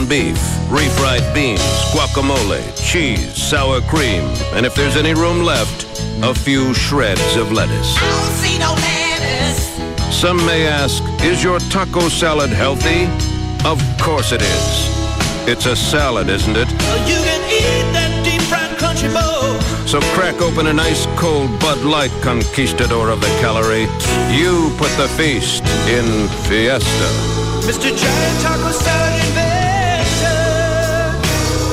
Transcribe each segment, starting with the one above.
ground beef, refried beans, guacamole, cheese, sour cream, and if there's any room left, a few shreds of lettuce. I don't see no lettuce. Some may ask, is your taco salad healthy? Of course it is. It's a salad, isn't it? You can eat that deep-fried crunchy bowl. So crack open an ice cold Bud Light, conquistador of the calorie. You put the feast in Fiesta. Mr. Giant Taco Salad Inventor.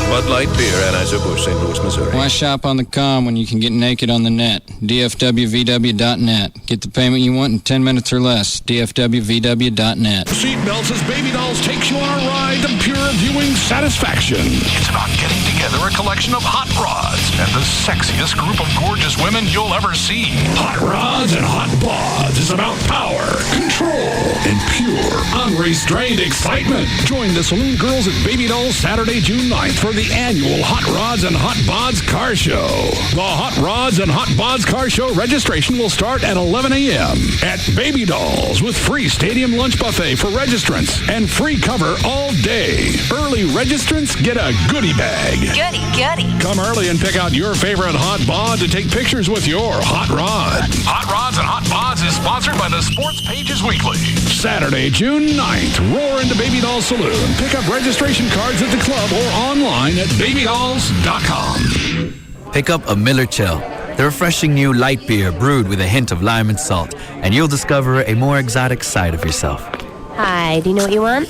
Bud Light Beer, Anheuser-Busch, St. Louis, Missouri. Why shop on the comm when you can get naked on the net? DFWVW.net. Get the payment you want in 10 minutes or less. DFWVW.net. Seatbelts as Baby Dolls takes you on a ride to pure viewing satisfaction. It's about getting together a collection of hot rods and the sexiest group of gorgeous women you'll ever see. Hot Rods and Hot Bods is about power, control, and pure, unrestrained excitement. Join the Saloon Girls at Baby Dolls Saturday, June 9th for the annual Hot Rods and Hot Bods Car Show. The Hot Rods and Hot Bods Car Show registration will start at 11 a.m. at Baby Dolls with free stadium lunch buffet for registrants and free cover all day. Early registrants get a goodie bag. Goody. Come early and pick out your favorite hot bod to take pictures with your hot rod. Hot Rods and Hot Bods is sponsored by the Sports Pages Weekly. Saturday, June 9th, roar into Baby Doll Saloon. Pick up registration cards at the club or online at babydolls.com. Pick up a Miller Chill, the refreshing new light beer brewed with a hint of lime and salt, and you'll discover a more exotic side of yourself. Hi, do you know what you want?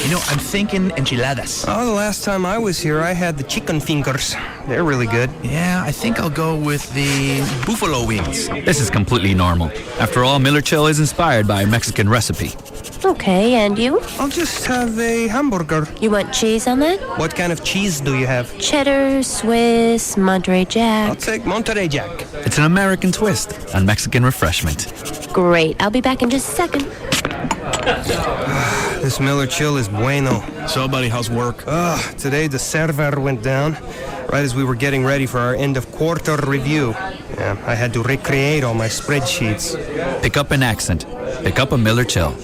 You know, I'm thinking enchiladas. Oh, the last time I was here, I had the chicken fingers. They're really good. Yeah, I think I'll go with the buffalo wings. This is completely normal. After all, Miller Chill is inspired by a Mexican recipe. Okay, and you? I'll just have a hamburger. You want cheese on that? What kind of cheese do you have? Cheddar, Swiss, Monterey Jack. I'll take Monterey Jack. It's an American twist on Mexican refreshment. Great, I'll be back in just a second. This Miller Chill is bueno. So, buddy, how's work? Today the server went down right as we were getting ready for our end of quarter review. Yeah, I had to recreate all my spreadsheets. Pick up an accent. Pick up a Miller Chill.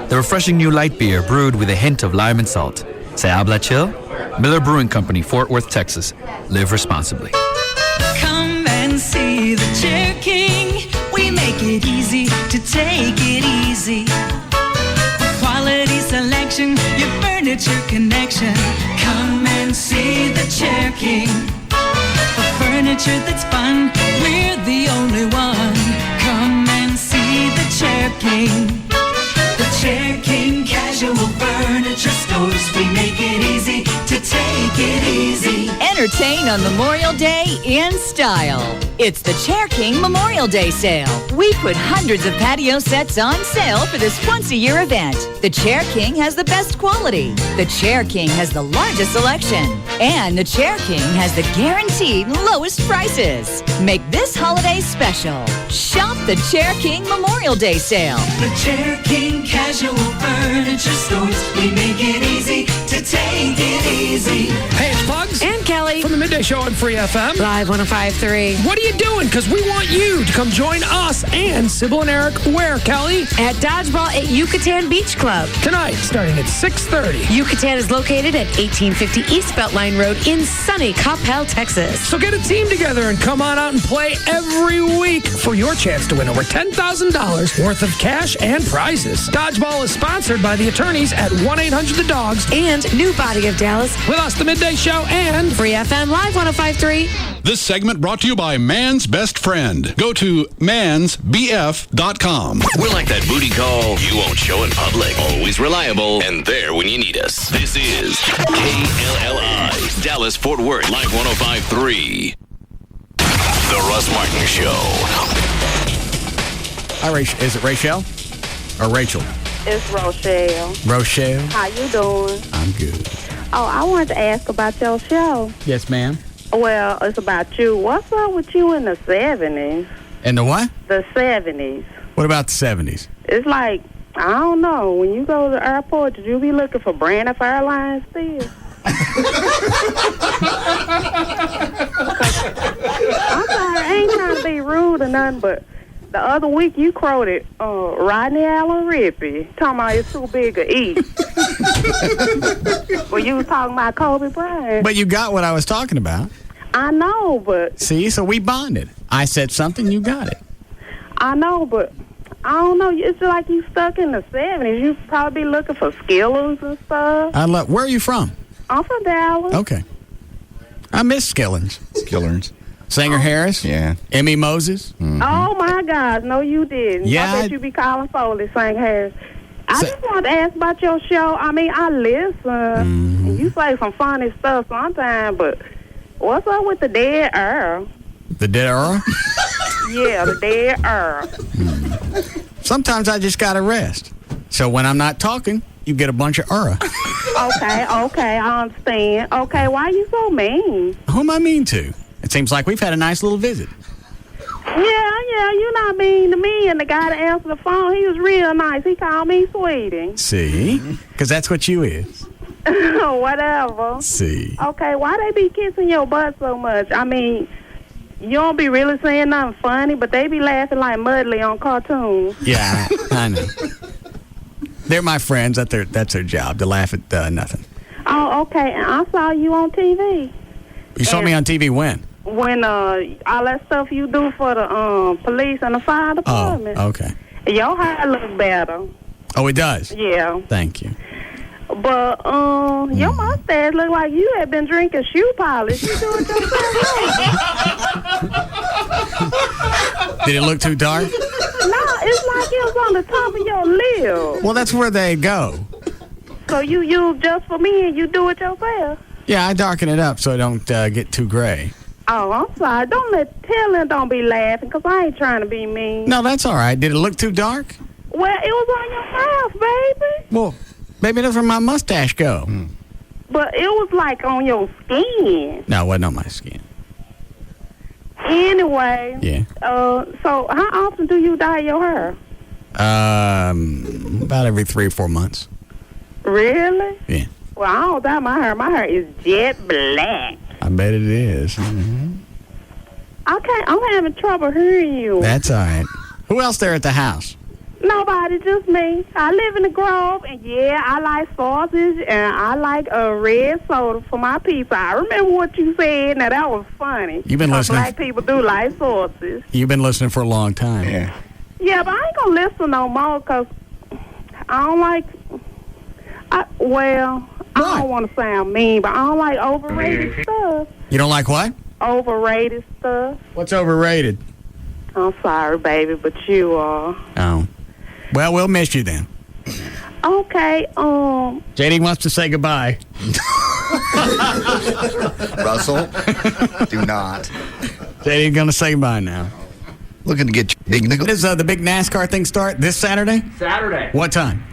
The refreshing new light beer brewed with a hint of lime and salt. Se habla chill? Miller Brewing Company, Fort Worth, Texas. Live responsibly. Come and see the Chair King. We make it easy to take it easy. Quality selection, your furniture connection. Come and see the Chair King. For furniture that's fun, we're the only one. Come and see the Chair King. The Chair King Casual Furniture Stores. We make it easy to take it easy. Entertain on Memorial Day in style. It's the Chair King Memorial Day sale. We put hundreds of patio sets on sale for this once-a-year event. The Chair King has the best quality. The Chair King has the largest selection. And the Chair King has the guaranteed lowest prices. Make this holiday special. Shop the Chair King Memorial Day sale. The Chair King Casual Furniture Stores. We make it easy to take it easy. Hey, it's Bugs. And Kelly. From the Midday Show on Free FM. Live 105.3. What are you doing? Because we want you to come join us and Sybil and Eric where, Kelly? At Dodgeball at Yucatan Beach Club. Tonight, starting at 6:30. Yucatan is located at 1850 East Beltline Road in sunny Coppell, Texas. So get a team together and come on out and play every week for your chance to win over $10,000 worth of cash and prizes. Dodgeball is sponsored by the attorneys at 1-800-THE-DOGS and New Body of Dallas. With us, the Midday Show and Free FM Live 105.3. This segment brought to you by Man's Best Friend. Go to mansbf.com. We're like that booty call you won't show in public. Always reliable and there when you need us. This is KLLI, Dallas, Fort Worth, Live 105.3. The Russ Martin Show. Hi, Rachel. Is it Rachel or Rachel? It's Rochelle. Rochelle. How you doing? I'm good. Oh, I wanted to ask about your show. Yes, ma'am. Well, it's about you. What's up with you in the 70s? In the what? The 70s. What about the 70s? It's like, I don't know. When you go to the airport, did you be looking for Braniff Airlines still? I'm sorry, I ain't trying to be rude or nothing, but the other week you quoted Rodney Allen Rippey, talking about it's too big to eat. Well, you was talking about Kobe Bryant. But you got what I was talking about. I know, but... See, so we bonded. I said something, you got it. I know, but... I don't know. It's just like you stuck in the 70s. You probably be looking for Skillers and stuff. Where are you from? I'm from Dallas. Okay. I miss Skillers. Sanger Harris? Yeah. Emmy Moses? Mm-hmm. Oh, my gosh. No, you didn't. Yeah, I bet you be calling Foley, Sanger Harris. I just wanted to ask about your show. I mean, I listen. And you say some funny stuff sometimes, but what's up with the dead Earl? The dead Earl? Yeah, the dead Earl. Sometimes I just got to rest. So when I'm not talking, you get a bunch of Earl. Okay, I understand. Okay, why you so mean? Who am I mean to? It seems like we've had a nice little visit. Yeah, you're not mean to me. And the guy that answered the phone, he was real nice. He called me sweetie. See? Because that's what you is. Whatever. See? Okay, why they be kissing your butt so much? I mean, you don't be really saying nothing funny, but they be laughing like Mudley on cartoons. Yeah, I know. They're my friends. That's their job, to laugh at nothing. Oh, okay. And I saw you on TV. You saw me on TV when? When all that stuff you do for the police and the fire department. Oh, okay. Your hair look better. Oh, it does? Yeah. Thank you. But your mustache look like you had been drinking shoe polish. You do it yourself. Did it look too dark? No, it's like it was on the top of your lip. Well, that's where they go. So you use just for me and you do it yourself? Yeah, I darken it up so it don't get too gray. Oh, I'm sorry. Don't be laughing, because I ain't trying to be mean. No, that's all right. Did it look too dark? Well, it was on your mouth, baby. Well, maybe that's where my mustache go. But it was like on your skin. No, it wasn't on my skin. Anyway. Yeah. So how often do you dye your hair? About every 3 or 4 months. Really? Yeah. Well, I don't dye my hair. My hair is jet black. I bet it is. I'm having trouble hearing you. That's all right. Who else there at the house? Nobody, just me. I live in the Grove, and yeah, I like sausage, and I like a red soda for my pizza. I remember what you said. Now, that was funny. You've been listening. Black people do like sausage. You've been listening for a long time. Yeah. Yeah, but I ain't going to listen no more, because I don't like... I don't want to sound mean, but I don't like overrated stuff. You don't like what? Overrated stuff. What's overrated? I'm sorry, baby, but you are. Oh. Well, we'll miss you then. Okay, JD wants to say goodbye. Russell, do not. JD's going to say goodbye now. Looking to get big nickel. Does the big NASCAR thing start this Saturday? Saturday. What time?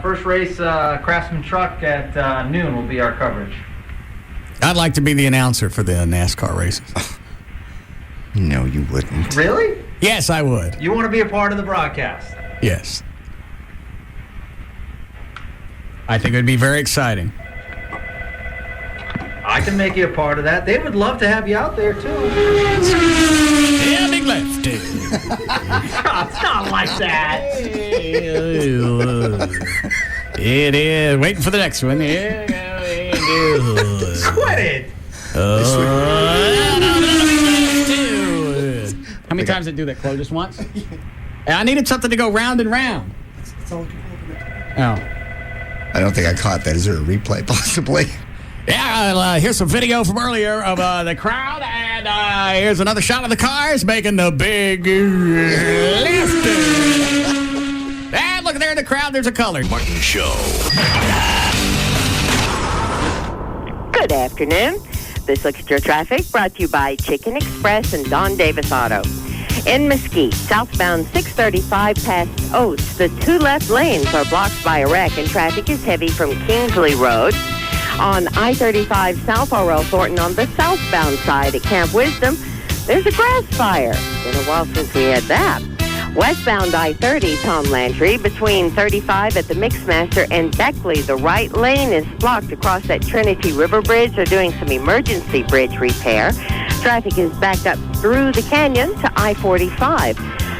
First race, Craftsman Truck at noon will be our coverage. I'd like to be the announcer for the NASCAR races. No, you wouldn't. Really? Yes, I would. You want to be a part of the broadcast? Yes. I think it would be very exciting. I can make you a part of that. They would love to have you out there, too. Yeah, big left. It's not like that. It is. Waiting for the next one. Yeah, Quit it. How many times did I do that, Chloe? Just once? I needed something to go round and round. Oh. I don't think I caught that. Is there a replay, possibly? Yeah, here's some video from earlier of the crowd, and here's another shot of the cars making the big lift. And look there in the crowd, there's a colored Martin Show. Good afternoon. This looks at your traffic brought to you by Chicken Express and Don Davis Auto. In Mesquite, southbound 635 past Oates, the 2 left lanes are blocked by a wreck and traffic is heavy from Kingsley Road. On I-35 South R.L. Thornton on the southbound side at Camp Wisdom, there's a grass fire. Been a while since we had that. Westbound I-30 Tom Landry between 35 at the Mixmaster and Beckley. The right lane is blocked across that Trinity River Bridge. They're doing some emergency bridge repair. Traffic is backed up through the canyon to I-45.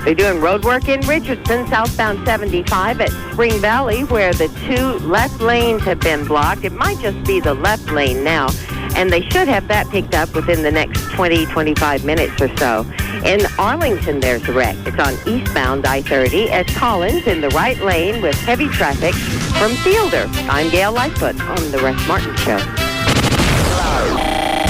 They're doing road work in Richardson, southbound 75 at Spring Valley, where the two left lanes have been blocked. It might just be the left lane now, and they should have that picked up within the next 20-25 minutes or so. In Arlington, there's a wreck. It's on eastbound I-30 at Collins in the right lane with heavy traffic from Fielder. I'm Gail Lightfoot on the Russ Martin Show.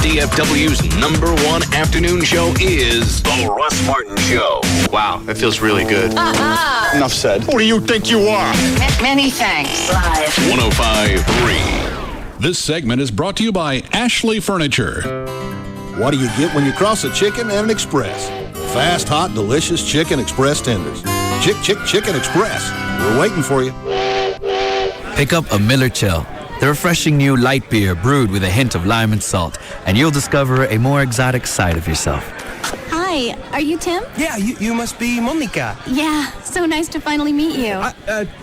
DFW's #1 afternoon show is The Russ Martin Show. Wow, that feels really good. Enough said. Who do you think you are? Many thanks. Live. 105.3. This segment is brought to you by Ashley Furniture. What do you get when you cross a chicken and an express? Fast, hot, delicious Chicken Express tenders. Chicken Express. We're waiting for you. Pick up a Miller Chill, the refreshing new light beer brewed with a hint of lime and salt, and you'll discover a more exotic side of yourself. Hi, are you Tim? Yeah, you must be Monica. Yeah, so nice to finally meet you.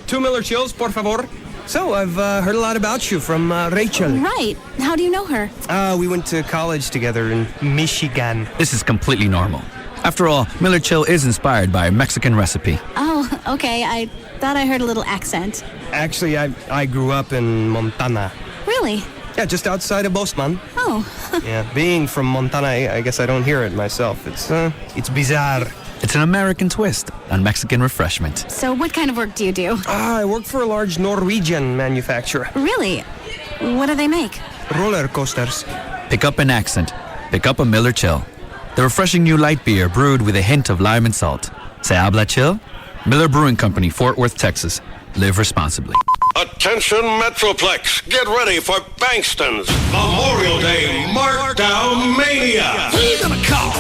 2 Miller Chills, por favor. So, I've heard a lot about you from Rachel. Right. How do you know her? We went to college together in Michigan. This is completely normal. After all, Miller Chill is inspired by a Mexican recipe. Oh, okay. I thought I heard a little accent. Actually, I grew up in Montana. Really? Yeah, just outside of Bosman. Oh. Yeah, being from Montana, I guess I don't hear it myself. It's bizarre. It's an American twist on Mexican refreshment. So what kind of work do you do? I work for a large Norwegian manufacturer. Really? What do they make? Roller coasters. Pick up an accent. Pick up a Miller Chill, the refreshing new light beer brewed with a hint of lime and salt. Se habla chill? Miller Brewing Company, Fort Worth, Texas. Live responsibly. Attention Metroplex, get ready for Bankston's Memorial Day Markdown Mania. Who you gonna call?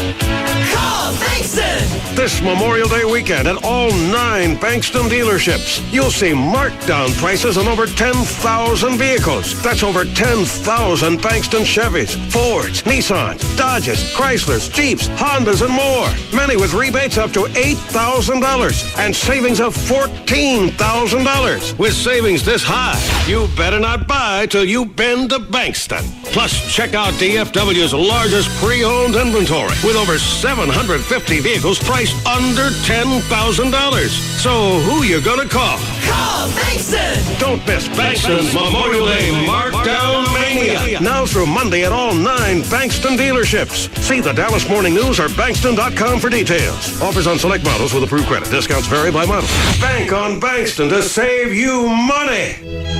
Call Bankston! This Memorial Day weekend at all 9 Bankston dealerships, you'll see markdown prices on over 10,000 vehicles. That's over 10,000 Bankston Chevys, Fords, Nissans, Dodges, Chryslers, Jeeps, Hondas, and more. Many with rebates up to $8,000 and savings of $14,000. With savings this high, you better not buy till you've been to Bankston. Plus, check out DFW's largest pre-owned inventory with over 750 vehicles priced under $10,000. So who you gonna call? Call Bankston! Don't miss Bankston's Memorial Day Markdown Mania. Now through Monday at all 9 Bankston dealerships. See the Dallas Morning News or Bankston.com for details. Offers on select models with approved credit. Discounts vary by model. Bank on Bankston to save you money.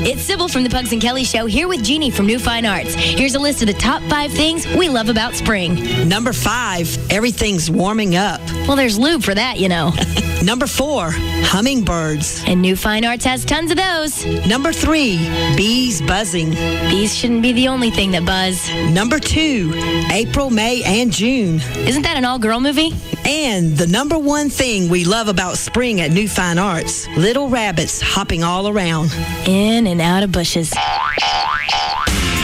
It's Sybil from the Pugs and Kelly Show here with Jeannie from New Fine Arts. Here's a list of the top 5 things we love about spring. Number 5, everything's warming up. Well, there's lube for that, you know. Number 4, hummingbirds. And New Fine Arts has tons of those. Number 3, bees buzzing. Bees shouldn't be the only thing that buzz. Number 2, April, May, and June. Isn't that an all-girl movie? And the number 1 thing we love about spring at New Fine Arts, little rabbits hopping all around. In and out of bushes.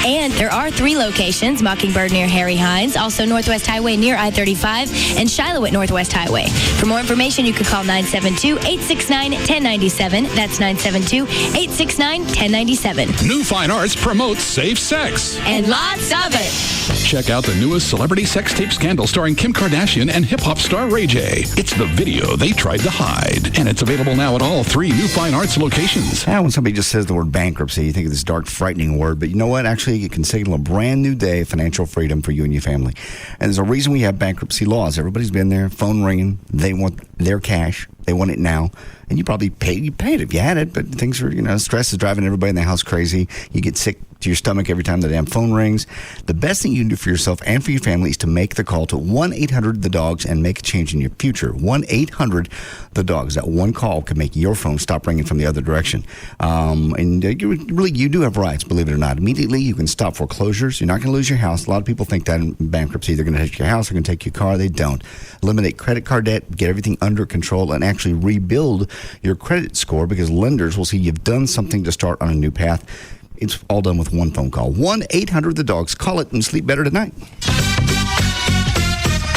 And there are 3 locations, Mockingbird near Harry Hines, also Northwest Highway near I-35, and Shiloh at Northwest Highway. For more information, you can call 972-869-1097. That's 972-869-1097. New Fine Arts promotes safe sex. And lots of it. Check out the newest celebrity sex tape scandal starring Kim Kardashian and hip-hop star Ray J. It's the video they tried to hide, and it's available now at all 3 New Fine Arts locations. Now, when somebody just says the word bankruptcy, you think of this dark, frightening word, but you know what? Actually, it can signal a brand new day of financial freedom for you and your family. And there's a reason we have bankruptcy laws. Everybody's been there, phone ringing. They want their cash. They want it now. And you probably paid it if you had it, but things are, stress is driving everybody in the house crazy. You get sick to your stomach every time the damn phone rings. The best thing you can do for yourself and for your family is to make the call to 1-800-THE-DOGS and make a change in your future. 1-800-THE-DOGS. That one call can make your phone stop ringing from the other direction. And you do have rights, believe it or not. Immediately, you can stop foreclosures. You're not going to lose your house. A lot of people think that in bankruptcy, they're going to take your house, they're going to take your car. They don't. Eliminate credit card debt, get everything under control, and actually rebuild your credit score because lenders will see you've done something to start on a new path. It's all done with one phone call. 1-800-THE-DOGS. Call it and sleep better tonight.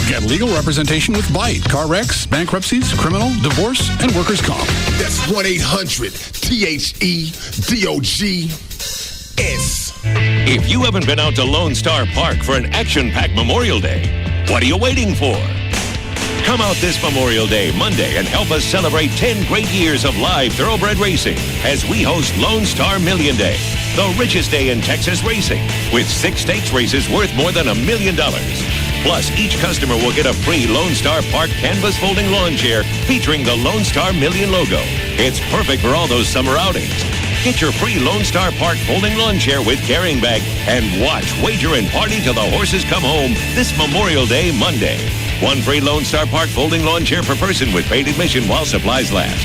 Get legal representation with Byte. Car wrecks, bankruptcies, criminal, divorce, and workers' comp. That's 1-800-THE-DOGS. If you haven't been out to Lone Star Park for an action-packed Memorial Day, what are you waiting for? Come out this Memorial Day, Monday, and help us celebrate 10 great years of live thoroughbred racing as we host Lone Star Million Day, the richest day in Texas racing, with 6 stakes races worth more than $1 million. Plus, each customer will get a free Lone Star Park canvas folding lawn chair featuring the Lone Star Million logo. It's perfect for all those summer outings. Get your free Lone Star Park folding lawn chair with carrying bag and watch, wager, and party till the horses come home this Memorial Day, Monday. 1 free Lone Star Park folding lawn chair per person with paid admission while supplies last.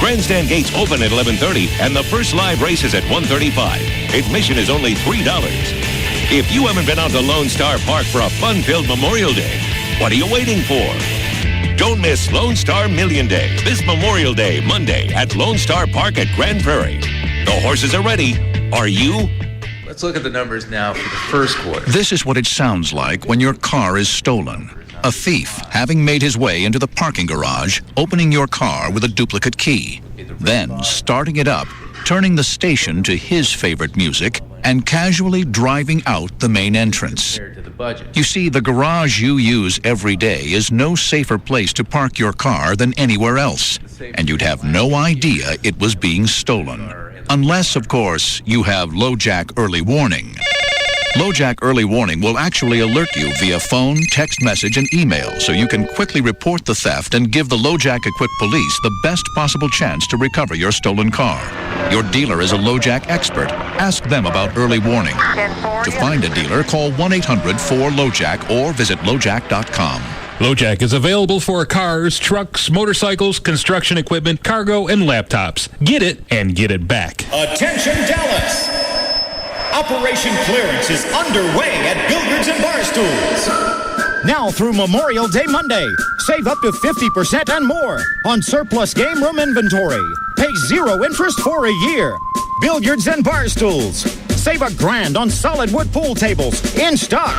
Grandstand gates open at 11:30 and the first live race is at 1:35. Admission is only $3. If you haven't been out to Lone Star Park for a fun-filled Memorial Day, what are you waiting for? Don't miss Lone Star Million Day this Memorial Day, Monday at Lone Star Park at Grand Prairie. The horses are ready. Are you? Let's look at the numbers now for the first quarter. This is what it sounds like when your car is stolen. A thief, having made his way into the parking garage, opening your car with a duplicate key, then starting it up, turning the station to his favorite music, and casually driving out the main entrance. You see, the garage you use every day is no safer place to park your car than anywhere else, and you'd have no idea it was being stolen. Unless, of course, you have LoJack Early Warning. LoJack Early Warning will actually alert you via phone, text message, and email so you can quickly report the theft and give the LoJack-equipped police the best possible chance to recover your stolen car. Your dealer is a LoJack expert. Ask them about Early Warning. To find a dealer, call 1-800-4LoJack or visit LoJack.com. LoJack is available for cars, trucks, motorcycles, construction equipment, cargo, and laptops. Get it and get it back. Attention, Dallas! Operation Clearance is underway at Billiards and Barstools. Now through Memorial Day Monday, save up to 50% and more on surplus game room inventory. Pay 0 interest for a year. Billiards and Barstools. Save $1,000 on solid wood pool tables in stock.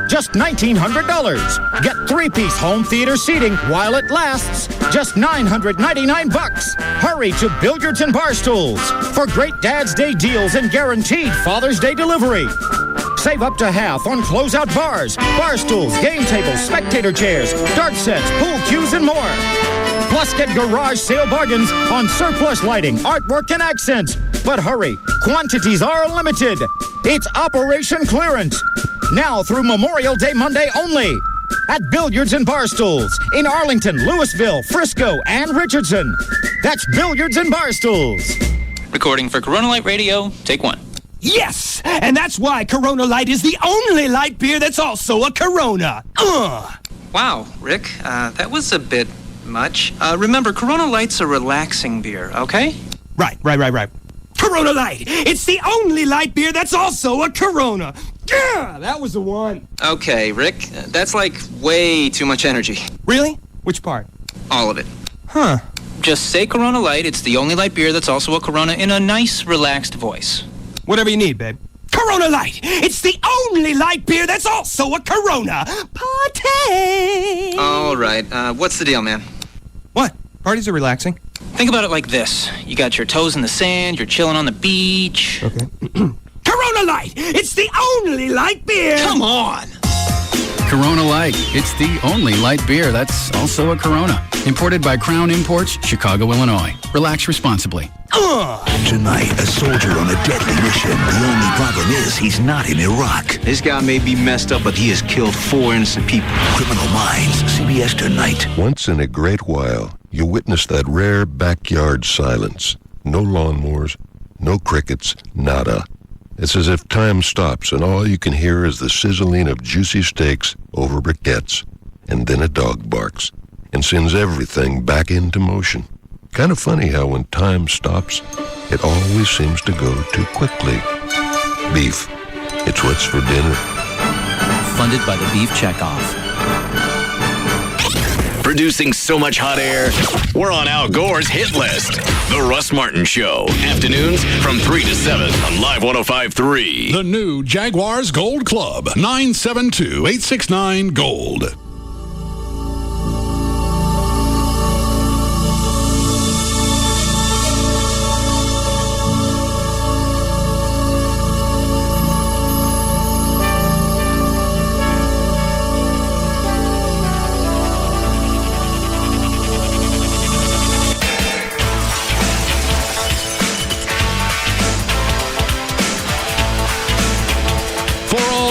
Just $1,900. Get 3-piece home theater seating while it lasts. Just $999. Hurry to Billiards and Barstools for great Dad's Day deals and guaranteed Father's Day delivery. Save up to half on closeout bars, bar stools, game tables, spectator chairs, dart sets, pool cues, and more. Plus, get garage sale bargains on surplus lighting, artwork, and accents. But hurry, quantities are limited. It's Operation Clearance. Now through Memorial Day Monday only. At Billiards and Barstools in Arlington, Louisville, Frisco, and Richardson. That's Billiards and Barstools. Recording for Corona Light Radio, take 1. Yes! And that's why Corona Light is the only light beer that's also a Corona. Wow, Rick, that was a bit much. Remember, Corona Light's a relaxing beer, okay? Right. Corona Light! It's the only light beer that's also a Corona. Yeah, that was the one. Okay, Rick, that's like way too much energy. Really? Which part? All of it. Huh. Just say Corona Light. It's the only light beer that's also a Corona in a nice, relaxed voice. Whatever you need, babe. Corona Light! It's the only light beer that's also a Corona. Party! All right, what's the deal, man? What? Parties are relaxing. Think about it like this. You got your toes in the sand, you're chilling on the beach. Okay. Corona Light! It's the only light beer! Come on! Corona Light. It's the only light beer that's also a Corona. Imported by Crown Imports, Chicago, Illinois. Relax responsibly. Tonight, a soldier on a deadly mission. The only problem is he's not in Iraq. This guy may be messed up, but he has killed 4 innocent people. Criminal Minds, CBS tonight. Once in a great while, you witness that rare backyard silence. No lawnmowers, no crickets, nada. It's as if time stops and all you can hear is the sizzling of juicy steaks over briquettes. And then a dog barks and sends everything back into motion. Kind of funny how when time stops, it always seems to go too quickly. Beef. It's what's for dinner. Funded by the Beef Checkoff. Producing so much hot air, we're on Al Gore's hit list. The Russ Martin Show. Afternoons from 3 to 7 on Live 105.3. The new Jaguars Gold Club, 972-869-GOLD.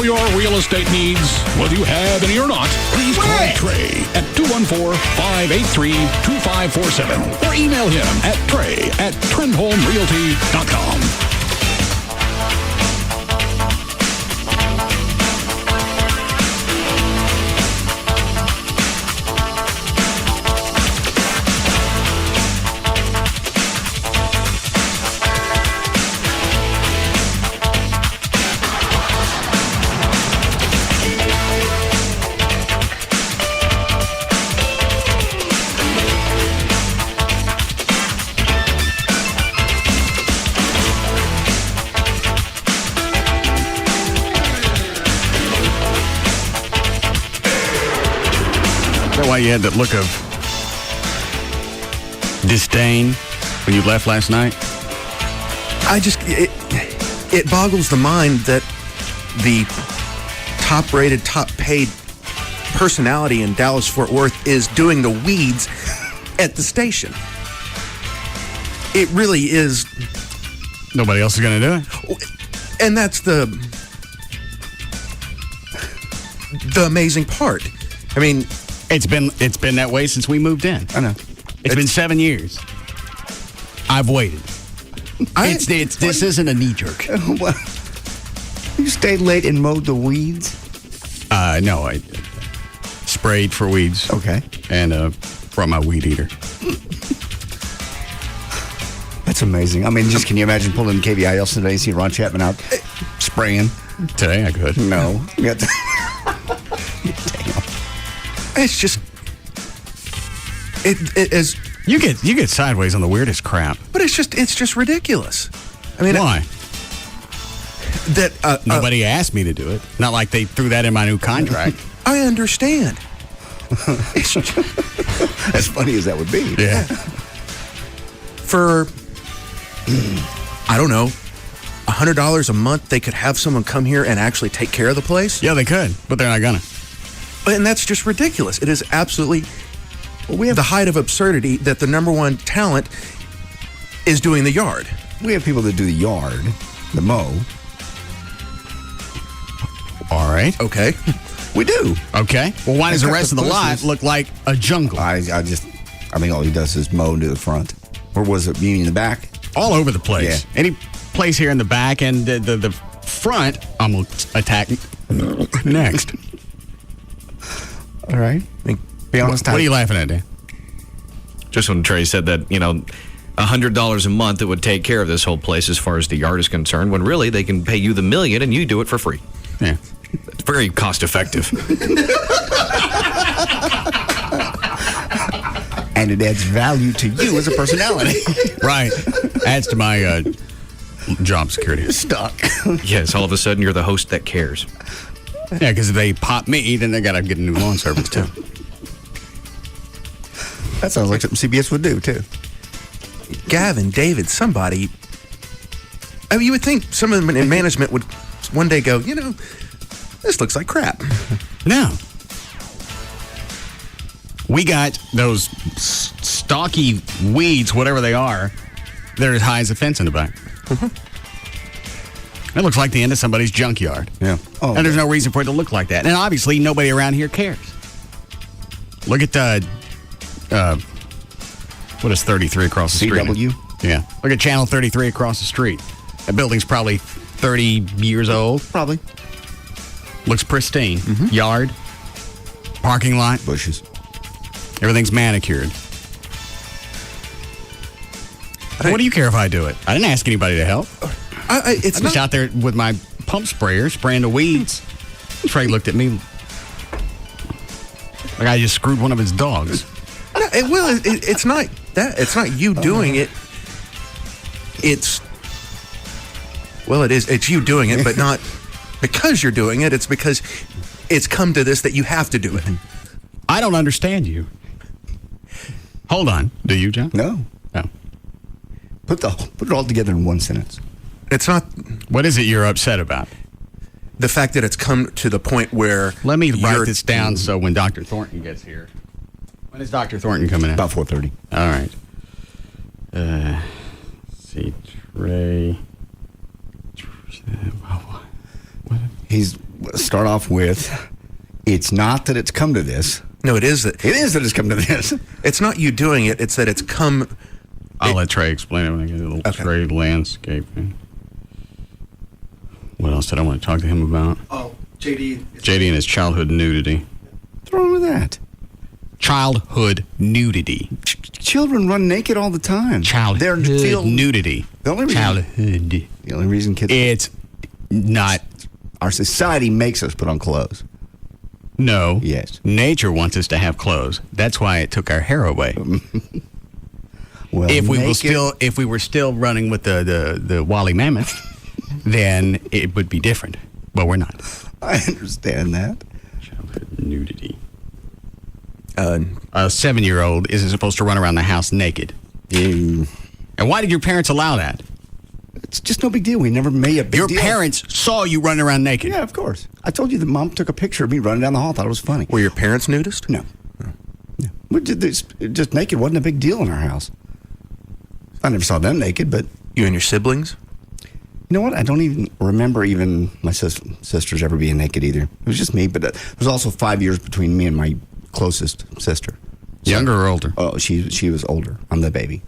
all your real estate needs, whether you have any or not, please call Trey at 214-583-2547 or email him at trey@trendhomerealty.com. Why you had that look of disdain when you left last night? It boggles the mind that the top-rated, top-paid personality in Dallas-Fort Worth is doing the weeds at the station. It really is. Nobody else is going to do it? And that's the amazing part. I mean, It's been that way since we moved in. I know. It's been 7 years. I've waited. This isn't a knee jerk. You stayed late and mowed the weeds? No, I sprayed for weeds. Okay. And brought my weed eater. That's amazing. I mean, just can you imagine pulling KVI yesterday, see Ron Chapman out spraying? Today I could. No. It's just it is. You get sideways on the weirdest crap. But it's just ridiculous. I mean, why? That nobody asked me to do it. Not like they threw that in my new contract. I understand. As funny as that would be. Yeah. For I don't know, $100 a month, they could have someone come here and actually take care of the place. Yeah, they could, but they're not gonna. And that's just ridiculous. It is absolutely the height of absurdity that the number one talent is doing the yard. We have people that do the yard, the mow. All right. Okay. We do. Okay. Well, why does the rest of the lot look like a jungle? I mean, all he does is mow to the front. Or was it meaning the back? All over the place. Yeah. Any place here in the back and the front, I'm going to attack next. All right. Be honest. What are you laughing at, Dan? Just when Trey said that, $100 a month, it would take care of this whole place as far as the yard is concerned, when really they can pay you the $1 million and you do it for free. Yeah. It's very cost effective. And it adds value to you as a personality. Right. Adds to my job security. Stuck. Yes, all of a sudden you're the host that cares. Yeah, because if they pop me, then they got to get a new lawn service, too. That sounds like something CBS would do, too. Gavin, David, somebody. I mean, you would think some of them in management would one day go, this looks like crap. No. We got those stocky weeds, whatever they are, they're as high as a fence in the back. It looks like the end of somebody's junkyard. Yeah. Oh, and there's no reason for it to look like that. And obviously, nobody around here cares. Look at what is 33 across the street? CW? Yeah. Look at Channel 33 across the street. That building's probably 30 years old. Probably. Looks pristine. Yard, parking lot, bushes. Everything's manicured. What do you care if I do it? I didn't ask anybody to help. I'm just out there with my pump sprayer spraying the weeds. Trey looked at me like I just screwed one of his dogs. No, it's not that. It's not you doing it. It is. It's you doing it, but not because you're doing it. It's because it's come to this that you have to do it. I don't understand you. Hold on. Do you, John? No. No. Put it all together in one sentence. It's not. What is it you're upset about? The fact that it's come to the point where. Let me write this down so when Dr. Thornton gets here. When is Dr. Thornton coming in? About 4:30. All right. Let's see, Trey. start off with, it's not that it's come to this. No, it is that. It is that it's come to this. It's not you doing it. It's that it's come. I'll let Trey explain it when I get a little Trey landscaping. What else did I want to talk to him about? Oh, JD and his childhood nudity. What's wrong with that? Childhood nudity. Children run naked all the time. Childhood nudity. The only reason kids. It's not. Our society makes us put on clothes. No. Yes. Nature wants us to have clothes. That's why it took our hair away. Well, if we were still running with the Wally Mammoth, then it would be different. But we're not. I understand that. Childhood nudity. A 7-year-old isn't supposed to run around the house naked. And why did your parents allow that? It's just no big deal. We never made a big deal. Your parents saw you running around naked. Yeah, of course. I told you that Mom took a picture of me running down the hall. Thought it was funny. Were your parents nudist? No. We did this, just naked wasn't a big deal in our house. I never saw them naked, but... You and your siblings? You know what? I don't even remember my sisters ever being naked either. It was just me, but there was also 5 years between me and my closest sister. Younger or older? Oh, she was older. I'm the baby.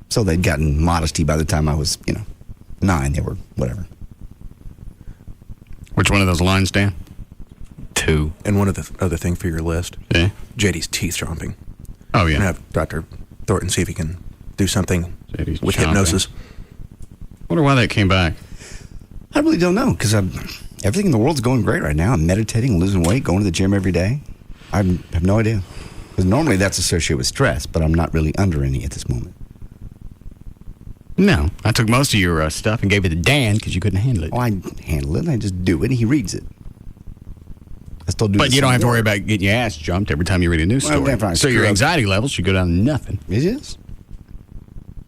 So they'd gotten modesty by the time I was, 9. They were whatever. Which one of those lines, Dan? 2. And one of the other thing for your list. Yeah. JD's teeth chomping. Oh, yeah. And have Dr. Thornton see if he can do something JD's with chomping. hypnosis. Wonder why that came back. I really don't know, because everything in the world's going great right now. I'm meditating, losing weight, going to the gym every day. I have no idea. Because normally that's associated with stress, but I'm not really under any at this moment. No. I took most of your stuff and gave it to Dan because you couldn't handle it. Oh, I handle it. I just do it, and he reads it. I still do. But you don't have to worry about getting your ass jumped every time you read a news story. So your anxiety levels should go down to nothing. It is.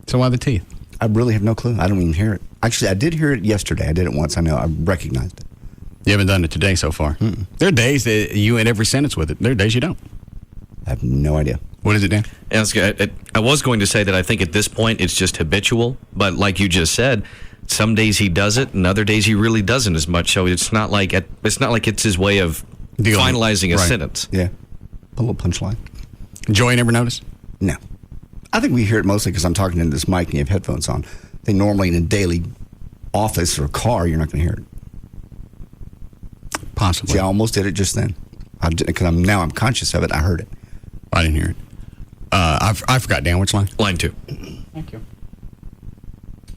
So why the teeth? I really have no clue. I don't even hear it. Actually, I did hear it yesterday. I did it once. I know. I recognized it. You haven't done it today so far. Mm-mm. There are days that you end every sentence with it. There are days you don't. I have no idea. What is it, Dan? I was going to say that I think at this point it's just habitual, but like you just said, some days he does it, and other days he really doesn't as much. So it's not like it's his way of finalizing a sentence. Yeah, a little punchline. Joy never noticed? No, I think we hear it mostly because I'm talking into this mic and you have headphones on. I think normally in a daily office or car, you're not going to hear it. Possibly. See, I almost did it just then. Because I'm conscious of it. I heard it. I didn't hear it. I forgot, Dan. Which line? Line 2. Thank you.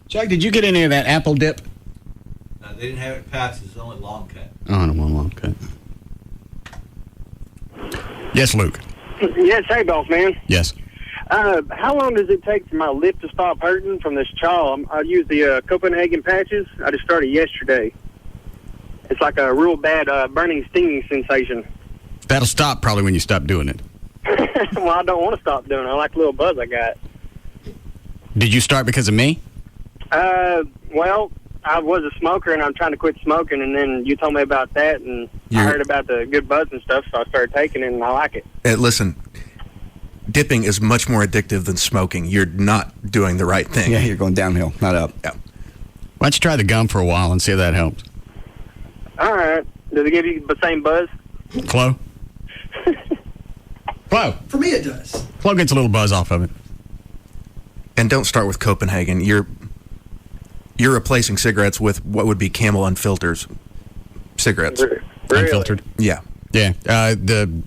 Chuck, did you get any of that apple dip? No, they didn't have it passed. It's only long cut. Oh, no, one long cut. Yes, Luke. Yes, hey, boss man. Yes. How long does it take for my lip to stop hurting from this chaw? I use the Copenhagen patches. I just started yesterday. It's like a real bad burning, stinging sensation. That'll stop probably when you stop doing it. Well, I don't want to stop doing it. I like the little buzz I got. Did you start because of me? Well, I was a smoker, and I'm trying to quit smoking, and then you told me about that, and I heard about the good buzz and stuff, so I started taking it, and I like it. Listen, dipping is much more addictive than smoking. You're not doing the right thing. Yeah, you're going downhill, not up. Yeah. Why don't you try the gum for a while and see if that helps? All right. Does it give you the same buzz? Flo? Flo? For me, it does. Flo gets a little buzz off of it. And don't start with Copenhagen. You're replacing cigarettes with what would be Camel Unfiltered cigarettes. Really? Unfiltered? Yeah. Yeah. The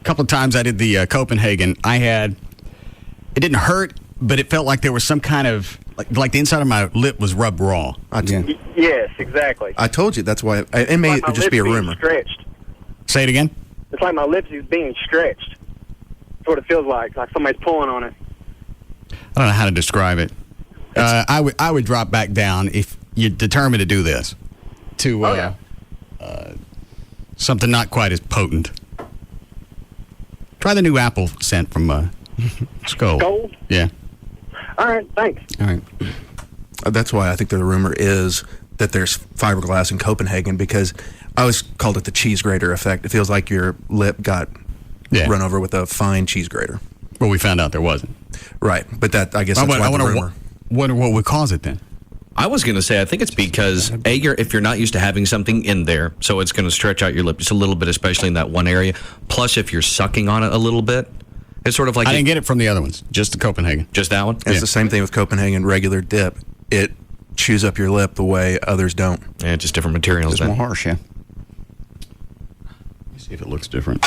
couple of times I did the Copenhagen, it didn't hurt, but it felt like there was some kind of, like the inside of my lip was rubbed raw. Yes, exactly. I told you, that's why. It may just be a rumor. Stretched. Say it again? It's like my lips is being stretched. That's what it feels like somebody's pulling on it. I don't know how to describe it. I would drop back down if you're determined to do this. To something not quite as potent. Try the new apple scent from Skull. Skull? Yeah. All right, thanks. All right. That's why I think the rumor is that there's fiberglass in Copenhagen, because I always called it the cheese grater effect. It feels like your lip got run over with a fine cheese grater. Well, we found out there wasn't. Right, but I guess that's why the rumor. What would cause it then? I was going to say, I think it's because, if you're not used to having something in there, so it's going to stretch out your lip just a little bit, especially in that one area. Plus, if you're sucking on it a little bit, it's sort of like... I didn't get it from the other ones, just the Copenhagen. Just that one? It's the same thing with Copenhagen regular dip. It chews up your lip the way others don't. Yeah, just different materials. It's more harsh, yeah. Let's see if it looks different.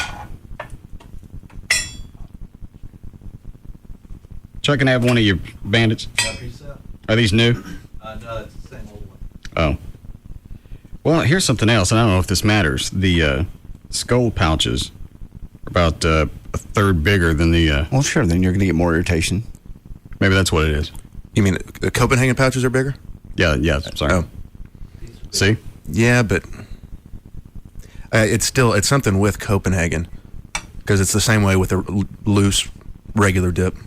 Chuck, can I have one of your bandits? Are these new? No, it's the same old one. Oh. Well, here's something else, and I don't know if this matters. The skull pouches are about a third bigger than the... Well, sure, then you're going to get more irritation. Maybe that's what it is. You mean the Copenhagen pouches are bigger? Yeah, sorry. Oh. See? Yeah, but it's something with Copenhagen, because it's the same way with a loose regular dip.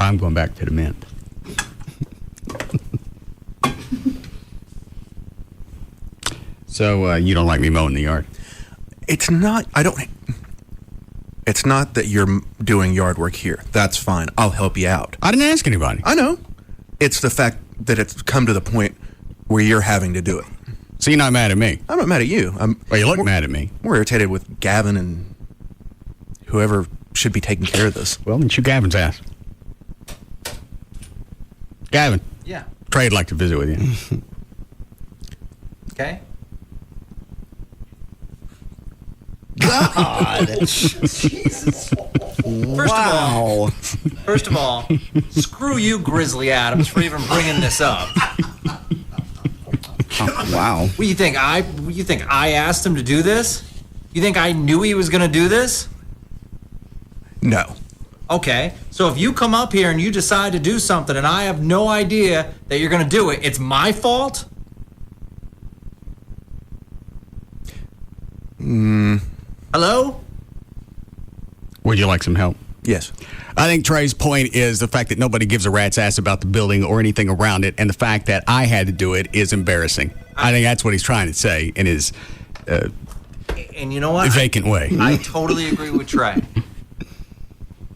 I'm going back to the mint. So you don't like me mowing the yard? It's not that you're doing yard work here. That's fine. I'll help you out. I didn't ask anybody. I know. It's the fact that it's come to the point where you're having to do it. So you're not mad at me? I'm not mad at you. Well, you look mad at me. More irritated with Gavin and whoever should be taking care of this. Well, then shoot Gavin's ass. Gavin. Yeah. Trey'd like to visit with you. Okay. God. Jesus. First of all, screw you, Grizzly Adams, for even bringing this up. Oh, wow. What you think I asked him to do this? You think I knew he was going to do this? No. Okay, so if you come up here and you decide to do something and I have no idea that you're going to do it, it's my fault? Hello? Would you like some help? Yes. I think Trey's point is the fact that nobody gives a rat's ass about the building or anything around it, and the fact that I had to do it is embarrassing. I think that's what he's trying to say in his and you know what? vacant way. I totally agree with Trey.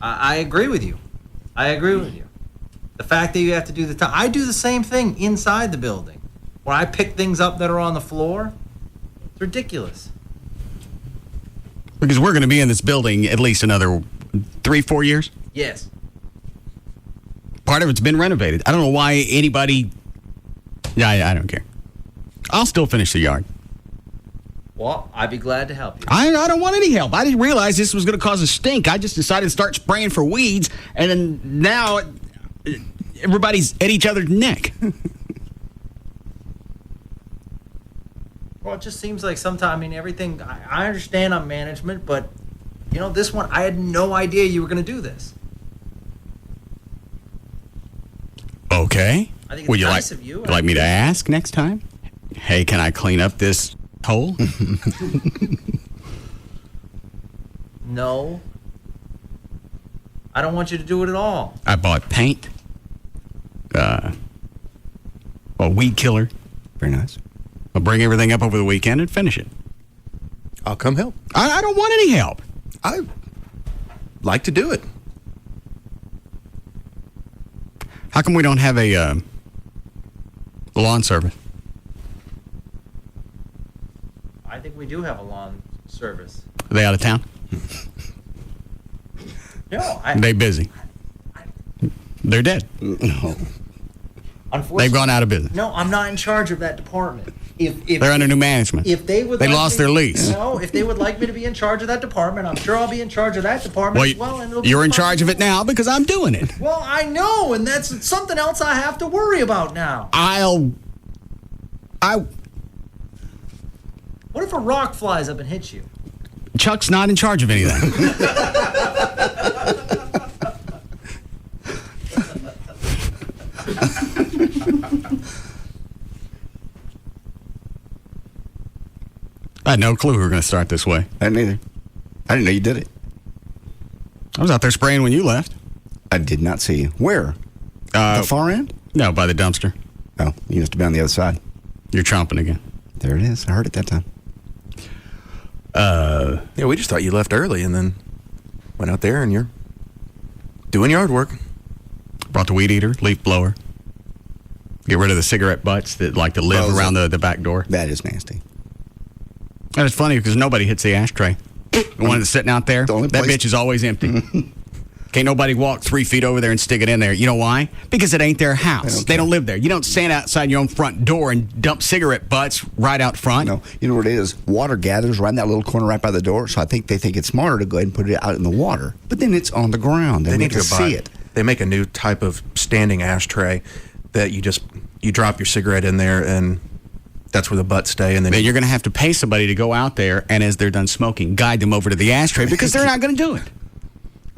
I agree with you. I agree with you. The fact that you have to do I do the same thing inside the building. When I pick things up that are on the floor, it's ridiculous. Because we're going to be in this building at least another 3-4 years. Yes. Part of it's been renovated. I don't know why anybody... Yeah, I don't care. I'll still finish the yard. Well, I'd be glad to help you. I don't want any help. I didn't realize this was going to cause a stink. I just decided to start spraying for weeds, and then now everybody's at each other's neck. Well, it just seems like sometimes, everything, I understand I'm management, but, this one, I had no idea you were going to do this. Okay. I think it's Would you nice of you. like me to ask next time? Hey, can I clean up this hole? No. I don't want you to do it at all. I bought paint. A weed killer. Very nice. I'll bring everything up over the weekend and finish it. I'll come help. I don't want any help. I like to do it. How come we don't have a lawn service? I think we do have a lawn service. Are they out of town? No, They busy. They're dead. Unfortunately, They've gone out of business. No, I'm not in charge of that department. If They're under new management. If they would, they lost their lease. No, if they would like me to be in charge of that department, I'm sure I'll be in charge of that department as well. And you're in charge of it now because I'm doing it. Well, I know, and that's something else I have to worry about now. What if a rock flies up and hits you? Chuck's not in charge of anything. I had no clue we were going to start this way. I didn't either. I didn't know you did it. I was out there spraying when you left. I did not see you. Where? The far end? No, by the dumpster. Oh, you must have been on the other side. You're chomping again. There it is. I heard it that time. Yeah, we just thought you left early and then went out there and you're doing yard work. Brought the weed eater, leaf blower. Get rid of the cigarette butts that like to live around the back door. That is nasty. And it's funny because nobody hits the ashtray. The one that's sitting out there, that bitch is always empty. Can't nobody walk 3 feet over there and stick it in there. You know why? Because it ain't their house. They don't live there. You don't stand outside your own front door and dump cigarette butts right out front. No, you know what it is? Water gathers right in that little corner right by the door. So I think they think it's smarter to go ahead and put it out in the water. But then it's on the ground. They need to see it. They make a new type of standing ashtray that you drop your cigarette in there and that's where the butts stay. And then you're going to have to pay somebody to go out there and as they're done smoking, guide them over to the ashtray because they're not going to do it.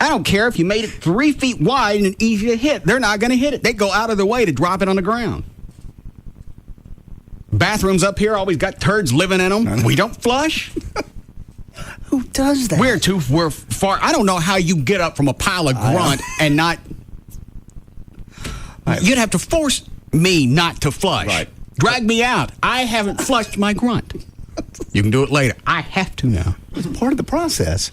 I don't care if you made it 3 feet wide and easy to hit. They're not going to hit it. They go out of their way to drop it on the ground. Bathrooms up here always got turds living in them. We don't flush. Who does that? We're far. I don't know how you get up from a pile of grunt and not. You'd have to force me not to flush. Right. Drag me out. I haven't flushed my grunt. You can do it later. I have to now. It's part of the process.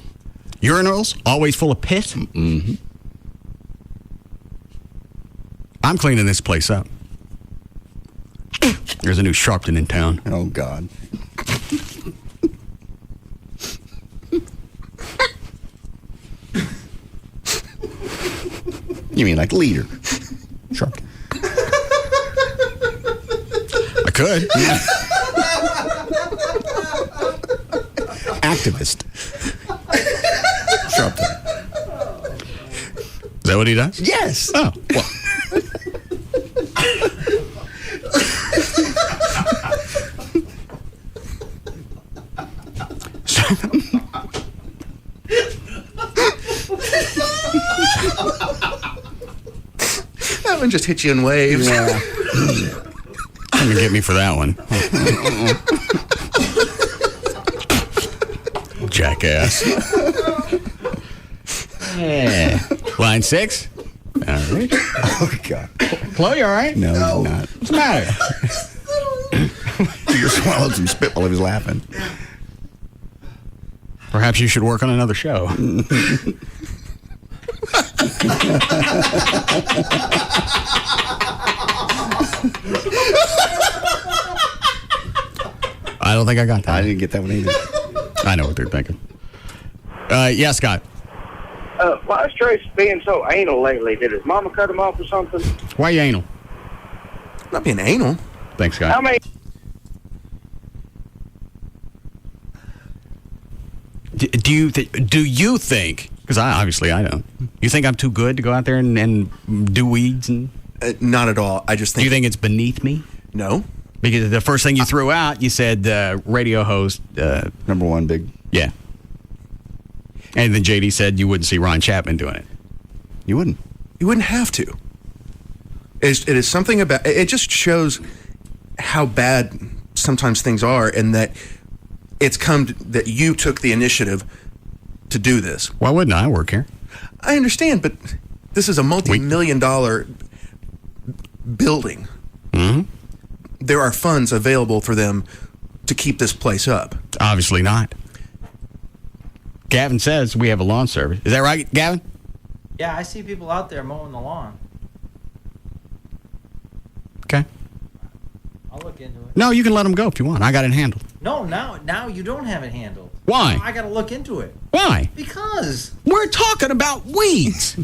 Urinals always full of piss. Mm-hmm. I'm cleaning this place up. There's a new Sharpton in town. Oh, God. You mean like leader? Sharpton. I could. Yeah. Activist. Sharpton. Is that what he does? Yes. Oh, well. That one just hit you in waves. Yeah. Come and get me for that one. Jackass. Yeah. Line 6. All right. Oh, God. Chloe, you all right? No, he's not. What's the matter? You swallowed some spit while he was laughing. Perhaps you should work on another show. I don't think I got that. I didn't get that one either. I know what they're thinking. Yeah, Scott. Why is Trace being so anal lately? Did his mama cut him off or something? Why are you anal? Not being anal. Thanks, Scott. How many? Do you think? Because obviously I don't. You think I'm too good to go out there and do weeds and? Not at all. I just think. Do you think it's beneath me? No. Because the first thing you threw out, you said radio host. Number one, big. Yeah. And then JD said you wouldn't see Ron Chapman doing it. You wouldn't. You wouldn't have to. It is something about. It just shows how bad sometimes things are, and that it's that you took the initiative to do this. Why wouldn't I work here? I understand, but this is a multi-million-dollar building. Mm-hmm. There are funds available for them to keep this place up. Obviously not. Gavin says we have a lawn service. Is that right, Gavin? Yeah, I see people out there mowing the lawn. Okay. I'll look into it. No, you can let them go if you want. I got it handled. No, now you don't have it handled. Why? Now I got to look into it. Why? Because we're talking about weeds.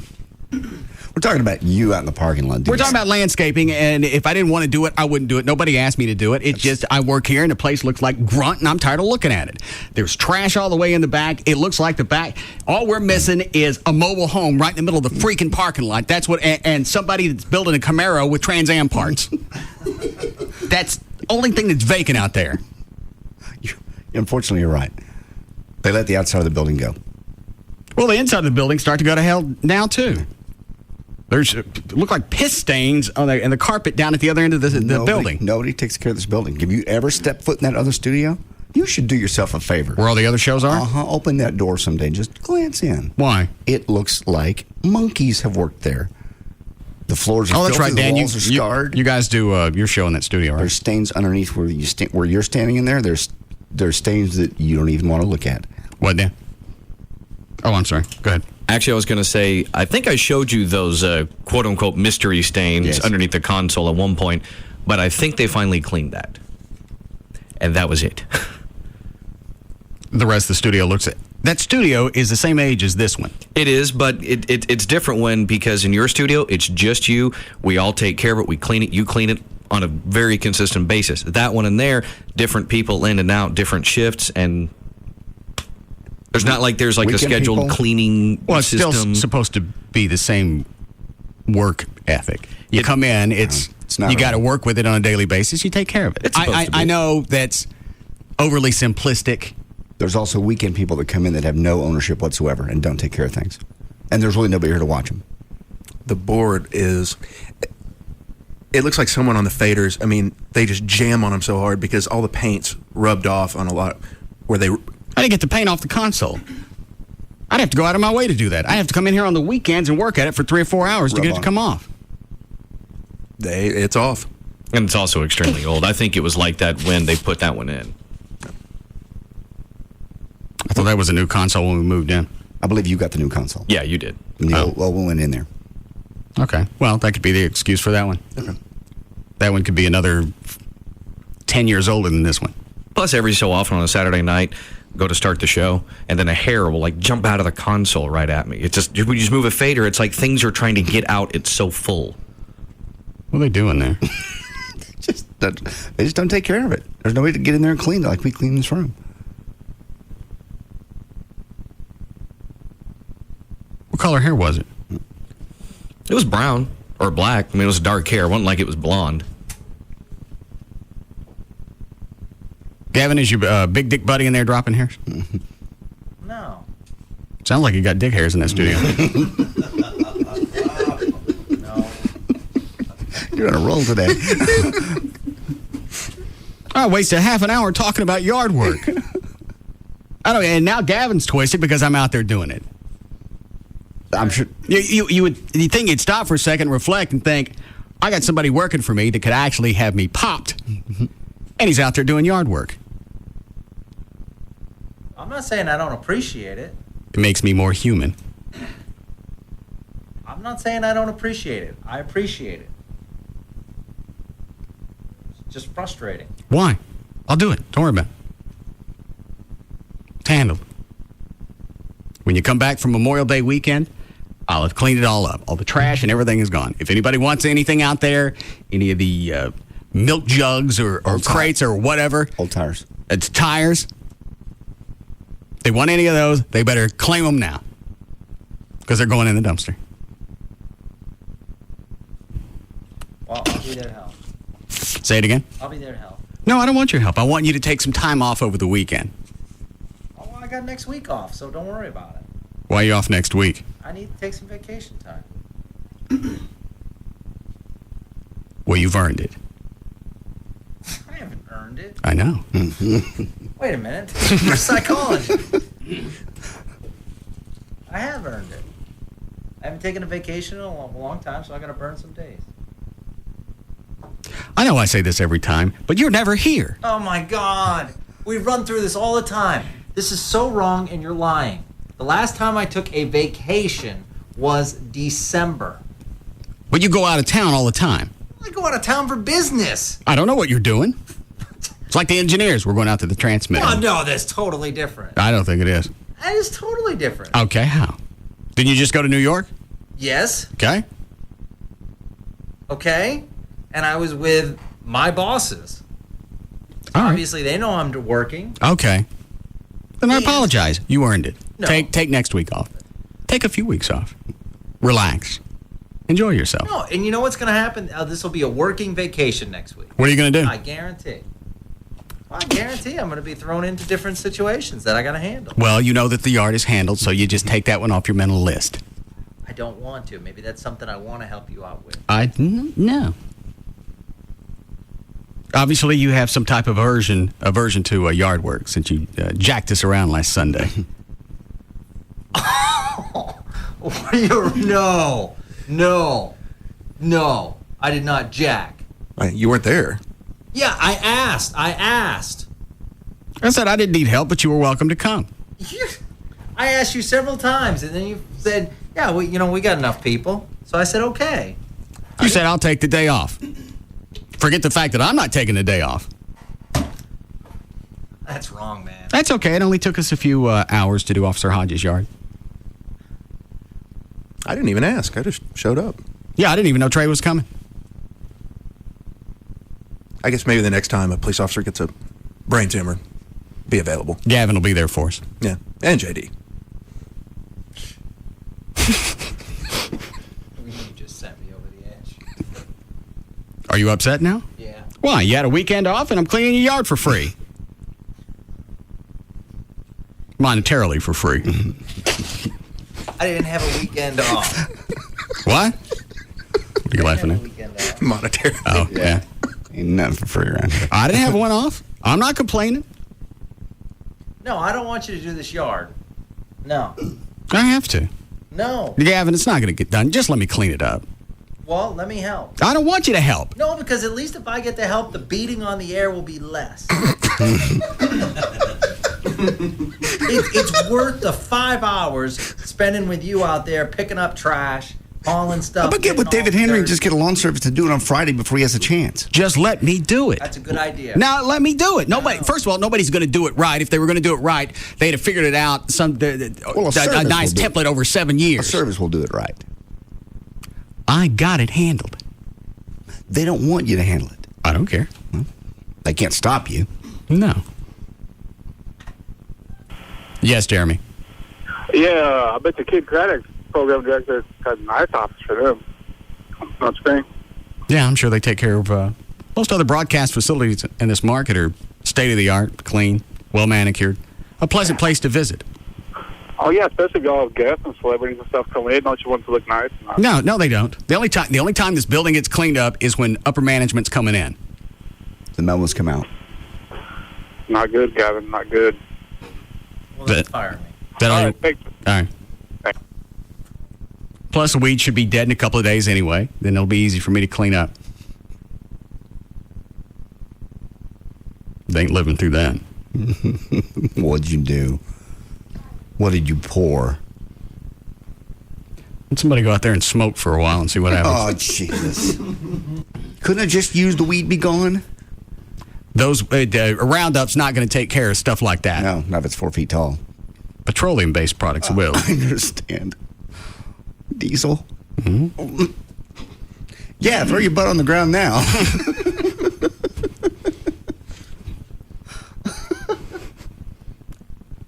We're talking about you out in the parking lot. We're talking about landscaping, and if I didn't want to do it, I wouldn't do it. Nobody asked me to do it. It's just I work here, and the place looks like grunt, and I'm tired of looking at it. There's trash all the way in the back. It looks like the back. All we're missing is a mobile home right in the middle of the freaking parking lot. That's what, and somebody that's building a Camaro with Trans Am parts. That's the only thing that's vacant out there. Unfortunately, you're right. They let the outside of the building go. Well, the inside of the building start to go to hell now, too. There's look like piss stains on in the carpet down at the other end of the building. Nobody takes care of this building. Have you ever stepped foot in that other studio? You should do yourself a favor. Where all the other shows are? Open that door someday. Just glance in. Why? It looks like monkeys have worked there. The floors are filthy. That's right, Dan. The walls are scarred. You guys do your show in that studio, right? There's stains underneath where you're standing in there. There's stains that you don't even want to look at. What, Dan? Oh, I'm sorry. Go ahead. Actually, I was going to say, I think I showed you those quote-unquote mystery stains underneath the console at one point, but I think they finally cleaned that. And that was it. The rest of the studio looks at... That studio is the same age as this one. It is, but it's different because in your studio, it's just you. We all take care of it. We clean it. You clean it on a very consistent basis. That one in there, different people in and out, different shifts, and... There's not like there's like a scheduled cleaning Well, it's system. still supposed to be the same work ethic. You come in, it's not you got to really. work with it on a daily basis. You take care of it. It's supposed to be. I know that's overly simplistic. There's also weekend people that come in that have no ownership whatsoever and don't take care of things. And there's really nobody here to watch them. The board is... It looks like someone on the faders, I mean, they just jam on them so hard because all the paint's rubbed off on a lot where they... I didn't get the paint off the console. I'd have to go out of my way to do that. I have to come in here on the weekends and work at it for 3 or 4 hours to get it to come off. It's off. And it's also extremely old. I think it was like that when they put that one in. I thought that was a new console when we moved in. I believe you got the new console. Yeah, you did. And the old one went in there. Okay. Well, that could be the excuse for that one. Okay. That one could be another 10 years older than this one. Plus, every so often on a Saturday night, go to start the show, and then a hair will like jump out of the console right at me. It's just, we just move a fader. It's like things are trying to get out. It's so full. What are they doing there? They just don't take care of it. There's no way to get in there and clean it like we clean this room. What color hair was it? It was brown or black. I mean, it was dark hair. It wasn't like it was blonde. Gavin, is your big dick buddy in there dropping hairs? No. Sounds like you got dick hairs in that studio. No. You're on a roll today. I wasted half an hour talking about yard work. I don't. And now Gavin's twisted because I'm out there doing it. I'm sure you think you'd stop for a second, reflect, and think, I got somebody working for me that could actually have me popped, and he's out there doing yard work. I'm not saying I don't appreciate it. It makes me more human. I'm not saying I don't appreciate it. I appreciate it. It's just frustrating. Why? I'll do it. Don't worry about it. It's handled. When you come back from Memorial Day weekend, I'll have cleaned it all up. All the trash and everything is gone. If anybody wants anything out there, any of the milk jugs or crates or whatever. Old tires. It's tires. If they want any of those, they better claim them now. Because they're going in the dumpster. Well, I'll be there to help. Say it again. I'll be there to help. No, I don't want your help. I want you to take some time off over the weekend. Oh, I got next week off, so don't worry about it. Why are you off next week? I need to take some vacation time. Well, you've earned it. I haven't earned it. I know. Wait a minute. Reverse psychology. I have earned it. I haven't taken a vacation in a long time, so I got to burn some days. I know I say this every time, but you're never here. Oh my God. We run through this all the time. This is so wrong and you're lying. The last time I took a vacation was December. But you go out of town all the time. I go out of town for business. I don't know what you're doing. It's like the engineers. We're going out to the transmitter. Oh, no, that's totally different. I don't think it is. That is totally different. Okay, how? Didn't you just go to New York? Yes. Okay. Okay. And I was with my bosses. All right. Obviously, they know I'm working. Okay. Then I apologize. You earned it. No. Take next week off. Take a few weeks off. Relax. Enjoy yourself. No, and you know what's going to happen? This will be a working vacation next week. What are you going to do? I guarantee. Well, I guarantee I'm going to be thrown into different situations that I got to handle. Well, you know that the yard is handled, so you just take that one off your mental list. I don't want to. Maybe that's something I want to help you out with. No. Obviously, you have some type of aversion to yard work since you jacked us around last Sunday. No. I did not jack. You weren't there. Yeah, I asked. I said I didn't need help, but you were welcome to come. I asked you several times, and then you said, yeah, we got enough people. So I said, okay. You said, I'll take the day off. Forget the fact that I'm not taking the day off. That's wrong, man. That's okay. It only took us a few hours to do Officer Hodges' yard. I didn't even ask. I just showed up. Yeah, I didn't even know Trey was coming. I guess maybe the next time a police officer gets a brain tumor, be available. Gavin will be there for us. Yeah, and JD. You just sent me over the edge. Are you upset now? Yeah. Why? You had a weekend off and I'm cleaning your yard for free. Monetarily for free. I didn't have a weekend off. What? What are you laughing at? Monetary. Oh, yeah. Ain't nothing for free around here. I didn't have one off. I'm not complaining. No, I don't want you to do this yard. No. I have to. No. Gavin, it's not going to get done. Just let me clean it up. Well, let me help. I don't want you to help. No, because at least if I get to help, the beating on the air will be less. It's worth the 5 hours spending with you out there picking up trash, hauling stuff. How about get with David Henry and just get a lawn service to do it on Friday before he has a chance? Just let me do it. That's a good idea. Now let me do it. Nobody. First of all, nobody's going to do it right. If they were going to do it right, they'd have figured it out. A nice template over 7 years. A service will do it right. I got it handled. They don't want you to handle it. I don't care. Well, they can't stop you. No. Yes, Jeremy. Yeah, I bet the Kid Craddock's program director has a nice office for them. Don't you think? Yeah, I'm sure they take care of most other broadcast facilities in this market are state-of-the-art, clean, well-manicured, a pleasant place to visit. Oh, yeah, especially if all have guests and celebrities and stuff come in. Don't you want to look nice? No, they don't. The only time this building gets cleaned up is when upper management's coming in. The memos come out. Not good, Gavin. Not good. Well, then fire me. All right, thanks. All right. Thanks. Plus, the weed should be dead in a couple of days anyway. Then it'll be easy for me to clean up. They ain't living through that. What'd you do? What did you pour? Let somebody go out there and smoke for a while and see what happens. Oh, Jesus. Couldn't I just use the weed be gone? Those Roundup's not going to take care of stuff like that. No, not if it's 4 feet tall. Petroleum-based products will. I understand. Diesel? Mm-hmm. Yeah, throw your butt on the ground now.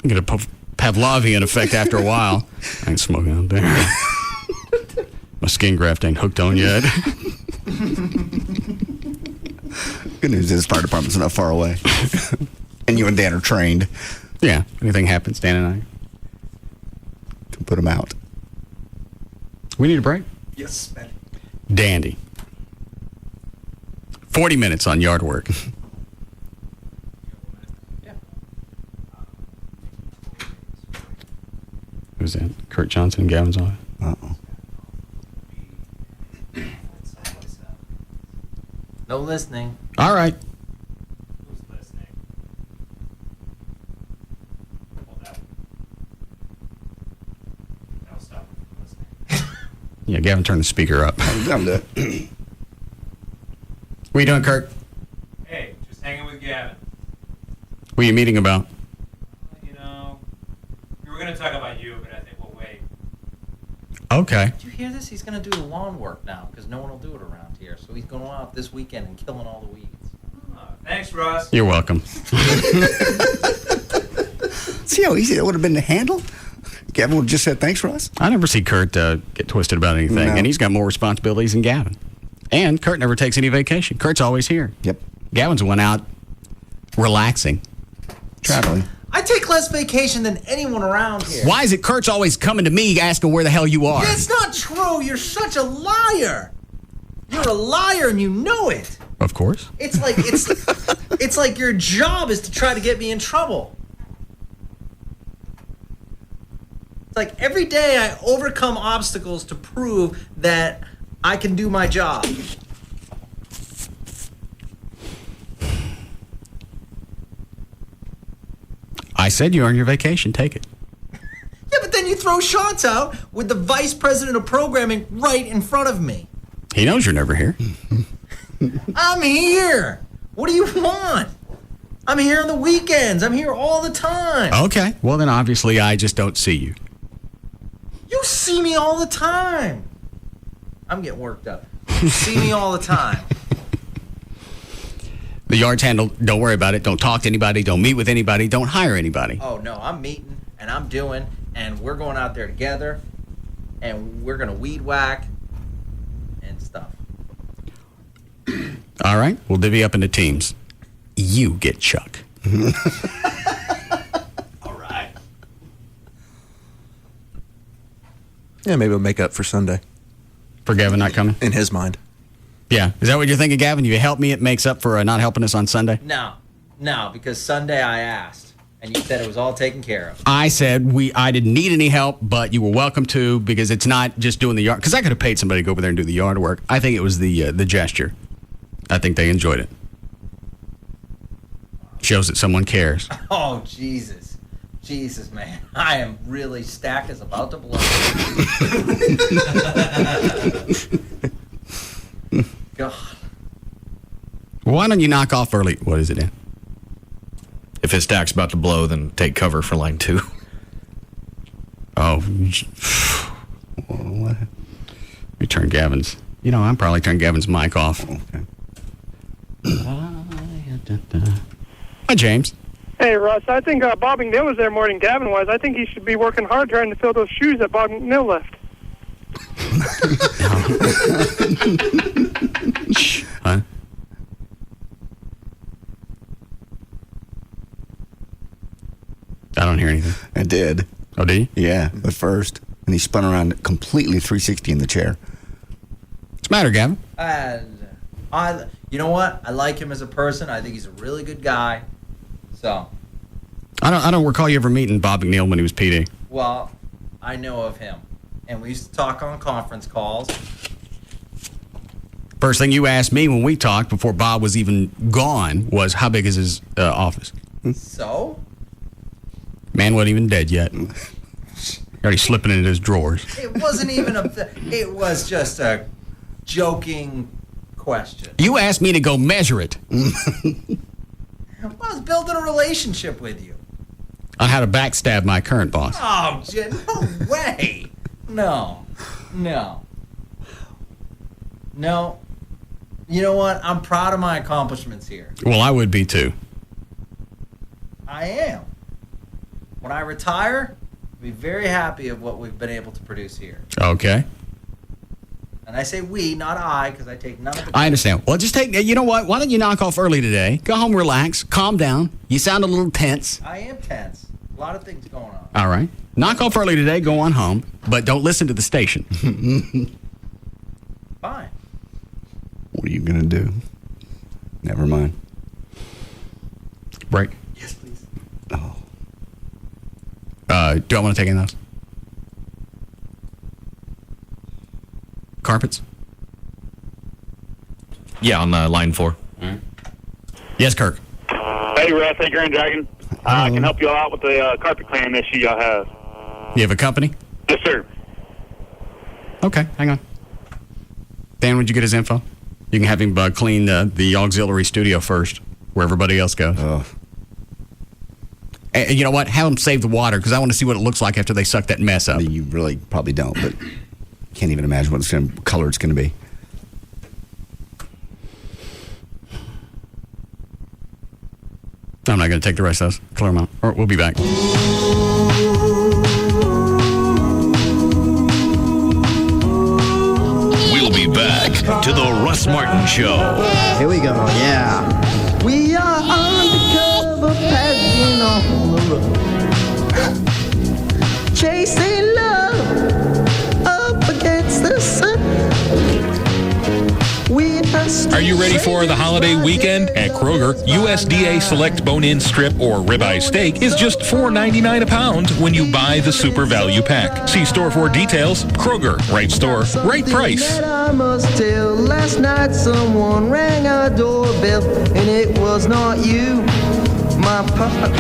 Get a Pavlovian effect after a while. I ain't smoking out there. My skin graft ain't hooked on yet. Good news is fire department's not far away. And you and Dan are trained. Yeah, anything happens, Dan and I can put them out. We need a break? Yes, man. Dandy. 40 minutes on yard work. Who's that? Kurt Johnson, Gavin's on. Uh-oh. No listening. All right. Who's listening? I'll stop listening. Yeah, Gavin, turn the speaker up. I'm done. What are you doing, Kurt? Hey, just hanging with Gavin. What are you meeting about? You know, we were going to talk about you, but I think we'll wait. Okay. Did you hear this? He's going to do the lawn work now because no one will do it around here. So he's going out this weekend and killing all the weeds. Thanks, Russ. You're welcome. See how easy that would have been to handle? Gavin would have just said, thanks, Russ. I never see Kurt get twisted about anything, No. and he's got more responsibilities than Gavin. And Kurt never takes any vacation. Kurt's always here. Yep. Gavin's the one out relaxing. Traveling. I take less vacation than anyone around here. Why is it Kurt's always coming to me asking where the hell you are? It's not true. You're such a liar. You're a liar and you know it. Of course. It's like your job is to try to get me in trouble. It's like every day I overcome obstacles to prove that I can do my job. I said you earned your vacation. Take it. you throw shots out with the vice president of programming right in front of me? He knows you're never here. I'm here. What do you want? I'm here on the weekends. I'm here all the time. Okay. Well, then obviously I just don't see you. You see me all the time. I'm getting worked up. You see me all the time. The yard's handled. Don't worry about it. Don't talk to anybody. Don't meet with anybody. Don't hire anybody. Oh, no. I'm meeting, and I'm doing, and we're going out there together, and we're going to weed whack and stuff. All right. We'll divvy up into teams. You get Chuck. All right. Yeah, maybe we'll make up for Sunday. For Gavin not coming? In his mind. Yeah. Is that what you're thinking, Gavin? You help me, it makes up for not helping us on Sunday? No, because Sunday I asked, and you said it was all taken care of. I said I didn't need any help, but you were welcome to, because it's not just doing the yard. Because I could have paid somebody to go over there and do the yard work. I think it was the gesture. I think they enjoyed it. Shows that someone cares. Oh, Jesus. Jesus, man. I am really stacked as about to blow. God. Well, why don't you knock off early? What is it, Dan? If his stack's about to blow, then take cover for line 2. Oh. What? We turn Gavin's. I'm probably turning Gavin's mic off. Okay. Hi, James. Hey, Russ. I think Bob McNeil was there more than Gavin was. I think he should be working hard trying to fill those shoes that Bob McNeil left. Huh? I don't hear anything. I did. Oh, did you? Yeah, at first. And he spun around completely 360 in the chair. What's the matter, Gavin? You know what? I like him as a person. I think he's a really good guy. So. I don't recall you ever meeting Bob McNeil when he was PD. Well, I know of him. And we used to talk on conference calls. First thing you asked me when we talked before Bob was even gone was, how big is his office? So? Man wasn't even dead yet. Already slipping into his drawers. It wasn't even it was just a joking question. You asked me to go measure it. I was building a relationship with you. On how to backstab my current boss. Oh, no way. No. You know what? I'm proud of my accomplishments here. Well, I would be too. I am. When I retire, I'll be very happy of what we've been able to produce here. Okay. And I say we, not I, because I take none of the... I understand. Well, just you know what? Why don't you knock off early today? Go home, relax, calm down. You sound a little tense. I am tense. A lot of things going on. All right. Knock off early today, go on home, but don't listen to the station. Fine. What are you going to do? Never mind. Break. Yes, please. Oh. Do I want to take any of those? Carpets? Yeah, on line 4. Yes, Kirk. Hey, Russ. Hey, Grand Dragon. I can help you all out with the carpet cleaning issue y'all have. You have a company? Yes, sir. Okay, hang on. Dan, would you get his info? You can have him clean the auxiliary studio first, where everybody else goes. And you know what? Have them save the water, because I want to see what it looks like after they suck that mess up. You really probably don't, but can't even imagine what color it's going to be. I'm not going to take the rest of those. Clear them out. Or we'll be back. We'll be back to the Russ Martin Show. Here we go, yeah. We are undercover, passing on the road. Chasing love up against the sun. Are you ready for the holiday weekend? At Kroger, USDA Select Bone-In Strip or Ribeye Steak is just $4.99 a pound when you buy the Super Value Pack. See store for details. Kroger, right store, right price. I must tell, last night someone rang our doorbell, and it was not you, my partner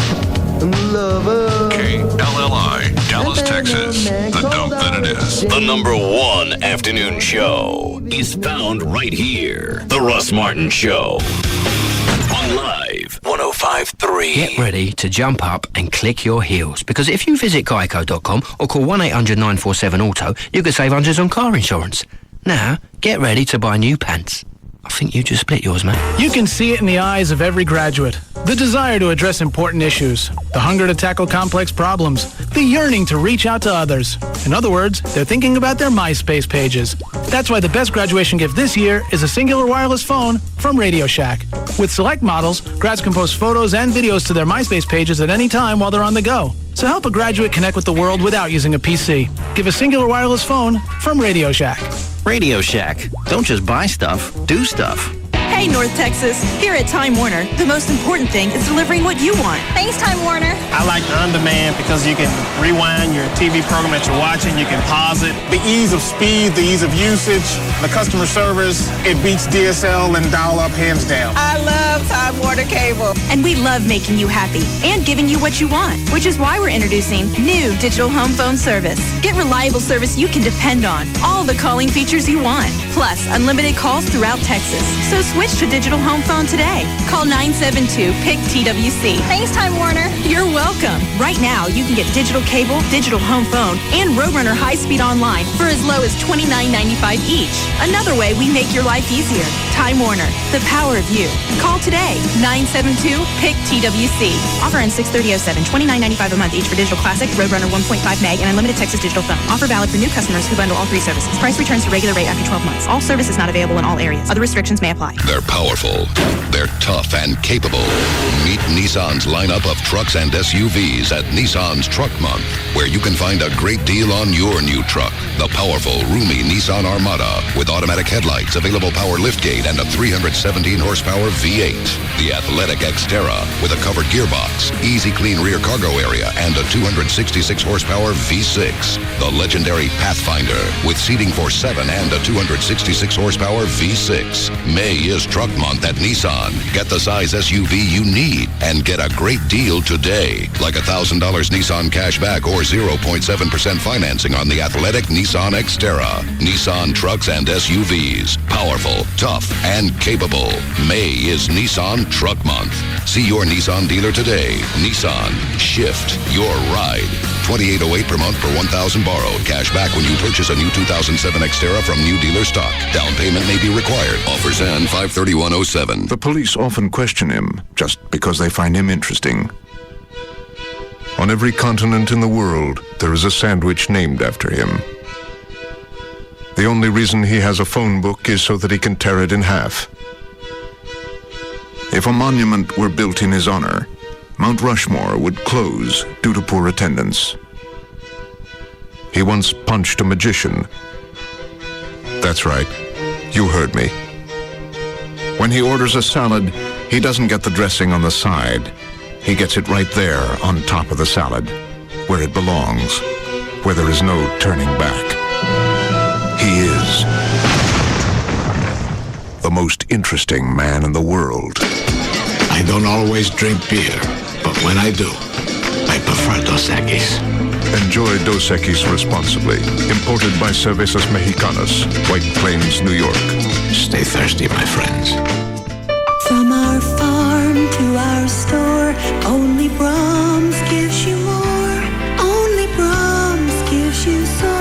and lover. KLLI. Dallas, Texas, the dump that it is. The number one afternoon show is found right here. The Russ Martin Show. On Live 105.3. Get ready to jump up and click your heels, because if you visit geico.com or call 1-800-947-AUTO, you can save hundreds on car insurance. Now, get ready to buy new pants. I think you just split yours, mate. You can see it in the eyes of every graduate. The desire to address important issues, the hunger to tackle complex problems, the yearning to reach out to others. In other words, they're thinking about their MySpace pages. That's why the best graduation gift this year is a singular wireless phone from Radio Shack. With select models, grads can post photos and videos to their MySpace pages at any time while they're on the go. So help a graduate connect with the world without using a PC. Give a singular wireless phone from Radio Shack. Radio Shack. Don't just buy stuff, do stuff. Hey, North Texas. Here at Time Warner, the most important thing is delivering what you want. Thanks, Time Warner. I like on-demand because you can rewind your TV program that you're watching. You can pause it. The ease of speed, the ease of usage, the customer service, it beats DSL and dial-up hands down. I love Time Warner Cable. And we love making you happy and giving you what you want, which is why we're introducing new digital home phone service. Get reliable service you can depend on. All the calling features you want, plus unlimited calls throughout Texas. So switch to digital home phone today. Call 972-PIC-TWC. Thanks, Time Warner. You're welcome. Right now, you can get digital cable, digital home phone, and Roadrunner high-speed online for as low as $29.95 each. Another way we make your life easier. Time Warner, the power of you. Call today, 972-PIC-TWC. Offer ends 6/30/07, $29.95 a month each for digital classic, Roadrunner 1.5 meg, and unlimited Texas digital phone. Offer valid for new customers who bundle all three services. Price returns to regular rate after 12 months. All services not available in all areas. Other restrictions may apply. They're powerful. They're tough and capable. Meet Nissan's lineup of trucks and SUVs at Nissan's Truck Month, where you can find a great deal on your new truck. The powerful, roomy Nissan Armada with automatic headlights, available power liftgate, and a 317 horsepower V8. The athletic Xterra with a covered gearbox, easy clean rear cargo area, and a 266 horsepower V6. The legendary Pathfinder with seating for 7 and a 266 horsepower V6. May is Truck Month at Nissan. Get the size SUV you need and get a great deal today, like $1,000 Nissan cash back or 0.7% financing on the athletic Nissan Xterra. Nissan trucks and SUVs. Powerful, tough, and capable. May is Nissan Truck Month. See your Nissan dealer today. Nissan. Shift your ride. $2,808 per month per $1,000 borrowed. Cash back when you purchase a new 2007 Xterra from new dealer stock. Down payment may be required. Offers end 5/31/07. The police often question him just because they find him interesting. On every continent in the world, there is a sandwich named after him. The only reason he has a phone book is so that he can tear it in half. If a monument were built in his honor, Mount Rushmore would close due to poor attendance. He once punched a magician. That's right, you heard me. When he orders a salad, he doesn't get the dressing on the side. He gets it right there on top of the salad, where it belongs, where there is no turning back. He is the most interesting man in the world. I don't always drink beer, but when I do, I prefer Dos Equis. Enjoy Dos Equis responsibly. Imported by Cervezas Mexicanas, White Plains, New York. Stay thirsty, my friends. From our farm to our store, only Brahms gives you more. Only Brahms gives you so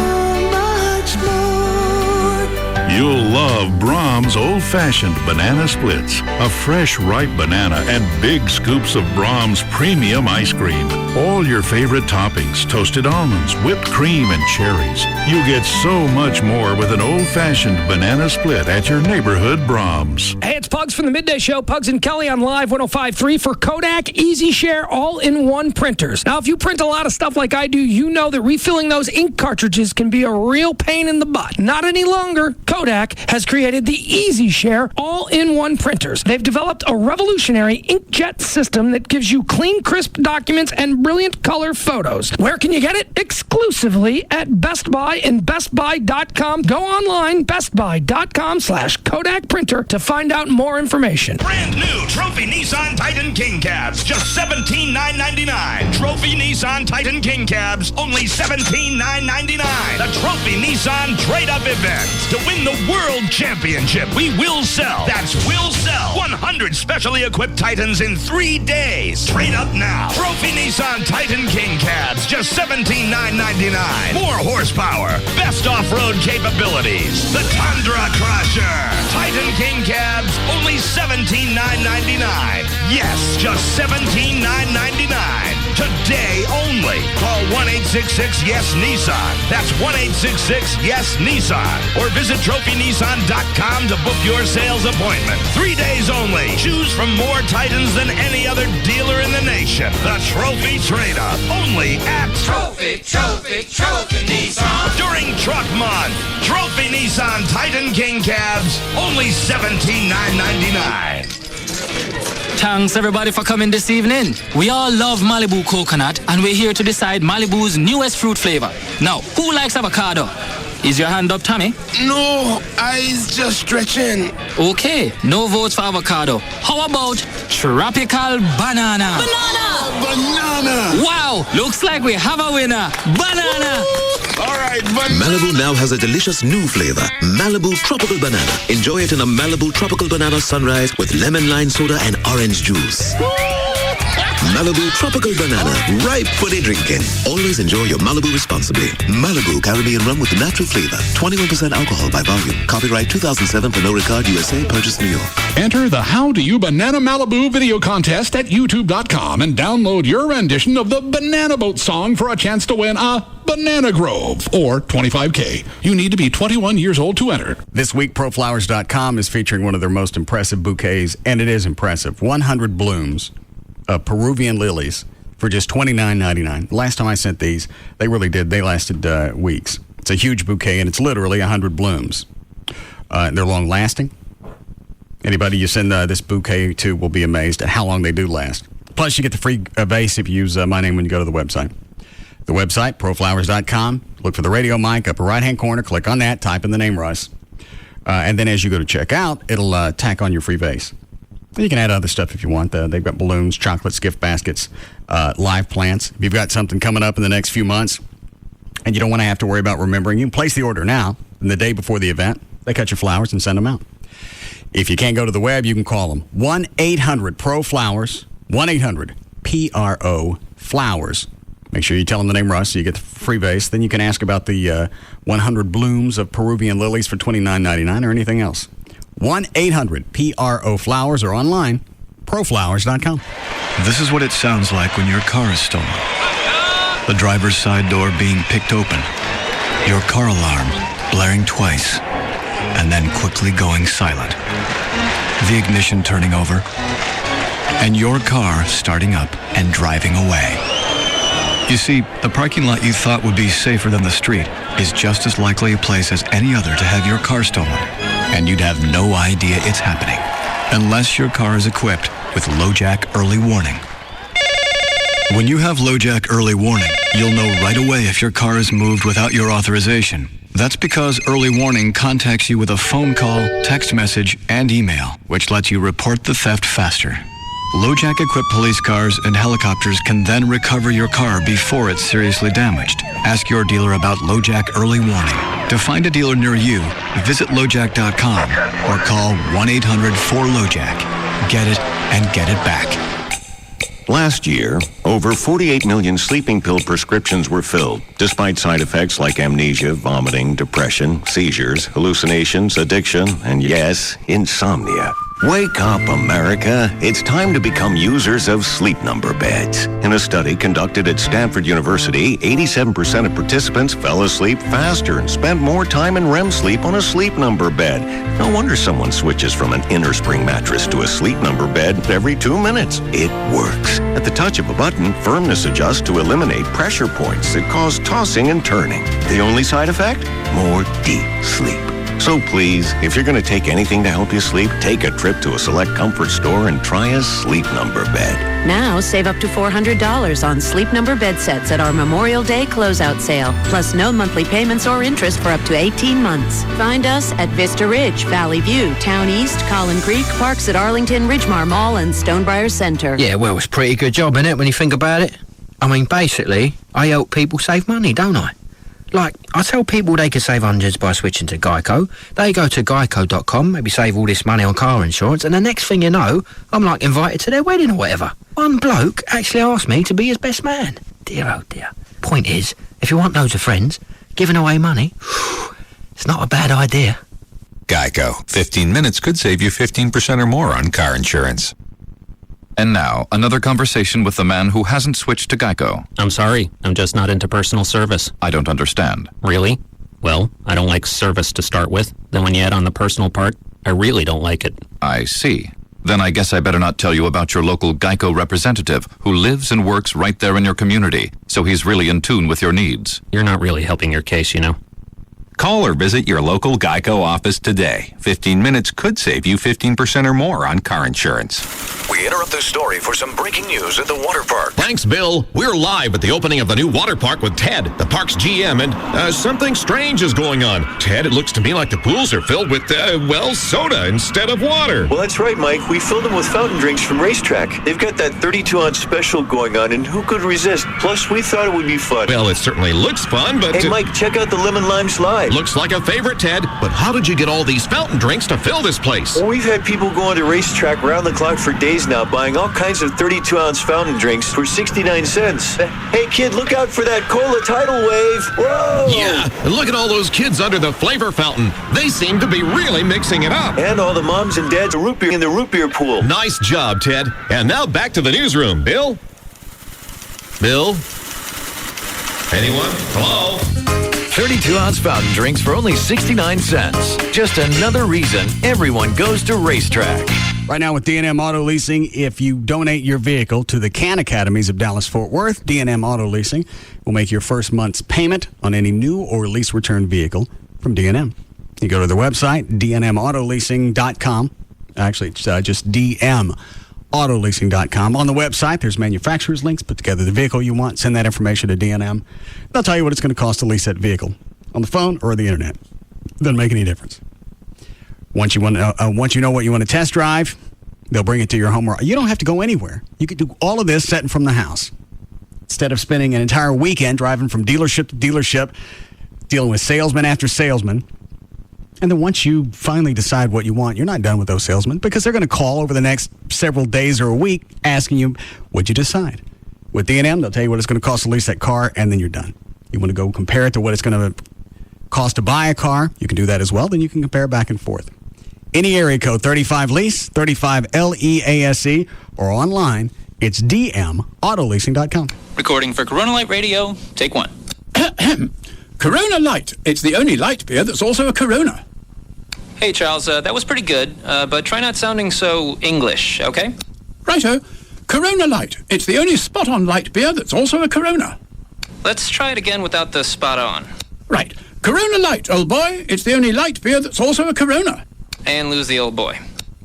much more. You'll love Brahms Old-Fashioned Banana Splits. A fresh, ripe banana and big scoops of Brahms Premium Ice Cream. All your favorite toppings, toasted almonds, whipped cream, and cherries. You get so much more with an old-fashioned banana split at your neighborhood Brahms. Hey, it's Pugs from the Midday Show. Pugs and Kelly on Live 105.3 for Kodak Easy Share all-in-one printers. Now, if you print a lot of stuff like I do, you know that refilling those ink cartridges can be a real pain in the butt. Not any longer. Kodak has created the EasyShare all-in-one printers. They've developed a revolutionary inkjet system that gives you clean, crisp documents and brilliant color photos. Where can you get it? Exclusively at Best Buy and BestBuy.com. Go online, BestBuy.com/Kodak printer to find out more information. Brand new Trophy Nissan Titan King Cabs, just $17,999. Trophy Nissan Titan King Cabs, only $17,999. The Trophy Nissan Trade-Up Event. To win the World Championship, we will sell. That's will sell. 100 specially equipped Titans in 3 days. Trade up now. Trophy Nissan Titan King Cabs, just $17,999. More horsepower, best off-road capabilities. The Tundra Crusher. Titan King Cabs, only $17,999. Yes, just $17,999. Today only. Call 1-866-YES-NISSAN. That's 1-866-YES-NISSAN. Or visit TrophyNissan.com to book your sales appointment. 3 days only. Choose from more Titans than any other dealer in the nation. The Trophy Trade-Up. Only at Trophy Nissan. During Truck Month, Trophy Nissan Titan King Cabs, only $17,999. Thanks everybody for coming this evening. We all love Malibu coconut and we're here to decide Malibu's newest fruit flavor. Now, who likes avocado? Is your hand up, Tommy? No, I's just stretching. Okay, no votes for avocado. How about tropical banana? Banana! Wow, looks like we have a winner. Banana! All right, banana. Malibu now has a delicious new flavor, Malibu Tropical Banana. Enjoy it in a Malibu Tropical Banana Sunrise with lemon lime soda and orange juice. Malibu Tropical Banana, ripe for the drinking. Always enjoy your Malibu responsibly. Malibu Caribbean rum with natural flavor. 21% alcohol by volume. Copyright 2007 for no record USA. Purchase New York. Enter the How Do You Banana Malibu video contest at youtube.com and download your rendition of the Banana Boat song for a chance to win a Banana Grove or $25K. You need to be 21 years old to enter. This week, ProFlowers.com is featuring one of their most impressive bouquets, and it is impressive. 100 blooms of Peruvian lilies for just $29.99. Last time I sent these, they really did. They lasted weeks. It's a huge bouquet, and it's literally 100 blooms. They're long-lasting. Anybody you send this bouquet to will be amazed at how long they do last. Plus, you get the free vase if you use my name when you go to the website. The website, proflowers.com. Look for the radio mic, upper right-hand corner. Click on that. Type in the name Russ. And then as you go to check out, it'll tack on your free vase. You can add other stuff if you want. They've got balloons, chocolates, gift baskets, live plants. If you've got something coming up in the next few months and you don't want to have to worry about remembering, you can place the order now. And the day before the event, they cut your flowers and send them out. If you can't go to the web, you can call them. 1-800-PRO-FLOWERS. 1-800-PRO-FLOWERS. Make sure you tell them the name Russ so you get the free vase. Then you can ask about the 100 blooms of Peruvian lilies for $29.99 or anything else. 1-800-PRO-FLOWERS or online, proflowers.com. This is what it sounds like when your car is stolen. The driver's side door being picked open, your car alarm blaring twice, and then quickly going silent. The ignition turning over, and your car starting up and driving away. You see, the parking lot you thought would be safer than the street is just as likely a place as any other to have your car stolen. And you'd have no idea it's happening unless your car is equipped with LoJack Early Warning. When you have LoJack Early Warning, you'll know right away if your car is moved without your authorization. That's because Early Warning contacts you with a phone call, text message, and email, which lets you report the theft faster. LoJack-equipped police cars and helicopters can then recover your car before it's seriously damaged. Ask your dealer about LoJack Early Warning. To find a dealer near you, visit LoJack.com or call 1-800-4LoJack. Get it and get it back. Last year, over 48 million sleeping pill prescriptions were filled, despite side effects like amnesia, vomiting, depression, seizures, hallucinations, addiction, and yes, insomnia. Wake up, America. It's time to become users of Sleep Number beds. In a study conducted at Stanford University, 87% of participants fell asleep faster and spent more time in REM sleep on a Sleep Number bed. No wonder someone switches from an innerspring mattress to a Sleep Number bed every 2 minutes. It works. At the touch of a button, firmness adjusts to eliminate pressure points that cause tossing and turning. The only side effect? More deep sleep. So please, if you're going to take anything to help you sleep, take a trip to a select comfort store and try a Sleep Number bed. Now, save up to $400 on Sleep Number bed sets at our Memorial Day closeout sale. Plus no monthly payments or interest for up to 18 months. Find us at Vista Ridge, Valley View, Town East, Collin Creek, Parks at Arlington, Ridgemar Mall, and Stonebriar Center. Yeah, well, it's a pretty good job, innit, when you think about it? I mean, basically, I help people save money, don't I? Like, I tell people they can save hundreds by switching to Geico. They go to geico.com, maybe save all this money on car insurance, and the next thing you know, I'm like invited to their wedding or whatever. One bloke actually asked me to be his best man. Dear, oh dear. Point is, if you want loads of friends, giving away money, it's not a bad idea. Geico. 15 minutes could save you 15% or more on car insurance. And now, another conversation with the man who hasn't switched to Geico. I'm sorry, I'm just not into personal service. I don't understand. Really? Well, I don't like service to start with. Then when you add on the personal part, I really don't like it. I see. Then I guess I better not tell you about your local Geico representative who lives and works right there in your community, so he's really in tune with your needs. You're not really helping your case, you know. Call or visit your local Geico office today. 15 minutes could save you 15% or more on car insurance. We interrupt the story for some breaking news at the water park. Thanks, Bill. We're live at the opening of the new water park with Ted, the park's GM, and something strange is going on. Ted, it looks to me like the pools are filled with, soda instead of water. Well, that's right, Mike. We filled them with fountain drinks from Racetrack. They've got that 32-ounce special going on, and who could resist? Plus, we thought it would be fun. Well, it certainly looks fun, but... Hey, Mike, check out the lemon lime slide. Looks like a favorite, Ted. But how did you get all these fountain drinks to fill this place? Well, we've had people going to Racetrack round the clock for days now, buying all kinds of 32-ounce fountain drinks for 69 cents. Hey, kid, look out for that cola tidal wave. Whoa! Yeah, and look at all those kids under the flavor fountain. They seem to be really mixing it up. And all the moms and dads root beer in the root beer pool. Nice job, Ted. And now back to the newsroom. Bill? Bill? Anyone? Hello? 32-ounce fountain drinks for only 69 cents. Just another reason everyone goes to Racetrack. Right now with D&M Auto Leasing, if you donate your vehicle to the CAN Academies of Dallas-Fort Worth, D&M Auto Leasing will make your first month's payment on any new or lease return vehicle from D&M. You go to their website, dnmautoleasing.com. Actually, it's just dmautoloasing.com. On the website, there's manufacturer's links. Put together the vehicle you want. Send that information to D&M. They'll tell you what it's going to cost to lease that vehicle on the phone or the internet. Doesn't make any difference. Once you know what you want to test drive, they'll bring it to your home. You don't have to go anywhere. You can do all of this setting from the house. Instead of spending an entire weekend driving from dealership to dealership, dealing with salesman after salesman. And then once you finally decide what you want, you're not done with those salesmen because they're going to call over the next several days or a week asking you, what'd you decide? With D&M, they'll tell you what it's going to cost to lease that car, and then you're done. You want to go compare it to what it's going to cost to buy a car, you can do that as well. Then you can compare back and forth. Any area code, 35LEASE, 35LEASE, or online, it's dmautoloasing.com. Recording for Corona Light Radio, take one. Corona Light. It's the only light beer that's also a Corona. Hey, Charles, that was pretty good, but try not sounding so English, okay? Righto. Corona Light. It's the only spot-on light beer that's also a Corona. Let's try it again without the spot on. Right. Corona Light, old boy. It's the only light beer that's also a Corona. And lose the old boy.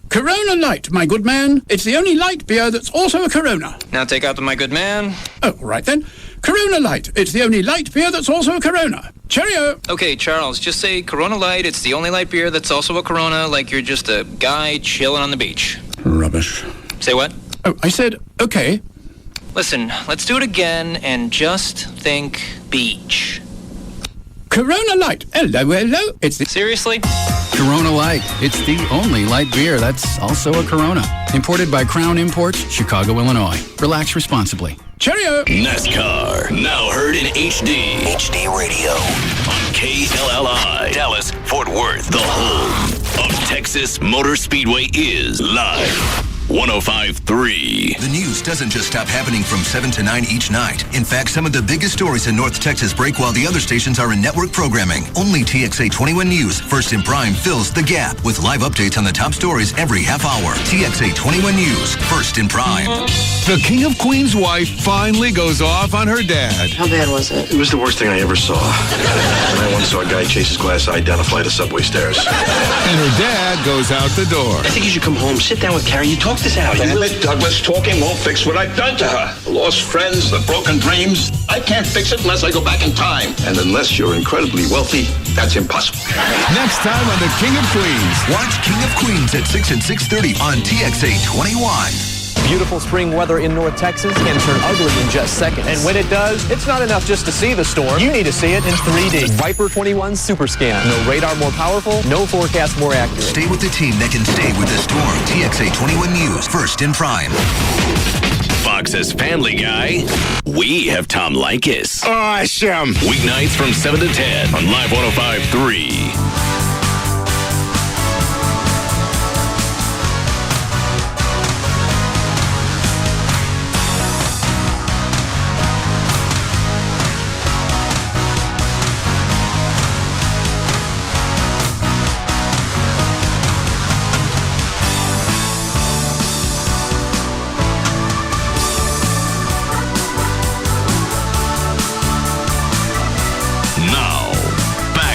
Corona Light, my good man. It's the only light beer that's also a Corona. Now take out the my good man. Oh, right then. Corona Light. It's the only light beer that's also a Corona. Cheerio. Okay, Charles, just say Corona Light. It's the only light beer that's also a Corona, like you're just a guy chilling on the beach. Rubbish. Say what? Oh, I said, okay. Listen, let's do it again and just think beach. Corona Light. Hello, hello. It's the... Seriously? Corona Light. It's the only light beer that's also a Corona. Imported by Crown Imports, Chicago, Illinois. Relax responsibly. Cheerio. NASCAR, now heard in HD. HD Radio. On KLLI. Dallas, Fort Worth, the home of Texas Motor Speedway is live. 105.3. The news doesn't just stop happening from 7 to 9 each night. In fact, some of the biggest stories in North Texas break while the other stations are in network programming. Only TXA 21 News, first in prime, fills the gap with live updates on the top stories every half hour. TXA 21 News, first in prime. The King of Queens' wife finally goes off on her dad. How bad was it? It was the worst thing I ever saw. And I once saw a guy chase his glass eye down a flight of subway stairs. And her dad goes out the door. I think you should come home, sit down with Carrie, you talk this out. Damn it, Douglas, talking won't fix what I've done to her. The lost friends, the broken dreams. I can't fix it unless I go back in time. And unless you're incredibly wealthy, that's impossible. Next time on The King of Queens. Watch King of Queens at 6 and 6:30 on TXA 21. Beautiful spring weather in North Texas can turn ugly in just seconds. And when it does, it's not enough just to see the storm. You need to see it in 3D. Viper 21 Super Scan. No radar more powerful, no forecast more accurate. Stay with the team that can stay with the storm. TXA 21 News, first in prime. Fox's Family Guy. We have Tom Likas. Awesome. Weeknights from 7 to 10 on Live 105.3.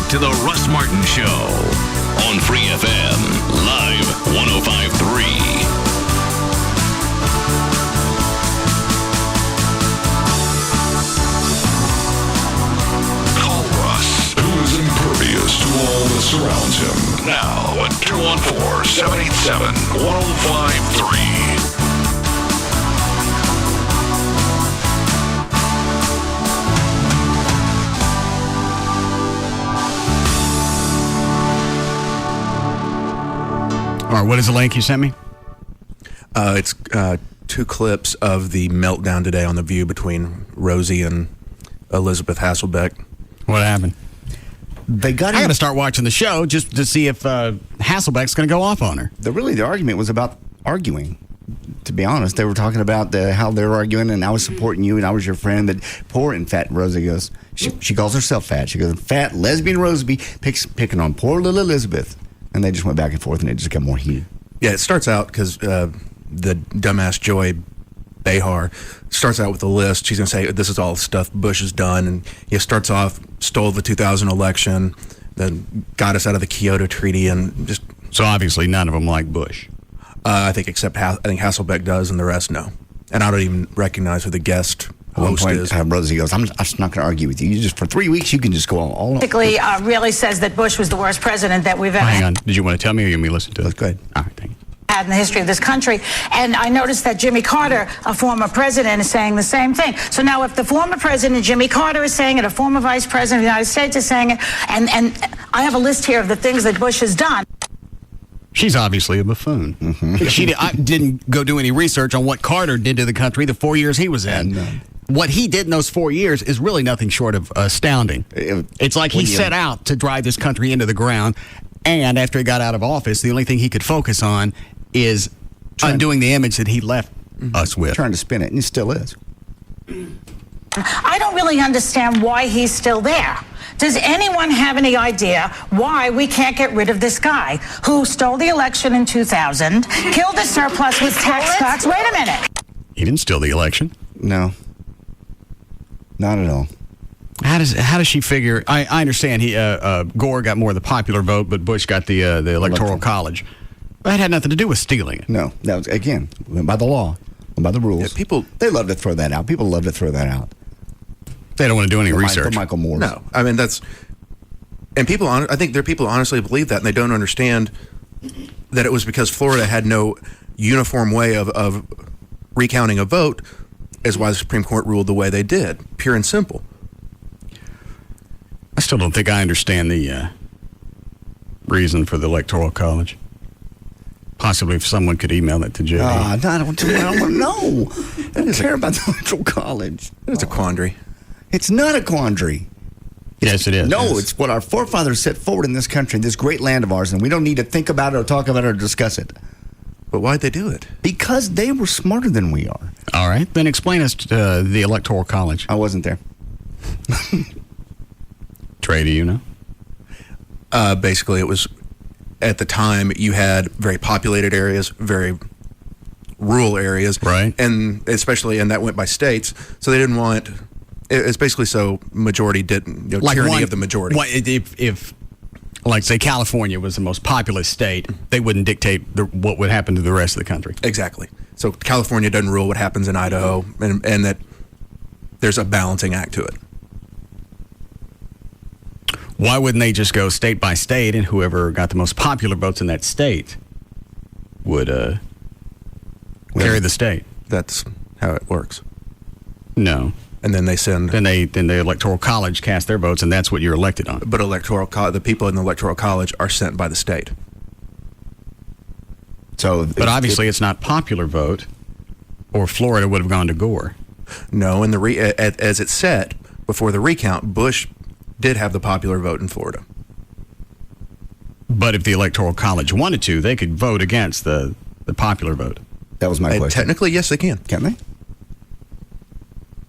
To the Russ Martin Show on Free FM, Live 105.3. Call Russ, who is impervious to all that surrounds him. Now at 214-787-1053. All right, what is the link you sent me? It's two clips of the meltdown today on The View between Rosie and Elizabeth Hasselbeck. What happened? I got to start watching the show just to see if Hasselbeck's going to go off on her. The argument was about arguing. To be honest, they were talking about how they were arguing, and I was supporting you, and I was your friend. But poor and fat Rosie goes, she calls herself fat. She goes, fat lesbian Rosie picking on poor little Elizabeth. And they just went back and forth, and it just got more heated. Yeah, it starts out because the dumbass Joy Behar starts out with a list. She's going to say, this is all stuff Bush has done. And he starts off, stole the 2000 election, then got us out of the Kyoto Treaty, and just... So obviously none of them like Bush. I think except I think Hasselbeck does, and the rest no. And I don't even recognize who the guest host is. Rosie goes, I'm just not going to argue with you. You just, for 3 weeks, you can just go all Basically, really says that Bush was the worst president that we've ever Hang on. Did you want to tell me, or you want me to listen to it? Go ahead. All right, thank you. Had in the history of this country. And I noticed that Jimmy Carter, a former president, is saying the same thing. So now if the former president, Jimmy Carter, is saying it, a former vice president of the United States is saying it, and I have a list here of the things that Bush has done. She's obviously a buffoon. Mm-hmm. I didn't go do any research on what Carter did to the country the 4 years he was in. What he did in those 4 years is really nothing short of astounding. It's like he set out to drive this country into the ground, and after he got out of office, the only thing he could focus on is undoing the image that he left us with. Trying to spin it, and he still is. I don't really understand why he's still there. Does anyone have any idea why we can't get rid of this guy who stole the election in 2000, killed the surplus with tax cuts? Wait a minute. He didn't steal the election. No. Not at all. How does she figure? I understand Gore got more of the popular vote, but Bush got the Electoral College. That had nothing to do with stealing it. No, that was, again, by the law, by the rules. Yeah, they love to throw that out. People love to throw that out. They don't want to do any research. For Michael Moore. No, I mean I think there are people who honestly believe that, and they don't understand that it was because Florida had no uniform way of recounting a vote, is why the Supreme Court ruled the way they did. Pure and simple. I still don't think I understand the reason for the Electoral College. Possibly if someone could email it to Jay. I don't want to know. I don't care about the Electoral College. It's a quandary. It's not a quandary. Yes, it is. No, it's what our forefathers set forward in this country, this great land of ours, and we don't need to think about it or talk about it or discuss it. But why'd they do it? Because they were smarter than we are. All right. Then explain us the Electoral College. I wasn't there. Trey, do you know? Basically, it was, at the time, you had very populated areas, very rural areas. Right. And especially, and that went by states. So they didn't want, it's basically so majority didn't, tyranny of the majority. If like, say, California was the most populous state, they wouldn't dictate what would happen to the rest of the country. Exactly. So California doesn't rule what happens in Idaho, and that there's a balancing act to it. Why wouldn't they just go state by state, and whoever got the most popular votes in that state would carry the state? That's how it works. No. And then they send. Then the Electoral College cast their votes, and that's what you're elected on. But the people in the Electoral College are sent by the state. So, but obviously, it's not popular vote, or Florida would have gone to Gore. No, and as it's set before the recount, Bush did have the popular vote in Florida. But if the Electoral College wanted to, they could vote against the popular vote. That was my question. Technically, yes, they can. Can they?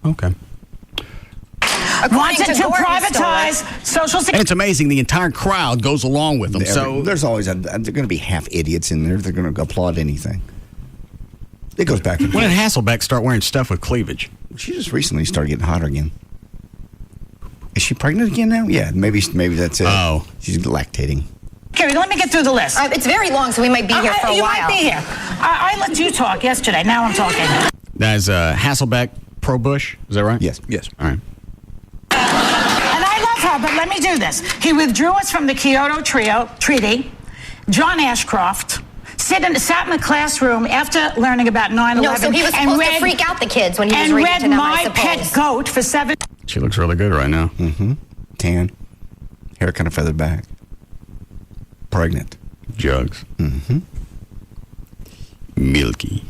Okay. Wanted to privatize Social Security. And it's amazing the entire crowd goes along with them. So there's always they're going to be half idiots in there. They're going to applaud anything. It goes back and forth. When did Hasselbeck start wearing stuff with cleavage? She just recently started getting hotter again. Is she pregnant again now? Yeah, maybe that's it. Oh, she's lactating. Carrie, let me get through the list. It's very long, so we might be here for a while. You might be here. I let you talk yesterday. Now I'm talking. That's Hasselbeck pro-Bush. Is that right? Yes. All right. And I love her, but let me do this. He withdrew us from the Kyoto Treaty. John Ashcroft sat in the classroom after learning about 9/11. No, so he was supposed to freak out the kids when he was reading to them, I suppose. And read My Pet Goat for 7. She looks really good right now. Mm-hmm. Tan. Hair kind of feathered back. Pregnant. Jugs. Mm-hmm. Milky.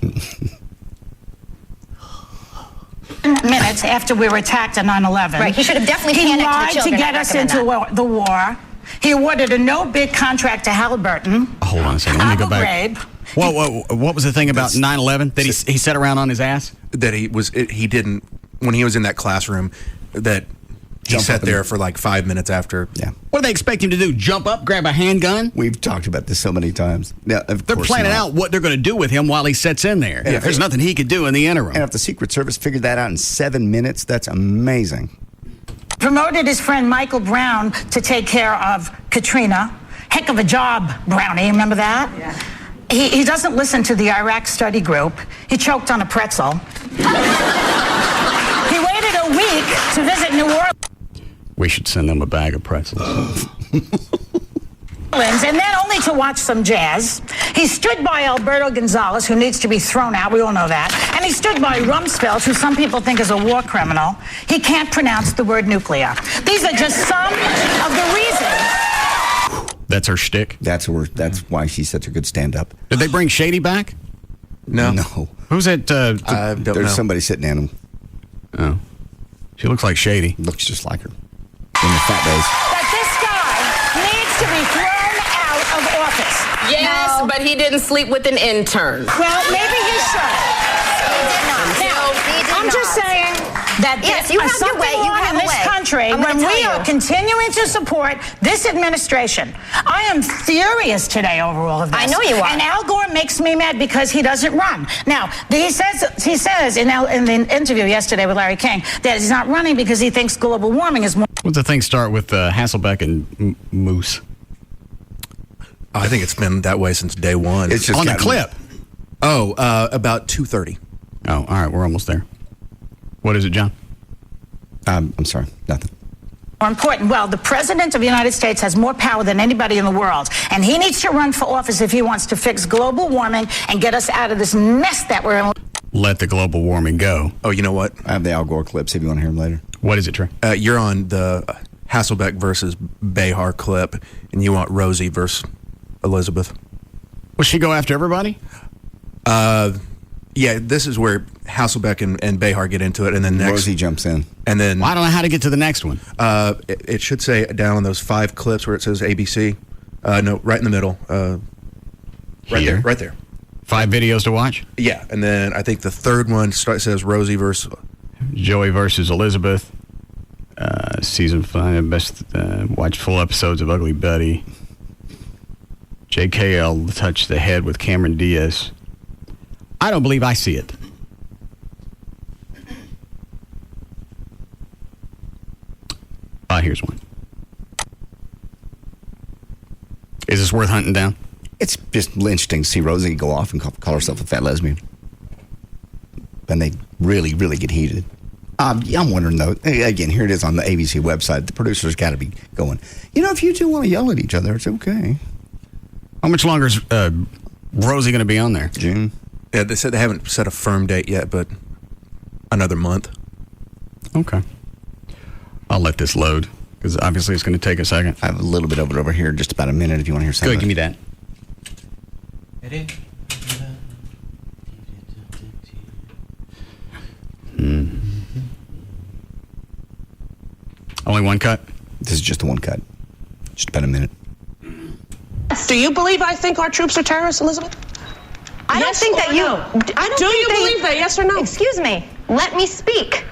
Minutes after we were attacked on 9/11. Right, he should have definitely panicked the lied to children. get us into the war. He awarded a no-bid contract to Halliburton. Hold on a second. Let me go back. What was the thing about 9/11 that he sat around on his ass? That he didn't, when he was in that classroom, that he sat there for like 5 minutes after. Yeah. What do they expect him to do? Jump up, grab a handgun? We've talked about this so many times. Yeah, they're planning out what they're going to do with him while he sits in there. Yeah, there's nothing he could do in the interim. And if the Secret Service figured that out in 7 minutes, that's amazing. Promoted his friend Michael Brown to take care of Katrina. Heck of a job, Brownie. Remember that? Yeah. He doesn't listen to the Iraq study group. He choked on a pretzel. He waited a week to visit New Orleans. We should send them a bag of pretzels. And then only to watch some jazz. He stood by Alberto Gonzalez, who needs to be thrown out. We all know that. And he stood by Rumsfeld, who some people think is a war criminal. He can't pronounce the word nuclear. These are just some of the reasons. That's her shtick? That's why she's such a good stand-up. Did they bring Shady back? No. Who's it? There's somebody sitting in him. Oh. She looks like Shady. Looks just like her. In the fat days. That this guy needs to be thrown out of office. Yes, but he didn't sleep with an intern. Well, maybe he should. I'm just saying that yes, you have something your way. You have in this country when we are continuing to support this administration. I am furious today over all of this. I know you are. And Al Gore makes me mad because he doesn't run. Now, he says in the interview yesterday with Larry King that he's not running because he thinks global warming is more. What's the thing start with Hasselbeck and Moose? I think it's been that way since day one. It's just on the clip. Oh, about 2:30. Oh, all right, we're almost there. What is it, John? I'm sorry, nothing. More important. Well, the president of the United States has more power than anybody in the world, and he needs to run for office if he wants to fix global warming and get us out of this mess that we're in. Let the global warming go. Oh, you know what? I have the Al Gore clips if you want to hear them later. What is it, Trey? You're on the Hasselbeck versus Behar clip, and you want Rosie versus Elizabeth. Will she go after everybody? Yeah, this is where Hasselbeck and Behar get into it, and then next Rosie jumps in. And then I don't know how to get to the next one. It should say down on those 5 clips where it says ABC. No, right in the middle. Right there. 5 videos to watch? Yeah, and then I think the third one says Rosie versus Joey versus Elizabeth. Season 5, best watch full episodes of Ugly Betty. JKL touched the head with Cameron Diaz. I don't believe I see it. Here's one. Is this worth hunting down? It's just interesting to see Rosie go off and call herself a fat lesbian. And they really, really get heated. I'm wondering, though, again, here it is on the ABC website. The producers got to be going, if you two want to yell at each other, it's okay. How much longer is Rosie going to be on there? June. Yeah, they said they haven't set a firm date yet, but another month. Okay. I'll let this load, because obviously it's going to take a second. I have a little bit of it over here, just about a minute if you want to hear something. Good, give me that. Only one cut? This is just the one cut. Just about a minute. Do you believe I think our troops are terrorists, Elizabeth? I don't think that you... I don't Do think you believe that, yes or no? Excuse me. Let me speak.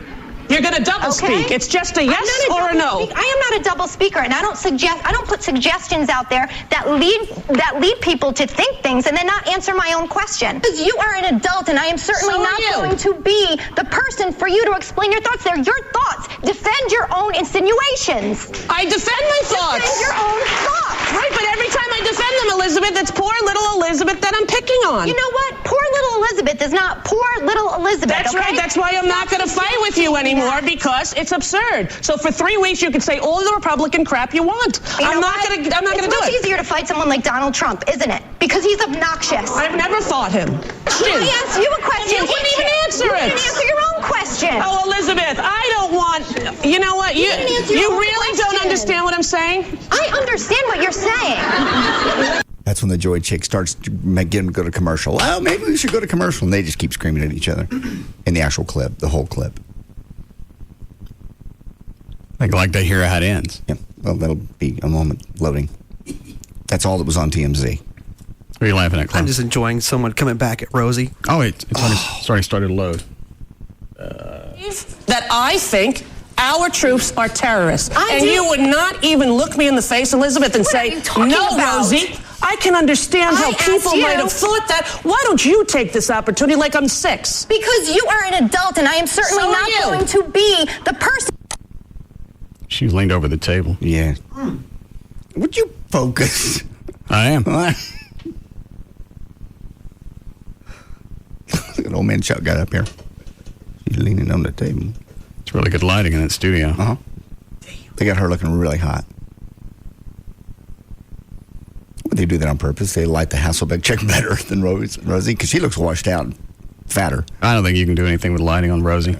You're going to double speak. It's just a yes or a no. I am not a double speaker, and I don't put suggestions out there that lead people to think things and then not answer my own question. Because you are an adult, and I am certainly not going to be the person for you to explain your thoughts. They're your thoughts. Defend your own insinuations. I defend my thoughts. Defend your own thoughts. Right, but every time I defend them, Elizabeth, it's poor little Elizabeth that I'm picking on. You know what? Poor little Elizabeth is not poor little Elizabeth. That's right. That's why I'm not going to fight with you anymore. Because it's absurd. So for 3 weeks you can say all the Republican crap you want. I'm not going to do it. It's much easier to fight someone like Donald Trump, isn't it? Because he's obnoxious. I've never fought him. Let me ask you a question. You wouldn't even answer it. You didn't answer your own question. Oh, Elizabeth, I don't want. You know what? You really don't understand what I'm saying. I understand what you're saying. That's when the Joy chick starts to get them to go to commercial. Oh, maybe we should go to commercial. And they just keep screaming at each other in the actual clip, the whole clip. Like they hear how it ends. Yeah, well, that'll be a moment loading. That's all that was on TMZ. What are you laughing at, Clint? I'm just enjoying someone coming back at Rosie. Oh, it's already started to load. That I think our troops are terrorists. You would not even look me in the face, Elizabeth, and say, no, Rosie. I can understand how people might have thought that. Why don't you take this opportunity like I'm 6? Because you are an adult, and I am certainly not going to be the person. She leaned over the table. Yeah. Would you focus? I am. Look at old man Chuck got up here. He's leaning on the table. It's really good lighting in that studio. Uh-huh. They got her looking really hot. They do that on purpose. They light the Hasselbeck chick better than Rosie because she looks washed out and fatter. I don't think you can do anything with lighting on Rosie.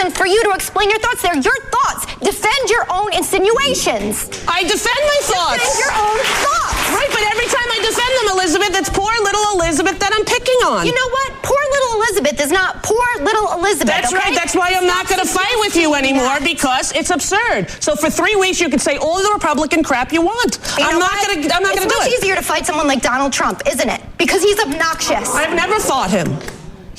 And for you to explain your thoughts, they're your thoughts. Defend your own insinuations. I defend my thoughts. Defend your own thoughts. Right, but every time I defend them, Elizabeth, it's poor little Elizabeth that I'm picking on. You know what? Poor little Elizabeth is not poor little Elizabeth. That's right. That's why I'm not going to fight with you anymore because it's absurd. So for 3 weeks you can say all the Republican crap you want. I'm not going to do it. It's much easier to fight someone like Donald Trump, isn't it? Because he's obnoxious. I've never fought him.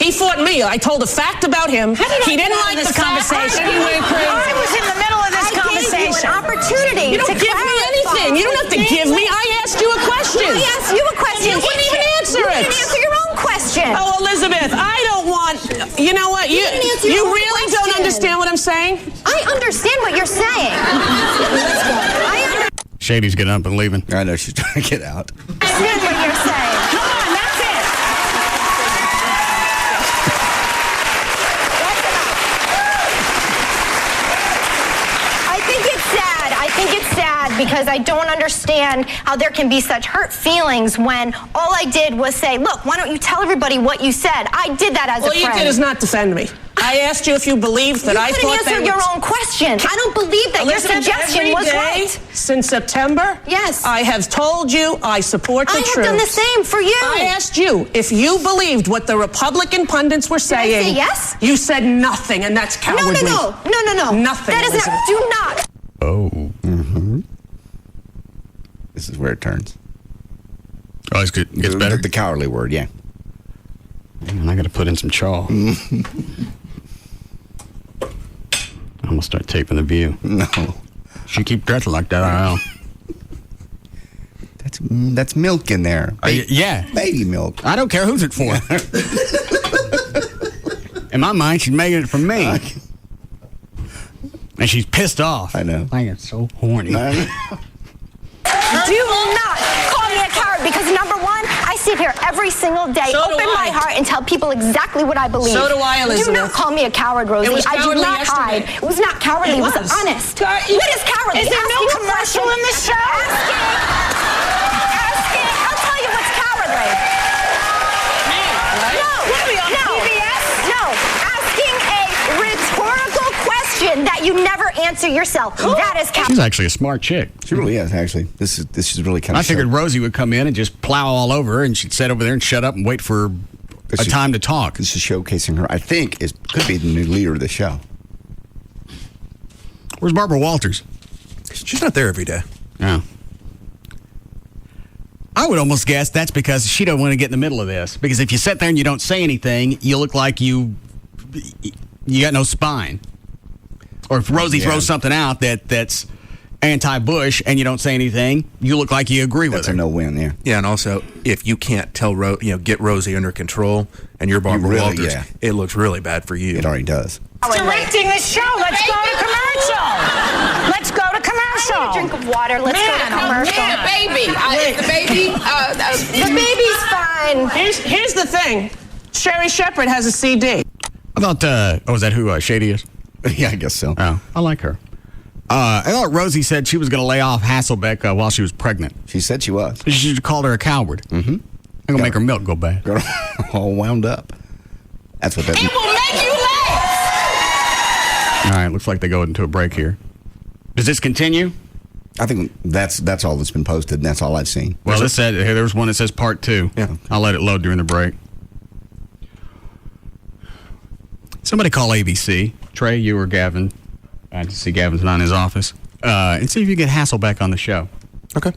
He fought me. I told a fact about him. He didn't like this conversation. Anyway, I was in the middle of this conversation. I gave you an opportunity. You don't give me anything. You don't have to give me. I asked you a question. I asked you a question. You wouldn't even answer it. You didn't answer your own question. Oh, Elizabeth, I don't want. You know what? You really don't understand what I'm saying. I understand what you're saying. Shady's getting up and leaving. I know she's trying to get out. I understand what you're saying. Come on, that's it. I think it's sad because I don't understand how there can be such hurt feelings when all I did was say, look, why don't you tell everybody what you said? I did that as a friend. All you did is not defend me. I asked you if you believed that I thought You couldn't answer your own question. I don't believe that Elizabeth, your suggestion was right. Since September, yes, I have told you I support the troops. I have done the same for you. I asked you if you believed what the Republican pundits were saying. Did I say yes? You said nothing, and that's cowardly. No. Nothing. That is Elizabeth. not. Do not. Oh. Mm-hmm. This is where it turns. Oh, it gets better? The cowardly word, yeah. Man, I got to put in some chaw. I'm going to start taping the view. No. She keep dressing like that, I don't know. That's milk in there. Yeah. Baby milk. I don't care who's it for. In my mind, she's making it for me. And she's pissed off. I know. I get so horny. Do not call me a coward because, number one, I sit here every single day, open my heart, and tell people exactly what I believe. So do I, Elizabeth. Do not call me a coward, Rosie. It was I do not yesterday. hide. It was not cowardly. It was honest. What is cowardly? Is there no commercial in the show? Asking. I'll tell you what's cowardly. No. What are we on PBS? No. Asking a rhetorical question that you never answer yourself. That is cowardly. She's actually a smart chick. She really is, actually. This is really kind of. I figured Rosie would come in and just plow all over her, and she'd sit over there and shut up and wait for a time to talk. This is showcasing her. I think could be the new leader of the show. Where's Barbara Walters? She's not there every day. Yeah. I would almost guess that's because she don't want to get in the middle of this. Because if you sit there and you don't say anything, you look like you got no spine. Or if Rosie throws something out that's anti-Bush and you don't say anything, you look like you agree with her. That's a no-win, yeah. Yeah, and also, if you can't tell get Rosie under control and you're Barbara Walters, it looks really bad for you. It already does. Directing the show. Let's go to commercial. Let's go to commercial. I need a drink of water. Let's go to commercial. Yeah, baby. The baby. The baby's fine. Here's the thing. Sherry Shepherd has a CD. I thought, is that who Shady is? Yeah, I guess so. Oh, I like her. I thought Rosie said she was going to lay off Hasselbeck while she was pregnant. She said she was. She should have called her a coward. Mm-hmm. I'm going to make her milk go bad. Got her all wound up. That's what that It will make you laugh. All right, looks like they go into a break here. Does this continue? I think that's all that's been posted, and that's all I've seen. Well, there's one that says part 2. Yeah. I'll let it load during the break. Somebody call ABC. Trey, you or Gavin. I just see Gavin's not in his office. And see if you get Hasselbeck on the show. Okay.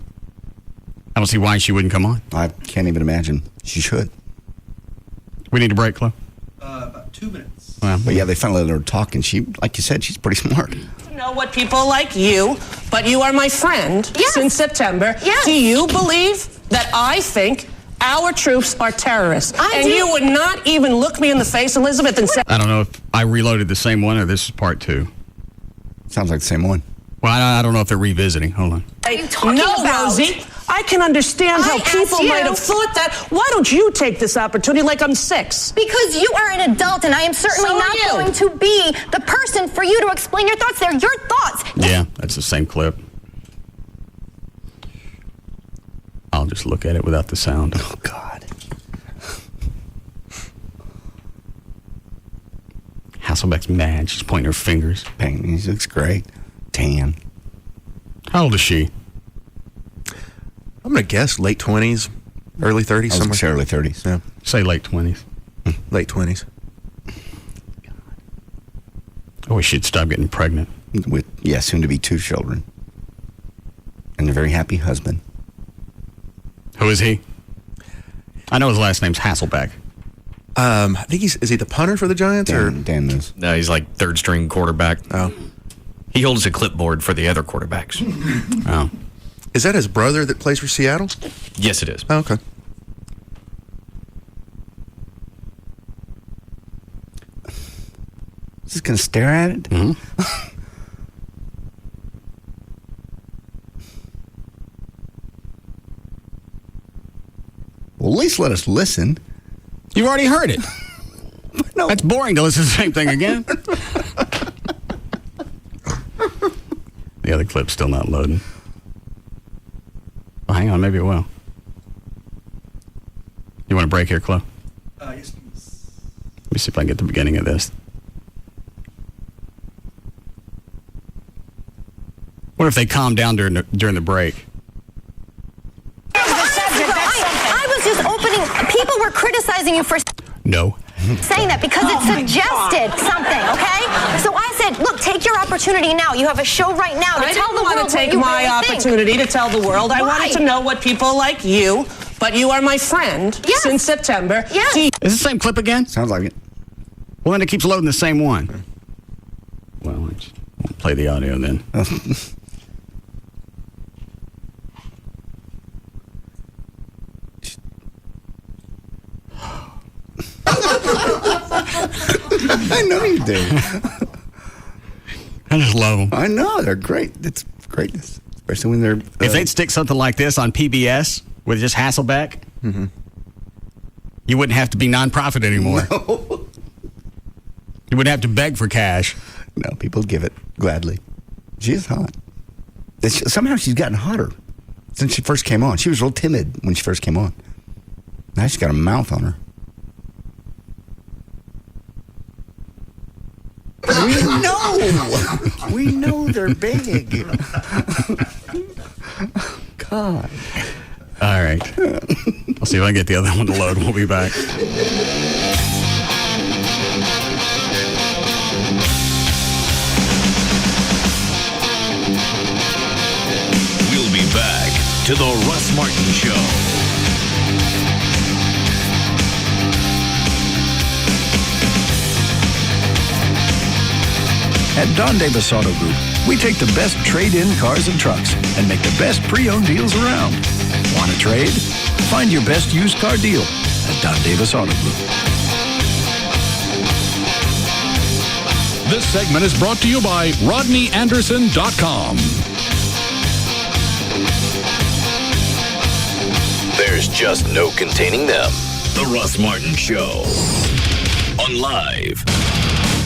I don't see why she wouldn't come on. I can't even imagine. She should. We need a break, Chloe? About 2 minutes. Well, but yeah, they finally let her talk, and she, like you said, she's pretty smart. Know what people like you, but you are my friend since September. Yes. Do you believe that I think our troops are terrorists? I do. You would not even look me in the face, Elizabeth, and say... I don't know if I reloaded the same one or this is part 2. Sounds like the same one. Well, I don't know if they're revisiting. Hold on. What are you talking No, about? Rosie. I can understand how people might have thought that. Why don't you take this opportunity like I'm 6? Because you are an adult, and I am certainly not going to be the person for you to explain your thoughts. They're your thoughts. Yeah, that's the same clip. I'll just look at it without the sound. Oh, God. Hasselbeck's mad. She's pointing her fingers. He looks great. Tan. How old is she? I'm going to guess late 20s, early 30s, somewhere. Say early 30s. Yeah. Say late 20s. Late 20s. Oh, she'd stop getting pregnant. With, soon to be 2 children. And a very happy husband. Who is he? I know his last name's Hasselbeck. I think is he the punter for the Giants? Dan knows. No, he's like third string quarterback. Oh. He holds a clipboard for the other quarterbacks. Oh. Is that his brother that plays for Seattle? Yes, it is. Oh, okay. Just going to stare at it? Mm-hmm. Well, at least let us listen. You've already heard it. No. That's boring to listen to the same thing again. The other clip's still not loading. Well, hang on, maybe it will. You want a break here, Chloe? Yes, please. Let me see if I can get the beginning of this. What if they calm down during the break? I was just opening. People were criticizing you for No. saying that because it suggested something, okay? So I said, look, take your opportunity now. You have a show right now to I tell didn't the want world to take what you my really think. opportunity to tell the world. I wanted to know what people like you, But you are my friend since September. Yes. Is this the same clip again? Sounds like it. Well, then it keeps loading the same one. Well, I just won't play the audio then. I know you do. I just love them. I know. They're great. It's greatness. Especially when they're... If they'd stick something like this on PBS with just Hasselbeck, you wouldn't have to be nonprofit anymore. No. You wouldn't have to beg for cash. No, people give it gladly. She is hot. Somehow she's gotten hotter since she first came on. She was real timid when she first came on. Now she's got a mouth on her. We know they're big. God. All right. I'll see if I can get the other one to load. We'll be back. We'll be back to the Russ Martin Show. At Don Davis Auto Group, we take the best trade-in cars and trucks and make the best pre-owned deals around. Want to trade? Find your best used car deal at Don Davis Auto Group. This segment is brought to you by RodneyAnderson.com. There's just no containing them. The Russ Martin Show. On Live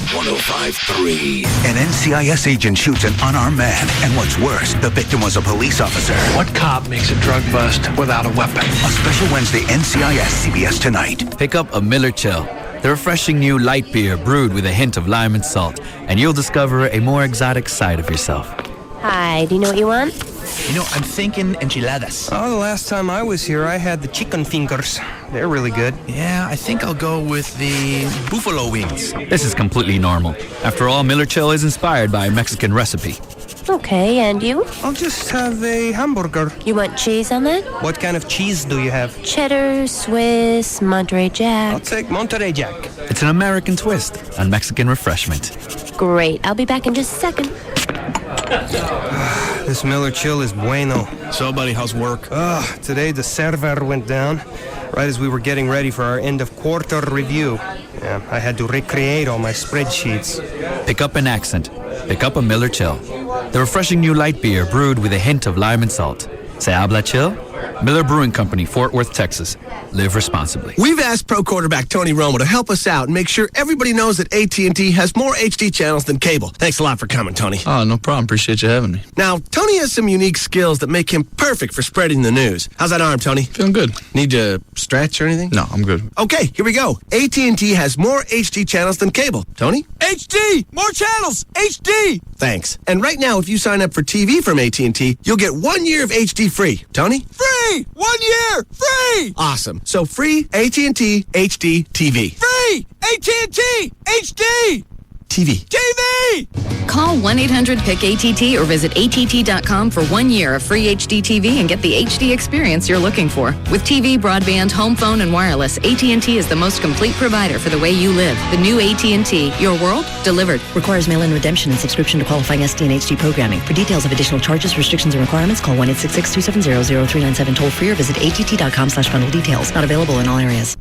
105.3. An NCIS agent shoots an unarmed man, and what's worse, the victim was a police officer. What cop makes a drug bust without a weapon? A special Wednesday NCIS CBS Tonight. Pick up a Miller Chill, the refreshing new light beer brewed with a hint of lime and salt, and you'll discover a more exotic side of yourself. Hi, do you know what you want? You know, I'm thinking enchiladas. Oh, the last time I was here, I had the chicken fingers. They're really good. Yeah, I think I'll go with the buffalo wings. This is completely normal. After all, Miller Chill is inspired by a Mexican recipe. Okay, and you? I'll just have a hamburger. You want cheese on that? What kind of cheese do you have? Cheddar, Swiss, Monterey Jack. I'll take Monterey Jack. It's an American twist on Mexican refreshment. Great. I'll be back in just a second. This Miller Chill is bueno. So, buddy, how's work? Today the server went down right as we were getting ready for our end of quarter review. Yeah, I had to recreate all my spreadsheets. Pick up an accent. Pick up a Miller Chill, the refreshing new light beer brewed with a hint of lime and salt. Se habla chill? Miller Brewing Company, Fort Worth, Texas. Live responsibly. We've asked pro quarterback Tony Romo to help us out and make sure everybody knows that AT&T has more HD channels than cable. Thanks a lot for coming, Tony. Oh, no problem. Appreciate you having me. Now, Tony has some unique skills that make him perfect for spreading the news. How's that arm, Tony? Feeling good. Need to stretch or anything? No, I'm good. Okay, here we go. AT&T has more HD channels than cable. Tony? HD! More channels! HD! Thanks. And right now, if you sign up for TV from AT&T, you'll get 1 year of HD free. Tony? Free! 1 year! Free! Awesome. So free AT&T HD TV. Free! AT&T HD! TV. TV! Call 1-800-PICK-ATT or visit att.com for 1 year of free HD TV and get the HD experience you're looking for. With TV, broadband, home phone, and wireless, AT&T is the most complete provider for the way you live. The new AT&T. Your world, delivered. Requires mail-in redemption and subscription to qualifying SD and HD programming. For details of additional charges, restrictions, and requirements, call 1-866-270-0397 toll-free or visit att.com/bundle details. Not available in all areas.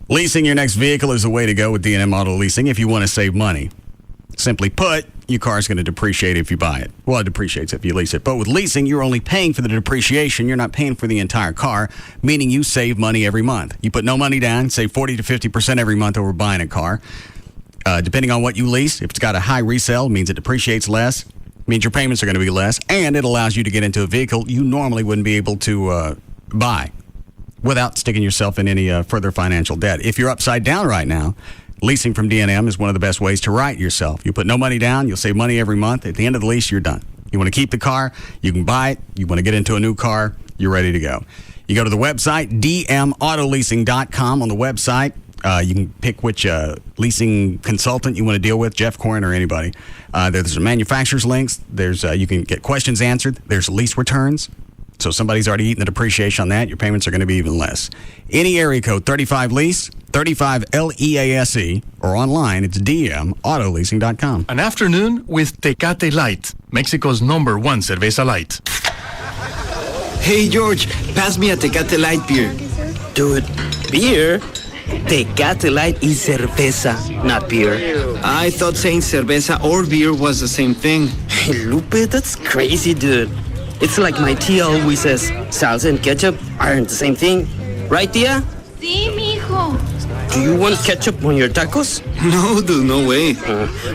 Leasing your next vehicle is a way to go with D&M Auto Leasing if you want to save money. Simply put, your car is going to depreciate if you buy it. Well, it depreciates if you lease it. But with leasing, you're only paying for the depreciation. You're not paying for the entire car, meaning you save money every month. You put no money down, save 40 to 50% every month over buying a car. Depending on what you lease, if it's got a high resale, it means it depreciates less, means your payments are going to be less, and it allows you to get into a vehicle you normally wouldn't be able to buy without sticking yourself in any further financial debt. If you're upside down right now, leasing from D&M is one of the best ways to right yourself. You put no money down, you'll save money every month. At the end of the lease, you're done. You want to keep the car, you can buy it. You want to get into a new car, you're ready to go. You go to the website, dmautoleasing.com. On the website, You can pick which leasing consultant you want to deal with, Jeff Corin or anybody. There's manufacturer's links. There's you can get questions answered. There's lease returns. So somebody's already eaten the depreciation on that. Your payments are going to be even less. Any area code 35LEASE, 35LEASE, or online, it's dmautoleasing.com. An afternoon with Tecate Light, Mexico's #1 cerveza light. Hey, George, pass me a Tecate Light beer. Dude, beer? Tecate Light is cerveza, not beer. I thought saying cerveza or beer was the same thing. Hey, Lupe, that's crazy, dude. It's like my tia always says, salsa and ketchup aren't the same thing. Right, tia? Sí, mijo. Do you want ketchup on your tacos? No, dude, no way.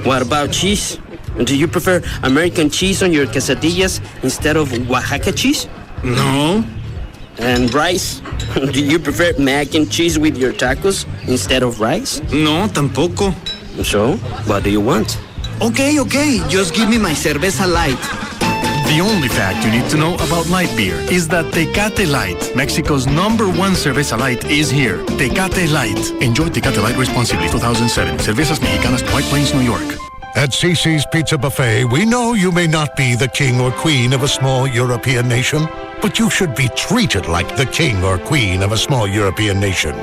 What about cheese? Do you prefer American cheese on your quesadillas instead of Oaxaca cheese? No. And rice? Do you prefer mac and cheese with your tacos instead of rice? No, tampoco. So, what do you want? Okay, just give me my cerveza light. The only fact you need to know about light beer is that Tecate Light, Mexico's #1 cerveza light, is here. Tecate Light. Enjoy Tecate Light responsibly. 2007. Cervezas Mexicanas, White Plains, New York. At CC's Pizza Buffet, we know you may not be the king or queen of a small European nation, but you should be treated like the king or queen of a small European nation.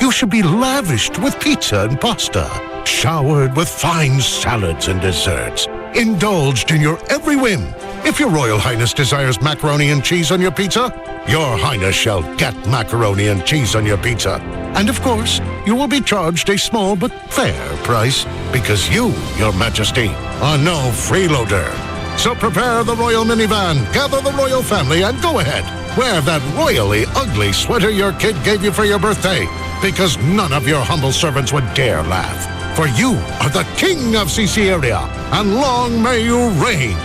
You should be lavished with pizza and pasta, showered with fine salads and desserts, indulged in your every whim. If your Royal Highness desires macaroni and cheese on your pizza, your Highness shall get macaroni and cheese on your pizza. And of course, you will be charged a small but fair price because you, Your Majesty, are no freeloader. So prepare the royal minivan, gather the royal family, and go ahead. Wear that royally ugly sweater your kid gave you for your birthday, because none of your humble servants would dare laugh. For you are the king of CC area, and long may you reign.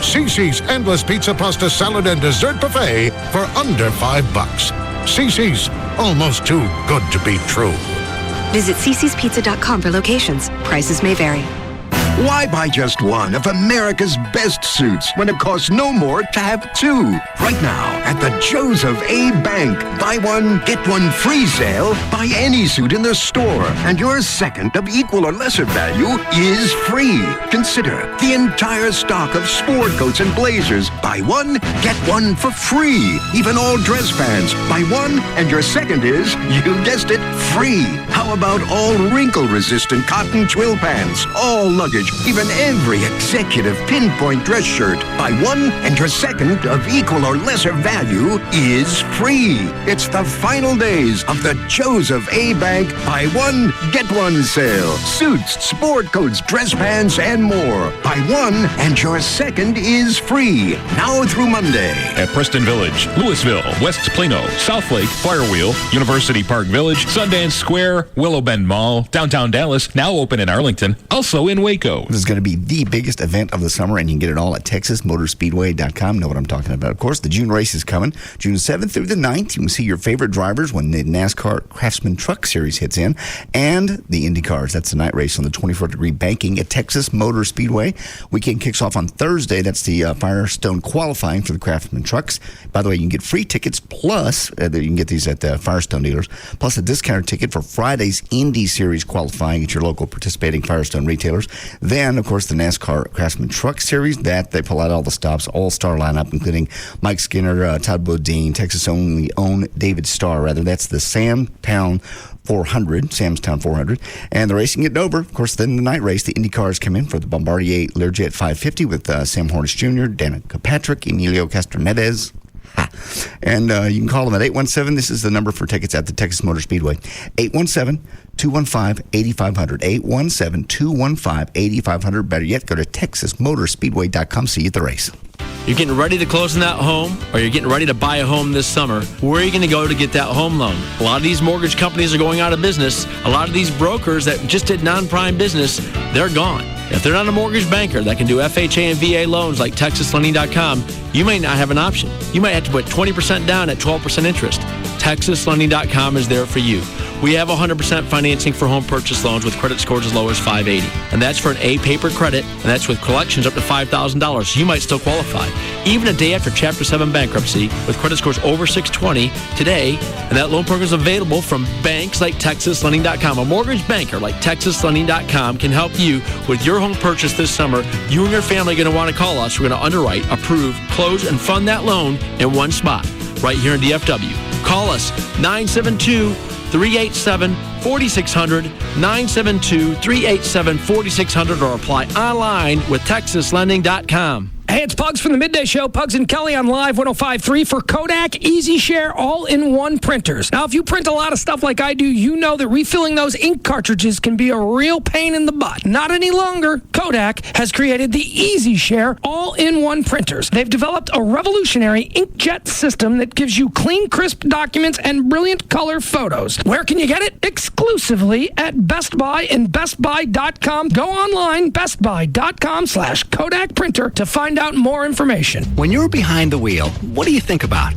CC's Endless Pizza, Pasta, Salad, and Dessert Buffet for under $5. CC's, almost too good to be true. Visit ccspizza.com for locations. Prices may vary. Why buy just one of America's best suits when it costs no more to have two? Right now at the Joseph A. Bank, buy one, get one free sale. Buy any suit in the store, and your second of equal or lesser value is free. Consider the entire stock of sport coats and blazers. Buy one, get one for free. Even all dress pants. Buy one, and your second is, you guessed it, free. How about all wrinkle-resistant cotton twill pants? All luggage, even every executive pinpoint dress shirt. Buy one, and your second of equal or lesser value is free. It's the final days of the Joseph A. Bank Buy One, Get One sale. Suits, sport coats, dress pants, and more. Buy one, and your second is free. Now through Monday. At Preston Village, Louisville, West Plano, Southlake, Firewheel, University Park Village, Sundance Square, Willow Bend Mall, downtown Dallas, now open in Arlington, also in Waco. This is going to be the biggest event of the summer, and you can get it all at TexasMotorspeedway.com. Know what I'm talking about. Of course, the June race is coming. June 7th through the 9th. You can see your favorite drivers when the NASCAR Craftsman Truck Series hits in, and the Indy Cars. That's the night race on the 24-degree banking at Texas Motor Speedway. Weekend kicks off on Thursday. That's the Firestone qualifying for the Craftsman trucks. By the way, you can get free tickets, plus you can get these at the Firestone dealers, plus a discounted ticket for Friday's Indy Series qualifying at your local participating Firestone retailers. Then, of course, the NASCAR Craftsman Truck Series, that they pull out all the stops, all-star lineup, including Mike Skinner, Todd Bodine, Texas-only own David Starr, rather. That's the Samstown 400, and the racing at Dover. Of course, then the night race, the Indy Cars come in for the Bombardier Learjet 550 with Sam Hornish Jr., Danica Patrick, Emilio Castroneves. And you can call them at 817. This is the number for tickets at the Texas Motor Speedway. 817-215-8500. 817-215-8500. Better yet, go to TexasMotorspeedway.com. See you at the race. You're getting ready to close on that home, or you're getting ready to buy a home this summer. Where are you going to go to get that home loan? A lot of these mortgage companies are going out of business. A lot of these brokers that just did non-prime business, they're gone. If they're not a mortgage banker that can do FHA and VA loans like TexasLending.com, you may not have an option. you might have to put 20% down at 12% interest. TexasLending.com is there for you. We have 100% financing for home purchase loans with credit scores as low as 580. And that's for an A paper credit, and that's with collections up to $5,000. You might still qualify. Even a day after Chapter 7 bankruptcy, with credit scores over 620 today, and that loan program is available from banks like TexasLending.com. A mortgage banker like TexasLending.com can help you with your home purchase this summer. You and your family are going to want to call us. We're going to underwrite, approve, close, and fund that loan in one spot right here in DFW. Call us 972-387-4600, 972-387-4600, or apply online with TexasLending.com. Hey, it's Pugs from the Midday Show. Pugs and Kelly on Live 105.3 for Kodak Easy Share all-in-one printers. Now, if you print a lot of stuff like I do, you know that refilling those ink cartridges can be a real pain in the butt. Not any longer. Kodak has created the Easy Share all-in-one printers. They've developed a revolutionary inkjet system that gives you clean, crisp documents and brilliant color photos. Where can you get it? Exclusively at Best Buy and BestBuy.com. Go online, BestBuy.com/Kodak printer to find out more information. When you're behind the wheel, what do you think about?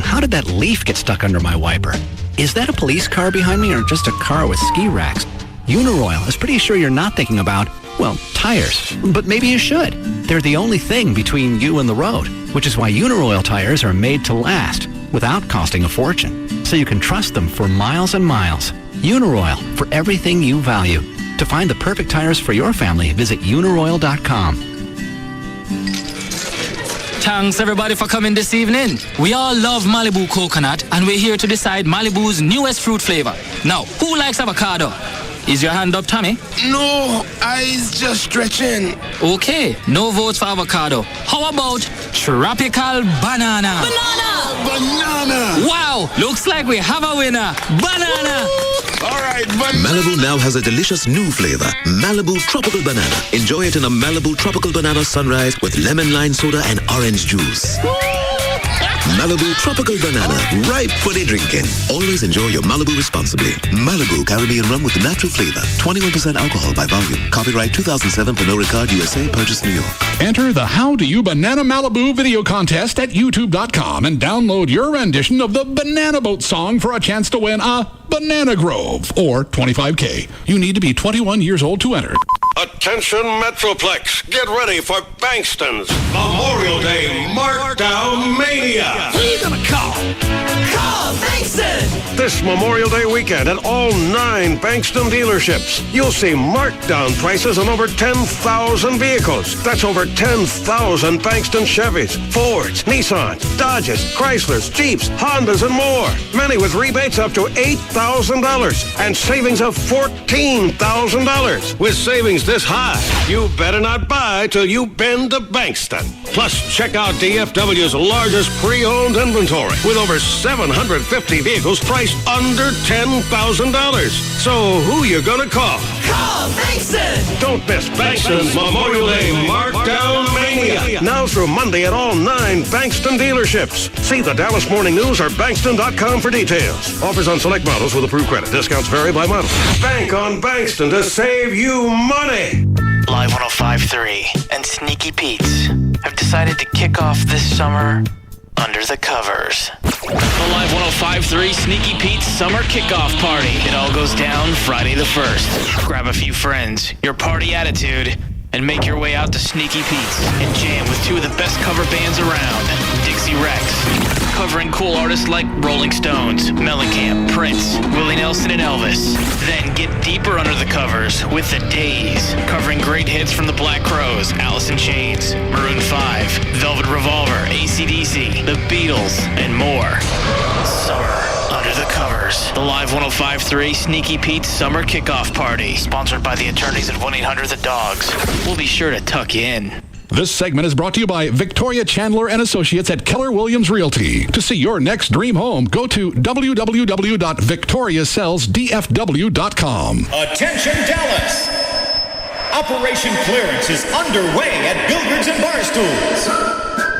How did that leaf get stuck under my wiper? Is that a police car behind me or just a car with ski racks? Uniroyal is pretty sure you're not thinking about, well, tires. But maybe you should. They're the only thing between you and the road, which is why Uniroyal tires are made to last without costing a fortune. So you can trust them for miles and miles. Uniroyal, for everything you value. To find the perfect tires for your family, visit uniroyal.com. Thanks everybody for coming this evening. We all love Malibu coconut, and we're here to decide Malibu's newest fruit flavor. Now, who likes avocado? Is your hand up, Tommy? No, I's just stretching. Okay, no votes for avocado. How about tropical banana? Banana! Wow, looks like we have a winner. Banana! All right, Malibu now has a delicious new flavor, Malibu Tropical Banana. Enjoy it in a Malibu Tropical Banana Sunrise with lemon lime soda and orange juice. Malibu Tropical Banana, ripe for the drinking. Always enjoy your Malibu responsibly. Malibu Caribbean rum with natural flavor. 21% alcohol by volume. Copyright 2007 Pernod Ricard USA. Purchase New York. Enter the How Do You Banana Malibu video contest at youtube.com and download your rendition of the Banana Boat song for a chance to win a Banana Grove or $25K. You need to be 21 years old to enter. Attention Metroplex, get ready for Bankston's Memorial Day Markdown Mania. Who you gonna call? Call Bankston! This Memorial Day weekend at all 9 Bankston dealerships, you'll see markdown prices on over 10,000 vehicles. That's over 10,000 Bankston Chevys, Fords, Nissans, Dodges, Chryslers, Jeeps, Hondas, and more. Many with rebates up to $8,000 and savings of $14,000. With savings this high, you better not buy till you've been to Bankston. Plus, check out DFW's largest pre-owned inventory with over 750 vehicles priced under $10,000. So who you gonna call? Call Bankston! Don't miss Bankston's Memorial Day Markdown Mania. Now through Monday at all 9 Bankston dealerships. See the Dallas Morning News or Bankston.com for details. Offers on select models with approved credit. Discounts vary by model. Bank on Bankston to save you money. Live 105.3 and Sneaky Pete's have decided to kick off this summer under the covers. The Live 105.3 Sneaky Pete's Summer Kickoff Party. It all goes down Friday the 1st. Grab a few friends, your party attitude, and make your way out to Sneaky Pete's and jam with 2 of the best cover bands around, Dixie Rex, covering cool artists like Rolling Stones, Mellencamp, Prince, Willie Nelson, and Elvis. Then get deeper under the covers with The Days, covering great hits from the Black Crowes, Alice in Chains, Maroon 5, Velvet Revolver, AC/DC, The Beatles, and more. Summer under the covers. The Live 105.3 Sneaky Pete's Summer Kickoff Party, sponsored by the attorneys at 1-800-THE-DOGS. We'll be sure to tuck you in. This segment is brought to you by Victoria Chandler and Associates at Keller Williams Realty. To see your next dream home, go to www.victoriasellsdfw.com. Attention Dallas! Operation Clearance is underway at Billiards and Barstools.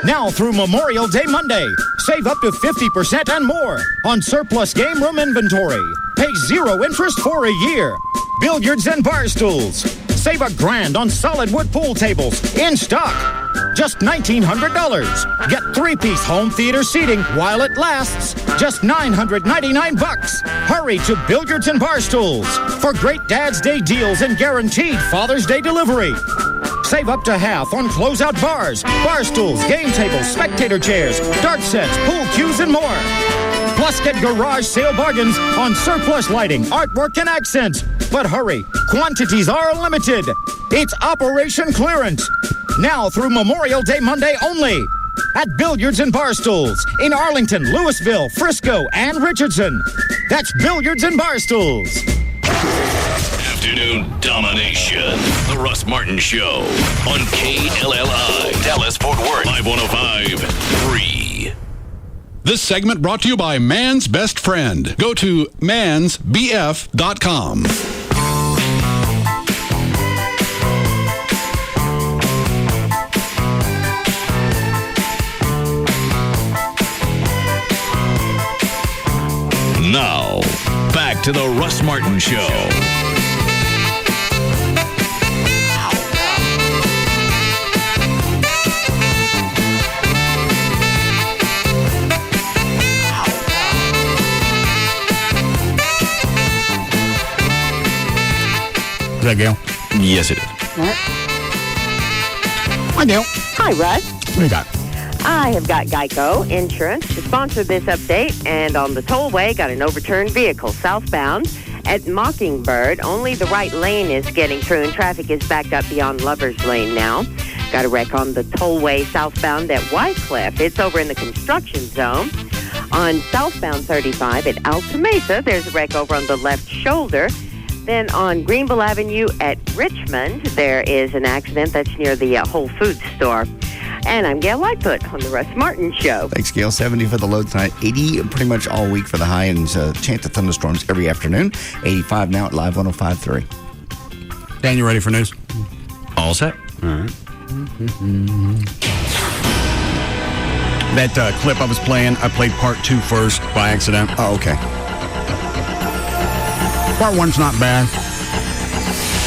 Now through Memorial Day Monday, save up to 50% and more on surplus game room inventory. Pay 0 interest for a year. Billiards and Barstools. Save $1,000 on solid wood pool tables in stock. Just $1,900. Get 3-piece home theater seating while it lasts. Just $999. Hurry to Billiards and Barstools for great Dad's Day deals and guaranteed Father's Day delivery. Save up to half on closeout bars, bar stools, game tables, spectator chairs, dart sets, pool cues, and more. Plus, get garage sale bargains on surplus lighting, artwork, and accents. But hurry, quantities are limited. It's Operation Clearance. Now through Memorial Day Monday only. At Billiards and Barstools in Arlington, Louisville, Frisco, and Richardson. That's Billiards and Barstools. Afternoon domination. The Russ Martin Show on KLLI. Dallas, Fort Worth, 515.3. This segment brought to you by Man's Best Friend. Go to mansbf.com. Now, back to the Russ Martin Show. Is that Gail? Yes, it is. Hi, Gail. Hi, Russ. What do you got? I have got Geico Insurance to sponsor this update, and on the tollway, got an overturned vehicle southbound at Mockingbird. Only the right lane is getting through, and traffic is backed up beyond Lover's Lane now. Got a wreck on the tollway southbound at Wycliffe. It's over in the construction zone. On southbound 35 at Alta Mesa, there's a wreck over on the left shoulder. Then on Greenville Avenue at Richmond, there is an accident that's near the Whole Foods store. And I'm Gail Lightfoot on the Russ Martin Show. Thanks, Gail. 70 for the low tonight. 80 pretty much all week for the high, and chance of thunderstorms every afternoon. 85 now at Live 105.3. Dan, you ready for news? All set. All right. That clip I was playing, I played part 2 first by accident. Oh, okay. Part 1's not bad.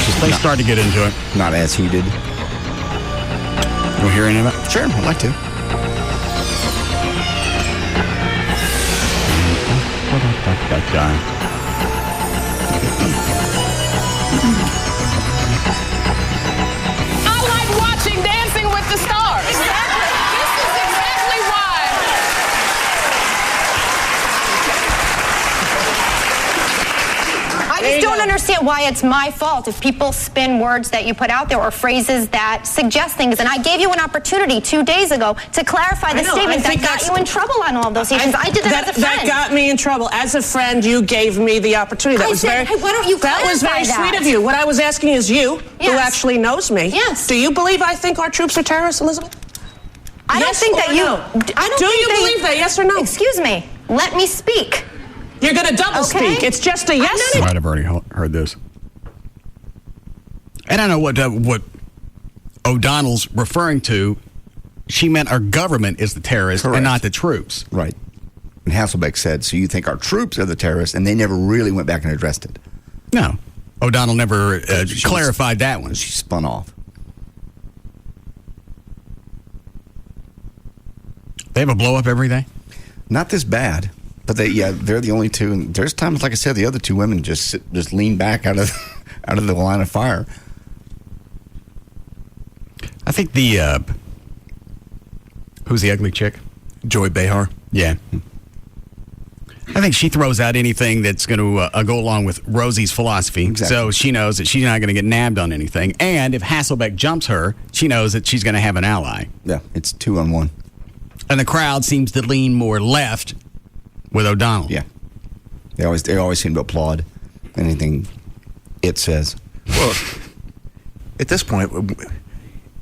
Just they start to get into it. Not as heated. You want to hear any of it? Sure, I'd like to. That guy. I like watching Dancing with the Stars. This is exactly why. I just don't understand why it's my fault if people spin words that you put out there or phrases that suggest things. And I gave you an opportunity 2 days ago to clarify the statement that got you in trouble on all of those issues. I did that as a friend. That got me in trouble. As a friend, you gave me the opportunity. That was very. Hey, why don't you That was very sweet of you. What I was asking is you, who actually knows me. Yes. Do you believe I think our troops are terrorists, Elizabeth? I don't think that you. No? Do you believe that? Yes or no? Excuse me. Let me speak. You're going to double speak. It's just a yes. You might have already heard this. And I know what O'Donnell's referring to. She meant our government is the terrorist and not the troops. Right. And Hasselbeck said, so you think our troops are the terrorists, and they never really went back and addressed it. No. O'Donnell never clarified that one. She spun off. They have a blow up every day? Not this bad. But they're the only two. And there's times, like I said, the other two women just lean back out of the line of fire. I think who's the ugly chick? Joy Behar. Yeah. I think she throws out anything that's going to go along with Rosie's philosophy. Exactly. So she knows that she's not going to get nabbed on anything. And if Hasselbeck jumps her, she knows that she's going to have an ally. Yeah, it's 2-on-1. And the crowd seems to lean more left with O'Donnell. Yeah. They always seem to applaud anything it says. Well, at this point,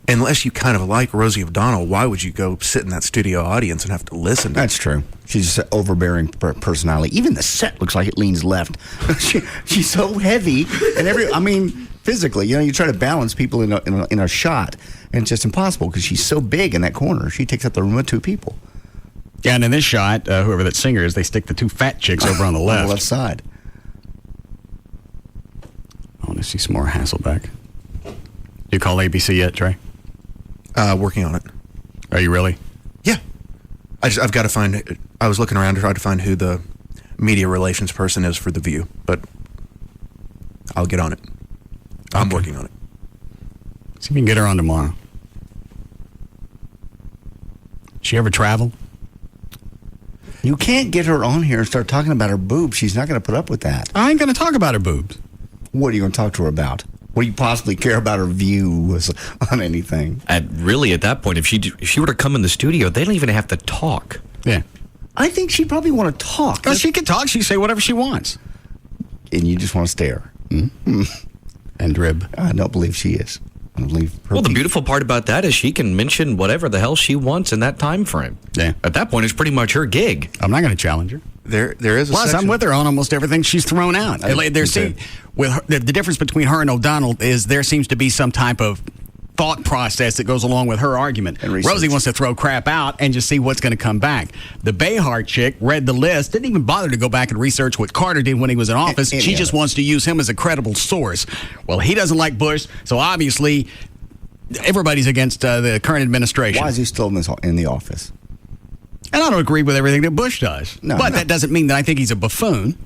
unless you kind of like Rosie O'Donnell, why would you go sit in that studio audience and have to listen to That's true. She's an overbearing personality. Even the set looks like it leans left. She's so heavy. And physically, you try to balance people in a shot, and it's just impossible because she's so big in that corner. She takes up the room of 2 people. Yeah, and in this shot, whoever that singer is, they stick the 2 fat chicks over on the left. On the left side. I want to see some more Hasselbeck. You call ABC yet, Trey? Working on it. Are you really? Yeah. I've got to find. I was looking around to try to find who the media relations person is for The View, but I'll get on it. I'm working on it. See if you can get her on tomorrow. She ever travel? You can't get her on here and start talking about her boobs. She's not going to put up with that. I ain't going to talk about her boobs. What are you going to talk to her about? What do you possibly care about her views on anything? Really, at that point, if she were to come in the studio, they don't even have to talk. Yeah. I think she'd probably want to talk. Well, she can talk. She can say whatever she wants. And you just want to stare. Mm-hmm. And drib. I don't believe she is. I don't believe her. Well, the beautiful part about that is she can mention whatever the hell she wants in that time frame. Yeah. At that point, it's pretty much her gig. I'm not going to challenge her. There is a Plus, section. I'm with her on almost everything she's thrown out. With her, the difference between her and O'Donnell is there seems to be some type of thought process that goes along with her argument. Rosie wants to throw crap out and just see what's going to come back. The Behar chick read the list, didn't even bother to go back and research what Carter did when he was in office. She just wants to use him as a credible source. Well, he doesn't like Bush, so obviously everybody's against the current administration. Why is he still in the office? And I don't agree with everything that Bush does. But that doesn't mean that I think he's a buffoon.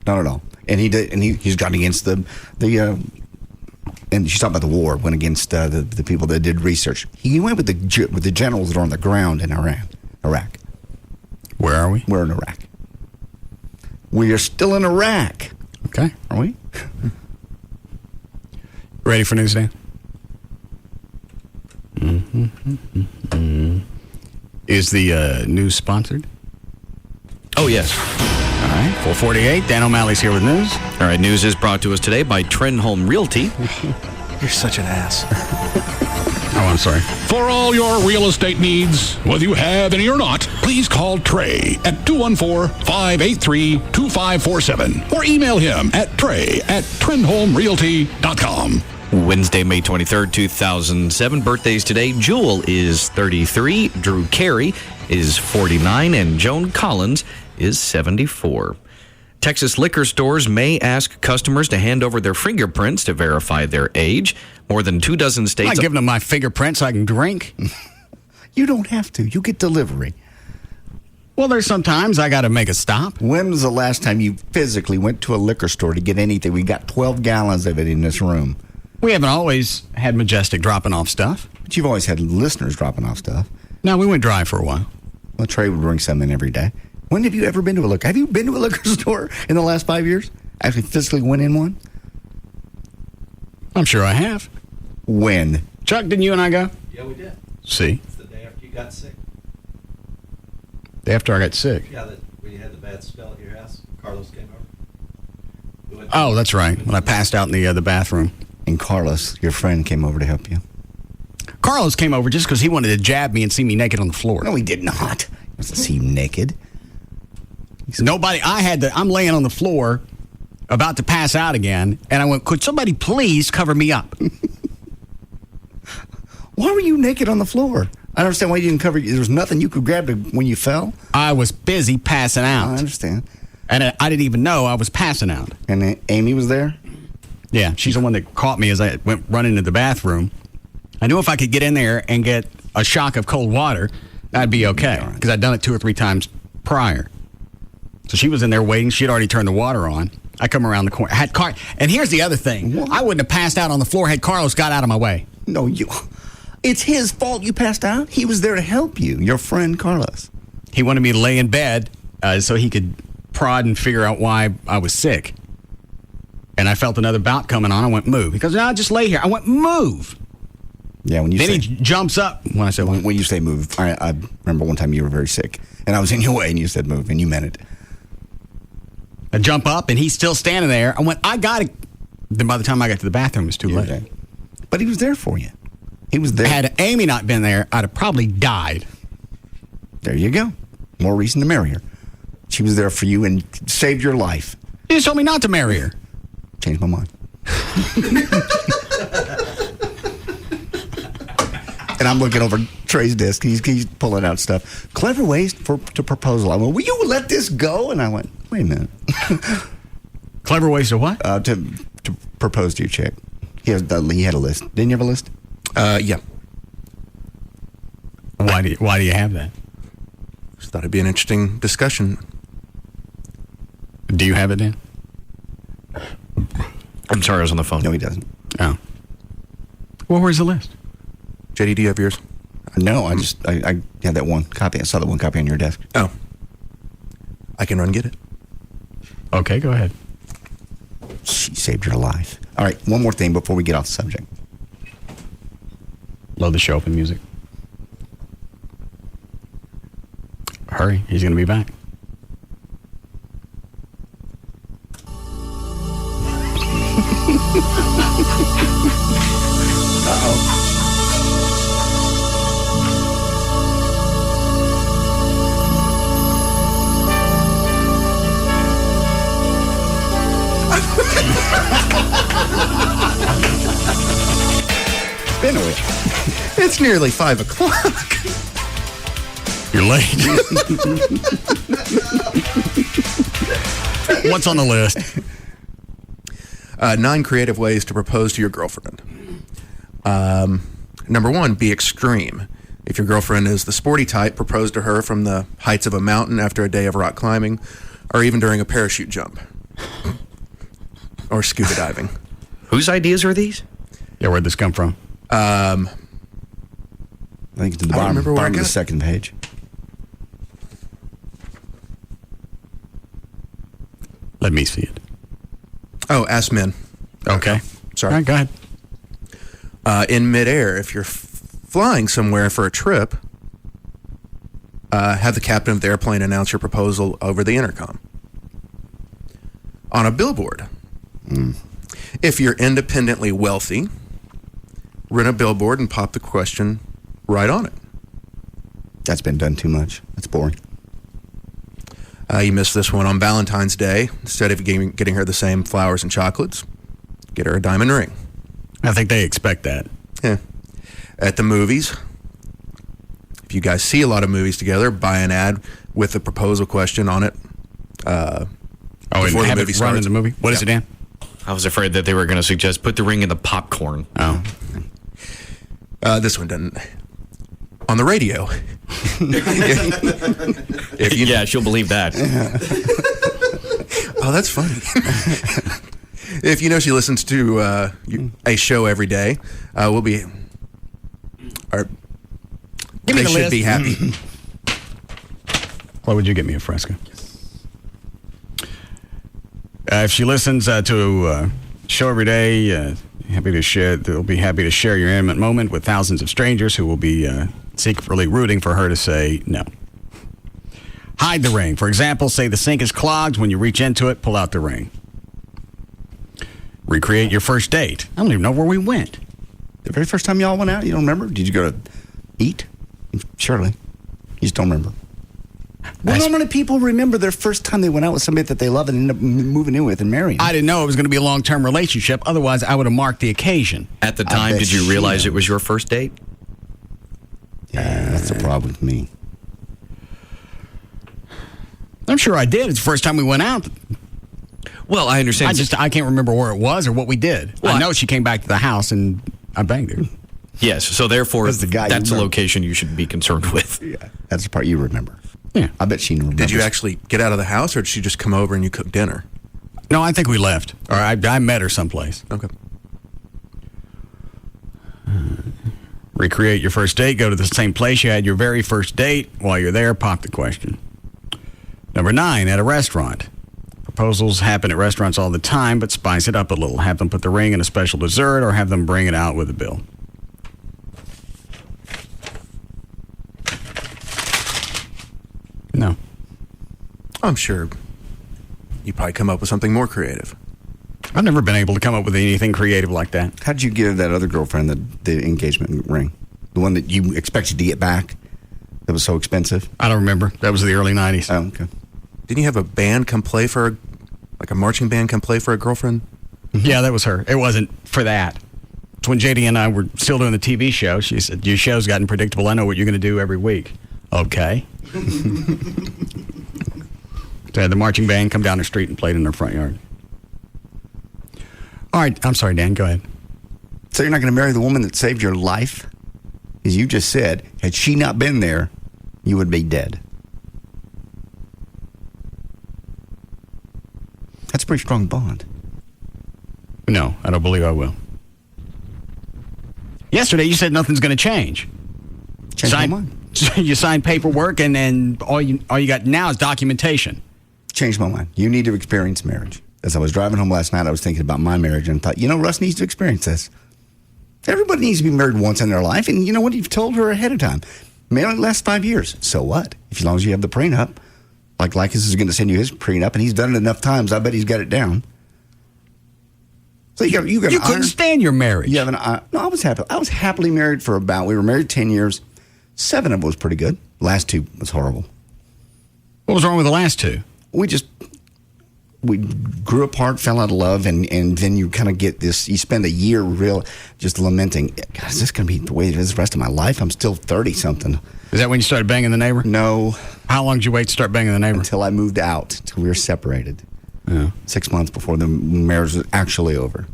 Not at all. And he did, and he's gone against the and she's talking about the war. Went against the people that did research. He went with the generals that are on the ground in Iraq. Where are we? We're in Iraq. We are still in Iraq. Okay, are we? Ready for news, Dan? Mm-hmm. Is the news sponsored? Oh, yes. All right, 448. Dan O'Malley's here with news. All right, news is brought to us today by Trenholm Realty. You're such an ass. Oh, I'm sorry. For all your real estate needs, whether you have any or not, please call Trey at 214-583-2547 or email him at trey@trenholmrealty.com. Wednesday, May 23rd, 2007. Birthdays today. Jewel is 33. Drew Carey is 49. And Joan Collins is 74. Texas liquor stores may ask customers to hand over their fingerprints to verify their age. More than 24 states. I'm not giving them my fingerprints so I can drink. You don't have to. You get delivery. Well, there's sometimes I got to make a stop. When was the last time you physically went to a liquor store to get anything? We got 12 gallons of it in this room. We haven't always had Majestic dropping off stuff. But you've always had listeners dropping off stuff. No, we went dry for a while. Well, Trey would bring some in every day. When have you ever been to a liquor? Have you been to a liquor store in the last 5 years? Actually physically went in one? I'm sure I have. When? Chuck, didn't you and I go? Yeah, we did. See? It's the day after you got sick. Day after I got sick. Yeah, when you had the bad spell at your house, Carlos came over. Oh, that's right. When I passed out in the bathroom. And Carlos, your friend, came over to help you. Carlos came over just because he wanted to jab me and see me naked on the floor. No, he did not. He wants to see you naked. Nobody, I'm laying on the floor, about to pass out again, and I went, could somebody please cover me up? Why were you naked on the floor? I don't understand why you didn't cover you. There was nothing you could grab when you fell? I was busy passing out. I understand. And I didn't even know I was passing out. And Amy was there? Yeah, she's the one that caught me as I went running to the bathroom. I knew if I could get in there and get a shock of cold water, that'd be okay, because I'd done it 2 or 3 times prior. So she was in there waiting. She had already turned the water on. I come around the corner. And here's the other thing. What? I wouldn't have passed out on the floor had Carlos got out of my way. No, it's his fault you passed out. He was there to help you, your friend Carlos. He wanted me to lay in bed so he could prod and figure out why I was sick. And I felt another bout coming on. I went, move. He goes, no, just lay here. I went, move. Yeah, when you then say, he jumps up when I said, when you say move. I remember one time you were very sick, and I was in your way, and you said move, and you meant it. I jump up, and he's still standing there. I went, I got it. Then by the time I got to the bathroom, it was too late. But he was there for you. He was there. Had Amy not been there, I'd have probably died. There you go. More reason to marry her. She was there for you and saved your life. You just told me not to marry her. Changed my mind. And I'm looking over Trey's desk. He's pulling out stuff. Clever ways to proposal. I went, will you let this go? And I went, wait a minute. Clever ways to what? To propose to your chick. He had a list. Didn't you have a list? Yeah. Why do you have that? Just thought it'd be an interesting discussion. Do you have it, Dan? I'm sorry, I was on the phone. No, he doesn't. Oh. Well, where's the list? JD, do you have yours? No, I had that one copy. I saw that one copy on your desk. Oh. I can run get it. Okay, go ahead. She saved your life. All right, one more thing before we get off the subject. Load the show up in music. Hurry, he's going to be back. Uh-oh. Been a week. It's nearly 5 o'clock. You're late. What's on the list? 9 creative ways to propose to your girlfriend. Number 1, be extreme. If your girlfriend is the sporty type, propose to her from the heights of a mountain after a day of rock climbing, or even during a parachute jump. Or scuba diving. Whose ideas are these? Yeah, where'd this come from? I think it's at the bottom of the second page. Let me see it. Oh, ask men. Okay. Sorry. All right, go ahead. In midair, if you're flying somewhere for a trip, have the captain of the airplane announce your proposal over the intercom. On a billboard. If you're independently wealthy, rent a billboard and pop the question right on it. That's been done too much. That's boring. You missed this one. On Valentine's Day, instead of getting her the same flowers and chocolates, get her a diamond ring. I think they expect that. Yeah. At the movies, if you guys see a lot of movies together, buy an ad with the proposal question on it. And before the have movie it run in starts. the movie? What is it, Dan? I was afraid that they were going to suggest put the ring in the popcorn. Oh. This one doesn't. On the radio. If you, yeah, she'll believe that. Oh, that's funny. If you know she listens to a show every day, we'll be. Or Give me they the should list. be happy. What would you get me, a Fresca? If she listens to a show every day, they'll be happy to share your intimate moment with thousands of strangers who will be secretly rooting for her to say no. Hide the ring. For example, say the sink is clogged. When you reach into it, pull out the ring. Recreate your first date. I don't even know where we went. The very first time y'all went out, you don't remember? Did you go to eat? Surely. You just don't remember. Well, not many people remember their first time they went out with somebody that they love and end up moving in with and marrying. I didn't know it was going to be a long-term relationship. Otherwise, I would have marked the occasion. At the time, did you realize it was your first date? Yeah, that's the problem with me. I'm sure I did. It's the first time we went out. Well, I understand. I can't remember where it was or what we did. Well, I know she came back to the house and I banged her. Yes, so therefore, That's the guy you that's a remember. location you should be concerned with. Yeah, that's the part you remember. Yeah. I bet she remembers. Did you actually get out of the house, or did she just come over and you cook dinner? No, I think we left. Or I met her someplace. Okay. Recreate your first date. Go to the same place you had your very first date. While you're there, pop the question. Number 9, at a restaurant. Proposals happen at restaurants all the time, but spice it up a little. Have them put the ring in a special dessert or have them bring it out with a bill. No. I'm sure you probably come up with something more creative. I've never been able to come up with anything creative like that. How did you give that other girlfriend the engagement ring? The one that you expected to get back that was so expensive? I don't remember. That was the early 90s. Oh, okay. Didn't you have a band come play for like a marching band come play for a girlfriend? Yeah, that was her. It wasn't for that. It's when JD and I were still doing the TV show. She said, your show's gotten predictable. I know what you're going to do every week. Okay. So I had the marching band come down the street and played in their front yard. All right. I'm sorry, Dan. Go ahead. So you're not going to marry the woman that saved your life? As you just said, had she not been there, you would be dead. That's a pretty strong bond. No, I don't believe I will. Yesterday, you said nothing's going to change. Change my mind. You signed paperwork, and then all you got now is documentation. Changed my mind. You need to experience marriage. As I was driving home last night, I was thinking about my marriage and thought, Russ needs to experience this. Everybody needs to be married once in their life, and you know what? You've told her ahead of time. May only last 5 years. So what? As long as you have the prenup, like Lycus is going to send you his prenup, and he's done it enough times. I bet he's got it down. So you couldn't stand your marriage. You have no, I was happy. I was happily married for we were married 10 years. 7 of it was pretty good. Last 2 was horrible. What was wrong with the last 2? We grew apart, fell out of love, and then you kind of get this, you spend a year just lamenting, God, is this going to be the way it is the rest of my life? I'm still 30-something. Is that when you started banging the neighbor? No. How long did you wait to start banging the neighbor? Until I moved out, until we were separated. Yeah. 6 months before the marriage was actually over.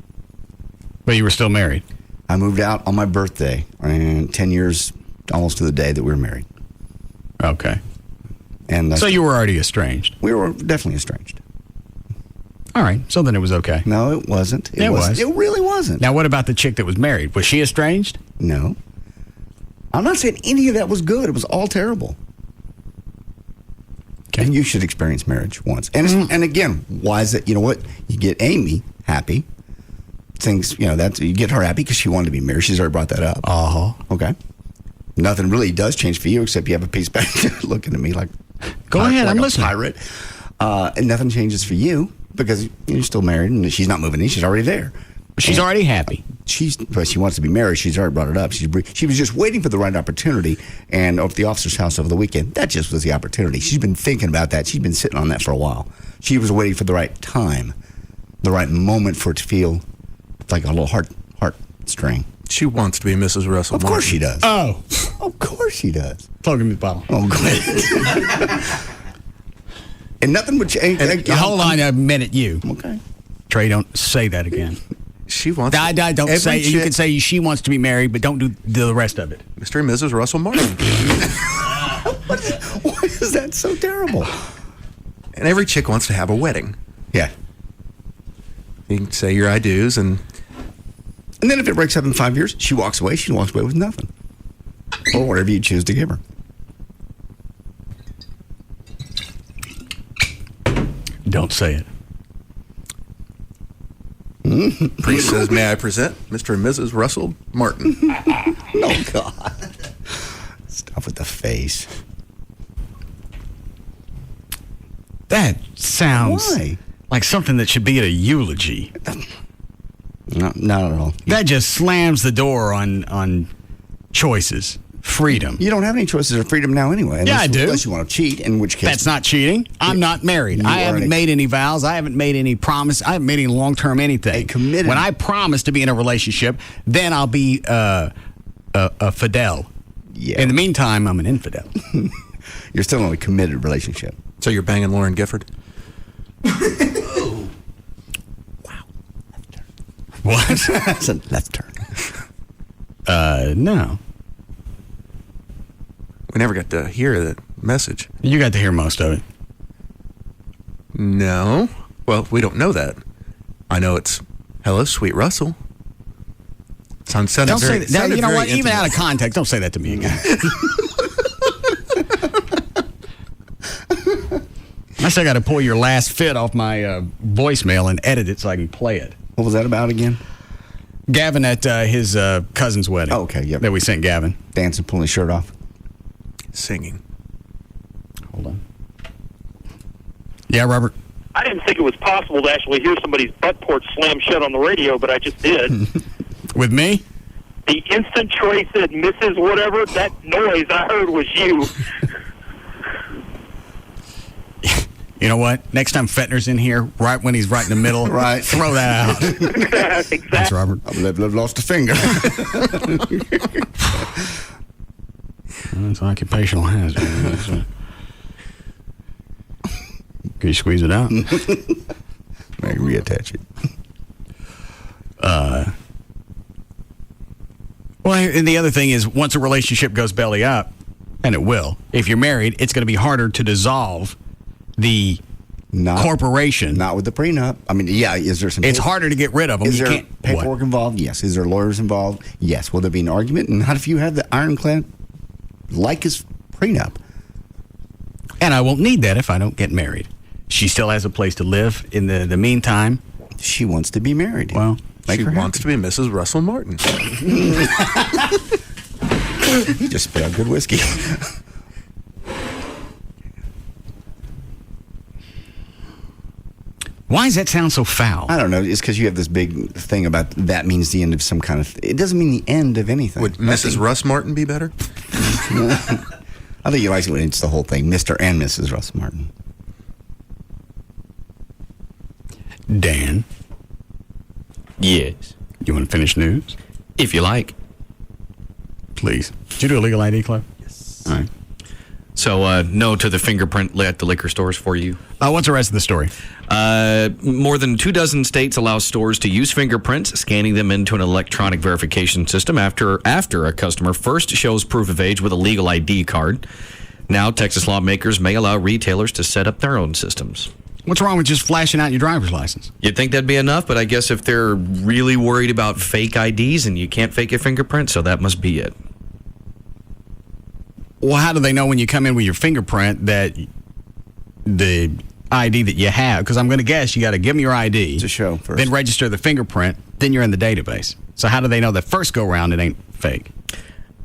But you were still married? I moved out on my birthday, and 10 years, almost to the day that we were married. Okay. And so you were already estranged? We were definitely estranged. All right, so then it was okay. No, it wasn't. It was. It really wasn't. Now, what about the chick that was married? Was she estranged? No. I'm not saying any of that was good. It was all terrible. Okay. And you should experience marriage once. And again, why is it? You know what? You get Amy happy. Things, you get her happy because she wanted to be married. She's already brought that up. Okay. Nothing really does change for you except you have a piece back looking at me like. Go ahead, like I'm a listening. Pirate. And nothing changes for you because you're still married and she's not moving in. She's already there. She's already happy. She wants to be married. She's already brought it up. She was just waiting for the right opportunity. And over at the officer's house over the weekend, that just was the opportunity. She's been thinking about that. She's been sitting on that for a while. She was waiting for the right time, the right moment for it to feel like a little heart string. She wants to be Mrs. Russell. Of course she does. Oh, of course she does. Plug me the bottle. Oh, go ahead. And nothing would change. Hold on a minute, you. Okay. Trey, don't say that again. She wants. Don't say. You can say she wants to be married, but don't do the rest of it. Mr. and Mrs. Russell Martin. Why is that so terrible? And every chick wants to have a wedding. Yeah. You can say your I do's and then if it breaks up in 5 years, she walks away. She walks away with nothing, or whatever you choose to give her. Don't say it. Priest says, "May I present Mr. and Mrs. Russell Martin?" Oh God! Stop with the face. That sounds like something that should be at a eulogy. No, not at all. That just slams the door on choices, freedom. You don't have any choices or freedom now anyway. Yeah, I do. Unless you want to cheat, in which case... That's not cheating. I'm not married. I haven't made any vows. I haven't made any promise. I haven't made any long-term anything. Committed. When I promise to be in a relationship, then I'll be a fidel. Yeah. In the meantime, I'm an infidel. You're still in a committed relationship. So you're banging Lauren Gifford? What? That's a left turn. No. We never got to hear that message. You got to hear most of it. No. Well, we don't know that. I know it's, hello, sweet Russell. Don't say that. You know what? Even out of context, don't say that to me again. I still got to pull your last fit off my voicemail and edit it so I can play it. What was that about again? Gavin at his cousin's wedding. Oh, okay, yep. That we sent Gavin. Dancing, pulling his shirt off. Singing. Hold on. Yeah, Robert? I didn't think it was possible to actually hear somebody's butt port slam shut on the radio, but I just did. With me? The instant Trey said Mrs. Whatever, that noise I heard was you. You know what? Next time Fettner's in here, right when he's right in the middle, right, throw that out. Exactly. Thanks, Robert. I've lost a finger. It's an occupational hazard. Can you squeeze it out? Maybe reattach it. and the other thing is, once a relationship goes belly up, and it will, if you're married, it's going to be harder to dissolve the corporation. Not with the prenup. I mean, yeah, is there some... It's harder to get rid of them. Is you there can't, paperwork involved? Yes. Is there lawyers involved? Yes. Will there be an argument? And not if you have the ironclad, like his prenup. And I won't need that if I don't get married. She still has a place to live in the meantime. She wants to be married. Well, she wants to be Mrs. Russell Martin. You just spit out good whiskey. Why does that sound so foul? I don't know. It's because you have this big thing about that means the end of some kind of... It doesn't mean the end of anything. Would Mrs. Russ Martin be better? I think you like it when it's the whole thing. Mr. and Mrs. Russ Martin. Dan? Yes. You want to finish news? If you like. Please. Did you do a legal ID club? Yes. All right. So, no to the fingerprint at the liquor stores for you. What's the rest of the story? More than 24 states allow stores to use fingerprints, scanning them into an electronic verification system after a customer first shows proof of age with a legal ID card. Now, Texas lawmakers may allow retailers to set up their own systems. What's wrong with just flashing out your driver's license? You'd think that'd be enough, but I guess if they're really worried about fake IDs and you can't fake a fingerprint, so that must be it. Well, how do they know when you come in with your fingerprint that the ID that you have? Because I'm going to guess you got to give them your ID to show first, then register the fingerprint, then you're in the database. So how do they know that first go round it ain't fake?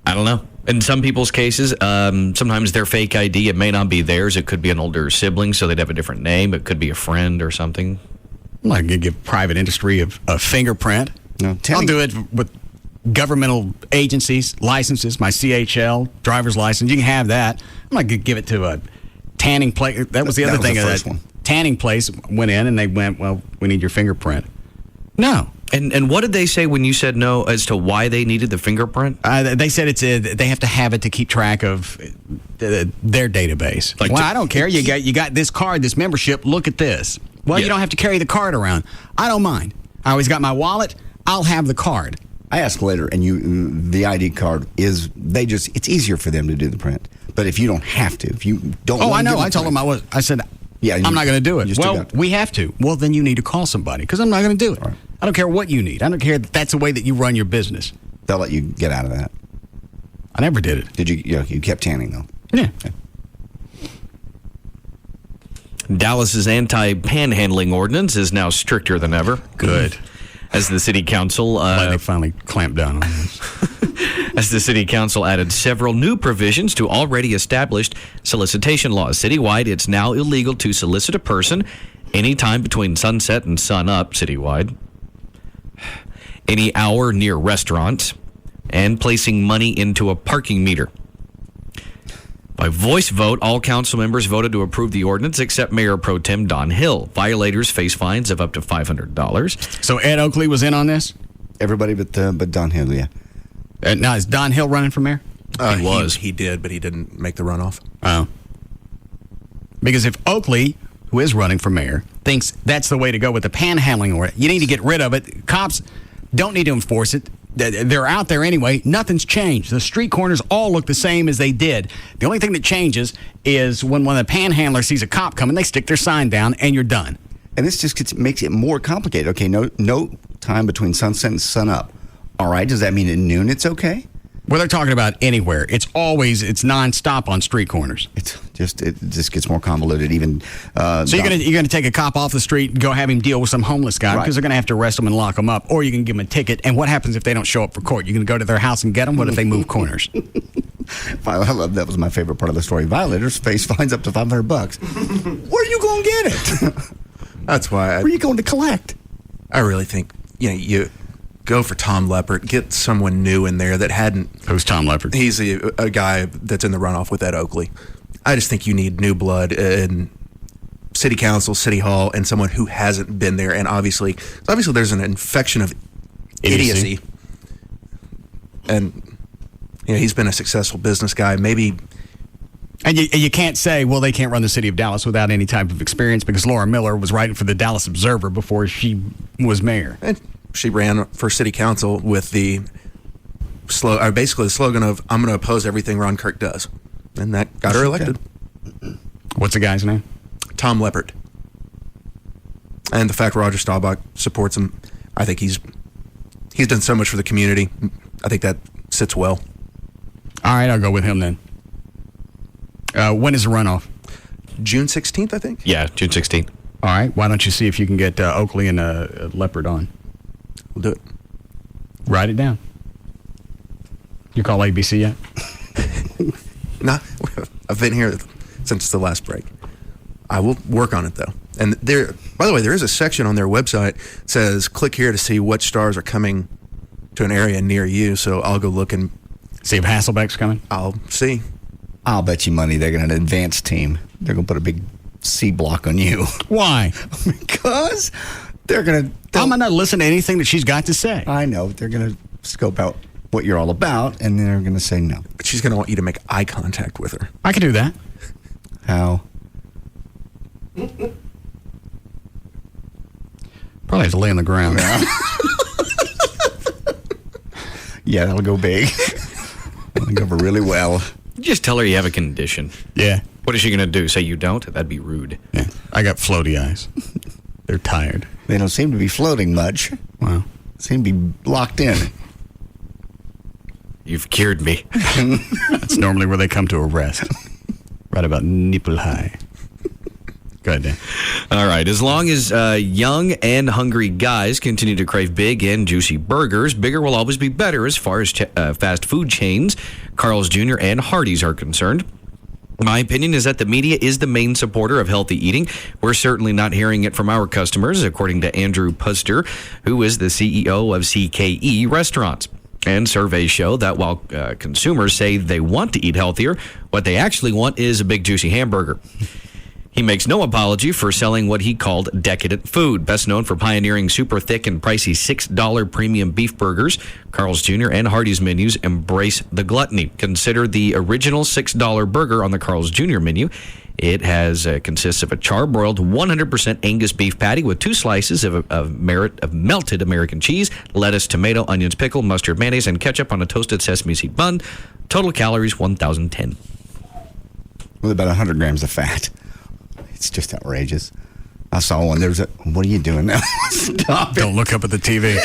I don't know. In some people's cases, sometimes their fake ID, it may not be theirs. It could be an older sibling, so they'd have a different name. It could be a friend or something. I'm not going to give private industry a fingerprint. No, I'll do it with governmental agencies, licenses, my CHL, driver's license. You can have that. I'm not going to give it to a tanning place. That was the other thing. The first one. Tanning place went in and they went, well, we need your fingerprint. No. And what did they say when you said no as to why they needed the fingerprint? They said they have to have it to keep track of their database. I don't care. You got this card, this membership. Look at this. Well, you don't have to carry the card around. I don't mind. I always got my wallet. I'll have the card. I asked later, and the ID card it's easier for them to do the print. But if you don't have to, if you don't. Oh, I know. I told them I said, I'm not going to do it. Well, we have to. Well, then you need to call somebody because I'm not going to do it. Right. I don't care what you need. I don't care that that's the way that you run your business. They'll let you get out of that. I never did it. Did you? You kept tanning though. Yeah. Okay. Dallas's anti-panhandling ordinance is now stricter than ever. Good. As the city council... they finally clamped down on this. As the city council added several new provisions to already established solicitation laws. Citywide, it's now illegal to solicit a person anytime between sunset and sunup citywide, any hour near restaurants, and placing money into a parking meter. By voice vote, all council members voted to approve the ordinance except Mayor Pro Tem Don Hill. Violators face fines of up to $500. So Ed Oakley was in on this? Everybody but Don Hill, yeah. Now, is Don Hill running for mayor? He was. He did, but he didn't make the runoff. Oh. Because if Oakley, who is running for mayor, thinks that's the way to go with the panhandling order, you need to get rid of it. Cops don't need to enforce it. They're out there anyway. Nothing's changed. The street corners all look the same as they did. The only thing that changes is when the panhandler sees a cop coming, they stick their sign down, and you're done. And this just makes it more complicated. Okay, no time between sunset and sunup. All right, does that mean at noon it's okay? Well, they're talking about anywhere. It's nonstop on street corners. It just gets more convoluted. Even so, you're gonna take a cop off the street and go have him deal with some homeless guy because they're gonna have to arrest him and lock him up, or you can give him a ticket. And what happens if they don't show up for court? You can go to their house and get them. What if they move corners? I love that. Was my favorite part of the story. Violators face fines up to $500. Where are you gonna get it? That's why. Where are you going to collect? I really think you go for Tom Leppert. Get someone new in there that hadn't. Who's Tom Leppert? He's a guy that's in the runoff with Ed Oakley. I just think you need new blood in city council, city hall, and someone who hasn't been there. And obviously there's an infection of idiocy. And he's been a successful business guy. Maybe. And you can't say, well, they can't run the city of Dallas without any type of experience because Laura Miller was writing for the Dallas Observer before she was mayor. And she ran for city council with the basically the slogan of "I'm going to oppose everything Ron Kirk does," and that got her elected. What's the guy's name? Tom Leppert. And the fact Roger Staubach supports him, I think he's done so much for the community. I think that sits well. All right, I'll go with him then. When is the runoff? June 16th, I think. Yeah, June 16th. All right, why don't you see if you can get Oakley and Leopard on? We'll do it. Write it down. You call ABC yet? No, I've been here since the last break. I will work on it, though. And by the way, there is a section on their website that says, click here to see what stars are coming to an area near you. So I'll go look and see if Hasselbeck's coming. I'll see. I'll bet you money they're going to advance team. They're going to put a big C block on you. Why? Because they're going to... I'm going to listen to anything that she's got to say. I know. They're going to scope out what you're all about, and they're going to say no. But she's going to want you to make eye contact with her. I can do that. How? Probably have to lay on the ground. Yeah, that'll go big. That'll go over really well. Just tell her you have a condition. Yeah. What is she going to do? Say you don't? That'd be rude. Yeah. I got floaty eyes. They're tired. They don't seem to be floating much. Wow. Seem to be locked in. You've cured me. That's normally where they come to a rest. Right about nipple high. Go ahead, Dan. All right. As long as young and hungry guys continue to crave big and juicy burgers, bigger will always be better as far as fast food chains, Carl's Jr. and Hardee's are concerned. My opinion is that the media is the main supporter of healthy eating. We're certainly not hearing it from our customers, according to Andrew Puster, who is the CEO of CKE Restaurants. And surveys show that while consumers say they want to eat healthier, what they actually want is a big juicy hamburger. He makes no apology for selling what he called decadent food. Best known for pioneering super thick and pricey $6 premium beef burgers, Carl's Jr. and Hardee's menus embrace the gluttony. Consider the original $6 burger on the Carl's Jr. menu. It consists of a charbroiled 100% Angus beef patty with 2 slices of melted American cheese, lettuce, tomato, onions, pickle, mustard, mayonnaise, and ketchup on a toasted sesame seed bun. Total calories 1,010. With about 100 grams of fat. It's just outrageous. I saw one. What are you doing now? Stop it. Don't look up at the TV.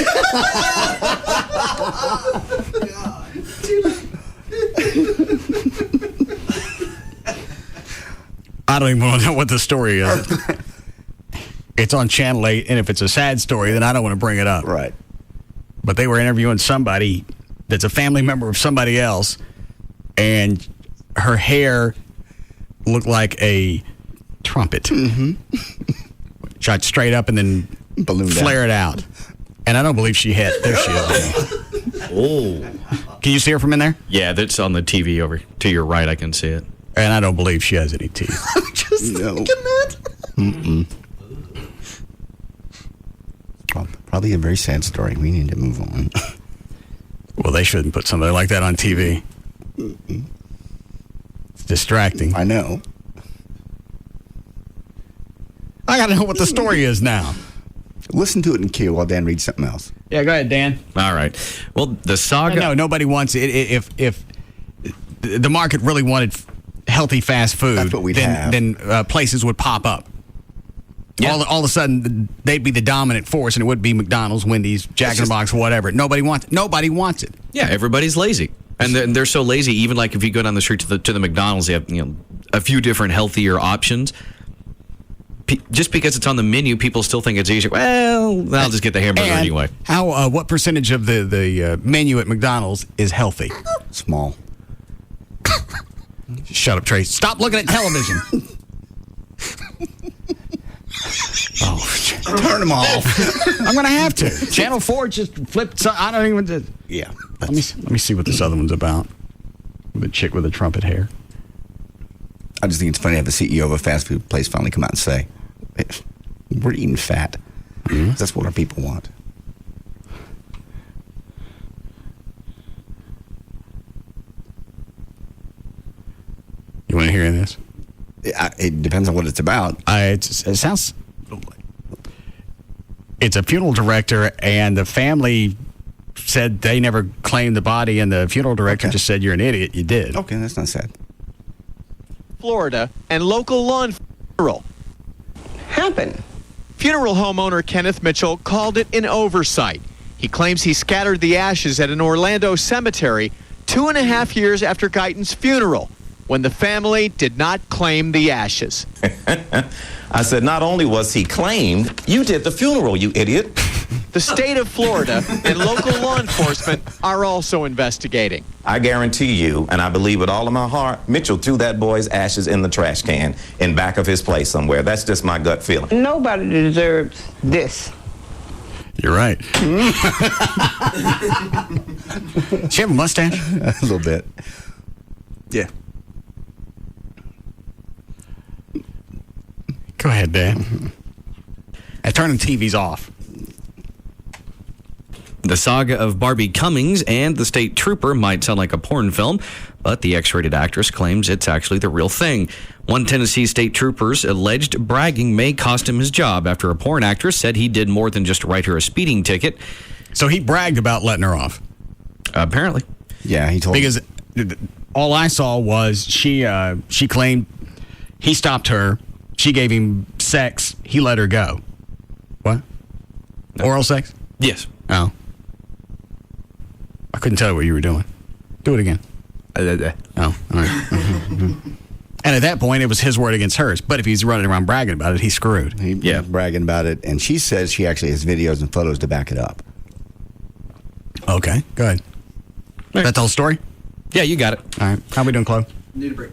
I don't even want to know what the story is. It's on Channel 8, and if it's a sad story, then I don't want to bring it up. Right. But they were interviewing somebody that's a family member of somebody else, and her hair looked like a trumpet. Mm-hmm. Shot straight up and then ballooned flared out. And I don't believe she hit. There she is. Oh. Can you see her from in there? Yeah, that's on the TV over to your right. I can see it. And I don't believe she has any teeth. I'm just thinking that. Mm-mm. Probably a very sad story. We need to move on. Well, they shouldn't put somebody like that on TV. Mm-mm. It's distracting. I know. I got to know what the story is now. Listen to it in queue while Dan reads something else. Yeah, go ahead, Dan. All right. Well, the saga... No, nobody wants it. If the market really wanted healthy fast food, that's what we'd have. Then places would pop up. Yeah. All of a sudden, they'd be the dominant force, and it would be McDonald's, Wendy's, Jack in the Box, whatever. Nobody wants it. Yeah, everybody's lazy. And they're so lazy, even like if you go down the street to the McDonald's, they have a few different healthier options. Just because it's on the menu, people still think it's easier. Well, I'll just get the hamburger anyway. What percentage of the menu at McDonald's is healthy? Small. Shut up, Trey. Stop looking at television. Turn them off. I'm going to have to. Channel 4 just flipped. I don't even. Yeah. Let me see what this other one's about. The chick with the trumpet hair. I just think it's funny to have the CEO of a fast food place finally come out and say, we're eating fat. Mm-hmm. That's what our people want. You want to hear this? It depends on what it's about. It sounds... It's a funeral director, and the family said they never claimed the body, and the funeral director just said, you're an idiot. You did. Okay, that's not sad. Florida, and local law enforcement happened. Funeral homeowner Kenneth Mitchell called it an oversight. He claims he scattered the ashes at an Orlando cemetery 2.5 years after Guyton's funeral, when the family did not claim the ashes. I said, not only was he claimed, you did the funeral, you idiot. The state of Florida and local law enforcement are also investigating. I guarantee you, and I believe with all of my heart, Mitchell threw that boy's ashes in the trash can in back of his place somewhere. That's just my gut feeling. Nobody deserves this. You're right. Does she have a mustache? A little bit. Yeah. Go ahead, Dan. And turn the TVs off. The saga of Barbie Cummings and the state trooper might sound like a porn film, but the X-rated actress claims it's actually the real thing. One Tennessee state trooper's alleged bragging may cost him his job after a porn actress said he did more than just write her a speeding ticket. So he bragged about letting her off? Apparently. Yeah, he told Because all I saw was she claimed he stopped her, she gave him sex, he let her go. What? No. Oral sex? Yes. Oh. I couldn't tell you what you were doing. Do it again. Oh, all right. And at that point, it was his word against hers. But if he's running around bragging about it, he's screwed. He's bragging about it, and she says she actually has videos and photos to back it up. Okay, go ahead. Is that the whole story? Yeah, you got it. All right. How we doing, Chloe? Need a break.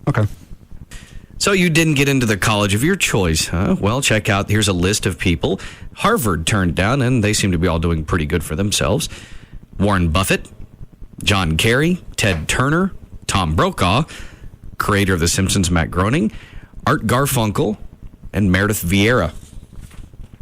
Okay. So you didn't get into the college of your choice, huh? Well, check out, here's a list of people Harvard turned down, and they seem to be all doing pretty good for themselves. Warren Buffett, John Kerry, Ted Turner, Tom Brokaw, creator of The Simpsons, Matt Groening, Art Garfunkel, and Meredith Vieira.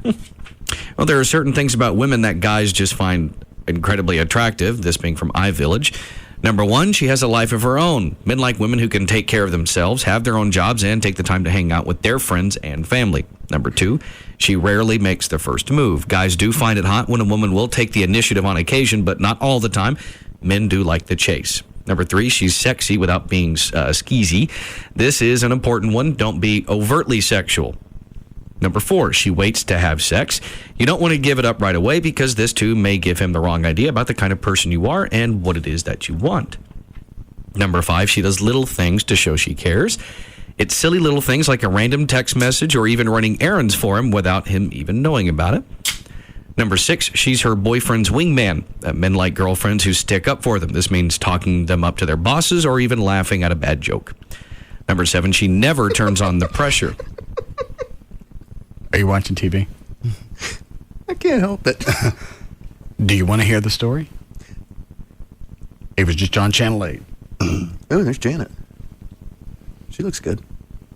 Well, there are certain things about women that guys just find incredibly attractive, this being from iVillage. Number one, she has a life of her own. Men like women who can take care of themselves, have their own jobs, and take the time to hang out with their friends and family. Number two, she rarely makes the first move. Guys do find it hot when a woman will take the initiative on occasion, but not all the time. Men do like the chase. Number three, she's sexy without being skeezy. This is an important one. Don't be overtly sexual. Number four, she waits to have sex. You don't want to give it up right away because this too may give him the wrong idea about the kind of person you are and what it is that you want. Number five, she does little things to show she cares. It's silly little things like a random text message or even running errands for him without him even knowing about it. Number six, she's her boyfriend's wingman. Men like girlfriends who stick up for them. This means talking them up to their bosses or even laughing at a bad joke. Number seven, she never turns on the pressure. Are you watching TV? I can't help it. Do you want to hear the story? It was just on Channel 8. Oh, there's Janet. She looks good.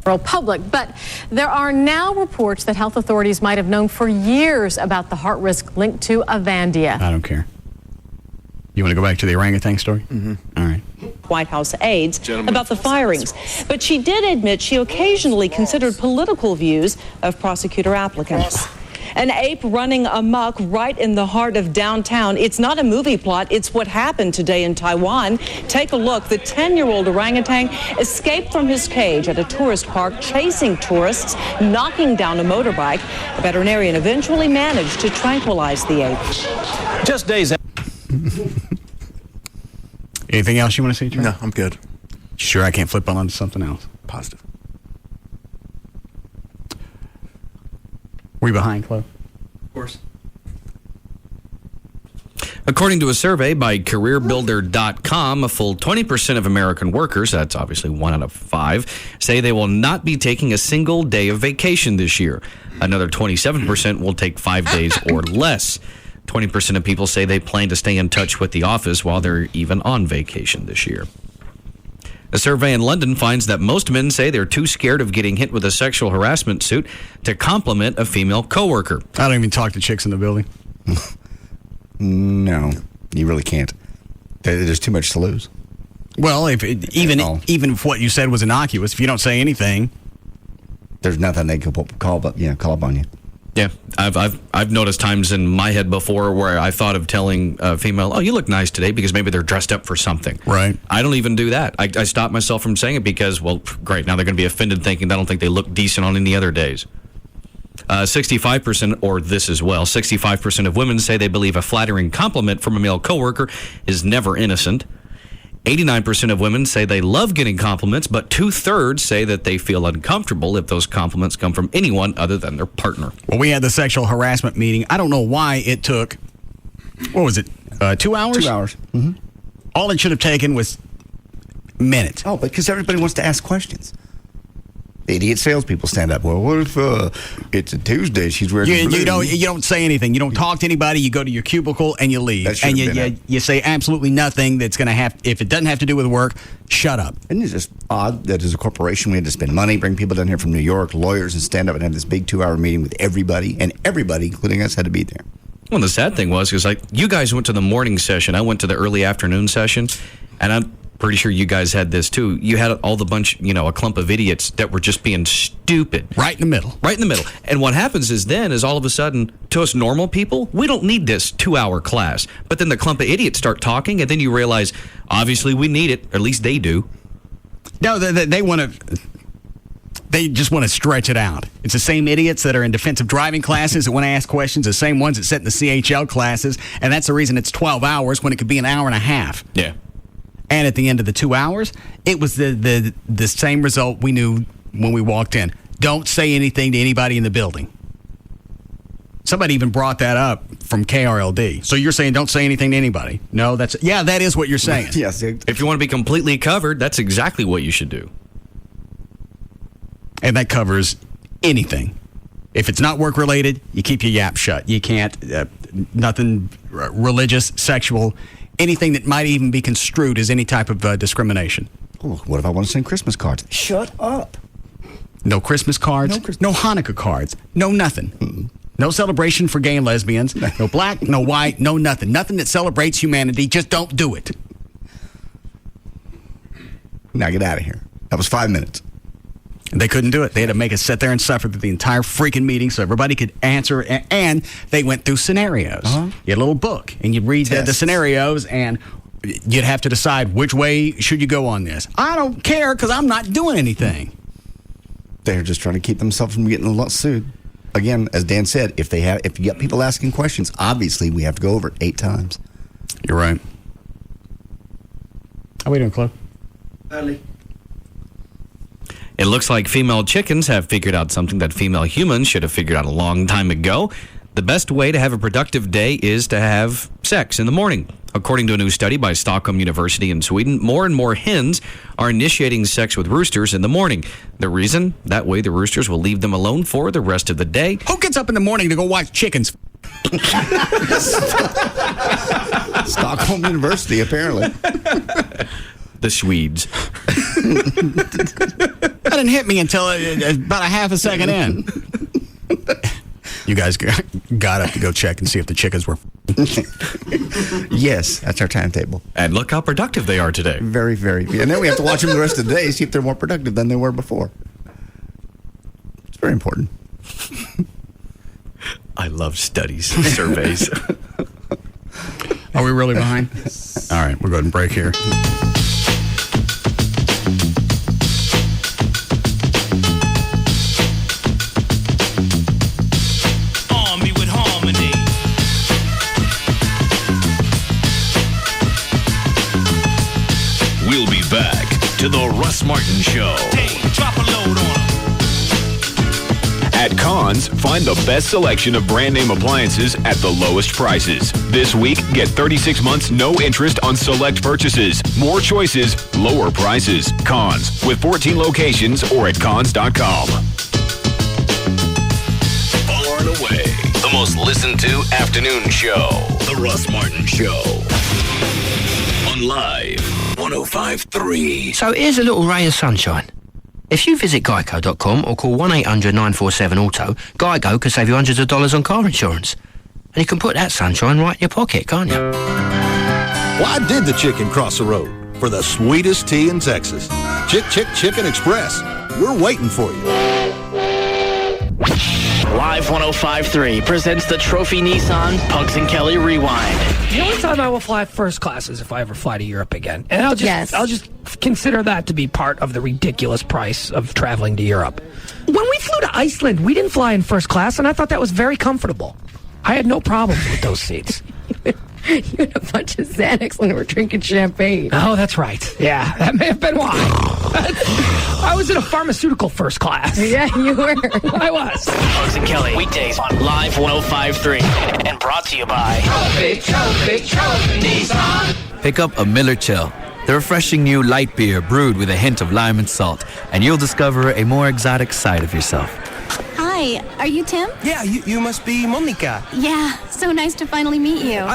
Public, but there are now reports that health authorities might have known for years about the heart risk linked to Avandia. I don't care. You want to go back to the orangutan story? Mm-hmm. All right. White House aides about the firings, but she did admit she occasionally considered political views of prosecutor applicants. An ape running amok right in the heart of downtown. It's not a movie plot. It's what happened today in Taiwan. Take a look. The 10-year-old orangutan escaped from his cage at a tourist park, chasing tourists, knocking down a motorbike. A veterinarian eventually managed to tranquilize the ape. Just days. Anything else you want to say, Trey? No, I'm good. Sure, I can't flip on to something else. Positive. Were you behind, Chloe? Of course. According to a survey by CareerBuilder.com, a full 20% of American workers, that's obviously 1 out of 5, say they will not be taking a single day of vacation this year. Another 27% will take 5 days or less. 20% of people say they plan to stay in touch with the office while they're even on vacation this year. A survey in London finds that most men say they're too scared of getting hit with a sexual harassment suit to compliment a female coworker. I don't even talk to chicks in the building. No, you really can't. There's too much to lose. Well, even if what you said was innocuous, if you don't say anything, there's nothing they could call up on you. Yeah, I've noticed times in my head before where I thought of telling a female, "Oh, you look nice today," because maybe they're dressed up for something. Right. I don't even do that. I stop myself from saying it because, well, great, now they're going to be offended thinking I don't think they look decent on any other days. 65%, or this as well, 65% of women say they believe a flattering compliment from a male coworker is never innocent. 89% of women say they love getting compliments, but 2/3 say that they feel uncomfortable if those compliments come from anyone other than their partner. Well, we had the sexual harassment meeting. I don't know why it took, what was it, 2 hours? 2 hours. Mm-hmm. All it should have taken was minutes. Oh, because everybody wants to ask questions. The idiot salespeople stand up. Well, what if it's a Tuesday? She's wearing blue. You don't say anything. You don't talk to anybody. You go to your cubicle and you leave. And you say absolutely nothing that's going to have, if it doesn't have to do with work, shut up. Isn't it just odd that as a corporation we had to spend money, bring people down here from New York, lawyers, and stand up and have this big 2-hour meeting with everybody, and everybody, including us, had to be there. Well, the sad thing was like you guys went to the morning session. I went to the early afternoon session, and I'm pretty sure you guys had this too. You had all the bunch, a clump of idiots that were just being stupid. Right in the middle. Right in the middle. And what happens is then is all of a sudden, to us normal people, we don't need this 2-hour class. But then the clump of idiots start talking, and then you realize, obviously we need it. Or at least they do. No, they want to... They just want to stretch it out. It's the same idiots that are in defensive driving classes that want to ask questions, the same ones that sit in the CHL classes, and that's the reason it's 12 hours when it could be an hour and a half. Yeah. And at the end of the 2 hours, it was the same result we knew when we walked in. Don't say anything to anybody in the building. Somebody even brought that up from KRLD. So you're saying don't say anything to anybody? No, that is what you're saying. Yes. If you want to be completely covered, that's exactly what you should do. And that covers anything. If it's not work-related, you keep your yap shut. You can't, nothing religious, sexual, anything that might even be construed as any type of discrimination. Oh, what if I want to send Christmas cards? Shut up. No Christmas cards, no Hanukkah cards, no nothing. Mm-mm. No celebration for gay and lesbians, no black, no white, no nothing. Nothing that celebrates humanity. Just don't do it. Now get out of here. That was 5 minutes. They couldn't do it. They had to make us sit there and suffer through the entire freaking meeting so everybody could answer. And they went through scenarios. Uh-huh. You had a little book, and you'd read the scenarios, and you'd have to decide which way should you go on this. I don't care because I'm not doing anything. They're just trying to keep themselves from getting sued. Again, as Dan said, if you got people asking questions, obviously we have to go over it 8 times. You're right. How are we doing, Chloe? Early. It looks like female chickens have figured out something that female humans should have figured out a long time ago. The best way to have a productive day is to have sex in the morning. According to a new study by Stockholm University in Sweden, more and more hens are initiating sex with roosters in the morning. The reason? That way the roosters will leave them alone for the rest of the day. Who gets up in the morning to go watch chickens? Stockholm University, apparently. The Swedes. That didn't hit me until about a half a second in. You guys got up to go check and see if the chickens were... Yes, that's our timetable. And look how productive they are today. Very, very. And then we have to watch them the rest of the day, see if they're more productive than they were before. It's very important. I love studies, surveys. Are we really behind? All right, we'll go ahead and break here. We'll be back to the Russ Martin Show. Hey, drop a load on 'em. At Conn's, find the best selection of brand name appliances at the lowest prices. This week, get 36 months no interest on select purchases. More choices, lower prices. Conn's, with 14 locations or at cons.com. Far and away, the most listened to afternoon show. The Russ Martin Show. On Live 105.3. So here's a little ray of sunshine. If you visit Geico.com or call 1-800-947-AUTO, Geico can save you hundreds of dollars on car insurance. And you can put that sunshine right in your pocket, can't you? Why did the chicken cross the road? For the sweetest tea in Texas. Chicken Express. We're waiting for you. Live 105.3 presents the Trophy Nissan Pugs and Kelly Rewind. The only time I will fly first class is if I ever fly to Europe again. And I'll just consider that to be part of the ridiculous price of traveling to Europe. When we flew to Iceland, we didn't fly in first class, and I thought that was very comfortable. I had no problems with those seats. You had a bunch of Xanax when we were drinking champagne. Oh, that's right. Yeah, that may have been why. I was in a pharmaceutical first class. Yeah, you were. I was. Pugs and Kelly, weekdays on Live 105.3. And brought to you by Trophy Nissan. Pick up a Miller Chill, the refreshing new light beer brewed with a hint of lime and salt, and you'll discover a more exotic side of yourself. Hi, are you Tim? Yeah, you must be Monica. Yeah, so nice to finally meet you.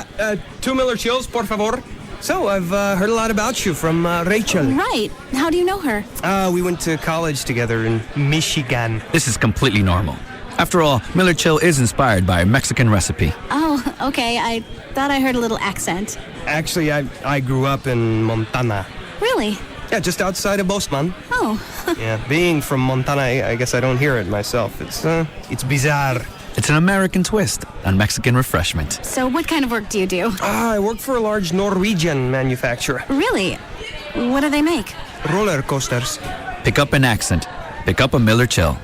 2 Miller Chills, por favor. So, I've heard a lot about you from Rachel. Right. How do you know her? We went to college together in Michigan. This is completely normal. After all, Miller Chill is inspired by a Mexican recipe. Oh, okay. I thought I heard a little accent. Actually, I grew up in Montana. Really? Yeah, just outside of Bosman. Oh. Yeah, being from Montana, I guess I don't hear it myself. It's bizarre. It's an American twist on Mexican refreshment. So what kind of work do you do? I work for a large Norwegian manufacturer. Really? What do they make? Roller coasters. Pick up an accent. Pick up a Miller Chill,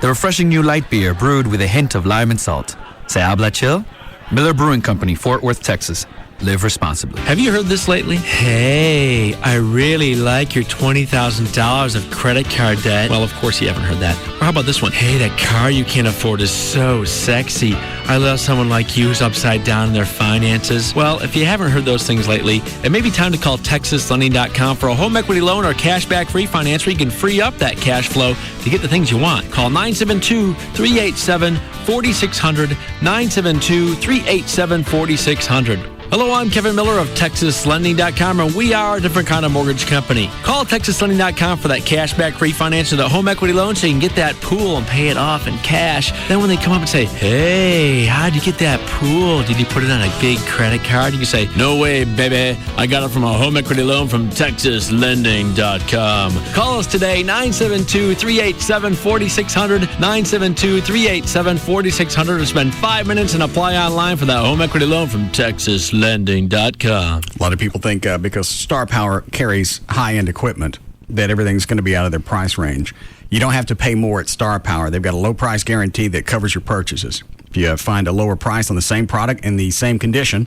the refreshing new light beer brewed with a hint of lime and salt. Se habla chill? Miller Brewing Company, Fort Worth, Texas. Live responsibly. Have you heard this lately? Hey, I really like your $20,000 of credit card debt. Well, of course you haven't heard that. Or how about this one? Hey, that car you can't afford is so sexy. I love someone like you who's upside down in their finances. Well, if you haven't heard those things lately, it may be time to call TexasLending.com for a home equity loan or cashback refinance where you can free up that cash flow to get the things you want. Call 972-387-4600, 972-387-4600. Hello, I'm Kevin Miller of TexasLending.com, and we are a different kind of mortgage company. Call TexasLending.com for that cashback refinance or the home equity loan so you can get that pool and pay it off in cash. Then when they come up and say, hey, how'd you get that pool? Did you put it on a big credit card? You can say, no way, baby. I got it from a home equity loan from TexasLending.com. Call us today, 972-387-4600, 972-387-4600, or spend 5 minutes and apply online for that home equity loan from TexasLending.com. A lot of people think because Star Power carries high-end equipment that everything's going to be out of their price range. You don't have to pay more at Star Power. They've got a low price guarantee that covers your purchases. If you find a lower price on the same product in the same condition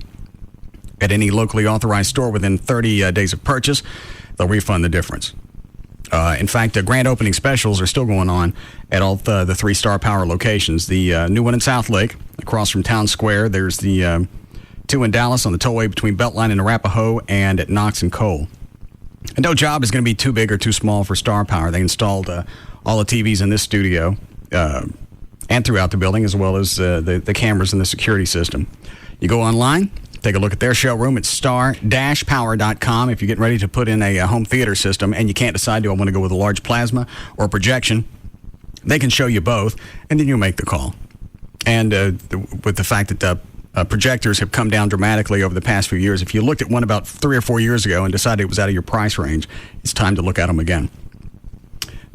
at any locally authorized store within 30 days of purchase, they'll refund the difference. In fact, the grand opening specials are still going on at all the 3 Star Power locations. The new one in South Lake, across from Town Square. There's the 2 in Dallas on the tollway between Beltline and Arapahoe, and at Knox and Cole. And no job is going to be too big or too small for Star Power. They installed all the TVs in this studio and throughout the building, as well as the cameras and the security system. You go online, take a look at their showroom at star-power.com. If you're getting ready to put in a home theater system and you can't decide, do I want to go with a large plasma or projection, they can show you both, and then you make the call. And with the fact that projectors have come down dramatically over the past few years. If you looked at one about 3 or 4 years ago and decided it was out of your price range, it's time to look at them again.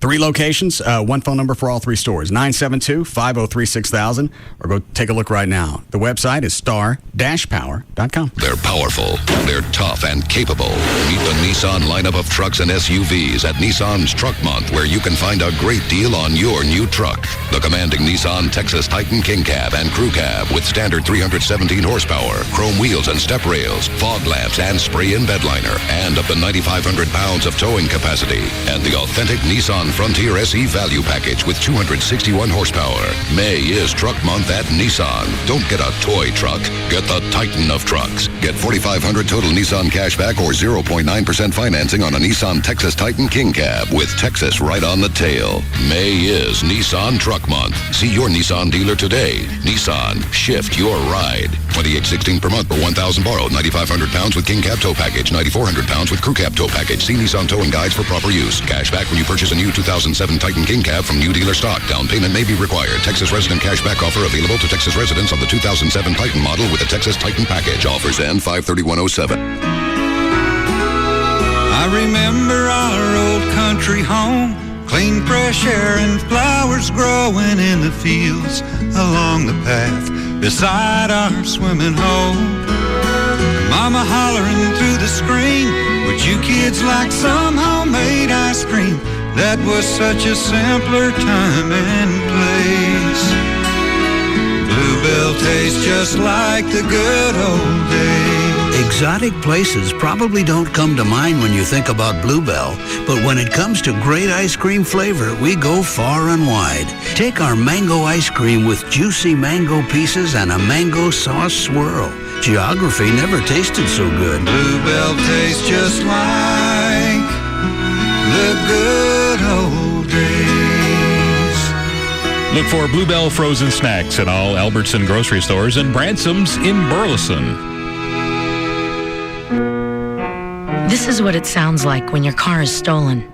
3 locations, 1 phone number for all 3 stores, 972-503-6000, or go take a look right now. The website is star-power.com. They're powerful, they're tough and capable. Meet the Nissan lineup of trucks and SUVs at Nissan's Truck Month, where you can find a great deal on your new truck. The commanding Nissan Texas Titan King Cab and Crew Cab with standard 317 horsepower, chrome wheels and step rails, fog lamps and spray-in bed liner, and up to 9,500 pounds of towing capacity. And the authentic Nissan Frontier SE Value Package with 261 horsepower. May is Truck Month at Nissan. Don't get a toy truck. Get the Titan of trucks. Get $4,500 total Nissan cashback or 0.9% financing on a Nissan Texas Titan King Cab with Texas right on the tail. May is Nissan Truck Month. See your Nissan dealer today. Nissan, shift your ride. $28.16 per month for $1,000 borrowed. 9,500 pounds with King Cab tow package. 9,400 pounds with Crew Cab tow package. See Nissan towing guides for proper use. Cashback when you purchase a new 2007 Titan King Cab from new dealer stock. Down payment may be required. Texas resident cashback offer available to Texas residents of the 2007 Titan model with the Texas Titan package. Offers end 5/31/07. I remember our old country home, Clean, fresh air and flowers growing in the fields along the path beside our swimming hole. Mama hollering through the screen, would you kids like some homemade ice cream? That was such a simpler time and place. Bluebell tastes just like the good old days. Exotic places probably don't come to mind when you think about Bluebell, but when it comes to great ice cream flavor, we go far and wide. Take our mango ice cream with juicy mango pieces and a mango sauce swirl. Geography never tasted so good. Bluebell tastes just like the good old days. Look for Bluebell frozen snacks at all Albertson grocery stores and Bransom's in Burleson. This is what it sounds like when your car is stolen.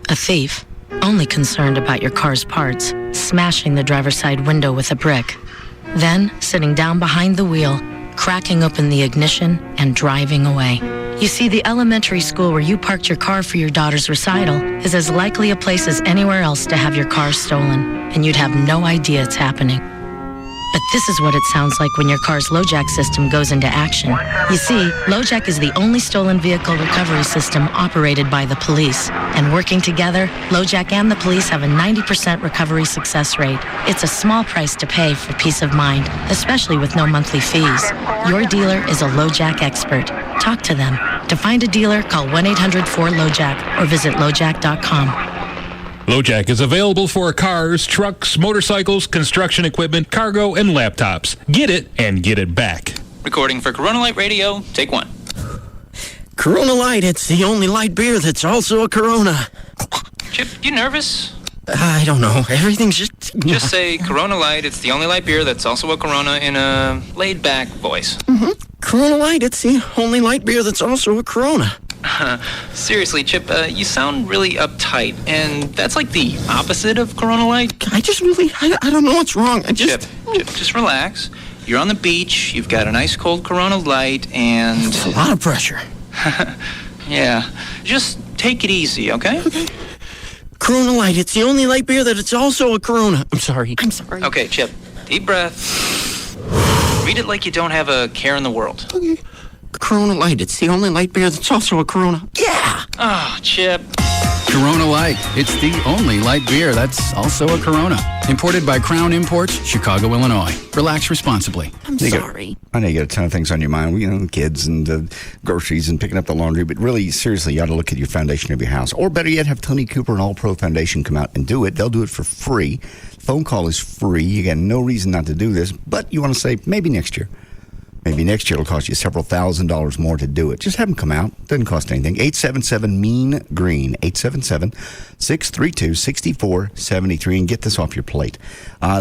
A thief, only concerned about your car's parts, smashing the driver's side window with a brick. Then, sitting down behind the wheel, cracking open the ignition and driving away. You see, the elementary school where you parked your car for your daughter's recital is as likely a place as anywhere else to have your car stolen, and you'd have no idea it's happening. But this is what it sounds like when your car's LoJack system goes into action. You see, LoJack is the only stolen vehicle recovery system operated by the police. And working together, LoJack and the police have a 90% recovery success rate. It's a small price to pay for peace of mind, especially with no monthly fees. Your dealer is a LoJack expert. Talk to them. To find a dealer, call 1-800-4LoJack or visit LoJack.com. LoJack is available for cars, trucks, motorcycles, construction equipment, cargo, and laptops. Get it and get it back. Recording for Corona Light Radio, take one. Corona Light, it's the only light beer that's also a Corona. Chip, you nervous? I don't know. Everything's just... Just say Corona Light, it's the only light beer that's also a Corona in a laid-back voice. Mm-hmm. Corona Light, it's the only light beer that's also a Corona. Seriously, Chip, you sound really uptight, and that's like the opposite of Corona Light. I just really, I don't know what's wrong. Chip, just relax. You're on the beach, you've got an ice cold Corona Light, and... It's a lot of pressure. Yeah, just take it easy, okay? Okay. Corona Light, it's the only light beer that it's also a Corona. I'm sorry. Okay, Chip, deep breath. Read it like you don't have a care in the world. Okay. Corona Light, it's the only light beer that's also a Corona. Yeah! Oh, Chip. Corona Light. It's the only light beer that's also a Corona. Imported by Crown Imports, Chicago, Illinois. Relax responsibly. I'm sorry. I know you got a ton of things on your mind, you know, kids and groceries and picking up the laundry, but really, seriously, you ought to look at your foundation of your house. Or better yet, have Tony Cooper and All Pro Foundation come out and do it. They'll do it for free. Phone call is free. You got no reason not to do this, but you want to say maybe next year. Maybe next year it'll cost you several $1,000s more to do it. Just have them come out. Doesn't cost anything. 877-MEAN-GREEN. 877-632-6473. And get this off your plate.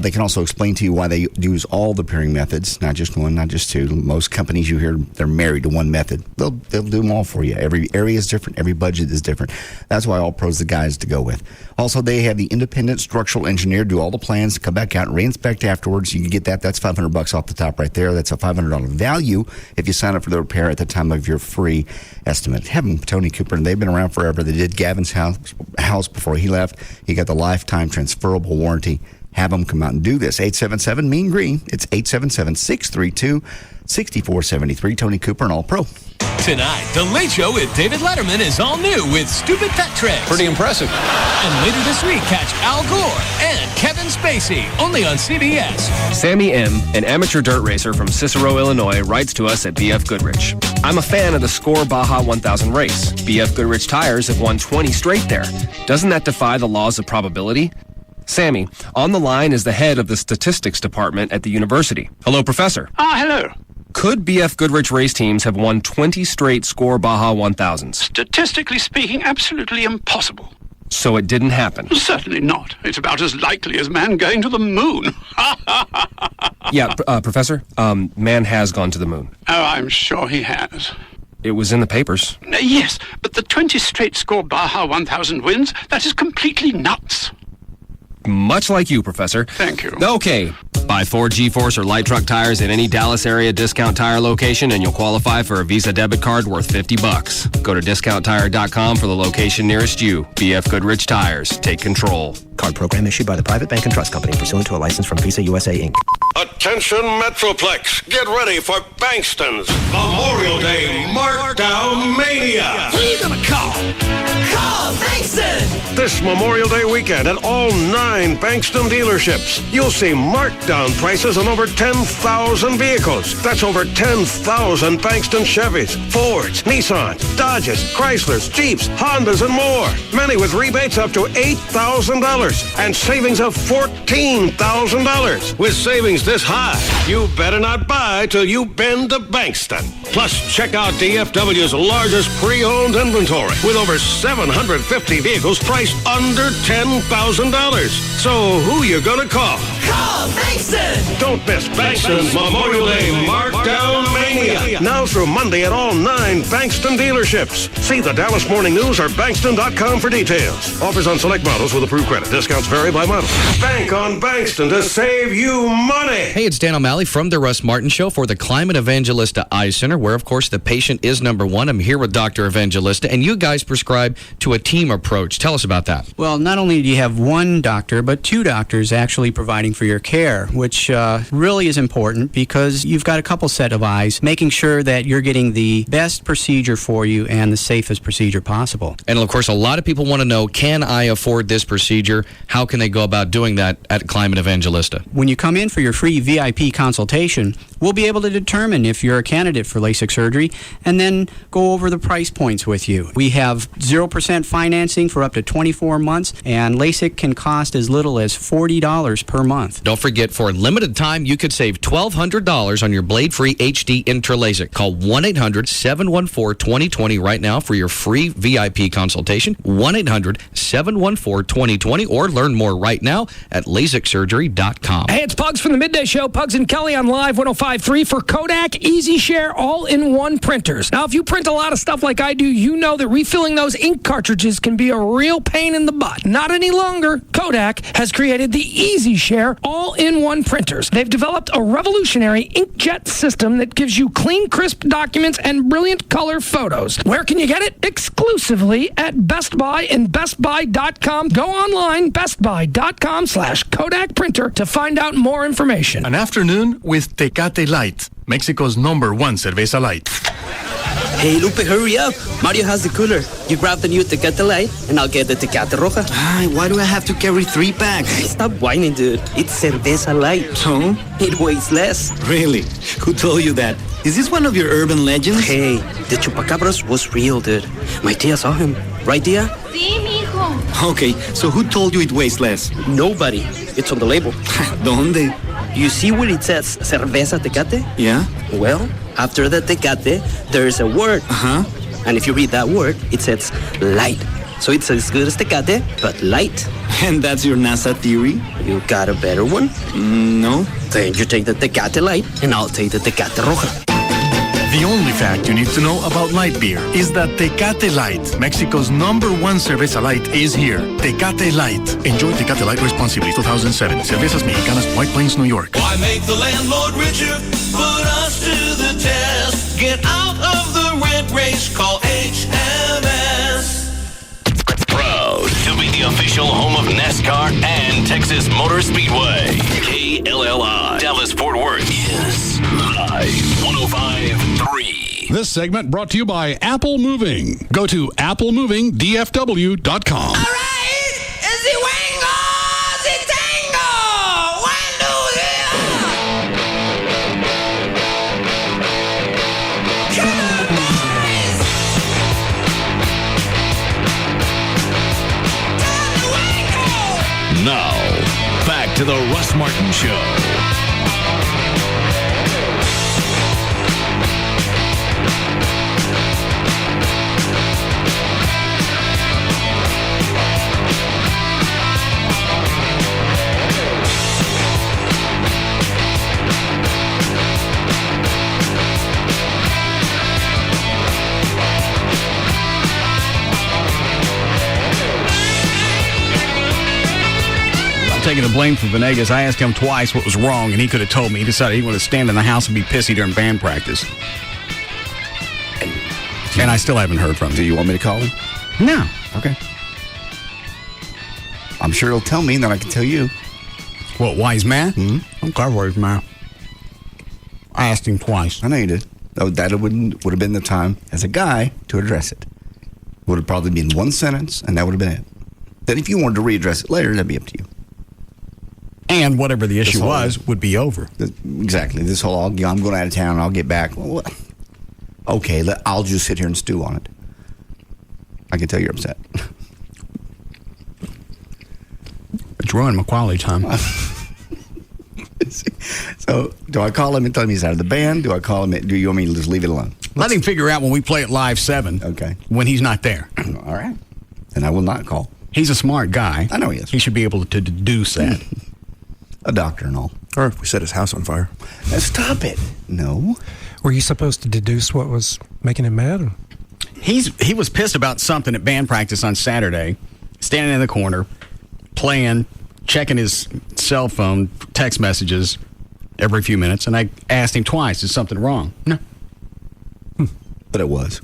They can also explain to you why they use all the pairing methods, not just one, not just two. Most companies you hear, they're married to one method. They'll do them all for you. Every area is different. Every budget is different. That's why All Pro's the guys to go with. Also, they have the independent structural engineer do all the plans, come back out and re-inspect afterwards. You can get that. That's $500 off the top right there. That's a $500 value if you sign up for the repair at the time of your free estimate. Have them, Tony Cooper, and they've been around forever. They did Gavin's house before he left. He got the lifetime transferable warranty. Have them come out and do this. 877-MEAN-GREEN. It's 877-632-6473. Tony Cooper and All Pro. Tonight, The Late Show with David Letterman is all new with Stupid Pet Tricks. Pretty impressive. And later this week, catch Al Gore and Kevin Spacey, only on CBS. Sammy M., an amateur dirt racer from Cicero, Illinois, writes to us at BF Goodrich. I'm a fan of the Score Baja 1000 race. BF Goodrich tires have won 20 straight there. Doesn't that defy the laws of probability? Sammy, on the line is the head of the statistics department at the university. Hello, Professor. Hello. Could BF Goodrich race teams have won 20 straight Score Baja 1000s? Statistically speaking, absolutely impossible. So it didn't happen? Certainly not. It's about as likely as man going to the moon. Yeah, Professor, man has gone to the moon. Oh, I'm sure he has. It was in the papers. Yes, but the 20 straight Score Baja 1000 wins, that is completely nuts. Much like you, Professor. Thank you. Okay, Buy 4 G-Force or light truck tires at any Dallas area Discount Tire location and you'll qualify for a Visa debit card worth $50. Go to discounttire.com for the location nearest you. BF Goodrich Tires. Take control. Card program issued by the Private Bank and Trust Company pursuant to a license from Visa USA, Inc. Attention Metroplex, get ready for Bankston's Memorial Day Markdown Mania. Who are you gonna call? Call Bankston! This Memorial Day weekend at all 9 Bankston dealerships, you'll see markdown prices on over 10,000 vehicles. That's over 10,000 Bankston Chevys, Fords, Nissans, Dodges, Chryslers, Jeeps, Hondas, and more. Many with rebates up to $8,000 and savings of $14,000. With savings this high, you better not buy till you've been to Bankston. Plus, check out DFW's largest pre-owned inventory with over 750 vehicles priced under $10,000. So who you gonna call? Call Bankston! Don't miss Bankston's Memorial Day Markdown Mania. Now through Monday at all 9 Bankston dealerships. See the Dallas Morning News or Bankston.com for details. Offers on select models with approved credit. Discounts vary by model. Bank on Bankston to save you money. Hey, it's Dan O'Malley from the Russ Martin Show for the Climate Evangelista Eye Center, where, of course, the patient is number one. I'm here with Dr. Evangelista, and you guys prescribe to a team approach. Tell us about that. Well, not only do you have one doctor, but 2 doctors actually providing for your care, which really is important because you've got a couple set of eyes, making sure that you're getting the best procedure for you and the safest procedure possible. And, of course, a lot of people want to know, can I afford this procedure? How can they go about doing that at Climate Evangelista? When you come in for your free VIP consultation, we'll be able to determine if you're a candidate for LASIK surgery and then go over the price points with you. We have 0% financing for up to 24 months, and LASIK can cost as little as $40 per month. Don't forget, for a limited time, you could save $1,200 on your blade-free HD Intra-LASIK. Call 1-800-714-2020 right now for your free VIP consultation. 1-800-714-2020, or learn more right now at LASIKsurgery.com. Hey, it's Pugs from the Midday Show. Pugs and Kelly on Live 105.3 for Kodak EasyShare all-in-one printers. Now, if you print a lot of stuff like I do, you know that refilling those ink cartridges can be a real pain in the butt. Not any longer. Kodak has created the EasyShare all-in-one printers. They've developed a revolutionary inkjet system that gives you clean, crisp documents and brilliant color photos. Where can you get it? Exclusively at Best Buy and BestBuy.com. Go online, BestBuy.com/Kodak printer to find out more information. An afternoon with Tecate Light, Mexico's #1 cerveza light. Hey, Lupe, hurry up. Mario has the cooler. You grab the new Tecate Light, and I'll get the Tecate Roja. Why do I have to carry 3 packs? Stop whining, dude. It's cerveza light. So? It weighs less. Really? Who told you that? Is this one of your urban legends? Hey, the chupacabras was real, dude. My tia saw him. Right, tia? Sí, mijo. Okay, so who told you it weighs less? Nobody. It's on the label. ¿Dónde? You see where it says cerveza Tecate? Yeah. Well, after the Tecate, there's a word. Uh-huh. And if you read that word, it says light. So it's as good as Tecate, but light. And that's your NASA theory? You got a better one? No. Then you take the Tecate Light, and I'll take the Tecate Roja. The only fact you need to know about light beer is that Tecate Light, Mexico's #1 cerveza light, is here. Tecate Light. Enjoy Tecate Light responsibly. 2007. Cervezas Mexicanas, White Plains, New York. Why make the landlord richer? Put us to the test. Get out of the rent race. Call HMS. Proud to be the official home of NASCAR and Texas Motor Speedway. KLLI, Dallas-Fort Worth is Live 105.3. This segment brought to you by Apple Moving. Go to applemovingdfw.com. All right, is the wango, the tango, one, two, three. Come on, boys. Time to wango. Now, back to the Russ Martin Show. Take taking the blame for Venegas. I asked him twice what was wrong, and he could have told me. He decided he wanted to stand in the house and be pissy during band practice. And I still haven't heard from him. Do you want me to call him? No. Okay. I'm sure he'll tell me, and then I can tell you. What, why he's mad? I'm glad why he's mad. I asked him twice. I know you did. That would have been the time, as a guy, to address it. Would have probably been one sentence, and that would have been it. Then if you wanted to readdress it later, that'd be up to you. And whatever the issue was, would be over. Exactly. This whole, I'm going out of town, I'll get back. Well, okay, I'll just sit here and stew on it. I can tell you're upset. It's ruined my quality time. So, do I call him and tell him he's out of the band? Do I call him? Do you want me to just leave it alone? Let him figure out when we play at Live 7. Okay. When he's not there. All right. Then I will not call. He's a smart guy. I know he is. He should be able to deduce that. A doctor and all. Or if we set his house on fire. Now stop it. No. Were you supposed to deduce what was making him mad? He was pissed about something at band practice on Saturday, standing in the corner, playing, checking his cell phone, text messages every few minutes, and I asked him twice, is something wrong? No. But it was.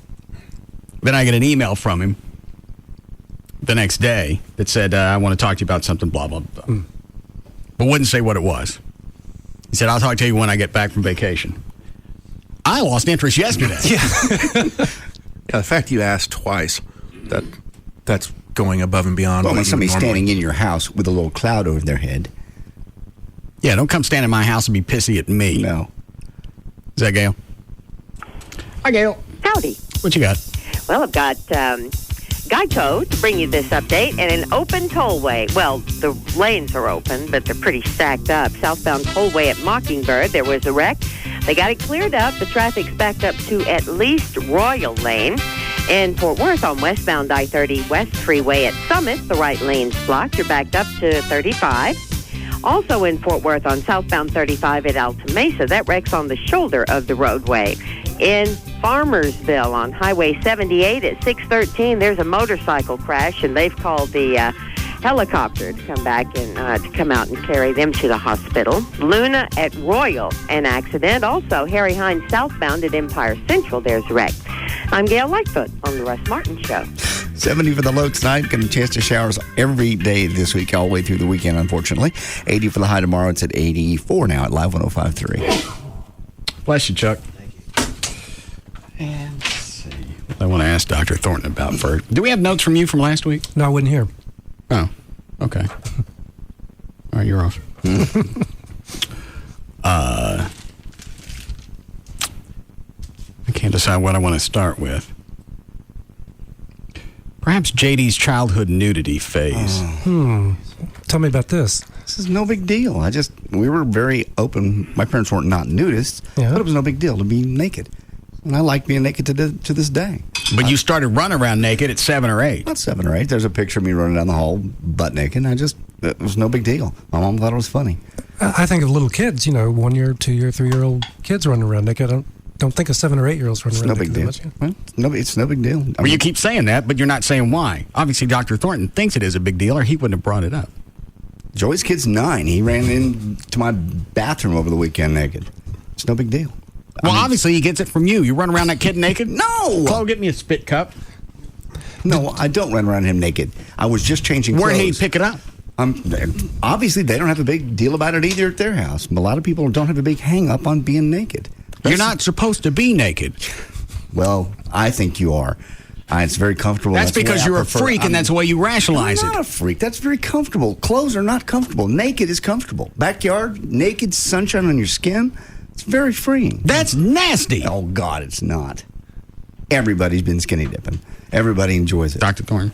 Then I get an email from him the next day that said, I want to talk to you about something, blah, blah, blah. But wouldn't say what it was. He said, I'll talk to you when I get back from vacation. I lost interest yesterday. Yeah, the fact you asked twice, that's going above and beyond. Well, when what you somebody's normally- standing in your house with a little cloud over their head. Yeah, don't come stand in my house and be pissy at me. No. Is that Gail? Hi, Gail. Howdy. What you got? Well, I've got Geico to bring you this update and an open tollway. Well, the lanes are open, but they're pretty stacked up. Southbound tollway at Mockingbird, there was a wreck. They got it cleared up. The traffic's backed up to at least Royal Lane. In Fort Worth on westbound I-30 West Freeway at Summit, the right lane's blocked. You're backed up to 35. Also in Fort Worth on southbound 35 at Alta Mesa, that wreck's on the shoulder of the roadway. In Farmersville on Highway 78 at 613, there's a motorcycle crash, and they've called the helicopter to come back and to come out and carry them to the hospital. Luna at Royal, an accident. Also, Harry Hines southbound at Empire Central, there's a wreck. I'm Gail Lightfoot on the Russ Martin Show. 70 for the low tonight. Getting a chance to showers every day this week, all the way through the weekend, unfortunately. 80 for the high tomorrow. It's at 84 now at Live 105.3. Bless you, Chuck. And let's see what I want to ask Dr. Thornton about first. Do we have notes from you from last week? No, I wasn't here. Oh, okay. All right, you're off. I can't decide what I want to start with. Perhaps JD's childhood nudity phase. Tell me about this. This is no big deal. We were very open. My parents weren't not nudists, but it was no big deal to be naked. And I like being naked to this day. But you started running around naked at 7 or 8. Not 7 or 8. There's a picture of me running down the hall butt naked. It was no big deal. My mom thought it was funny. I think of little kids, 1 year, 2 year, 3 year old kids running around naked. I don't think of 7 or 8 year olds running around naked. It's no big deal. It's no big deal. Well, you keep saying that, but you're not saying why. Obviously, Dr. Thornton thinks it is a big deal, or he wouldn't have brought it up. Joey's kid's 9. He ran into my bathroom over the weekend naked. It's no big deal. Well, obviously, he gets it from you. You run around that kid naked? No! Chloe, get me a spit cup. No, I don't run around him naked. I was just changing clothes. Where did he pick it up? Obviously, they don't have a big deal about it either at their house. A lot of people don't have a big hang-up on being naked. You're not supposed to be naked. Well, I think you are. It's very comfortable. That's because you're a freak, and that's the way you rationalize it. I'm not a freak. That's very comfortable. Clothes are not comfortable. Naked is comfortable. Backyard, naked, sunshine on your skin. It's very freeing. That's nasty. Oh, God, it's not. Everybody's been skinny dipping. Everybody enjoys it. Dr. Thorne.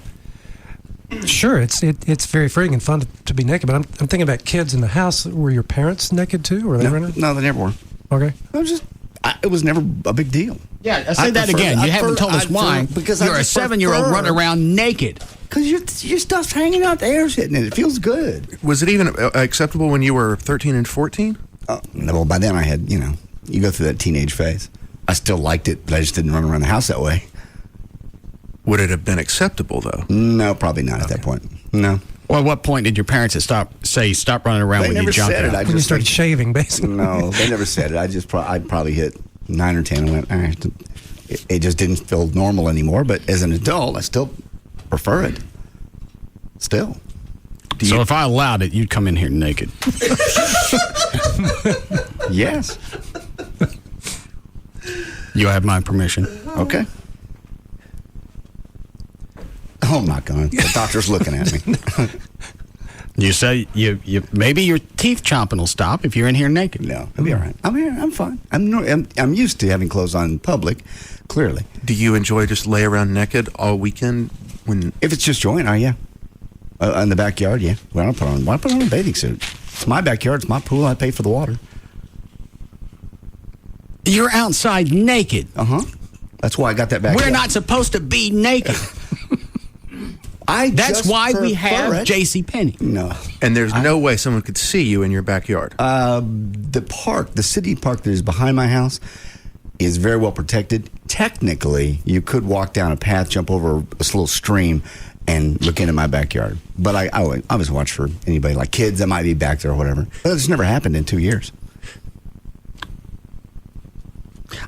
Sure, it's very freeing and fun to be naked, but I'm thinking about kids in the house. Were your parents naked too? Were they running? No, they never were. Okay. It was never a big deal. Yeah, I say that again. You haven't told us why. Because you're a 7-year-old running around naked. Because your stuff's hanging out, the air's hitting it. It feels good. Was it even acceptable when you were 13 and 14? Well, by then I had, you go through that teenage phase. I still liked it, but I just didn't run around the house that way. Would it have been acceptable, though? No, probably not at that point. No. Well, at what point did your parents stop running around They with you never jumping said it. out? When you started shaving, basically. No, they never said it. I'd probably hit 9 or 10 and went, all right. It just didn't feel normal anymore. But as an adult, I still prefer it. Still. So if I allowed it, you'd come in here naked. Yes. You have my permission. Okay. Oh, I'm not going. The doctor's looking at me. You say you maybe your teeth chomping will stop if you're in here naked. No, I'll be all right. I'm here. I'm fine. I'm used to having clothes on in public. Clearly. Do you enjoy just lay around naked all weekend? If it's just Joy and I, yeah. In the backyard, yeah. Why put on a bathing suit? It's my backyard. It's my pool. I pay for the water. You're outside naked. That's why I got that backyard. We're not supposed to be naked. That's why we have JCPenney. No. And there's no way someone could see you in your backyard. The city park that is behind my house is very well protected. Technically, you could walk down a path, jump over a little stream, and look into my backyard. But I always watch for anybody, like kids that might be back there or whatever. But it's never happened in 2 years.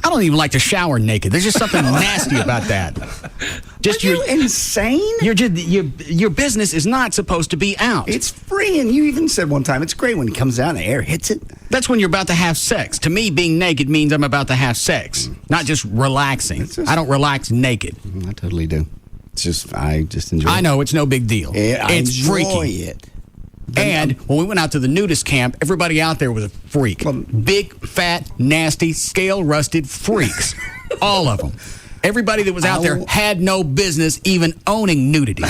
I don't even like to shower naked. There's just something nasty about that. Are you insane? Your business is not supposed to be out. It's free, and you even said one time it's great when it comes out and the air hits it. That's when you're about to have sex. To me, being naked means I'm about to have sex, not just relaxing. I don't relax naked. I totally do. I just enjoy it. I know, it's no big deal. It's freaky. I enjoy it. And when we went out to the nudist camp, everybody out there was a freak. Big, fat, nasty, scale-rusted freaks. All of them. Everybody that was out there had no business even owning nudity.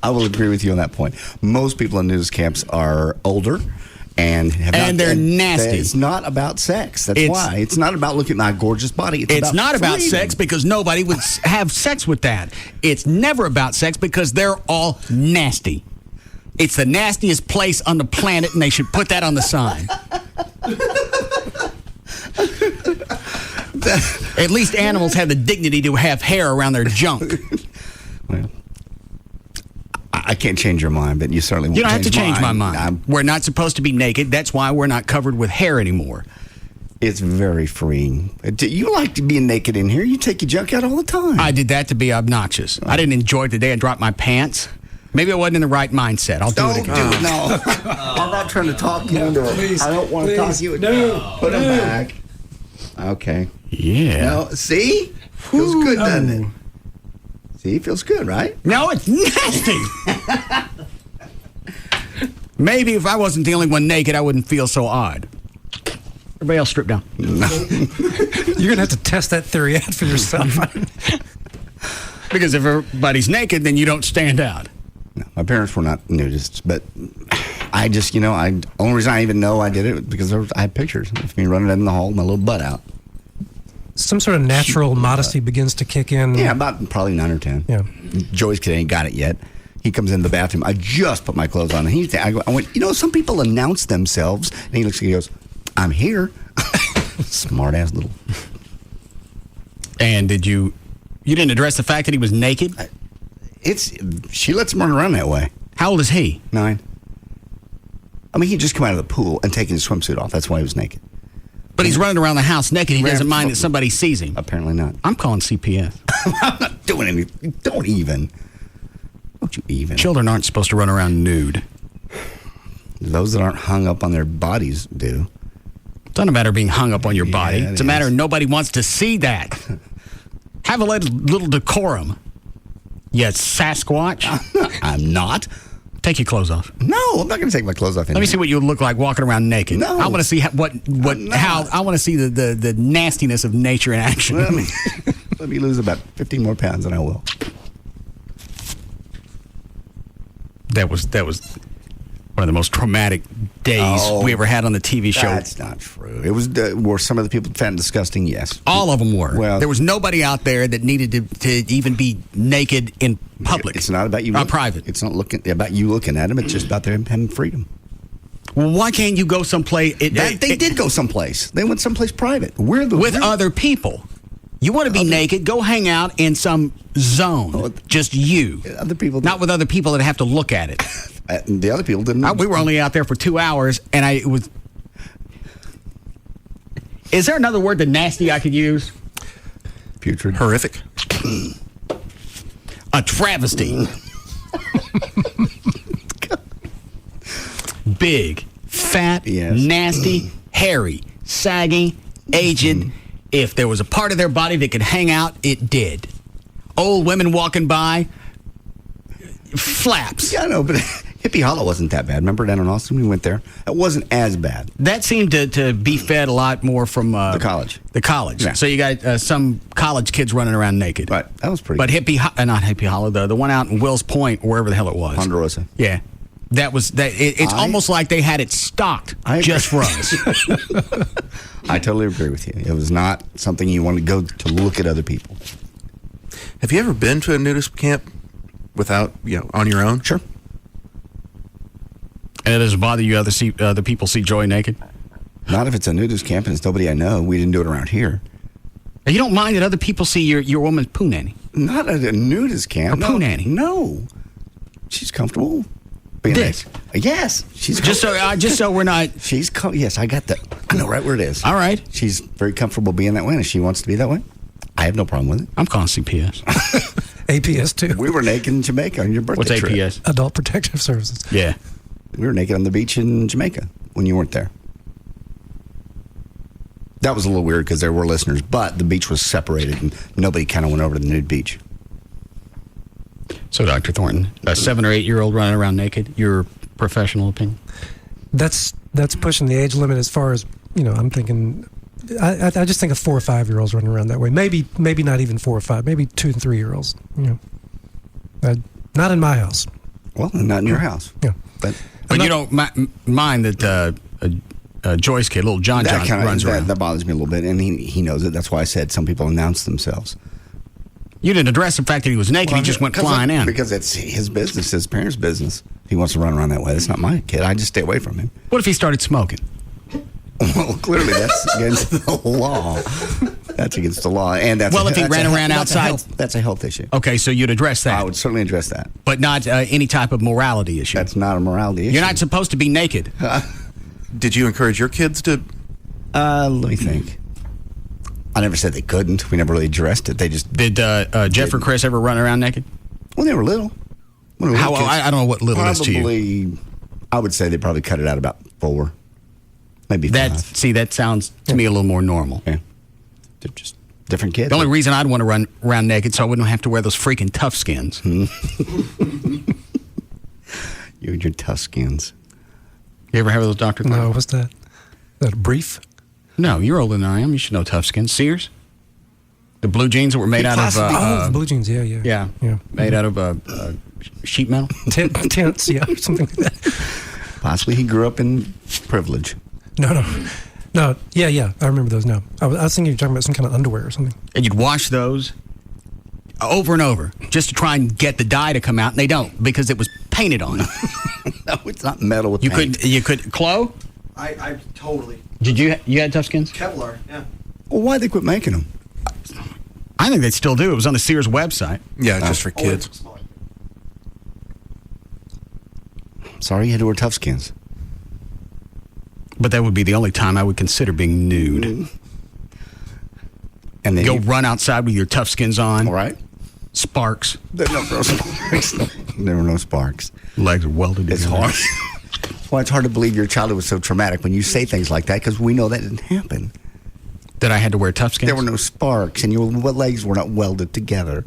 I will agree with you on that point. Most people in nudist camps are older and they're nasty. It's not about sex. That's why. It's not about looking at my gorgeous body. It's not about sex because nobody would have sex with that. It's never about sex because they're all nasty. It's the nastiest place on the planet, and they should put that on the sign. At least animals have the dignity to have hair around their junk. Well, I can't change your mind, but you certainly won't. You don't have to change my mind. I'm We're not supposed to be naked. That's why we're not covered with hair anymore. It's very freeing. You like to be naked in here. You take your junk out all the time. I did that to be obnoxious. I didn't enjoy it the day I dropped my pants. Maybe I wasn't in the right mindset. I'll do it again. Don't do it, no. I'm not trying to talk you into it. I don't want to talk you into it. No. Put them back. Okay. Yeah. No, see? Feels good, doesn't it? See, it feels good, right? No, it's nasty. Maybe if I wasn't the only one naked, I wouldn't feel so odd. Everybody else strip down. No. You're going to have to test that theory out for yourself. Because if everybody's naked, then you don't stand out. No, my parents were not nudists, but I just, the only reason I even know I did it was because I had pictures of me running in the hall with my little butt out. Some sort of natural modesty begins to kick in. Yeah, about probably 9 or 10. Yeah. Joey's kid ain't got it yet. He comes in the bathroom. I just put my clothes on. And I went, some people announce themselves. And he looks and he goes, I'm here. Smart ass little. And did you didn't address the fact that he was naked? She lets him run around that way. How old is he? 9. I mean, he just come out of the pool and taking his swimsuit off. That's why he was naked. But he's running around the house naked. He doesn't mind that somebody sees him. Apparently not. I'm calling CPS. I'm not doing anything. Don't you even. Children aren't supposed to run around nude. Those that aren't hung up on their bodies do. It's not a matter of being hung up on your body. It's a matter of nobody wants to see that. Have a little decorum. You Sasquatch. I'm not. Take your clothes off. No, I'm not going to take my clothes off. Let me see what you would look like walking around naked. No, I want to see how I want to see the nastiness of nature in action. Let me lose about 15 more pounds, and I will. That was one of the most traumatic days we ever had on the TV show. That's not true. It was were some of the people fat and disgusting? Yes, all of them were. Well, there was nobody out there that needed to even be naked in public. It's not about you. Private. It's not about you looking at them. It's just about them having freedom. Well, why can't you go someplace? They did go someplace. They went someplace private. With other people. You want to be naked? Go hang out in some zone. Just you. Other people, not with other people that have to look at it. The other people didn't. We were only out there for 2 hours, and it was. Is there another word than nasty I could use? Putrid. Horrific. A travesty. Big, fat, nasty, hairy, saggy, aged. If there was a part of their body that could hang out, it did. Old women walking by, flaps. Yeah, I know, but Hippie Hollow wasn't that bad. Remember down in Austin? We went there. It wasn't as bad. That seemed to be fed a lot more from the college. The college. Yeah. So you got some college kids running around naked. Right. That was pretty But not Hippie Hollow, the one out in Wills Point, wherever the hell it was. Ponderosa. Yeah. It's almost like they had it stocked just for us. I totally agree with you. It was not something you want to go to look at other people. Have you ever been to a nudist camp without, on your own? Sure. And it doesn't bother you other people see Joy naked? Not if it's a nudist camp and it's nobody I know. We didn't do it around here. You don't mind that other people see your woman's poo nanny? Not at a nudist camp. Or poo nanny? No. She's comfortable. Yes. Yes. She's just so we're not. Yes, I got that. I know right where it is. All right. She's very comfortable being that way, and if she wants to be that way, I have no problem with it. I'm calling CPS. APS too. We were naked in Jamaica on your birthday What's trip. APS? Adult Protective Services. Yeah. We were naked on the beach in Jamaica when you weren't there. That was a little weird because there were listeners, but the beach was separated and nobody kind of went over to the nude beach. So, Dr. Thornton, a 7 or 8 year old running around naked, your professional opinion? That's pushing the age limit as far as, I'm thinking, I just think of 4 or 5 year olds running around that way. Maybe not even 4 or 5, maybe 2 and 3 year olds. Not in my house. Well, not in your house. Yeah. But you don't mind that Joyce kid, little John runs around. That bothers me a little bit, and he knows it. That's why I said some people announce themselves. You didn't address the fact that he was naked. He just went flying in. Because it's his business, his parents' business. If he wants to run around that way, that's not my kid. I just stay away from him. What if he started smoking? Well, clearly that's against the law. That's against the law. And that's if he ran around outside. That's a health issue. Okay, so you'd address that. I would certainly address that. But not any type of morality issue. That's not a morality issue. You're not supposed to be naked. Did you encourage your kids to? Let me think. I never said they couldn't. We never really addressed it. They just did. Jeff or Chris ever run around naked? When they were little. I don't know what little is to you. I would say they probably cut it out about 4, maybe 5. See, that sounds to me a little more normal. Yeah, they're just different kids. The only reason I'd want to run around naked so I wouldn't have to wear those freaking tough skins. You and your tough skins. You ever have those, Dr. No, what's that? That a brief? No, you're older than I am. You should know tough skins. Sears? The blue jeans that were made out of... blue jeans, yeah. Made out of sheet metal? Tents, yeah, something like that. Possibly he grew up in privilege. No, yeah, I remember those now. I was thinking you were talking about some kind of underwear or something. And you'd wash those over and over just to try and get the dye to come out, and they don't because it was painted on. No, it's not metal with paint. You could... Chloe? I totally... Did you had tough skins? Kevlar, yeah. Well, why'd they quit making them? I think they still do. It was on the Sears website. Yeah, just for kids. Sorry, you had to wear tough skins. But that would be the only time I would consider being nude. And then go run outside with your tough skins on. All right. Sparks. There were no sparks. There were no sparks. Legs are welded together. It's hard. Well, it's hard to believe your childhood was so traumatic when you say things like that because we know that didn't happen. That I had to wear tough skins? There were no sparks and your legs were not welded together.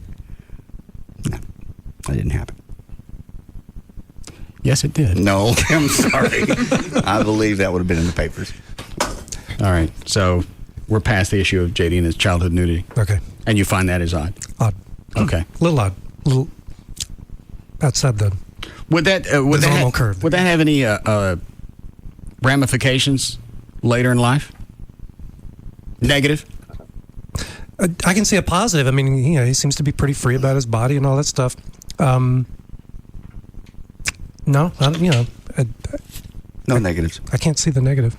No, that didn't happen. Yes, it did. No, I'm sorry. I believe that would have been in the papers. All right, so we're past the issue of JD and his childhood nudity. Okay. And you find that is odd? Odd. Okay. A little odd. A little outside the normal curve. Would that have any ramifications later in life? Negative? I can see a positive. I mean, he seems to be pretty free about his body and all that stuff. No, no negatives. I can't see the negative.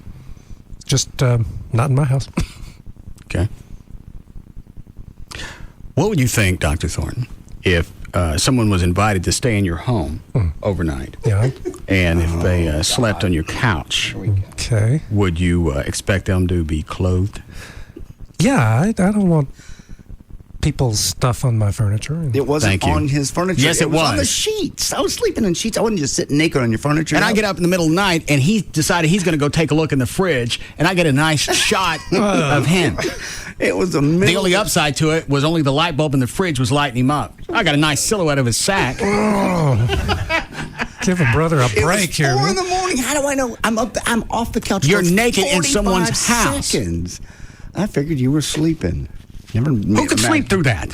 It's just not in my house. Okay. What would you think, Dr. Thornton, if someone was invited to stay in your home overnight? Yeah. And if they slept on your couch, okay, would you expect them to be clothed? Yeah, I don't want people's stuff on my furniture. It wasn't Thank you. on his furniture. Yes, it was. on the sheets. I was sleeping in sheets. I wasn't just sitting naked on your furniture. And I get up in the middle of the night, and he decided he's going to go take a look in the fridge, and I get a nice shot of him. It was The only upside to it was only the light bulb in the fridge was lighting him up. I got a nice silhouette of his sack. Give a brother a break here. 4 in the morning. How do I know? I'm off the couch. You're for naked in 45 someone's house. Seconds. I figured you were sleeping. Who could sleep through that?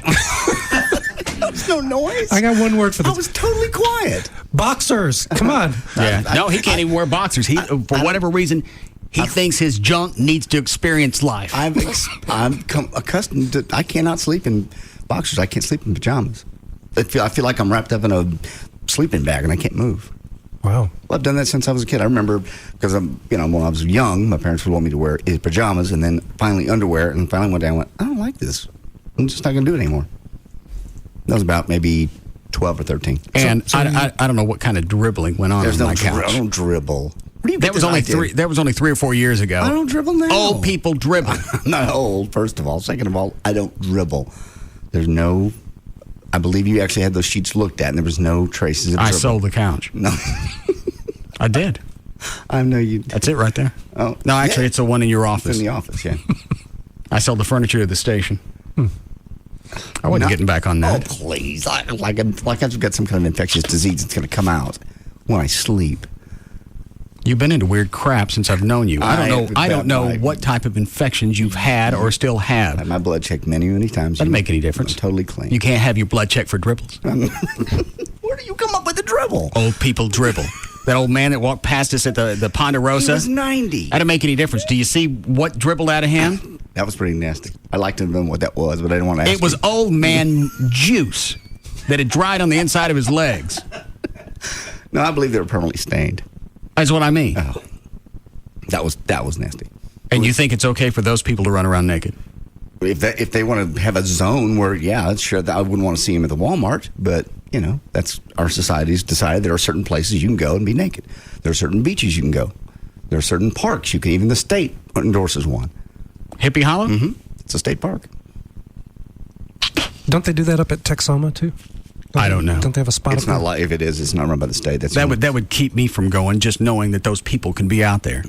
There was no noise. I got one word for this. I was totally quiet. Boxers. Come on. Yeah. No, he can't even wear boxers. He, for whatever reason, he thinks his junk needs to experience life. I'm accustomed to. I cannot sleep in boxers. I can't sleep in pajamas. I feel like I'm wrapped up in a sleeping bag and I can't move. Wow. Well, I've done that since I was a kid. I remember because when I was young, my parents would want me to wear pajamas and then finally underwear. And finally one day I went, I don't like this. I'm just not going to do it anymore. That was about maybe 12 or 13. And I don't know what kind of dribbling went on my couch. I don't dribble. That was only 3 or 4 years ago. I don't dribble now. Old people dribble. I'm not old, first of all. Second of all, I don't dribble. There's no. I believe you actually had those sheets looked at, and there was no traces of dribble. I sold the couch. No. I did. I know you did. That's it right there. Oh, no, actually, it's the one in your office. It's in the office, yeah. I sold the furniture to the station. I wasn't getting back on that. Oh, please. Like I've got some kind of infectious disease that's going to come out when I sleep. You've been into weird crap since I've known you. I don't know what type of infections you've had or still have. I had my blood checked many times. Doesn't make any difference. I'm totally clean. You can't have your blood checked for dribbles. Where do you come up with the dribble? Old people dribble. That old man that walked past us at the Ponderosa. He was 90. That didn't make any difference. Do you see what dribbled out of him? That was pretty nasty. I liked to know what that was, but I didn't want to ask It was old man juice that had dried on the inside of his legs. No, I believe they were permanently stained. That's what I mean. Oh, that was nasty. And you think it's okay for those people to run around naked? If they want to have a zone where, yeah, sure, I wouldn't want to see them at the Walmart, but that's our society's decided there are certain places you can go and be naked. There are certain beaches you can go. There are certain parks you can. Even the state endorses one. Hippie Hollow? Mm-hmm. It's a state park. Don't they do that up at Texoma too? I don't know. Don't they have a spot? It's not like, if it is, it's not run by the state. That would keep me from going, just knowing that those people can be out there.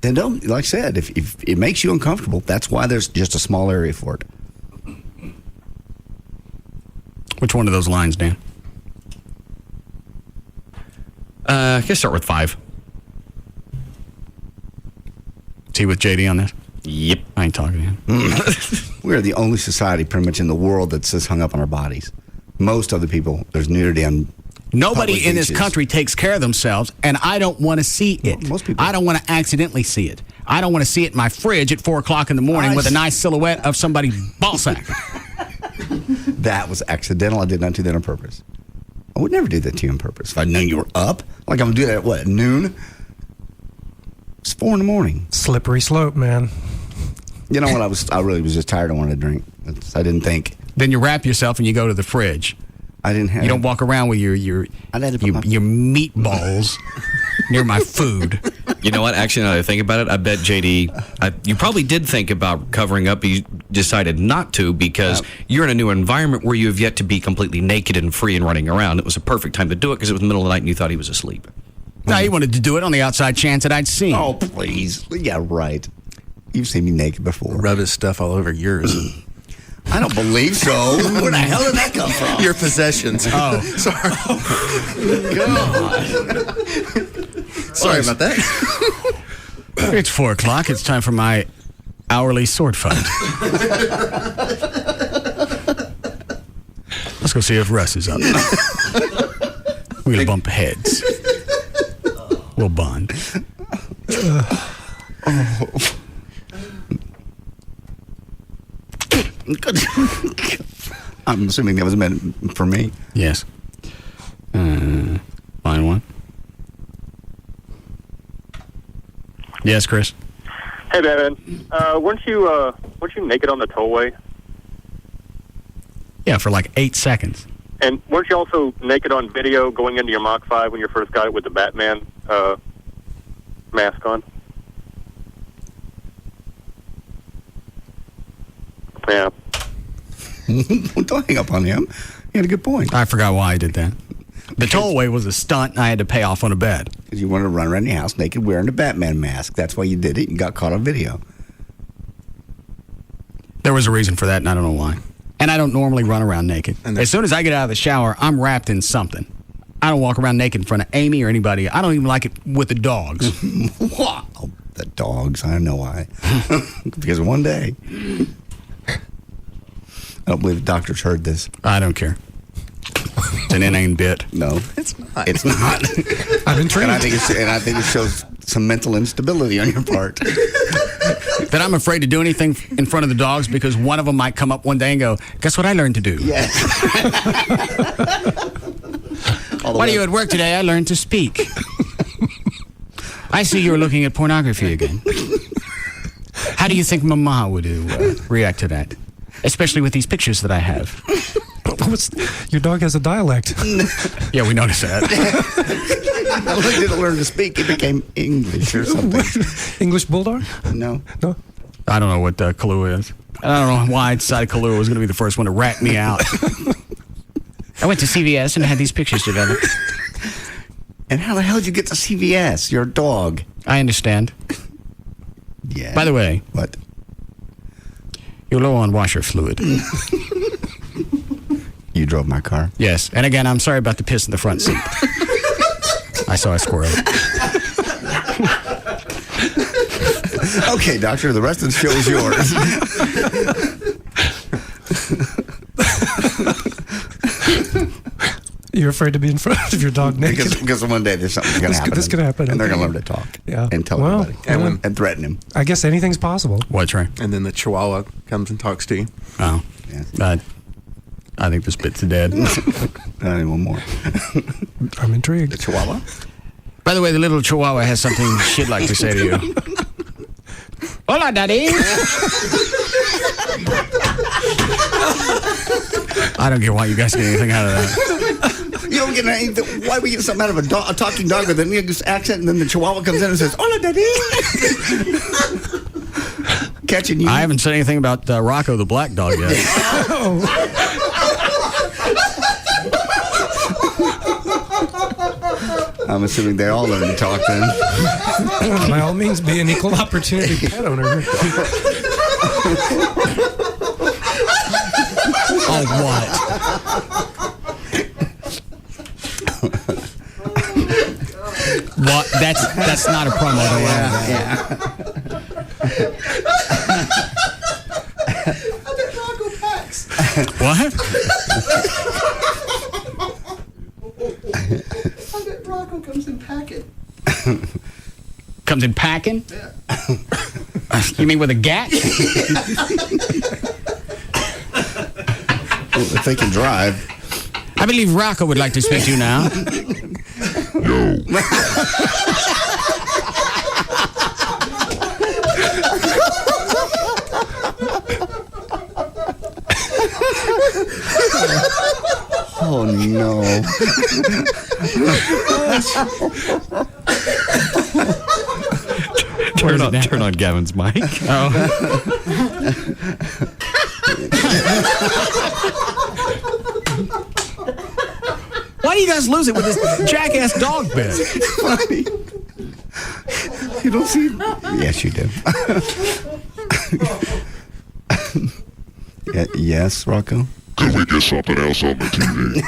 Then don't, like I said, if it makes you uncomfortable, that's why there's just a small area for it. Which one of those lines, Dan? I guess start with 5. Is he with JD on this? Yep. I ain't talking to him. We are the only society pretty much in the world that's just hung up on our bodies. Most other people, there's nudity on Nobody in this country takes care of themselves, and I don't want to see it. Well, most people. I don't want to accidentally see it. I don't want to see it in my fridge at 4 o'clock in the morning with a nice silhouette of somebody's ball sack. That was accidental. I did not do that on purpose. I would never do that to you on purpose. If I'd known you were up, like I'm going to do that at noon? It's 4 in the morning. Slippery slope, man. You know what? I really was just tired. I wanted to drink. I didn't think. Then you wrap yourself and you go to the fridge. I didn't have. You don't walk around with your meatballs near my food. You know what? Actually, now that I think about it, I bet JD, you probably did think about covering up. You decided not to because you're in a new environment where you have yet to be completely naked and free and running around. It was a perfect time to do it because it was the middle of the night and you thought he was asleep. No, you wanted to do it on the outside chance that I'd see him. Oh, please. Yeah, right. You've seen me naked before. Rub his stuff all over yours. I don't believe so. Where the hell did that come from? Your possessions. Oh. Sorry. God. Sorry about that. It's 4 o'clock. It's time for my hourly sword fight. Let's go see if Russ is up. We're going to bump heads. We'll bond. I'm assuming that was meant for me. Yes. Line 1. Yes, Chris. Hey, Batman. Weren't you naked on the tollway? Yeah, for like 8 seconds. And weren't you also naked on video going into your Mach 5 when you first got it with the Batman mask on? Yeah. Don't hang up on him. He had a good point. I forgot why I did that. The tollway was a stunt, and I had to pay off on a bed. Because you wanted to run around your house naked wearing a Batman mask. That's why you did it. You got caught on video. There was a reason for that, and I don't know why. And I don't normally run around naked. As soon as I get out of the shower, I'm wrapped in something. I don't walk around naked in front of Amy or anybody. I don't even like it with the dogs. Wow. The dogs. I know why. Because one day. I don't believe the doctors heard this. I don't care. It's an inane bit. No, it's not. It's not. I'm intrigued. And I think it shows some mental instability on your part. That I'm afraid to do anything in front of the dogs because one of them might come up one day and go, guess what I learned to do? Yes. While you were at work today, I learned to speak. I see you were looking at pornography again. How do you think Mama would react to that? Especially with these pictures that I have. Your dog has a dialect. Yeah, we noticed that. Not only did it learn to speak, it became English or something. English Bulldog? No. I don't know what Kahlua is. I don't know why I decided Kahlua was going to be the first one to rat me out. I went to CVS and had these pictures together. And how the hell did you get to CVS? You're a dog. I understand. Yeah. By the way. What? You're low on washer fluid. You drove my car? Yes. And again, I'm sorry about the piss in the front seat. I saw a squirrel. Okay, doctor, the rest of the show is yours. You're afraid to be in front of your dog naked? Because one day there's something going to happen. This could happen. And they're going to learn to talk. Yeah. And tell everybody. And threaten him. I guess anything's possible. What's right? And then the Chihuahua comes and talks to you. Oh. Yeah. I think this bit's dead. I need one more. I'm intrigued. The Chihuahua? By the way, the little Chihuahua has something she'd like to say to you. Hola, Daddy. I don't get why you guys get anything out of that. You don't get anything. Why we get something out of a talking dog with an English accent, and then the Chihuahua comes in and says, "Hola, Daddy." Catching you. I haven't said anything about Rocco the black dog yet. I'm assuming they all learn to talk then. By all means, be an equal opportunity pet owner. Oh, what? What? That's not a promo. Yeah. What? Rocco comes in packing. Comes in packing? Yeah. You mean with a gat? Well, if they can drive. I believe Rocco would like to speak to you now. Yo. Oh no. Turn on Gavin's mic. Oh. Why do you guys lose it with this jackass dog bit? It's funny. You don't see. Yes, you do. Yes, Rocco? Could we get something else on the TV?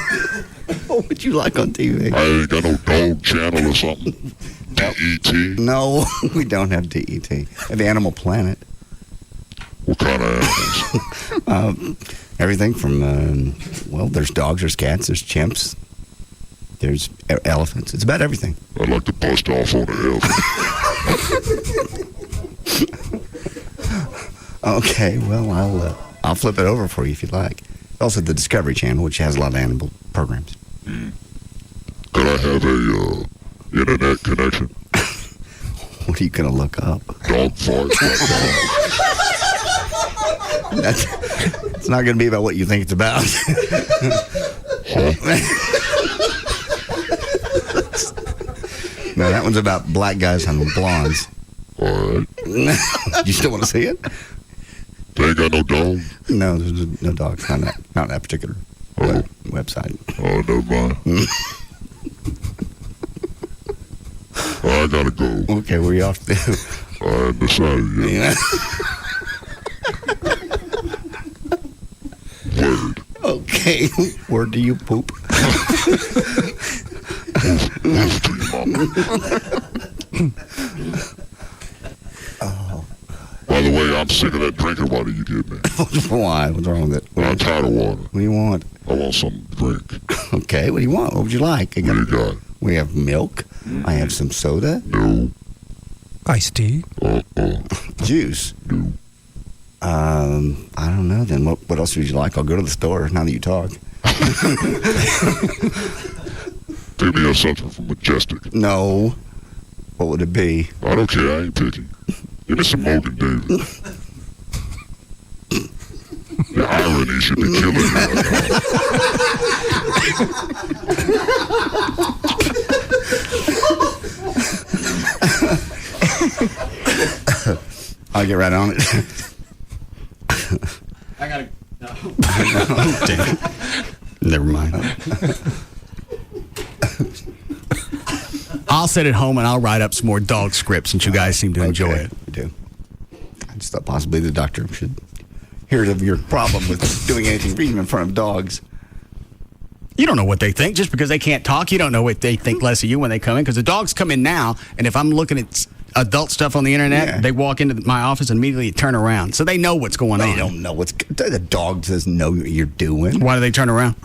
What would you like on TV? I ain't got no dog channel or something. DET? No, we don't have DET. We have Animal Planet. What kind of animals? Everything from, there's dogs, there's cats, there's chimps, there's elephants. It's about everything. I'd like to bust off on an elephant. Okay, well, I'll flip it over for you if you'd like. Also, the Discovery Channel, which has a lot of animal programs. Could I have a internet connection? What are you going to look up? Dog farts. It's not going to be about what you think it's about. No, that one's about black guys hunting blondes. All right. You still want to see it? They ain't got no dog? No, there's no dogs. Not that particular website. Oh, never mind. I gotta go. Okay, where you off to? I haven't decided yet. Word. Okay, where do you poop? Oh. By the way, I'm sick of that drinking water you give me. Why? What's wrong with it? I'm tired of water. What do you want? I want something to drink. Okay, what do you want? What would you like? What do you got? We have milk. I have some soda. No. Iced tea. Juice. No. I don't know then. What else would you like? I'll go to the store now that you talk. Pick me up something from Majestic. No. What would it be? I don't care. I ain't picky. Give me some Morgan Davis. The irony should be killing me right now. I'll get right on it. I gotta. No. Damn. Never mind. I'll sit at home and I'll write up some more dog scripts since you guys seem to enjoy it. I do. I just thought possibly the doctor should hear of your problem with doing anything reading in front of dogs. You don't know what they think. Just because they can't talk, you don't know what they think less of you when they come in. Because the dogs come in now, and if I'm looking at adult stuff on the internet, they walk into my office and immediately turn around. So they know what's going on. They don't know what's... The dog doesn't know what you're doing. Why do they turn around?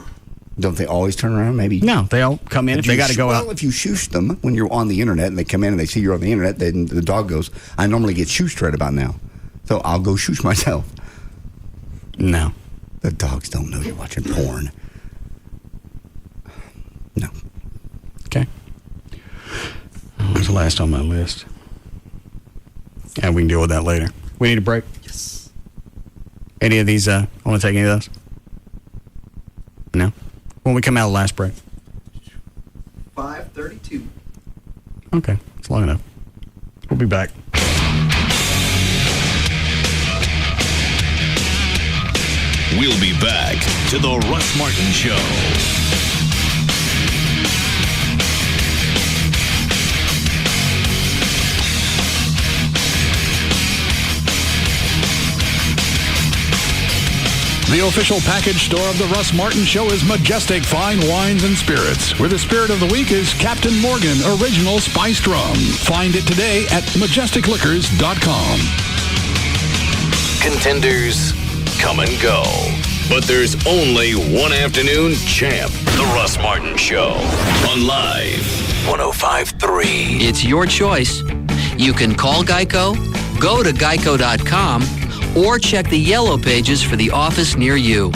Don't they always turn around? Maybe. No, they all come in if they got to go out. Well, if you shoosh them when you're on the internet and they come in and they see you're on the internet, then the dog goes, I normally get shooshed right about now. So I'll go shoosh myself. No. The dogs don't know you're watching porn. No. Okay. What was the last on my list? And we can deal with that later. We need a break? Yes. Any of these, want to take any of those? No? When we come out of the last break? 5:32. Okay. It's long enough. We'll be back. We'll be back to the Russ Martin Show. The official package store of the Russ Martin Show is Majestic Fine Wines and Spirits, where the spirit of the week is Captain Morgan Original Spiced Rum. Find it today at majesticliquors.com. Contenders come and go, but there's only one afternoon champ. The Russ Martin Show on Live 105.3. It's your choice. You can call Geico, go to geico.com, or check the yellow pages for the office near you.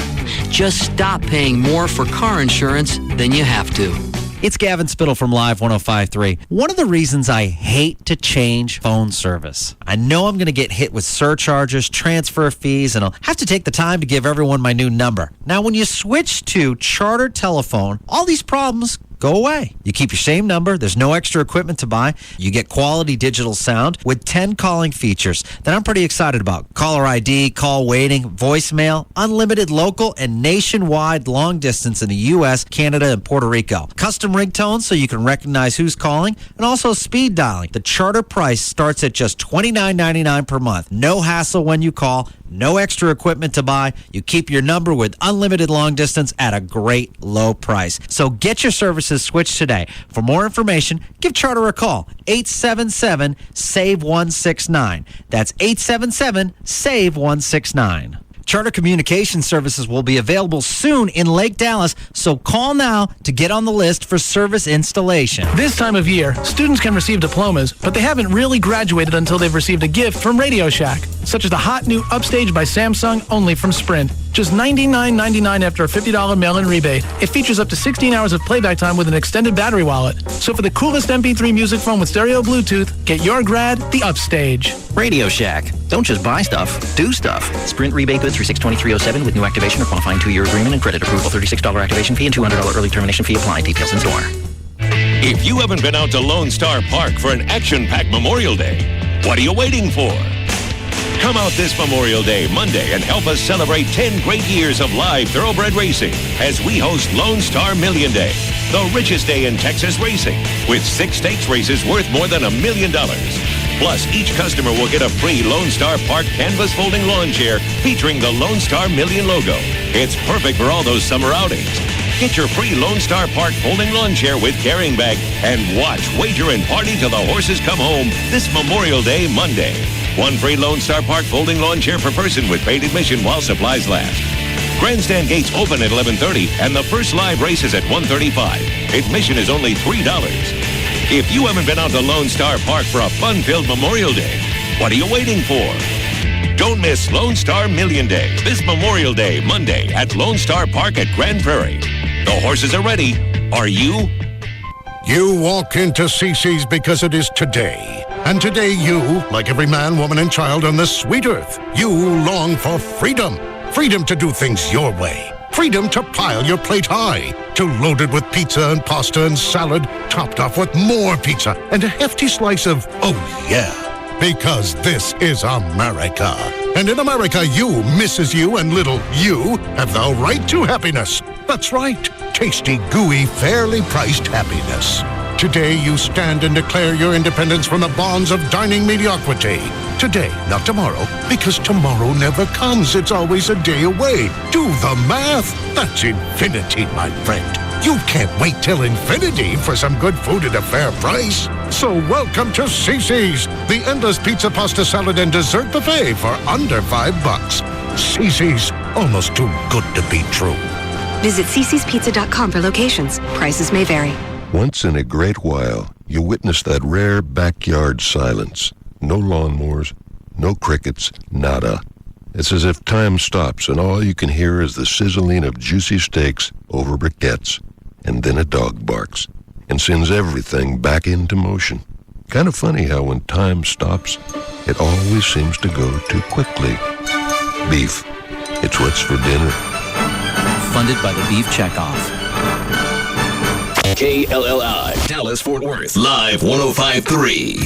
Just stop paying more for car insurance than you have to. It's Gavin Spittle from Live 105.3. One of the reasons I hate to change phone service, I know I'm going to get hit with surcharges, transfer fees, and I'll have to take the time to give everyone my new number. Now, when you switch to Charter Telephone, all these problems go away. You keep your same number. There's no extra equipment to buy. You get quality digital sound with 10 calling features that I'm pretty excited about. Caller ID, call waiting, voicemail, unlimited local and nationwide long distance in the U.S., Canada, and Puerto Rico. Custom ringtones so you can recognize who's calling, and also speed dialing. The Charter price starts at just $29.99 per month. No hassle when you call. No extra equipment to buy. You keep your number with unlimited long distance at a great low price. So get your services switched today. For more information, give Charter a call. 877-SAVE-169. That's 877-SAVE-169. Charter Communication Services will be available soon in Lake Dallas, so call now to get on the list for service installation. This time of year, students can receive diplomas, but they haven't really graduated until they've received a gift from Radio Shack, such as the hot new Upstage by Samsung, only from Sprint. Just $99.99 after a $50 mail-in rebate. It features up to 16 hours of playback time with an extended battery wallet. So for the coolest MP3 music phone with stereo Bluetooth, get your grad the Upstage. Radio Shack. Don't just buy stuff, do stuff. Sprint rebate good through 6/23/07 with new activation or qualifying 2-year agreement and credit approval. $36 activation fee and $200 early termination fee apply. Details in store. If you haven't been out to Lone Star Park for an action-packed Memorial Day, what are you waiting for? Come out this Memorial Day, Monday, and help us celebrate 10 great years of live thoroughbred racing as we host Lone Star Million Day, the richest day in Texas racing, with 6 stakes races worth more than $1 million. Plus, each customer will get a free Lone Star Park canvas folding lawn chair featuring the Lone Star Million logo. It's perfect for all those summer outings. Get your free Lone Star Park folding lawn chair with carrying bag and watch, wager, and party till the horses come home this Memorial Day, Monday. 1 free Lone Star Park folding lawn chair per person with paid admission while supplies last. Grandstand gates open at 11:30 and the first live race is at 1:35. Admission is only $3. If you haven't been out to Lone Star Park for a fun-filled Memorial Day, what are you waiting for? Don't miss Lone Star Million Day this Memorial Day, Monday at Lone Star Park at Grand Prairie. The horses are ready. Are you? You walk into CC's because it is today. And today you, like every man, woman, and child on this sweet earth, you long for freedom. Freedom to do things your way. Freedom to pile your plate high. To load it with pizza and pasta and salad, topped off with more pizza and a hefty slice of, oh yeah. Because this is America. And in America, you, Mrs. You, and little you have the right to happiness. That's right. Tasty, gooey, fairly priced happiness. Today, you stand and declare your independence from the bonds of dining mediocrity. Today, not tomorrow, because tomorrow never comes. It's always a day away. Do the math. That's infinity, my friend. You can't wait till infinity for some good food at a fair price. So welcome to CC's, the endless pizza, pasta, salad, and dessert buffet for under $5. CC's, almost too good to be true. Visit ccspizza.com for locations. Prices may vary. Once in a great while, you witness that rare backyard silence. No lawnmowers, no crickets, nada. It's as if time stops and all you can hear is the sizzling of juicy steaks over briquettes. And then a dog barks and sends everything back into motion. Kind of funny how when time stops, it always seems to go too quickly. Beef. It's what's for dinner. Funded by the Beef Checkoff. KLLI, Dallas, Fort Worth, Live 105.3.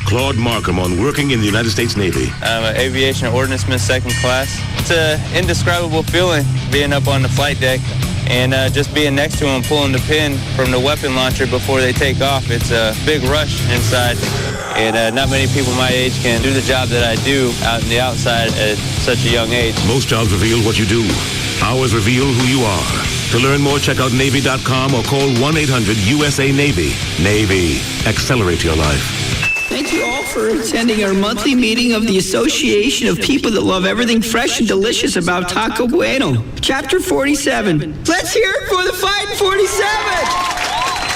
Claude Markham on working in the United States Navy. I'm an aviation ordnanceman, 2nd class. It's an indescribable feeling being up on the flight deck and just being next to them, pulling the pin from the weapon launcher before they take off. It's a big rush inside, and not many people my age can do the job that I do out in the outside at such a young age. Most jobs reveal what you do. Ours reveal who you are. To learn more, check out Navy.com or call 1-800-USA-NAVY. Navy. Accelerate your life. Thank you all for attending our monthly meeting of the Association of People that Love Everything Fresh and Delicious About Taco Bueno. Chapter 47. Let's hear it for the Fighting 47!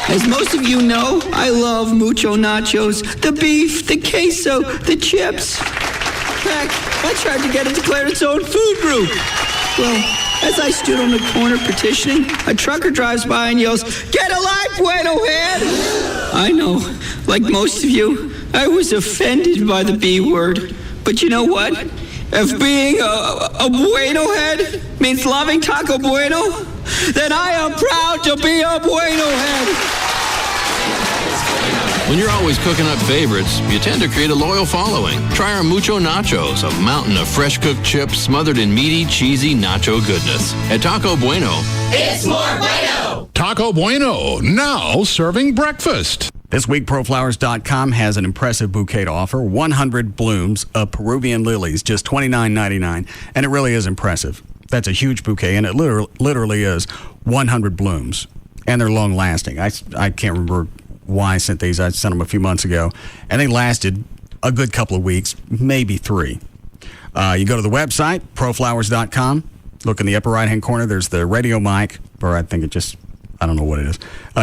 As most of you know, I love mucho nachos, the beef, the queso, the chips. Heck, I tried to get it declared its own food group. Well, as I stood on the corner petitioning, a trucker drives by and yells, "Get a life, Bueno Head!" I know, like most of you, I was offended by the B word. But you know what? If being a Bueno Head means loving Taco Bueno, then I am proud to be a Bueno Head. When you're always cooking up favorites, you tend to create a loyal following. Try our Mucho Nachos, a mountain of fresh-cooked chips smothered in meaty, cheesy nacho goodness. At Taco Bueno, it's more Bueno! Taco Bueno, now serving breakfast. This week, ProFlowers.com has an impressive bouquet to offer. 100 blooms of Peruvian lilies, just $29.99. And it really is impressive. That's a huge bouquet, and it literally is 100 blooms. And they're long-lasting. I can't remember why I sent these. I sent them a few months ago, and they lasted a good couple of weeks, maybe 3. You go to the website, proflowers.com. Look in the upper right-hand corner. There's the radio mic, or I think I don't know what it is.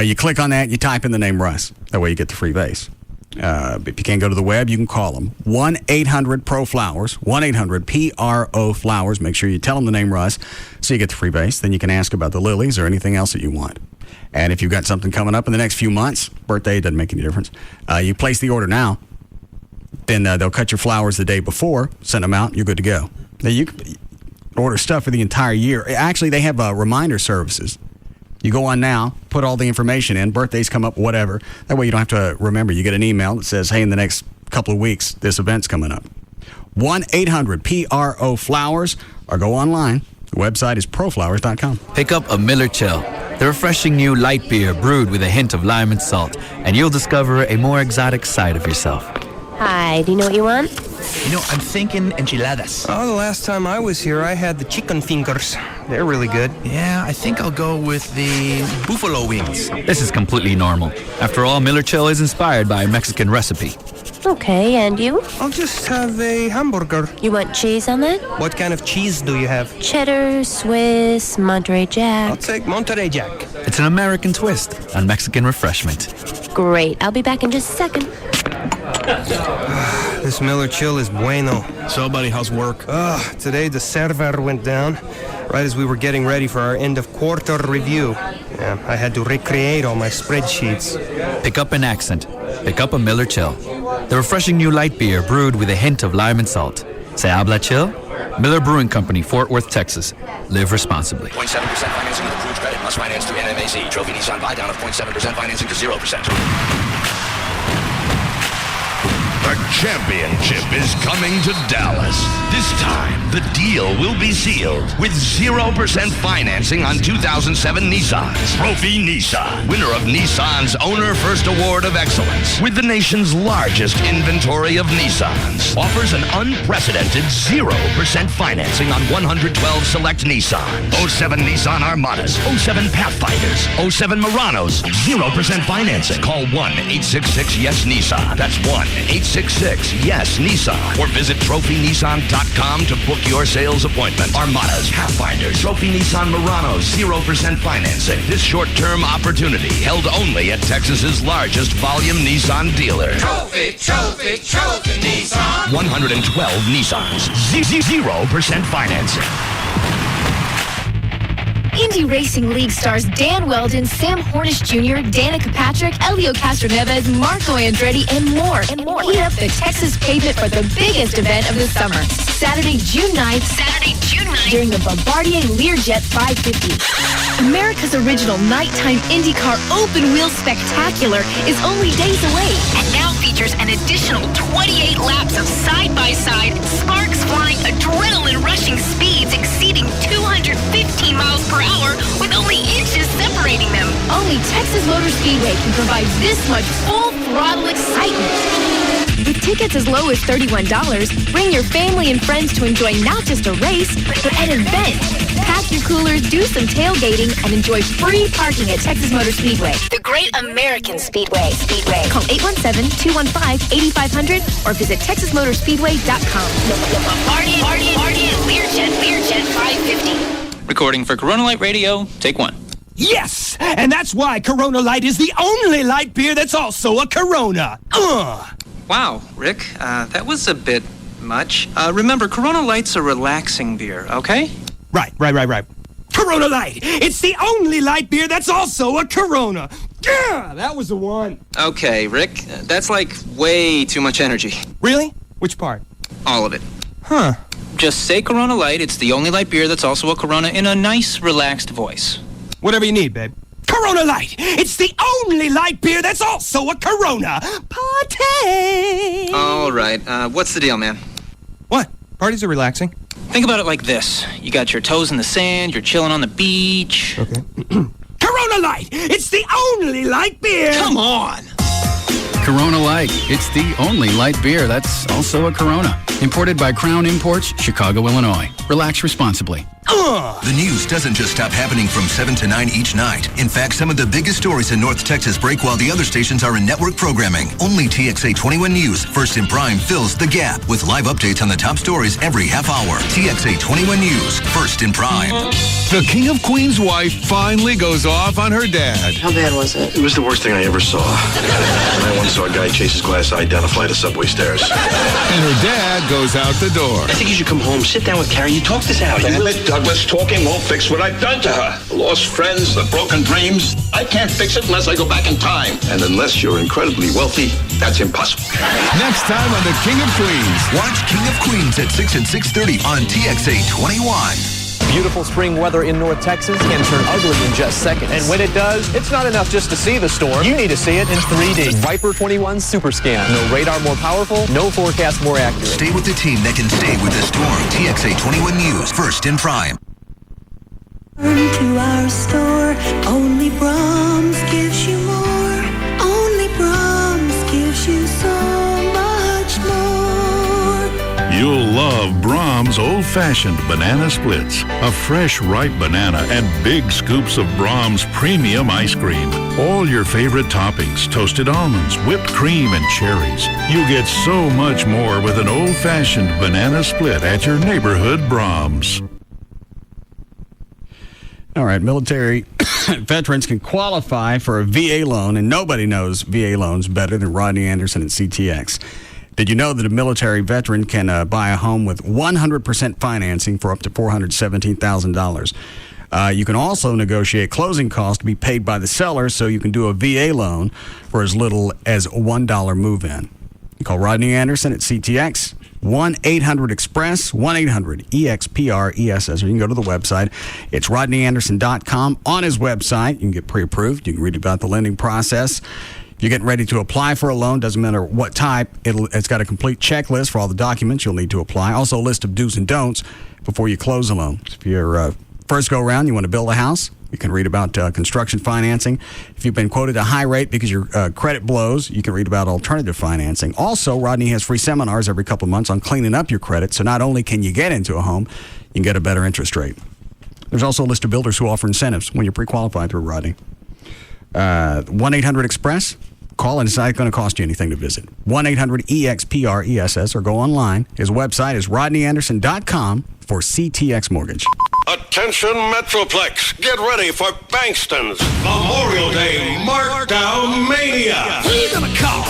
You click on that. You type in the name Russ. That way you get the free vase. If you can't go to the web, you can call them. 1-800-PRO-FLOWERS, 1-800-PRO-FLOWERS. Make sure you tell them the name Russ so you get the free base. Then you can ask about the lilies or anything else that you want. And if you've got something coming up in the next few months, birthday, doesn't make any difference, you place the order now, then they'll cut your flowers the day before, send them out, you're good to go. Now, you can order stuff for the entire year. Actually, they have reminder services. You go on now, put all the information in, birthdays come up, whatever. That way you don't have to remember. You get an email that says, hey, in the next couple of weeks, this event's coming up. 1-800-PRO-FLOWERS or go online. The website is proflowers.com. Pick up a Miller Chill, the refreshing new light beer brewed with a hint of lime and salt, and you'll discover a more exotic side of yourself. Hi, do you know what you want? You know, I'm thinking enchiladas. Oh, the last time I was here, I had the chicken fingers. They're really good. Yeah, I think I'll go with the buffalo wings. This is completely normal. After all, Miller Chill is inspired by a Mexican recipe. Okay, and you? I'll just have a hamburger. You want cheese on that? What kind of cheese do you have? Cheddar, Swiss, Monterey Jack. I'll take Monterey Jack. It's an American twist on Mexican refreshment. Great, I'll be back in just a second. This Miller Chill is bueno. So, buddy, how's work? Today the server went down right as we were getting ready for our end of quarter review. Yeah, I had to recreate all my spreadsheets. Pick up an accent. Pick up a Miller Chill, the refreshing new light beer brewed with a hint of lime and salt. Se habla chill? Miller Brewing Company, Fort Worth, Texas. Live responsibly. 0.7% financing with approved credit. Must finance through NMAC. Trophy Nissan buy down of 0.7% financing to 0%. The championship is coming to Dallas. This time, the deal will be sealed with 0% financing on 2007 Nissans. Trophy Nissan, winner of Nissan's Owner First Award of Excellence, with the nation's largest inventory of Nissans, offers an unprecedented 0% financing on 112 select Nissans. 07 Nissan Armadas, 07 Pathfinders, 07 Muranos, 0% financing. Call 1-866-YES-NISSAN. That's 1-866-YES-NISSAN. Or visit trophynissan.com to book your sales appointment. Armadas, Pathfinders, Trophy Nissan Muranos, 0% financing. This short-term opportunity held only at Texas's largest volume Nissan dealer. Trophy Nissan. 112 Nissans, 0% financing. Indy Racing League stars Dan Weldon, Sam Hornish Jr., Danica Patrick, Elio Castroneves, Marco Andretti, and more. Heat up the Texas pavement for the biggest event of the summer. Saturday, June 9th. During the Bombardier Learjet 550. America's original nighttime IndyCar open-wheel spectacular is only days away. And now features an additional 28 laps of side-by-side, sparks flying, adrenaline-rushing speeds exceeding 215 miles per hour with only inches separating them. Only Texas Motor Speedway can provide this much full-throttle excitement. With tickets as low as $31, bring your family and friends to enjoy not just a race, but an event. Pack your coolers, do some tailgating, and enjoy free parking at Texas Motor Speedway. The Great American Speedway. Call 817-215-8500 or visit TexasMotorspeedway.com. Bombardier Learjet 550. Recording for Corona Light Radio, take one. Yes! And that's why Corona Light is the only light beer that's also a Corona. Wow, Rick, that was a bit much. Remember, Corona Light's a relaxing beer, okay? Right. Corona Light! It's the only light beer that's also a Corona. Yeah, that was the one. Okay, Rick, that's like way too much energy. Really? Which part? All of it. Huh. Just say Corona Light. It's the only light beer that's also a Corona in a nice, relaxed voice. Whatever you need, babe. Corona Light! It's the only light beer that's also a Corona. Party! All right. What's the deal, man? What? Parties are relaxing. Think about it like this. You got your toes in the sand, you're chilling on the beach. Okay. Corona Light! It's the only light beer! Come on! Corona Light. It's the only light beer that's also a Corona. Imported by Crown Imports, Chicago, Illinois. Relax responsibly. The news doesn't just stop happening from 7 to 9 each night. In fact, some of the biggest stories in North Texas break while the other stations are in network programming. Only TXA 21 News, first in prime, fills the gap with live updates on the top stories every half hour. TXA 21 News, first in prime. The King of Queens' wife finally goes off on her dad. How bad was it? It was the worst thing I ever saw. And I once saw a guy chase his glass eye down a flight of subway stairs. And her dad goes out the door. I think you should come home, sit down with Carrie, you talk this out. Damn it, Douglas, talking won't fix what I've done to her. The lost friends, the broken dreams. I can't fix it unless I go back in time. And unless you're incredibly wealthy, that's impossible. Next time on The King of Queens. Watch King of Queens at 6 and 6:30 on TXA 21. Beautiful spring weather in North Texas can turn ugly in just seconds. And when it does, it's not enough just to see the storm. You need to see it in 3D. Viper 21 Super Scan. No radar more powerful, no forecast more accurate. Stay with the team that can stay with the storm. TXA 21 News, first in prime. Turn to our store. Only Brahms gives you more. Only Brahms gives you so much more. You'll love Brahms Old-Fashioned Banana Splits. A fresh, ripe banana and big scoops of Brahms Premium Ice Cream. All your favorite toppings, toasted almonds, whipped cream, and cherries. You get so much more with an Old-Fashioned Banana Split at your neighborhood Brahms. All right, military veterans can qualify for a VA loan, and nobody knows VA loans better than Rodney Anderson and CTX. Did you know that a military veteran can buy a home with 100% financing for up to $417,000? You can also negotiate closing costs to be paid by the seller, so you can do a VA loan for as little as $1 move-in. You call Rodney Anderson at CTX, 1-800-EXPRESS, 1-800-EXPRESS, or you can go to the website. It's rodneyanderson.com. On his website, you can get pre-approved. You can read about the lending process. If you're getting ready to apply for a loan, doesn't matter what type, it's got a complete checklist for all the documents you'll need to apply. Also a list of do's and don'ts before you close a loan. If you're first go around, you want to build a house, you can read about construction financing. If you've been quoted a high rate because your credit blows, you can read about alternative financing. Also, Rodney has free seminars every couple of months on cleaning up your credit, so not only can you get into a home, you can get a better interest rate. There's also a list of builders who offer incentives when you're pre-qualified through Rodney. 1-800-EXPRESS. Call, and it's not going to cost you anything to visit. 1-800-EXPRESS, or go online. His website is rodneyanderson.com for CTX Mortgage. Attention Metroplex, get ready for Bankston's Memorial Day Markdown Mania. Who you gonna call?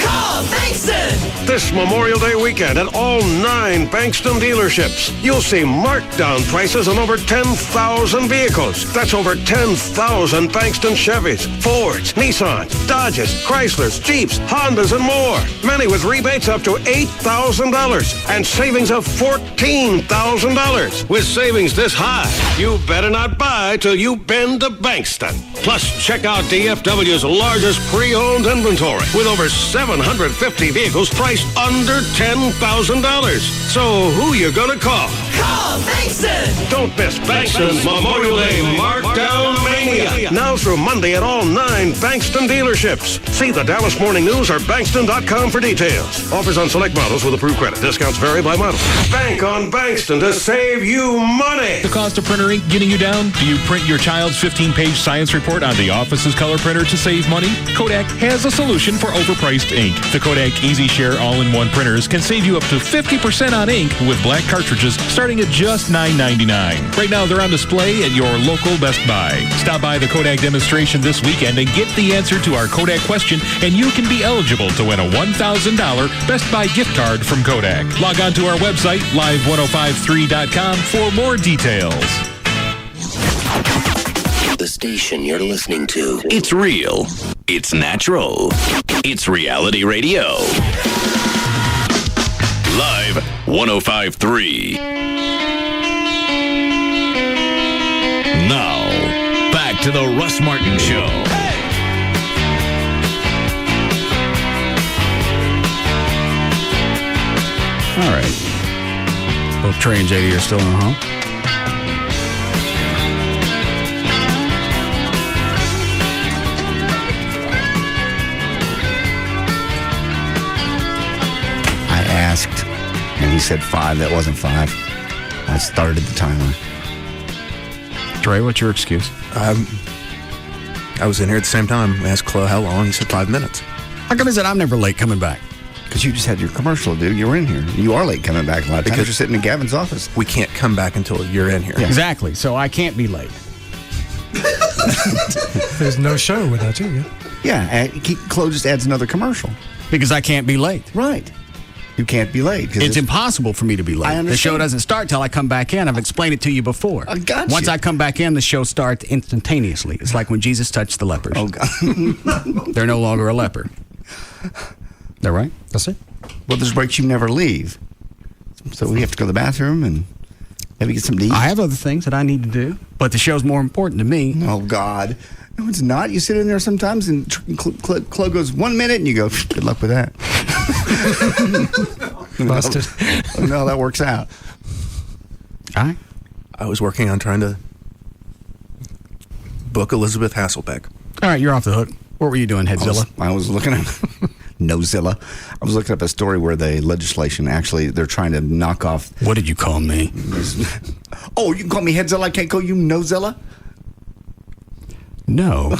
Call Bankston! This Memorial Day weekend at all 9 Bankston dealerships, you'll see markdown prices on over 10,000 vehicles. That's over 10,000 Bankston Chevys, Fords, Nissans, Dodges, Chryslers, Jeeps, Hondas, and more. Many with rebates up to $8,000 and savings of $14,000. With savings this high, you better not buy till you've been to Bankston. Plus, check out DFW's largest pre-owned inventory with over 750 vehicles priced under $10,000. So who you gonna call? Call Bankston! Don't miss Bankston's Memorial Day Markdown Mania. Now through Monday at all 9 Bankston dealerships. See the Dallas Morning News or Bankston.com for details. Offers on select models with approved credit. Discounts vary by model. Bank on Bankston to save you money. The cost of printer ink getting you down? Do you print your child's 15-page science report on the office's color printer to save money? Kodak has a solution for overpriced ink. The Kodak EasyShare all-in-one printers can save you up to 50% on ink with black cartridges starting at just $9.99. Right now, they're on display at your local Best Buy. Stop by the Kodak demonstration this weekend and get the answer to our Kodak question, and you can be eligible to win a $1,000 Best Buy gift card from Kodak. Log on to our website, live1053.com, for more details. The station you're listening to. It's real. It's natural. It's reality radio. Live 105.3. Now, back to the Russ Martin Show. All right. Both Trey and JD are still in the home. I asked, and he said 5. That wasn't 5. I started the timer. Dre, what's your excuse? I was in here at the same time. I asked Chloe how long. He said 5 minutes. How come is it I'm never late coming back? Because you just had your commercial, dude. You were in here. You are late coming back a lot of times. Because you're sitting in Gavin's office. We can't come back until you're in here. Yeah. Exactly. So I can't be late. There's no show without you. Yeah. Chloe just adds another commercial. Because I can't be late. Right. You can't be late. It's impossible for me to be late. I understand. The show doesn't start till I come back in. I've explained it to you before. I got you. Once I come back in, the show starts instantaneously. It's like when Jesus touched the lepers. Oh, God. They're no longer a leper. They're right? That's it. Well, there's breaks you never leave. So we have to go to the bathroom and maybe get some to eat. I have other things that I need to do, but the show's more important to me. Oh, God. No, it's not. You sit in there sometimes and Chloe goes 1 minute and you go, good luck with that. Busted. No, that works out. I was working on trying to book Elizabeth Hasselbeck. All right, you're off the hook. What were you doing, Headzilla? I was looking at Nozilla. I was looking up a story where the legislation actually they're trying to knock off. What did you call me? Oh, you can call me Headzilla. I can't call you Nozilla. No.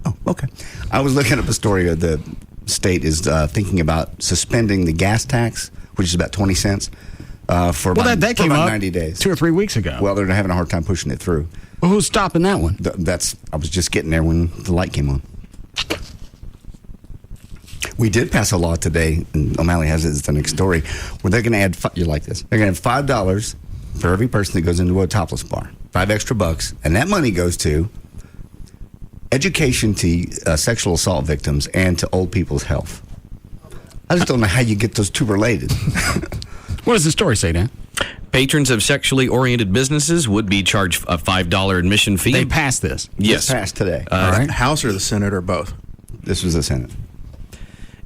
Oh, okay. I was looking up a story of the state is thinking about suspending the gas tax, which is about 20 cents, for about, that came about up 90 days. 2 or 3 weeks ago. Well, they're having a hard time pushing it through. Well, who's stopping that one? I was just getting there when the light came on. We did pass a law today, and O'Malley has it as the next story, where they're going to add, you like this, they're going to have $5 for every person that goes into a topless bar. $5 extra, and that money goes to education to sexual assault victims and to old people's health. I just don't know how you get those two related. What does the story say, Dan? Patrons of sexually oriented businesses would be charged a $5 admission fee. They passed this. Yes. This passed today. All right. House or the Senate or both? This was the Senate.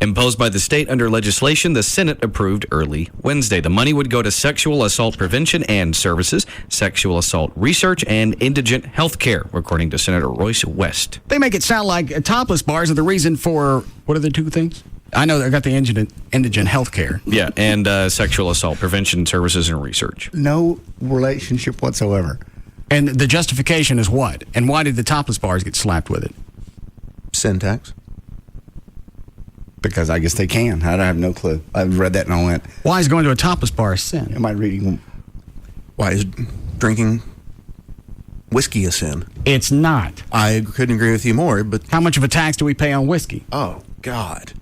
Imposed by the state under legislation the Senate approved early Wednesday. The money would go to sexual assault prevention and services, sexual assault research, and indigent health care, according to Senator Royce West. They make it sound like topless bars are the reason for, what are the two things? I know they got the indigent health care. Yeah, and sexual assault prevention services and research. No relationship whatsoever. And the justification is what? And why did the topless bars get slapped with it? Sin tax. Because I guess they can. I have no clue. I read that and I went, why is going to a topless bar a sin? Am I reading? Why is drinking whiskey a sin? It's not. I couldn't agree with you more, but... How much of a tax do we pay on whiskey? Oh, God.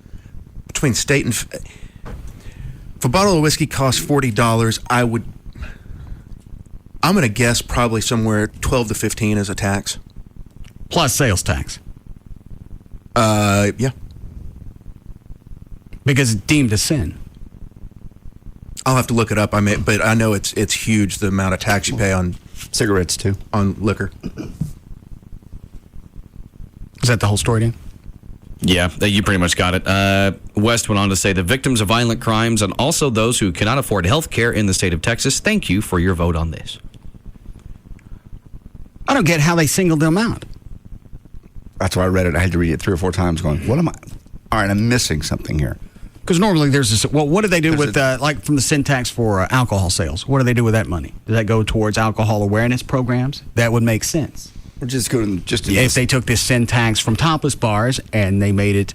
Between state and... If a bottle of whiskey costs $40, I'm going to guess probably somewhere 12 to 15 is a tax. Plus sales tax. Yeah. Because it's deemed a sin. I'll have to look it up. But I know it's huge, the amount of tax you pay on cigarettes too, on liquor. Is that the whole story, Dan? Yeah, you pretty much got it. West went on to say the victims of violent crimes and also those who cannot afford health care in the state of Texas, thank you for your vote on this. I don't get how they singled them out. That's why I read it. I had to read it 3 or 4 times going, what am I? All right, I'm missing something here. Because normally there's this, well, what do they do with, like from the sin tax for alcohol sales? What do they do with that money? Does that go towards alcohol awareness programs? That would make sense. Or just go to if they took this sin tax from topless bars and they made it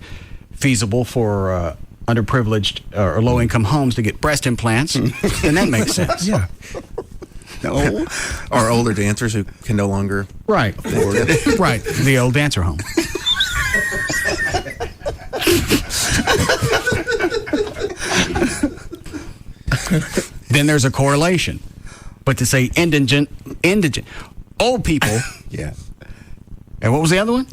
feasible for underprivileged or low-income homes to get breast implants, then that makes sense. Yeah. No. Or older dancers who can no longer afford it. Right, the old dancer home. Then there's a correlation. But to say indigent, old people. Yeah. And what was the other one?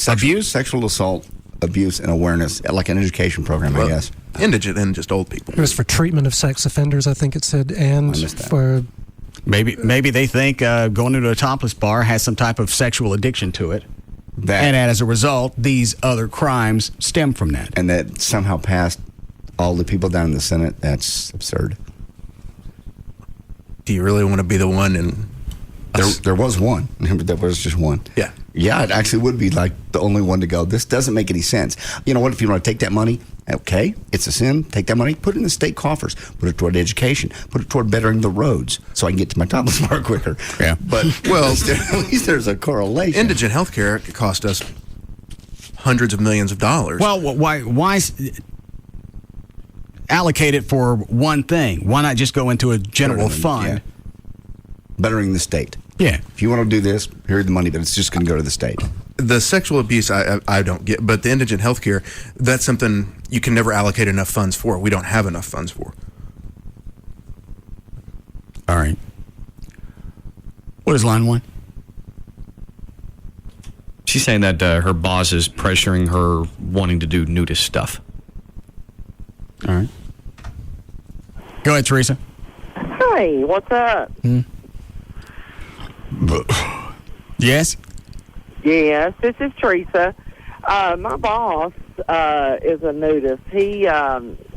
Abuse? Sexual assault, abuse, and awareness, like an education program, I guess. Indigent and just old people. It was for treatment of sex offenders, I think it said, and for... Maybe they think going into a topless bar has some type of sexual addiction to it. And as a result, these other crimes stem from that. And that somehow passed all the people down in the Senate. That's absurd. Do you really want to be the one? And there was one. There was just one. Yeah. Yeah, it actually would be like the only one to go, this doesn't make any sense. You know what? If you want to take that money, Okay, it's a sin. Take that money, put it in the state coffers, put it toward education, put it toward bettering the roads so I can get to my topless bar quicker. Yeah. But, well, at least there's a correlation. Indigent health care cost us hundreds of millions of dollars. Well, why allocate it for one thing? Why not just go into a general fund? Yeah. Bettering the state. Yeah. If you want to do this, here's the money, but it's just going to go to the state. The sexual abuse, I don't get, but the indigent health care, that's something you can never allocate enough funds for. We don't have enough funds for. All right. What is line one? She's saying that her boss is pressuring her wanting to do nudist stuff. All right. Go ahead, Teresa. Hey, what's up? Yes? Yes, this is Teresa. My boss is a nudist.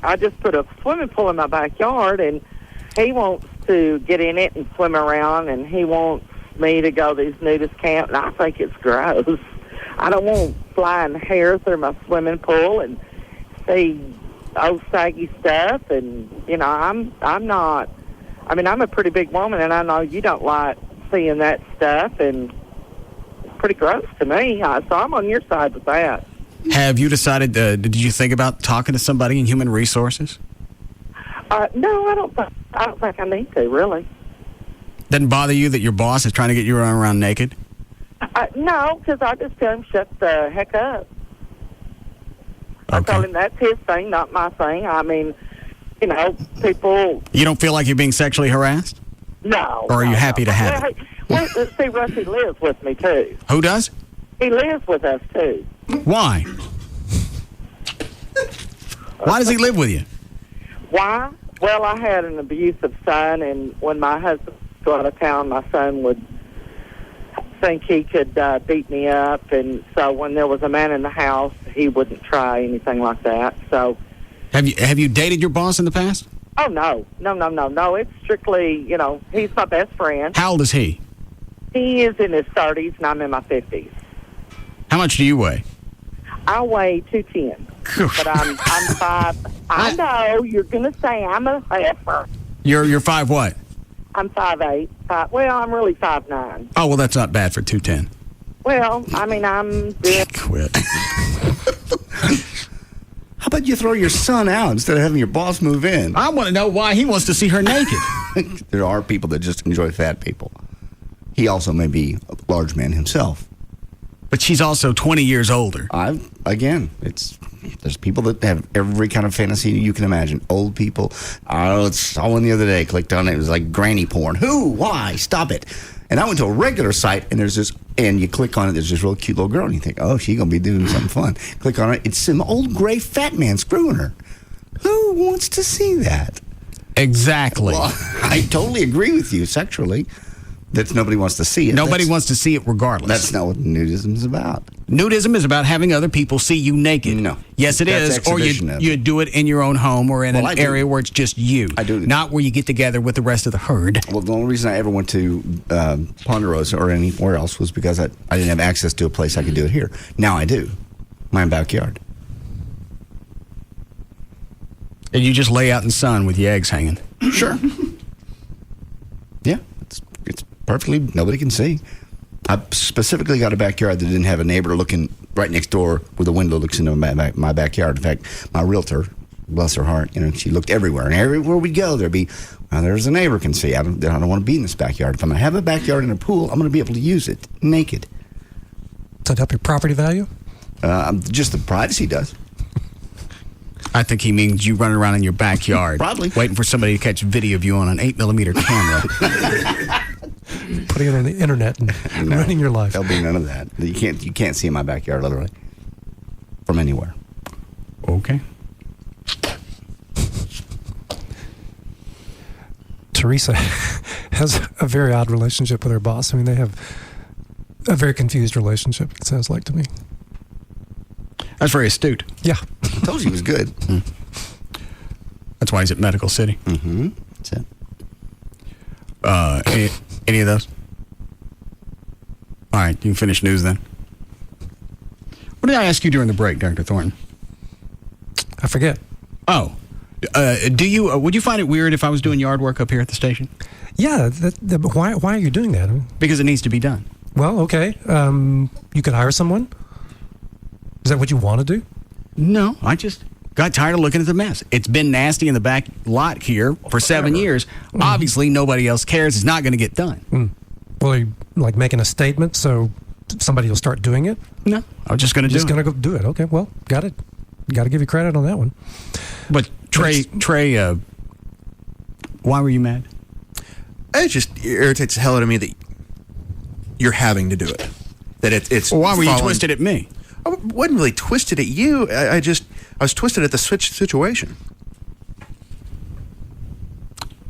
I just put a swimming pool in my backyard, and he wants to get in it and swim around, and he wants me to go to these nudist camps, and I think it's gross. I don't want flying hair through my swimming pool and see old saggy stuff, and, I'm not... I mean, I'm a pretty big woman, and I know you don't like seeing that stuff, and it's pretty gross to me. So I'm on your side with that. Have you decided, did you think about talking to somebody in human resources? No, I don't think I need to, really. Doesn't bother you that your boss is trying to get you around naked? No, because I just tell him shut the heck up. Okay. I told him that's his thing, not my thing. I mean, people... You don't feel like you're being sexually harassed? No. Or are you happy to have it? Well, see, Rusty lives with me, too. Who does? He lives with us, too. Why? Why does he live with you? Why? Well, I had an abusive son, and when my husband would go out of town, my son would think he could beat me up, and so when there was a man in the house, he wouldn't try anything like that. So, have you dated your boss in the past? oh no. It's strictly, he's my best friend. How old is he? He is in his 30s, and I'm in my 50s. How much do you weigh? I weigh 210, but I'm 5. I know you're gonna say I'm a heifer. You're 5 what? I'm 5'8". Well, I'm really 5'9". Oh, well, that's not bad for 210. Well, I mean, I'm... Quit. How about you throw your son out instead of having your boss move in? I want to know why he wants to see her naked. There are people that just enjoy fat people. He also may be a large man himself. But she's also 20 years older. There's people that have every kind of fantasy you can imagine. Old people. I saw one the other day, clicked on it. It was like granny porn. Who? Why? Stop it. And I went to a regular site, and and you click on it, there's this real cute little girl, and you think, oh, she's going to be doing something fun. Click on it, it's some old gray fat man screwing her. Who wants to see that? Exactly. Well, I totally agree with you sexually. That nobody wants to see it. Nobody wants to see it regardless. That's not what nudism is about. Nudism is about having other people see you naked. No. Yes, it is. Or you do it in your own home or in an area where it's just you. I do. Not where you get together with the rest of the herd. Well, the only reason I ever went to Ponderosa or anywhere else was because I didn't have access to a place I could do it here. Now I do. My backyard. And you just lay out in the sun with your eggs hanging. Sure. Yeah. It's perfectly, nobody can see. I specifically got a backyard that didn't have a neighbor looking right next door with a window looks into my backyard. In fact, my realtor, bless her heart, she looked everywhere. And everywhere we go, there'd be, there's a neighbor can see. I don't want to be in this backyard. If I'm going to have a backyard and a pool, I'm going to be able to use it naked. Does that help your property value? Just the privacy does. I think he means you running around in your backyard. Probably. Waiting for somebody to catch video of you on an 8mm camera. Putting it on the internet and running your life. There'll be none of that. You can't see in my backyard, literally. From anywhere. Okay. Teresa has a very odd relationship with her boss. I mean, they have a very confused relationship, it sounds like to me. That's very astute. Yeah. I told you he was good. That's why he's at Medical City. Mm-hmm. That's it. Any of those? All right, you can finish news then. What did I ask you during the break, Dr. Thornton? I forget. Oh. Do you? Would you find it weird if I was doing yard work up here at the station? Yeah. Why are you doing that? Because it needs to be done. Well, okay. You could hire someone. Is that what you want to do? No, I just got tired of looking at the mess. It's been nasty in the back lot here for 7 years. Obviously, nobody else cares. It's not going to get done. Well, are you like making a statement so somebody will start doing it? No, I was just going to do it. Just going to go do it. Okay, well, got it. Got to give you credit on that one. But Trey, why were you mad? It just irritates the hell out of me that you're having to do it. That it's. Well, why were you twisted at me? I wasn't really twisted at you. I was twisted at the situation.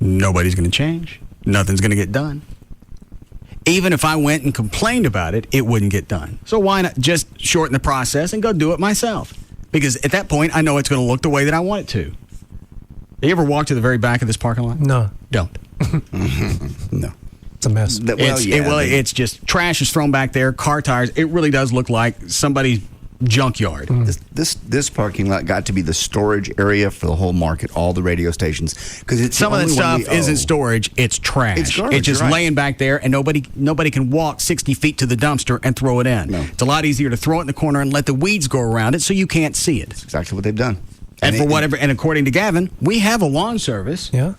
Nobody's going to change. Nothing's going to get done. Even if I went and complained about it, it wouldn't get done. So why not just shorten the process and go do it myself? Because at that point, I know it's going to look the way that I want it to. You ever walk to the very back of this parking lot? No. Don't. No. It's a mess. It's just trash is thrown back there, car tires. It really does look like somebody's junkyard. This parking lot got to be the storage area for the whole market, all the radio stations. Because it's some of that stuff isn't storage; it's trash. It's garbage, it's just laying back there, and nobody can walk 60 feet to the dumpster and throw it in. No. It's a lot easier to throw it in the corner and let the weeds go around it, so you can't see it. That's exactly what they've done. And according to Gavin, we have a lawn service. Yeah.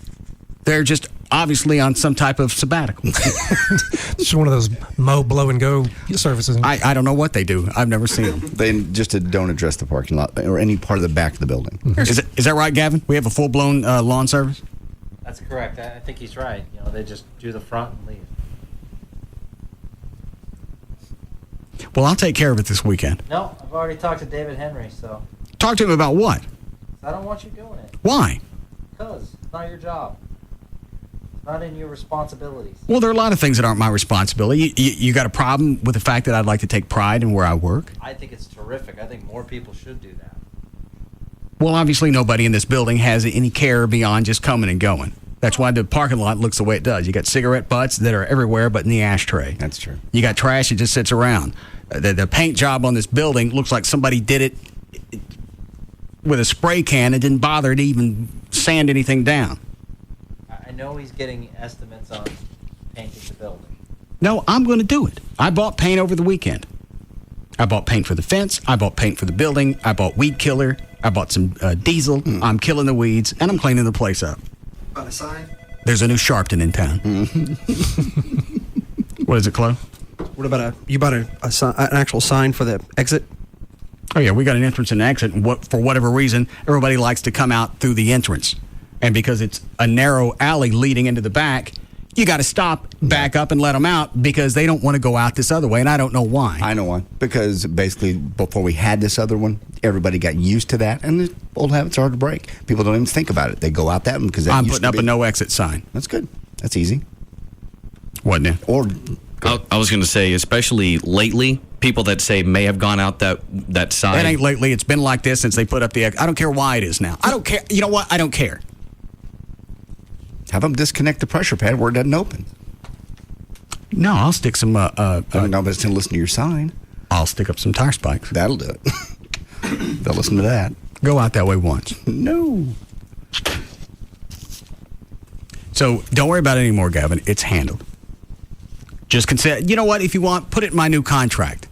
They're just obviously on some type of sabbatical. It's one of those mow, blow, and go services. I don't know what they do. I've never seen them. They just don't address the parking lot or any part of the back of the building. Is that right, Gavin? We have a full-blown lawn service? That's correct. I think he's right. They just do the front and leave. Well, I'll take care of it this weekend. No, I've already talked to David Henry, so. Talk to him about what? I don't want you doing it. Why? Because it's not your job. It's not in your responsibilities. Well, there are a lot of things that aren't my responsibility. You got a problem with the fact that I'd like to take pride in where I work? I think it's terrific. I think more people should do that. Well, obviously nobody in this building has any care beyond just coming and going. That's why the parking lot looks the way it does. You got cigarette butts that are everywhere but in the ashtray. That's true. You got trash that just sits around. The paint job on this building looks like somebody did it with a spray can and didn't bother to even sand anything down. I know he's getting estimates on painting the building. No, I'm going to do it. I bought paint over the weekend. I bought paint for the fence. I bought paint for the building. I bought weed killer. I bought some diesel. I'm killing the weeds, and I'm cleaning the place up. On a sign? There's a new Sharpton in town. What is it, Chloe? What about you bought an actual sign for the exit? Oh, yeah, we got an entrance and an exit, and for whatever reason, everybody likes to come out through the entrance. And because it's a narrow alley leading into the back, you got to stop, back up, and let them out because they don't want to go out this other way, and I don't know why. I know why. Because basically, before we had this other one, everybody got used to that, and the old habits are hard to break. People don't even think about it. They go out that one because I'm putting up a no exit sign. That's good. That's easy. What now? Or I was going to say, especially lately, people that say may have gone out that side. It ain't lately. It's been like this since they put up the exit. I don't care why it is now. I don't care. You know what? I don't care. Have them disconnect the pressure pad where it doesn't open. No, I'll stick some. Nobody's going to listen to your sign. I'll stick up some tire spikes. That'll do it. They'll listen to that. Go out that way once. No. So don't worry about it anymore, Gavin. It's handled. Just consider. You know what? If you want, put it in my new contract.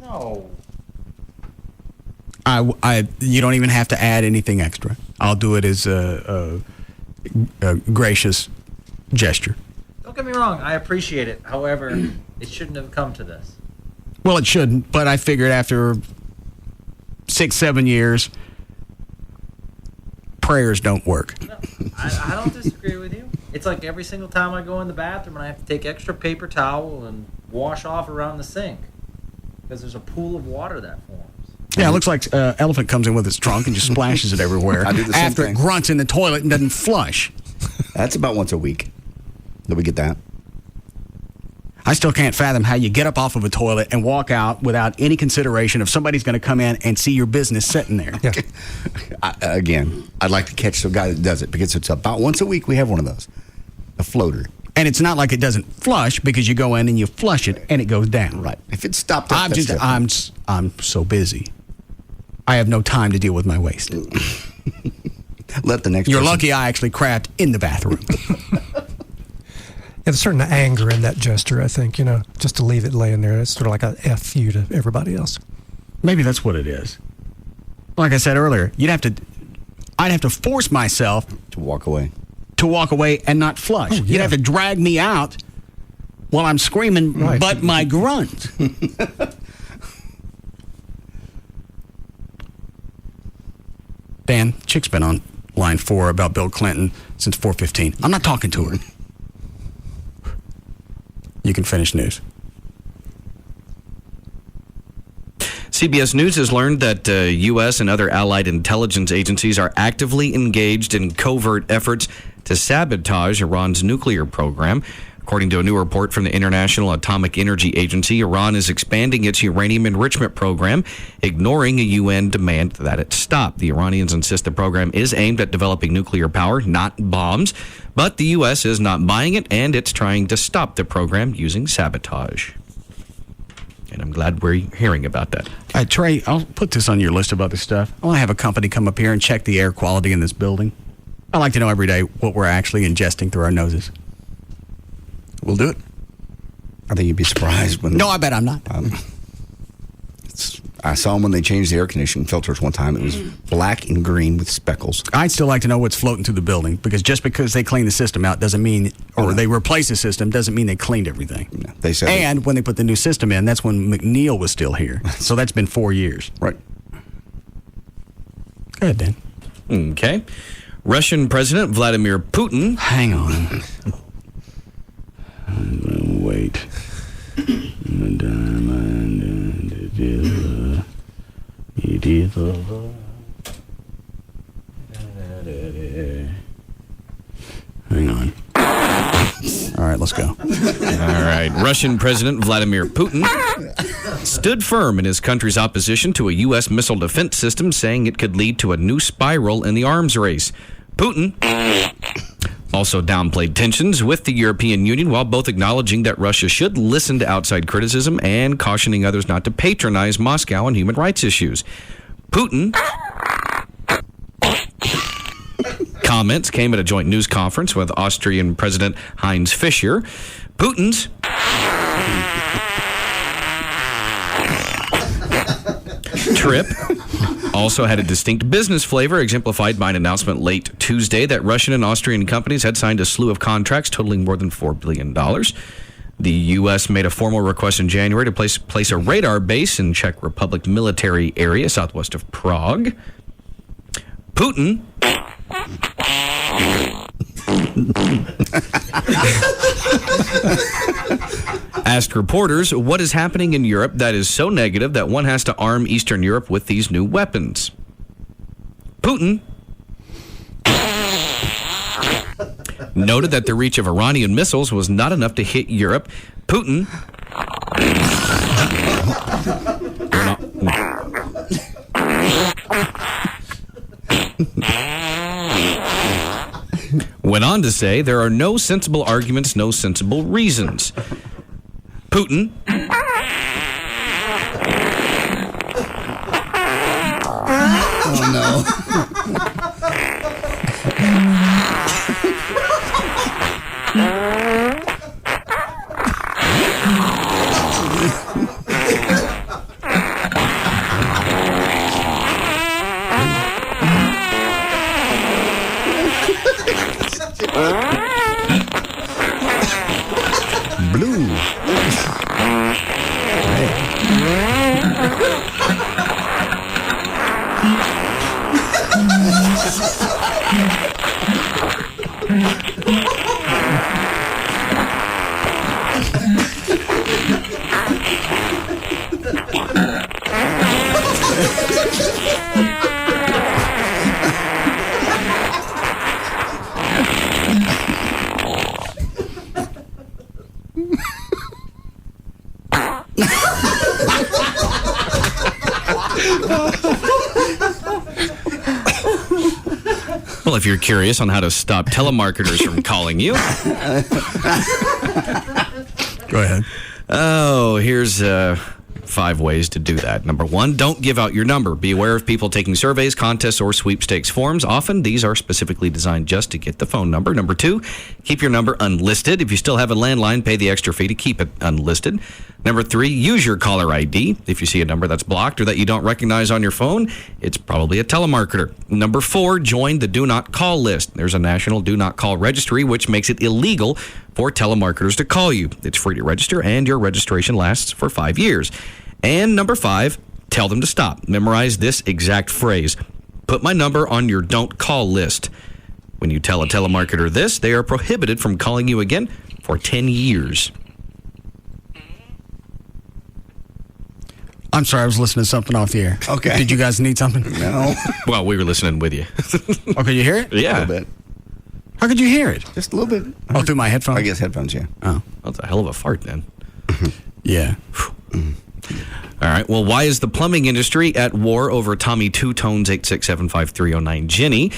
No. You don't even have to add anything extra. I'll do it as a gracious gesture. Don't get me wrong. I appreciate it. However, it shouldn't have come to this. Well, it shouldn't, but I figured after 6-7 years, prayers don't work. No, I don't disagree with you. It's like every single time I go in the bathroom and I have to take extra paper towel and wash off around the sink because there's a pool of water that forms. Yeah, it looks like elephant comes in with its trunk and just splashes it everywhere. I do the same after thing. It grunts in the toilet and doesn't flush. That's about once a week that we get that. I still can't fathom how you get up off of a toilet and walk out without any consideration of somebody's going to come in and see your business sitting there. Yeah. Again, I'd like to catch the guy that does it because it's about once a week we have one of those. A floater. And it's not like it doesn't flush because you go in and you flush it and it goes down. Right. If it stopped, I'm so busy. I have no time to deal with my waste. Let the next. You're person- lucky I actually crapped in the bathroom. There's a certain anger in that gesture, I think, just to leave it laying there. It's sort of like a F you to everybody else. Maybe that's what it is. Like I said earlier, I'd have to force myself to walk away. And not flush. You'd have to drag me out while I'm screaming, but my grunt. Dan, chick's been on line 4 about Bill Clinton since 4:15. I'm not talking to her. You can finish news. CBS News has learned that U.S. and other allied intelligence agencies are actively engaged in covert efforts to sabotage Iran's nuclear program. According to a new report from the International Atomic Energy Agency, Iran is expanding its uranium enrichment program, ignoring a UN demand that it stop. The Iranians insist the program is aimed at developing nuclear power, not bombs. But the U.S. is not buying it, and it's trying to stop the program using sabotage. And I'm glad we're hearing about that. Trey, I'll put this on your list of other stuff. I want to have a company come up here and check the air quality in this building. I like to know every day what we're actually ingesting through our noses. We'll do it. I think you'd be surprised when... No, I bet I'm not. I saw them when they changed the air conditioning filters one time. It was black and green with speckles. I'd still like to know what's floating through the building, because just because they clean the system out doesn't mean, or they replace the system, doesn't mean they cleaned everything. No, they said and when they put the new system in, that's when McNeil was still here. So that's been 4 years. Right. Go ahead, Dan. Okay. Russian President Vladimir Putin. Hang on. Wait. Hang on. All right, let's go. All right. Russian President Vladimir Putin stood firm in his country's opposition to a U.S. missile defense system, saying it could lead to a new spiral in the arms race. Putin also downplayed tensions with the European Union, while both acknowledging that Russia should listen to outside criticism and cautioning others not to patronize Moscow on human rights issues. Putin comments came at a joint news conference with Austrian President Heinz Fischer. Putin's trip also had a distinct business flavor, exemplified by an announcement late Tuesday that Russian and Austrian companies had signed a slew of contracts totaling more than $4 billion. The U.S. made a formal request in January to place a radar base in Czech Republic military area southwest of Prague. Putin asked reporters what is happening in Europe that is so negative that one has to arm Eastern Europe with these new weapons. Putin noted that the reach of Iranian missiles was not enough to hit Europe. Putin went on to say there are no sensible arguments, no sensible reasons. Putin Oh, no. Blue. Well, if you're curious on how to stop telemarketers from calling you, go ahead. Oh, here's 5 ways to do that. Number 1, don't give out your number. Be aware of people taking surveys, contests, or sweepstakes forms. Often, these are specifically designed just to get the phone number. Number 2, keep your number unlisted. If you still have a landline, pay the extra fee to keep it unlisted. Number 3, use your caller ID. If you see a number that's blocked or that you don't recognize on your phone, it's probably a telemarketer. Number 4, join the Do Not Call list. There's a national Do Not Call registry, which makes it illegal for telemarketers to call you. It's free to register, and your registration lasts for 5 years. And number 5, tell them to stop. Memorize this exact phrase. Put my number on your don't call list. When you tell a telemarketer this, they are prohibited from calling you again for 10 years. I'm sorry, I was listening to something off the air. Okay. Did you guys need something? No. Well, we were listening with you. Oh, could you hear it? Yeah. A little bit. How could you hear it? Just a little bit. Oh, through my headphones? I guess headphones, yeah. Oh. That's a hell of a fart, then. Yeah. All right. Well, why is the plumbing industry at war over Tommy Two Tones 8675309 Jenny?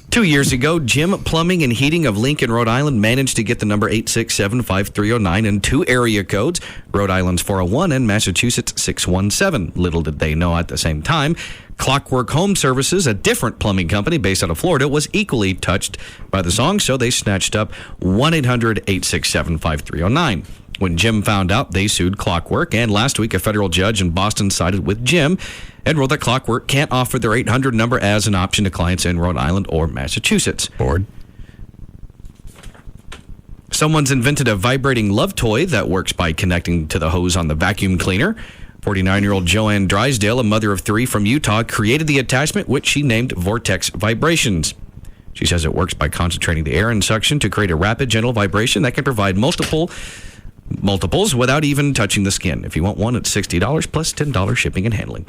2 years ago, Jim Plumbing and Heating of Lincoln, Rhode Island managed to get the number 8675309 in 2 area codes, Rhode Island's 401 and Massachusetts 617. Little did they know at the same time, Clockwork Home Services, a different plumbing company based out of Florida, was equally touched by the song, so they snatched up 1-800-867-5309. When Jim found out, they sued Clockwork, and last week a federal judge in Boston sided with Jim and ruled that Clockwork can't offer their 800 number as an option to clients in Rhode Island or Massachusetts. Bored. Someone's invented a vibrating love toy that works by connecting to the hose on the vacuum cleaner. 49-year-old Joanne Drysdale, a mother of 3 from Utah, created the attachment, which she named Vortex Vibrations. She says it works by concentrating the air and suction to create a rapid, gentle vibration that can provide multiples without even touching the skin. If you want one, it's $60 plus $10 shipping and handling.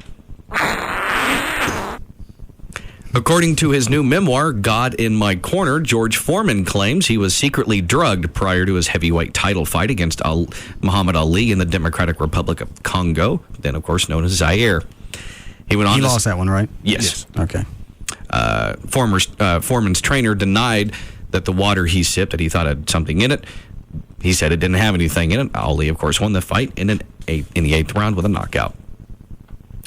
According to his new memoir, God in My Corner, George Foreman claims he was secretly drugged prior to his heavyweight title fight against Muhammad Ali in the Democratic Republic of Congo, then of course known as Zaire. He went on. He lost that one, right? Yes. Okay. Foreman's trainer denied that the water he sipped, that he thought had something in it. He said it didn't have anything in it. Ali, of course, won the fight in the 8th round with a knockout.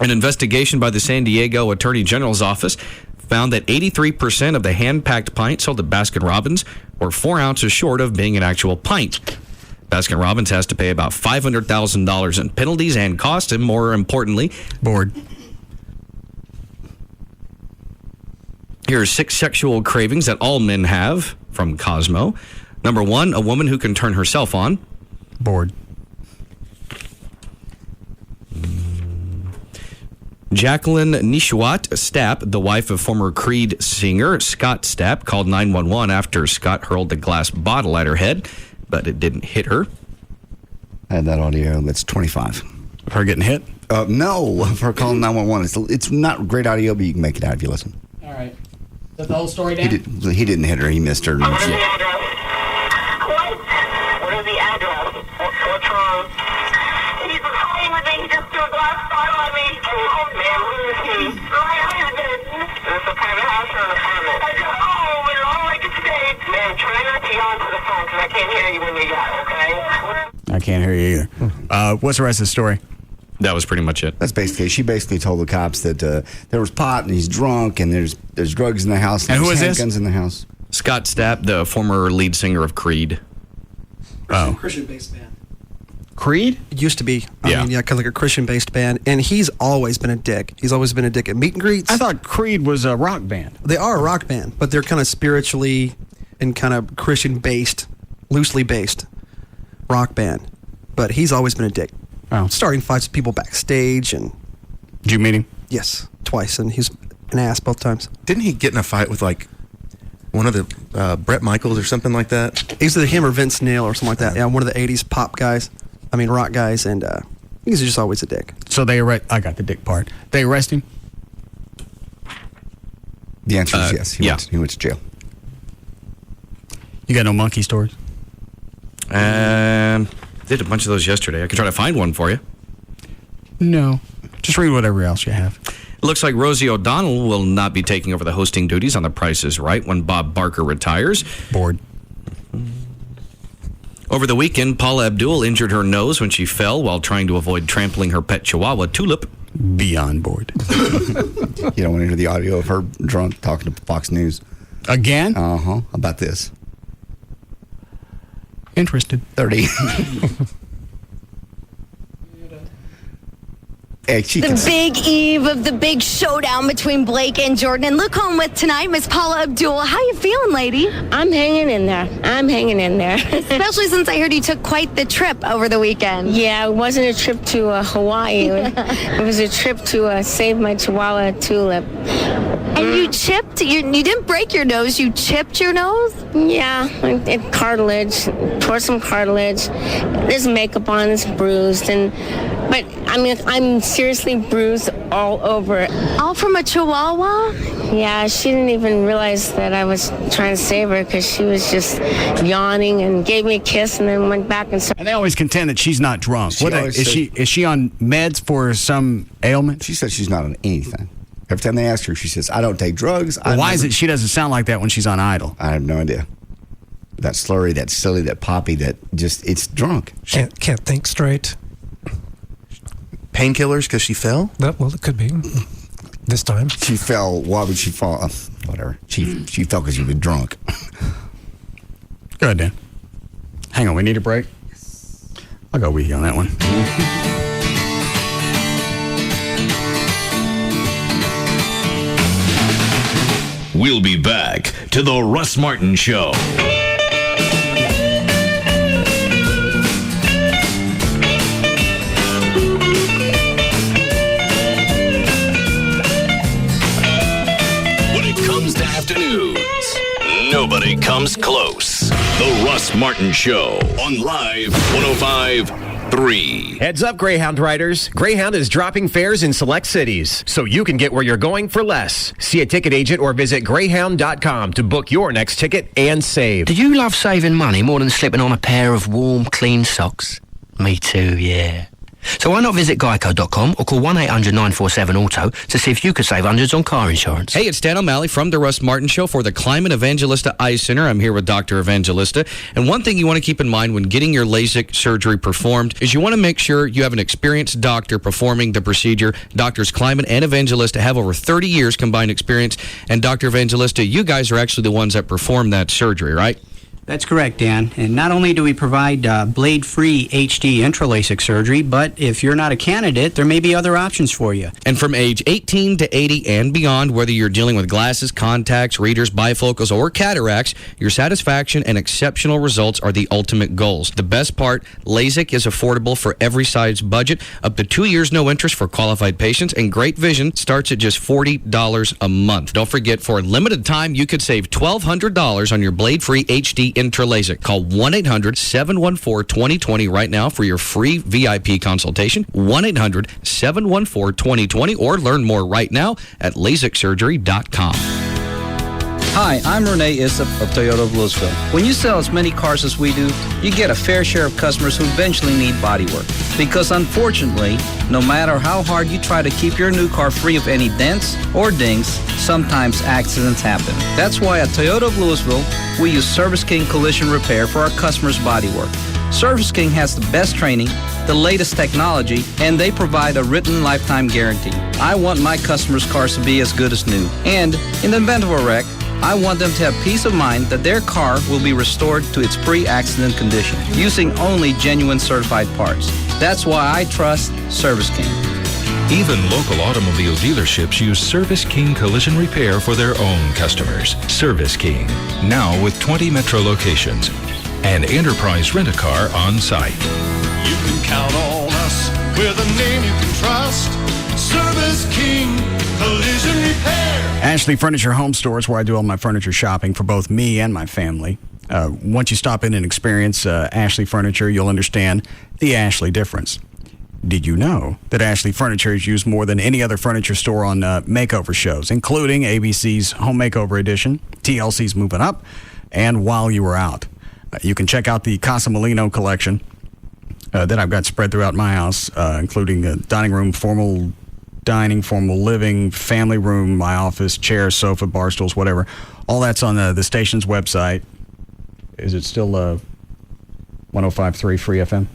An investigation by the San Diego Attorney General's office found that 83% of the hand-packed pints sold at Baskin-Robbins were 4 ounces short of being an actual pint. Baskin-Robbins has to pay about $500,000 in penalties and costs, and more importantly, bored. Here are 6 sexual cravings that all men have from Cosmo. Number 1, a woman who can turn herself on. Bored. Jacqueline Nishwat Stapp, the wife of former Creed singer Scott Stapp, called 911 after Scott hurled a glass bottle at her head, but it didn't hit her. I had that audio. That's 25. Of her getting hit? No, of her calling 911. It's not great audio, but you can make it out if you listen. All right. Is that the whole story, Dan? He didn't hit her. He missed her. What is the address? What's wrong? He's playing with me. He just threw a glass bottle at me. Oh, man, who is he? My husband. Is this a private house or an apartment? Oh, we're all like a state. Man, try not to yell into the phone because I can't hear you when you yell, okay? I can't hear you either. What's the rest of the story? That was pretty much it. That's she basically told the cops that there was pot and he's drunk and there's drugs in the house and who is this? Guns in the house. Scott Stapp, the former lead singer of Creed. Christian-based band. Creed? It used to be. I mean, kind of like a Christian-based band, and he's always been a dick. He's always been a dick at meet and greets. I thought Creed was a rock band. They are a rock band, but they're kind of spiritually and kind of Christian-based, loosely based rock band. But he's always been a dick. Oh. Starting fights with people backstage. And did you meet him? Yes, twice, and he's an ass both times. Didn't he get in a fight with like one of the Bret Michaels or something like that? Either him or Vince Neil or something like that. Yeah, one of the 80s pop guys. I mean, rock guys, and he's just always a dick. So I got the dick part. They arrest him? The answer is yes. He went to jail. You got no monkey stories? Did a bunch of those yesterday. I could try to find one for you. No. Just read whatever else you have. It looks like Rosie O'Donnell will not be taking over the hosting duties on The Price is Right when Bob Barker retires. Bored. Over the weekend, Paula Abdul injured her nose when she fell while trying to avoid trampling her pet Chihuahua, Tulip. Beyond board. You don't want to hear the audio of her drunk talking to Fox News. Again? Uh-huh. About this. Interested. 30. The big eve of the big showdown between Blake and Jordan. And look home with tonight, Miss Paula Abdul. How you feeling, lady? I'm hanging in there. Especially since I heard you took quite the trip over the weekend. Yeah, it wasn't a trip to Hawaii. It was a trip to save my Chihuahua, Tulip. And you chipped? You didn't break your nose. You chipped your nose? Yeah, it cartilage. Tore some cartilage. There's makeup on. It's bruised. But, I mean, I'm seriously bruised all over. All from a Chihuahua? Yeah, she didn't even realize that I was trying to save her because she was just yawning and gave me a kiss and then went back and started. And they always contend that she's not drunk. Is she on meds for some ailment? She says she's not on anything. Every time they ask her, she says, I don't take drugs. Well, why is it she doesn't sound like that when she's on Idol? I have no idea. That slurry, that silly, that poppy, that just, it's drunk. Can't think straight. Painkillers because she fell? Well, it could be. This time. She fell. Why would she fall? Whatever. She fell because she was drunk. Go ahead, Dan. Hang on, we need a break? I'll go with you on that one. We'll be back to the Russ Martin Show. When it comes to afternoons, nobody comes close. The Russ Martin Show on Live 105.3. Heads up, Greyhound riders. Greyhound is dropping fares in select cities, so you can get where you're going for less. See a ticket agent or visit Greyhound.com to book your next ticket and save. Do you love saving money more than slipping on a pair of warm, clean socks? Me too, yeah. So why not visit Geico.com or call 1-800-947-AUTO to see if you could save hundreds on car insurance. Hey, it's Dan O'Malley from the Russ Martin Show for the Climate Evangelista Eye Center. I'm here with Dr. Evangelista. And one thing you want to keep in mind when getting your LASIK surgery performed is you want to make sure you have an experienced doctor performing the procedure. Doctors Climate and Evangelista have over 30 years combined experience. And Dr. Evangelista, you guys are actually the ones that perform that surgery, right? That's correct, Dan. And not only do we provide blade-free HD intraLASIK surgery, but if you're not a candidate, there may be other options for you. And from age 18 to 80 and beyond, whether you're dealing with glasses, contacts, readers, bifocals, or cataracts, your satisfaction and exceptional results are the ultimate goals. The best part, LASIK is affordable for every size budget, up to 2 years no interest for qualified patients, and great vision starts at just $40 a month. Don't forget, for a limited time, you could save $1,200 on your blade-free HD intraLASIK. Call 1-800-714-2020 right now for your free VIP consultation. 1-800-714-2020 or learn more right now at LASIKsurgery.com. Hi, I'm Renee Issop of Toyota of Louisville. When you sell as many cars as we do, you get a fair share of customers who eventually need bodywork. Because unfortunately, no matter how hard you try to keep your new car free of any dents or dings, sometimes accidents happen. That's why at Toyota of Louisville, we use Service King Collision Repair for our customers' bodywork. Service King has the best training, the latest technology, and they provide a written lifetime guarantee. I want my customers' cars to be as good as new. And in the event of a wreck, I want them to have peace of mind that their car will be restored to its pre-accident condition using only genuine certified parts. That's why I trust Service King. Even local automobile dealerships use Service King Collision Repair for their own customers. Service King, now with 20 metro locations and Enterprise Rent-A-Car on site. You can count on us with a name you can trust. Service King Collision Repair. Ashley Furniture Home Stores, where I do all my furniture shopping for both me and my family. Once you stop in and experience Ashley Furniture, you'll understand the Ashley difference. Did you know that Ashley Furniture is used more than any other furniture store on makeover shows, including ABC's Home Makeover Edition, TLC's Moving Up, and While You Were Out? You can check out the Casa Molino collection that I've got spread throughout my house, including a dining room, formal dining, formal living, family room, my office, chair, sofa, bar stools, whatever. All that's on the station's website. Is it still 105.3 Free FM?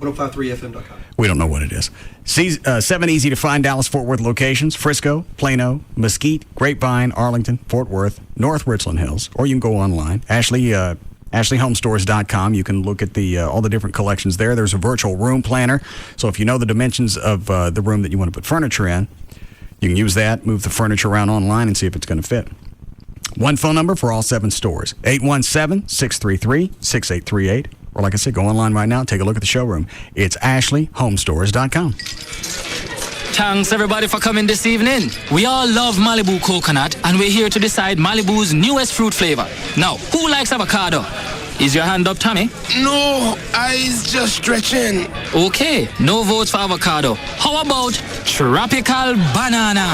1053fm.com. We don't know what it is. 7 easy-to-find Dallas-Fort Worth locations: Frisco, Plano, Mesquite, Grapevine, Arlington, Fort Worth, North Richland Hills. Or you can go online, AshleyHomestores.com. You can look at all the different collections there. There's a virtual room planner. So if you know the dimensions of the room that you want to put furniture in, you can use that, move the furniture around online, and see if it's going to fit. One phone number for all 7 stores: 817-633-6838. Or like I said, go online right now and take a look at the showroom. It's AshleyHomestores.com. Thanks everybody for coming this evening. We all love Malibu coconut, and we're here to decide Malibu's newest fruit flavor. Now, who likes avocado? Is your hand up, Tommy? No, eyes just stretching. Okay, no votes for avocado. How about tropical banana?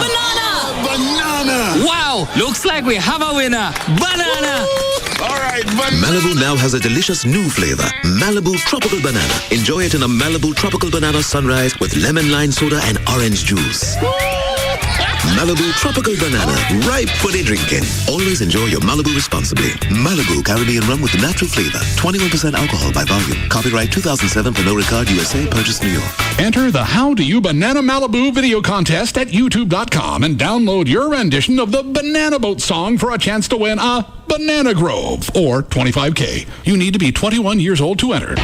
Banana! Wow, looks like we have a winner. Banana! All right, banana. Malibu now has a delicious new flavor, Malibu Tropical Banana. Enjoy it in a Malibu Tropical Banana Sunrise with lemon lime soda and orange juice. Malibu Tropical Banana, ripe for the drinking. Always enjoy your Malibu responsibly. Malibu Caribbean rum with natural flavor. 21% alcohol by volume. Copyright 2007 for No Regard USA. Purchase New York. Enter the How Do You Banana Malibu video contest at youtube.com and download your rendition of the Banana Boat song for a chance to win a Banana Grove or $25K. You need to be 21 years old to enter.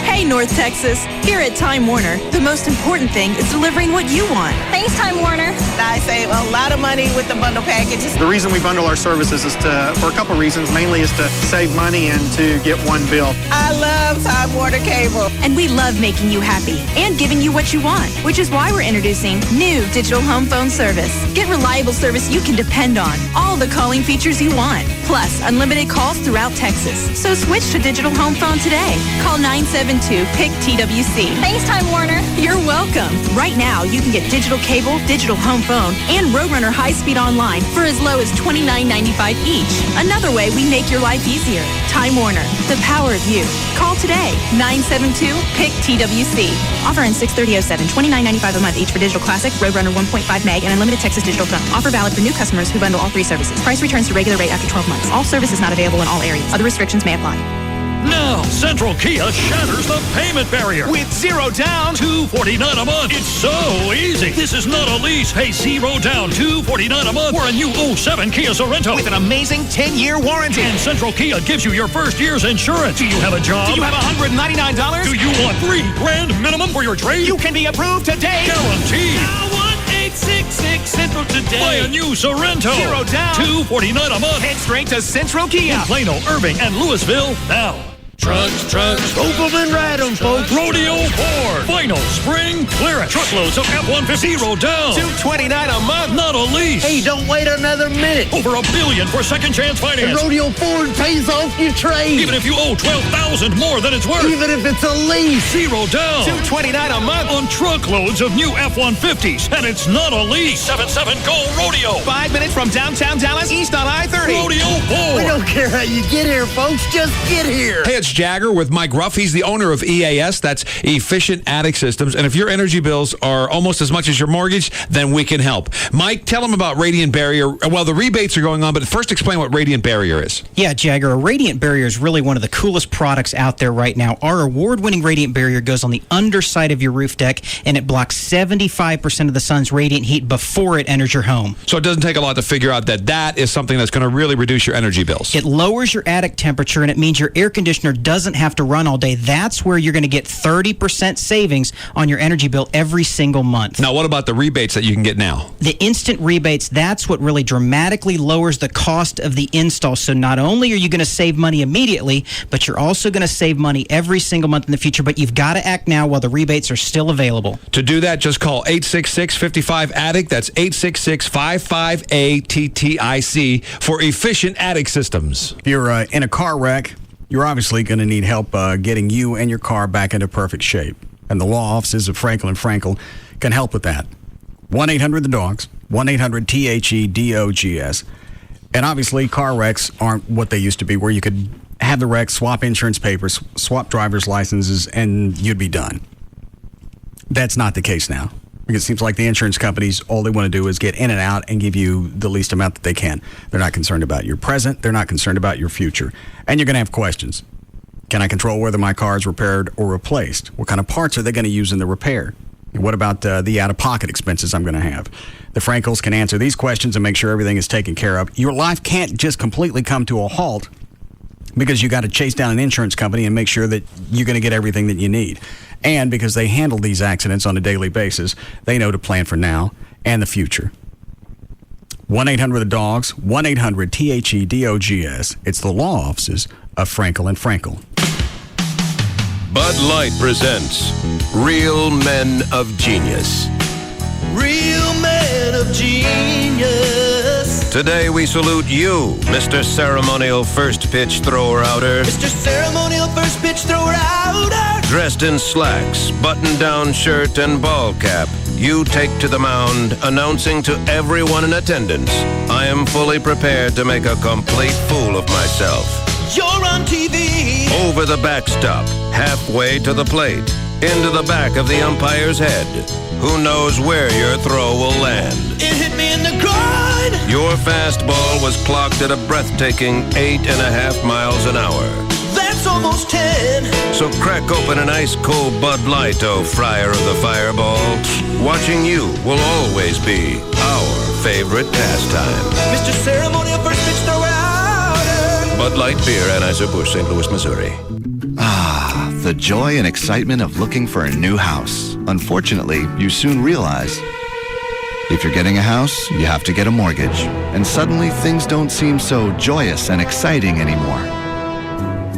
Hey, North Texas. Here at Time Warner, the most important thing is delivering what you want. Thanks, Time Warner. I save a lot of money with the bundle packages. The reason we bundle our services is for a couple reasons. Mainly is to save money and to get one bill. I love Time Warner Cable. And we love making you happy and giving you what you want, which is why we're introducing new digital home phone service. Get reliable service you can depend on. All the calling features you want, plus unlimited calls throughout Texas. So switch to digital home phone today. Call 972-PIC-TWC. Thanks, Time Warner. You're welcome. Right now, you can get digital cable, digital home phone, and Roadrunner high-speed online for as low as $29.95 each. Another way we make your life easier. Time Warner, the power of you. Call today, 972-PIC-TWC. Offer ends 6/30/07, $29.95 a month each for digital classic, Roadrunner 1.5 meg, and unlimited Texas digital phone. Offer valid for new customers who bundle all 3 services. Price returns to regular rate after 12 months. All services not available in all areas. Other restrictions may apply. Now, Central Kia shatters the payment barrier. With zero down, $249 a month. It's so easy. This is not a lease. Pay zero down, $249 a month for a new 07 Kia Sorento. With an amazing 10-year warranty. And Central Kia gives you your first year's insurance. Do you have a job? Do you have $199? Do you want $3,000 minimum for your trade? You can be approved today. Guaranteed. Now 1866 Central today. Buy a new Sorento. Zero down, $249 a month. Head straight to Central Kia. In Plano, Irving, and Louisville now. Trucks, scope them and ride them, folks. Rodeo Ford. Final spring clearance. Truckloads of F-150. Zero down. $229 a month. Not a lease. Hey, don't wait another minute. Over $1 billion for second chance finance. And Rodeo Ford pays off your trade. Even if you owe $12,000 more than it's worth. Even if it's a lease. Zero down. $229 a month on truckloads of new F-150s. And it's not a lease. 77-GO Rodeo. 5 minutes from downtown Dallas, east on I-30. Rodeo Ford. We don't care how you get here, folks. Just get here. Hey, it's Jagger with Mike Ruff. He's the owner of EAS. That's Efficient Attic Systems. And if your energy bills are almost as much as your mortgage, then we can help. Mike, tell them about Radiant Barrier. Well, the rebates are going on, but first explain what Radiant Barrier is. Yeah, Jagger, a Radiant Barrier is really one of the coolest products out there right now. Our award-winning Radiant Barrier goes on the underside of your roof deck, and it blocks 75% of the sun's radiant heat before it enters your home. So it doesn't take a lot to figure out that is something that's going to really reduce your energy bills. It lowers your attic temperature, and it means your air conditioner doesn't have to run all day. That's where you're going to get 30% savings on your energy bill every single month. Now, what about the rebates that you can get now? The instant rebates, that's what really dramatically lowers the cost of the install. So not only are you going to save money immediately, but you're also going to save money every single month in the future. But you've got to act now while the rebates are still available. To do that, just call 866-55-ATTIC. That's 866-55-ATTIC for Efficient Attic Systems. If you're in a car wreck, you're obviously going to need help getting you and your car back into perfect shape. And the law offices of Frankel & Frankel can help with that. 1-800-THE-DOGS, 1-800-THEDOGS. And obviously, car wrecks aren't what they used to be, where you could have the wreck, swap insurance papers, swap driver's licenses, and you'd be done. That's not the case now. Because it seems like the insurance companies, all they want to do is get in and out and give you the least amount that they can. They're not concerned about your present. They're not concerned about your future. And you're going to have questions. Can I control whether my car is repaired or replaced? What kind of parts are they going to use in the repair? And what about the out-of-pocket expenses I'm going to have? The Frankels can answer these questions and make sure everything is taken care of. Your life can't just completely come to a halt because you got to chase down an insurance company and make sure that you're going to get everything that you need. And because they handle these accidents on a daily basis, they know to plan for now and the future. 1-800-DOGS, 1-800-THEDOGS. It's the law offices of Frankel and Frankel. Bud Light presents Real Men of Genius. Real men of genius. Today we salute you, Mr. Ceremonial First Pitch Thrower Outer. Mr. Ceremonial First Pitch Thrower Outer. Dressed in slacks, button-down shirt, and ball cap, you take to the mound, announcing to everyone in attendance, I am fully prepared to make a complete fool of myself. You're on TV. Over the backstop, halfway to the plate, into the back of the umpire's head. Who knows where your throw will land? It hit me in the groin. Your fastball was clocked at a breathtaking 8.5 miles an hour. That's almost 10. So crack open an ice-cold Bud Light, oh friar of the fireball. Watching you will always be our favorite pastime. Mr. Ceremonial First Pitch Thrower Outer. Bud Light Beer, Anheuser-Busch, St. Louis, Missouri. Ah, the joy and excitement of looking for a new house. Unfortunately, you soon realize if you're getting a house, you have to get a mortgage. And suddenly, things don't seem so joyous and exciting anymore.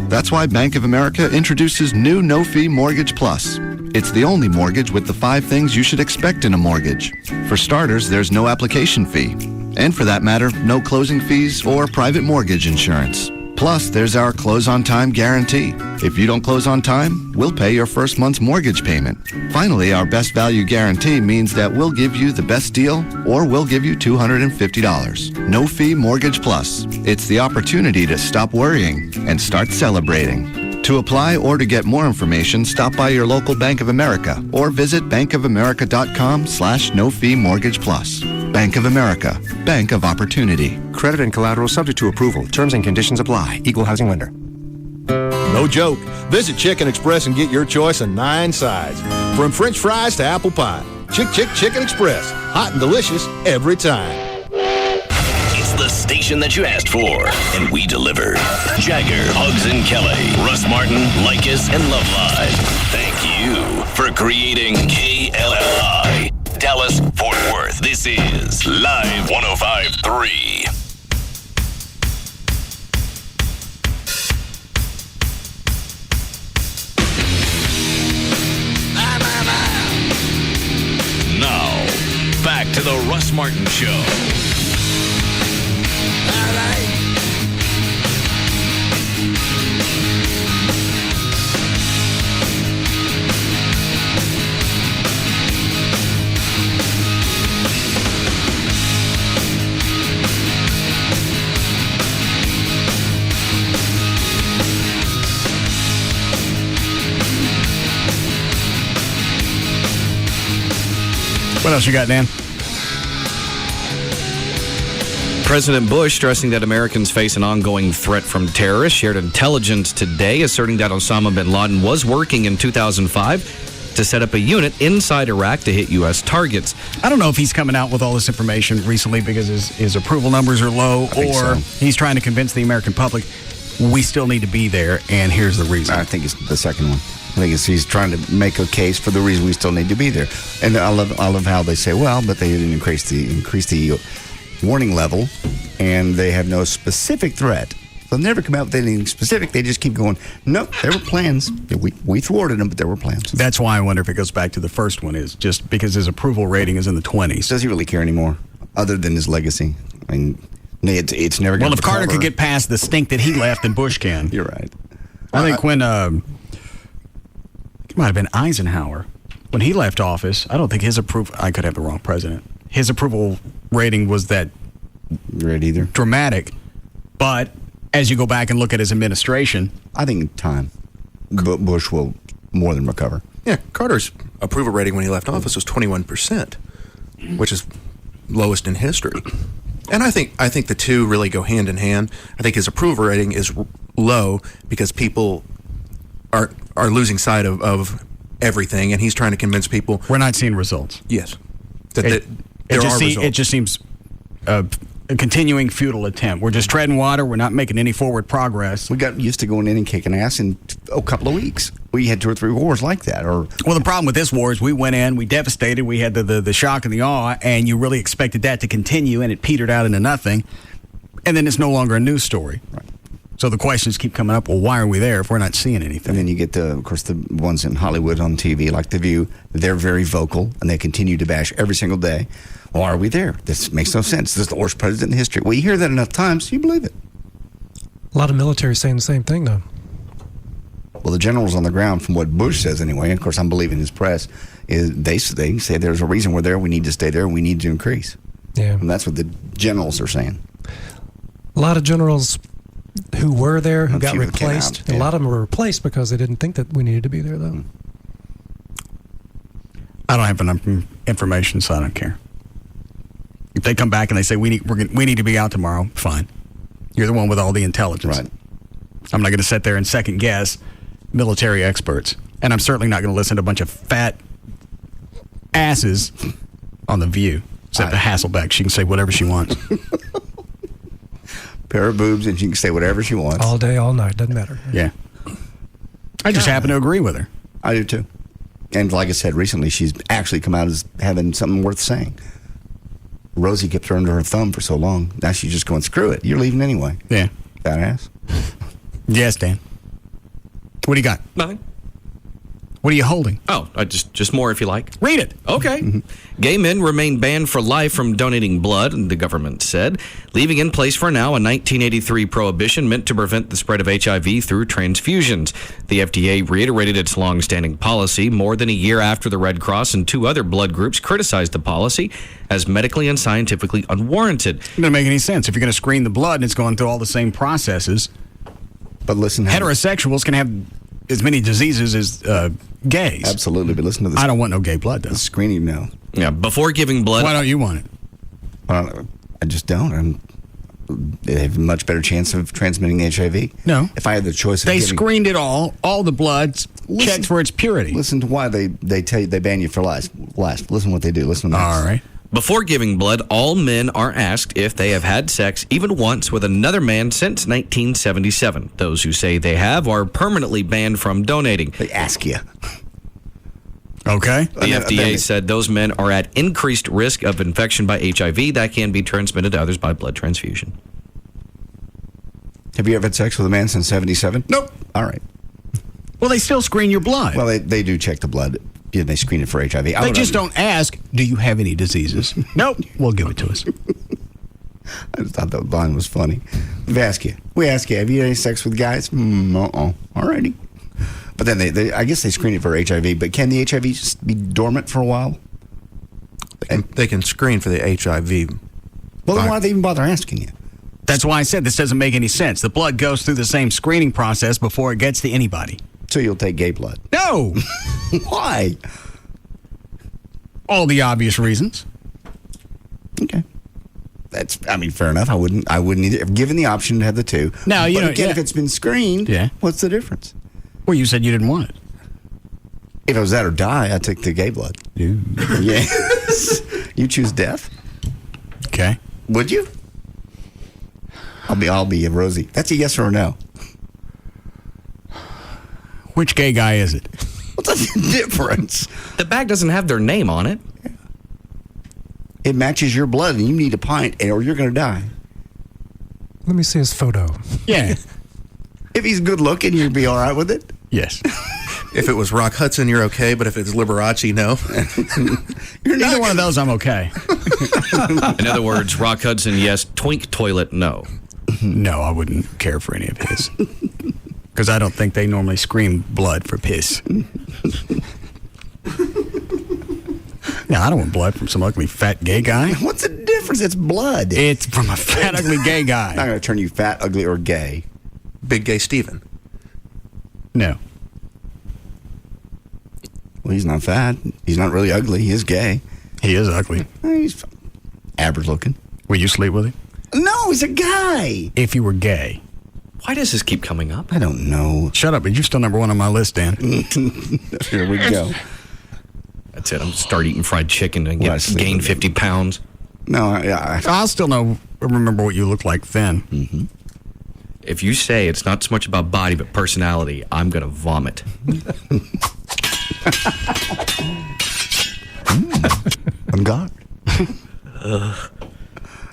That's why Bank of America introduces new no-fee Mortgage Plus. It's the only mortgage with the 5 things you should expect in a mortgage. For starters, there's no application fee. And for that matter, no closing fees or private mortgage insurance. Plus, there's our close-on-time guarantee. If you don't close on time, we'll pay your first month's mortgage payment. Finally, our best value guarantee means that we'll give you the best deal or we'll give you $250. No fee Mortgage Plus. It's the opportunity to stop worrying and start celebrating. To apply or to get more information, stop by your local Bank of America or visit bankofamerica.com/no-fee mortgage plus. Bank of America, Bank of Opportunity. Credit and collateral subject to approval. Terms and conditions apply. Equal housing lender. No joke. Visit Chicken Express and get your choice of 9 sides. From French fries to apple pie. Chicken Express. Hot and delicious every time. It's the station that you asked for, and we delivered. Jagger, Hugs and Kelly, Russ Martin, Likas, and Love Live. Thank you for creating KLLI. Dallas, Fort Worth. This is Live 105.3. Now, back to the Russ Martin Show. What else you got, Dan? President Bush, stressing that Americans face an ongoing threat from terrorists, shared intelligence today asserting that Osama bin Laden was working in 2005 to set up a unit inside Iraq to hit U.S. targets. I don't know if he's coming out with all this information recently because his approval numbers are low, or he's trying to convince the American public we still need to be there, and here's the reason. I think it's the second one. I think he's trying to make a case for the reason we still need to be there. And I love how they say, well, but they didn't increase the warning level, and they have no specific threat. They'll never come out with anything specific. They just keep going, nope, there were plans. We thwarted them, but there were plans. That's why I wonder if it goes back to the first one, is just because his approval rating is in the 20s. Does he really care anymore, other than his legacy? I mean, it's never going to Well, if Carter could get past the stink that he left, then Bush can. You're right. I think when... it might have been Eisenhower. When he left office, I don't think his approval... I could have the wrong president. His approval rating was that... Right either. Dramatic. But as you go back and look at his administration... I think in time, Bush will more than recover. Yeah, Carter's approval rating when he left office was 21%, which is lowest in history. And I think the two really go hand in hand. I think his approval rating is low because people are losing sight of everything, and he's trying to convince people. We're not seeing results. Yes. It just seems a continuing futile attempt. We're just treading water. We're not making any forward progress. We got used to going in and kicking ass in a couple of weeks. We had 2 or 3 wars like that. Well, the problem with this war is we went in, we devastated, we had the shock and the awe, and you really expected that to continue, and it petered out into nothing, and then it's no longer a news story. Right. So the questions keep coming up, well, why are we there if we're not seeing anything? And then you get, of course, the ones in Hollywood on TV, like The View. They're very vocal, and they continue to bash every single day. Why are we there? This makes no sense. This is the worst president in history. Well, you hear that enough times, you believe it. A lot of military saying the same thing, though. Well, the generals on the ground, from what Bush says anyway, and of course I'm believing his press, is they say there's a reason we're there, we need to stay there, we need to increase. Yeah. And that's what the generals are saying. A lot of generals who were there, who A got few that came replaced. out, yeah. A lot of them were replaced because they didn't think that we needed to be there, though. I don't have enough information, so I don't care. If they come back and they say we need to be out tomorrow, fine. You're the one with all the intelligence. Right. I'm not going to sit there and second guess military experts, and I'm certainly not going to listen to a bunch of fat asses on The View. Except for Hasselbeck, she can say whatever she wants. Pair of boobs, and she can say whatever she wants. All day, all night, doesn't matter. Yeah. I just happen to agree with her. I do too. And like I said, recently she's actually come out as having something worth saying. Rosie kept her under her thumb for so long. Now she's just going, screw it. You're leaving anyway. Yeah. Badass. Yes, Dan. What do you got? Nothing. What are you holding? Oh, just more if you like. Read it. Okay. Gay men remain banned for life from donating blood, the government said, leaving in place for now a 1983 prohibition meant to prevent the spread of HIV through transfusions. The FDA reiterated its long-standing policy more than a year after the Red Cross and 2 other blood groups criticized the policy as medically and scientifically unwarranted. It doesn't make any sense. If you're going to screen the blood and it's going through all the same processes. But listen, heterosexuals can have as many diseases as gays. Absolutely, but listen to this. I don't want no gay blood, though. The screening now. Yeah, before giving blood. Why don't you want it? Well, I just don't. They have a much better chance of transmitting HIV. No. If I had the choice of They screened it all the blood, checked for its purity. Listen to why they tell you they ban you for life. Listen what they do. Listen to this. All right. Before giving blood, all men are asked if they have had sex even once with another man since 1977. Those who say they have are permanently banned from donating. They ask you. Okay. The FDA said those men are at increased risk of infection by HIV that can be transmitted to others by blood transfusion. Have you ever had sex with a man since 77? Nope. All right. Well, they still screen your blood. Well, they do check the blood. Yeah, they screen it for HIV. They just don't ask, do you have any diseases? Nope. We'll give it to us. I just thought that line was funny. We ask you, have you had any sex with guys? All righty. But then I guess they screen it for HIV. But can the HIV just be dormant for a while? They can screen for the HIV. Well, then why do they even bother asking you? That's why I said this doesn't make any sense. The blood goes through the same screening process before it gets to anybody. So you'll take gay blood? No. Why? All the obvious reasons. Okay. Fair enough. I wouldn't either. Given the option to have the two. Now, if it's been screened, what's the difference? Well, you said you didn't want it. If it was that or die, I'd take the gay blood. Yes. You choose death? Okay. Would you? I'll be a Rosie. That's a yes or a no. Which gay guy is it? What's the difference? The bag doesn't have their name on it. It matches your blood, and you need a pint, or you're going to die. Let me see his photo. Yeah. If he's good looking, you'd be all right with it? Yes. If it was Rock Hudson, you're okay, but if it's Liberace, no. Either one of those, I'm okay. In other words, Rock Hudson, yes. Twink Toilet, no. No, I wouldn't care for any of his. Because I don't think they normally scream blood for piss. No, I don't want blood from some ugly, fat, gay guy. What's the difference? It's blood. It's from a fat, ugly, gay guy. I'm not going to turn you fat, ugly, or gay. Big Gay Steven. No. Well, he's not fat. He's not really ugly. He is gay. He is ugly. He's average looking. Will you sleep with him? No, he's a guy. If you were gay. Why does this keep coming up? I don't know. Shut up, but you're still number one on my list, Dan. Here we go. That's it. I'm start eating fried chicken and gain 50 pounds. No, I'll still remember what you look like then. Mm-hmm. If you say it's not so much about body but personality, I'm going to vomit. I'm God.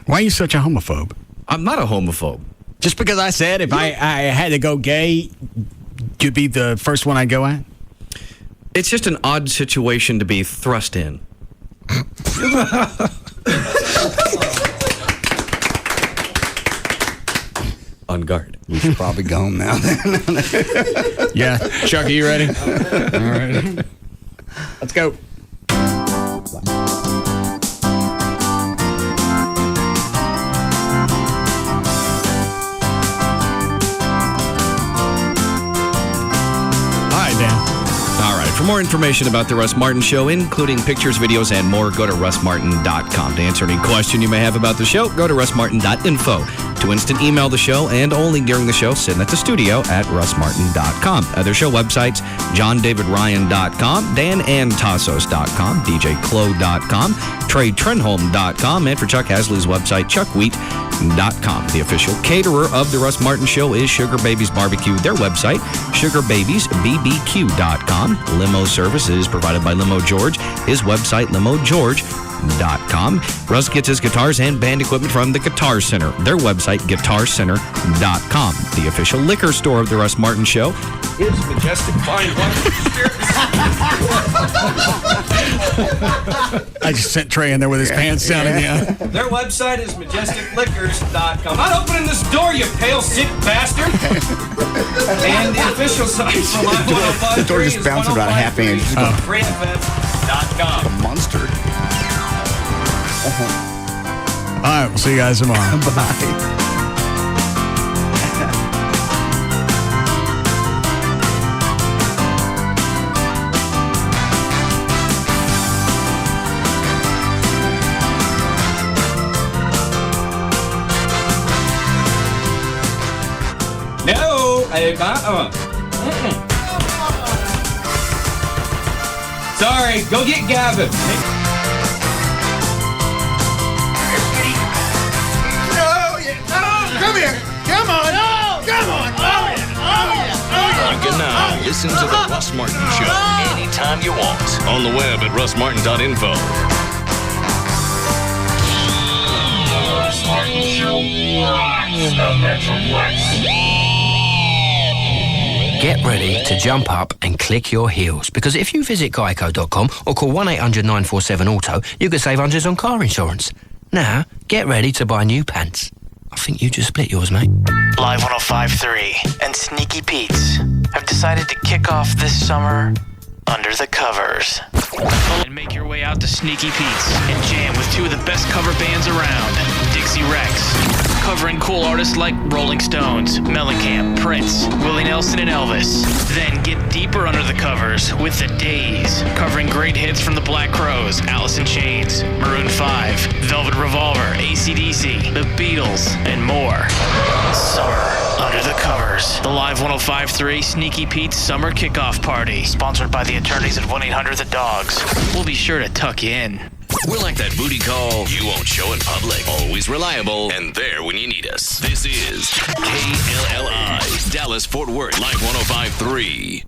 Why are you such a homophobe? I'm not a homophobe. Just because I said if I had to go gay, you'd be the first one I'd go at? It's just an odd situation to be thrust in. On guard. We should probably go home now. Yeah. Chuck, are you ready? All right. Let's go. For more information about The Russ Martin Show, including pictures, videos, and more, go to russmartin.com. To answer any question you may have about the show, go to russmartin.info. To instant email the show, and only during the show, send at the studio at russmartin.com. Other show websites, johndavidryan.com, danandtassos.com, djclo.com, treytrenholm.com, and for Chuck Hasley's website, chuckwheat.com. The official caterer of The Russ Martin Show is Sugar Babies Barbecue. Their website, sugarbabiesbbq.com. Limo service is provided by Limo George. His website, limogeorge.com. Russ gets his guitars and band equipment from the Guitar Center. Their website, guitarcenter.com. The official liquor store of The Russ Martin Show is Majestic Fine Wine and Spirits. I just sent Trey in there with his pants down again. Their website is majesticliquors.com. Not opening this door, you pale, sick bastard. And the official site for Live 105.3 The door just bounced about a half inch. freefm.com. A monster. All right, we'll see you guys tomorrow. Bye. No, Sorry, go get Gavin. Come here. Come on. Come on. You can now listen to The Russ Martin Show anytime you want on the web at russmartin.info. Russ Martin Show. Get ready to jump up and click your heels, because if you visit geico.com or call 1-800-947-AUTO, you can save hundreds on car insurance. Now, get ready to buy new pants. I think you just split yours, mate. Live 105.3 and Sneaky Pete's have decided to kick off this summer under the covers. And make your way out to Sneaky Pete's and jam with two of the best cover bands around, Dixie Rex, covering cool artists like Rolling Stones, Mellencamp, Prince, Willie Nelson, and Elvis. Then get deeper under the covers with The Days, covering great hits from the Black Crowes, Alice in Chains, Maroon 5, Velvet Revolver, AC/DC, The Beatles, and more. Summer under the covers. The Live 105.3 Sneaky Pete's Summer Kickoff Party, sponsored by the attorneys at 1-800-THE-DOGS. We'll be sure to tuck you in. We're like that booty call you won't show in public. Always reliable and there when you need us. This is KLLI, Dallas Fort Worth, Live 105.3.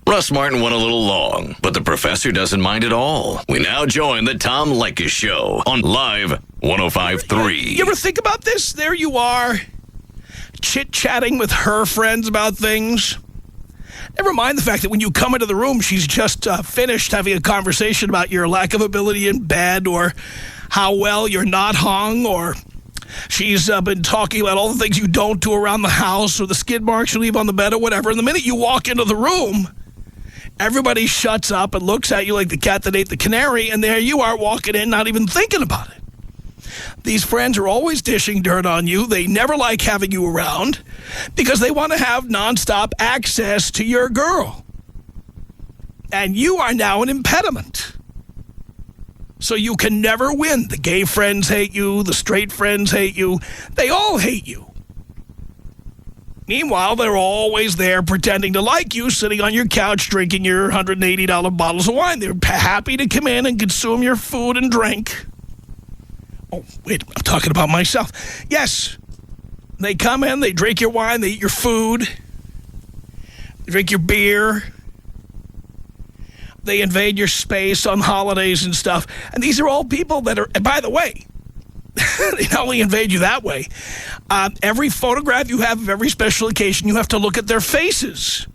Russ Martin went a little long, but the professor doesn't mind at all. We now join the Tom Leykis Show on Live 105.3. You ever think about this? There you are, chit-chatting with her friends about things. Never mind the fact that when you come into the room, she's just finished having a conversation about your lack of ability in bed, or how well you're not hung, or she's been talking about all the things you don't do around the house, or the skid marks you leave on the bed, or whatever. And the minute you walk into the room, everybody shuts up and looks at you like the cat that ate the canary, and there you are walking in not even thinking about it. These friends are always dishing dirt on you. They never like having you around because they want to have nonstop access to your girl. And you are now an impediment. So you can never win. The gay friends hate you. The straight friends hate you. They all hate you. Meanwhile, they're always there pretending to like you, sitting on your couch drinking your $180 bottles of wine. They're happy to come in and consume your food and drink. Oh, wait, I'm talking about myself. Yes, they come in, they drink your wine, they eat your food, they drink your beer. They invade your space on holidays and stuff. And these are all people that are, and by the way, they not only invade you that way, every photograph you have of every special occasion, you have to look at their faces.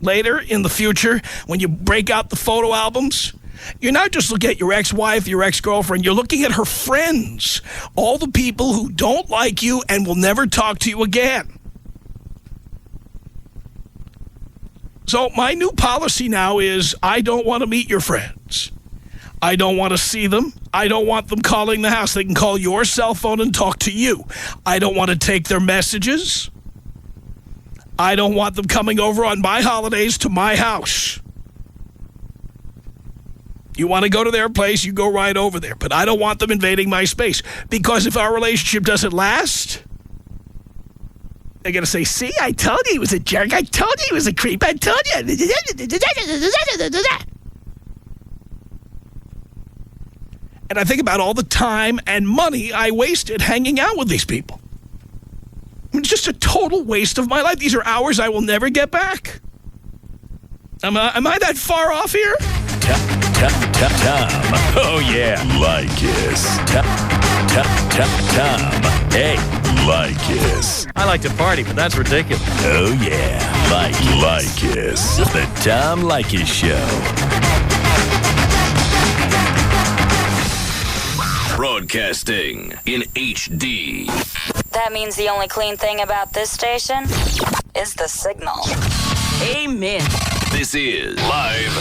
Later, in the future, when you break out the photo albums, you're not just looking at your ex-wife, your ex-girlfriend, you're looking at her friends, all the people who don't like you and will never talk to you again. So my new policy now is I don't want to meet your friends. I don't want to see them. I don't want them calling the house. They can call your cell phone and talk to you. I don't want to take their messages. I don't want them coming over on my holidays to my house. You want to go to their place, you go right over there. But I don't want them invading my space. Because if our relationship doesn't last, they're going to say, see, I told you he was a jerk. I told you he was a creep. I told you. And I think about all the time and money I wasted hanging out with these people. I mean, it's just a total waste of my life. These are hours I will never get back. Am I that far off here? Tom. Oh, yeah. Lycus. Tom. Hey, Lycus. I like to party, but that's ridiculous. Oh, yeah. Lycus. The Tom Lycus Show. Broadcasting in HD. That means the only clean thing about this station is the signal. Amen. This is Live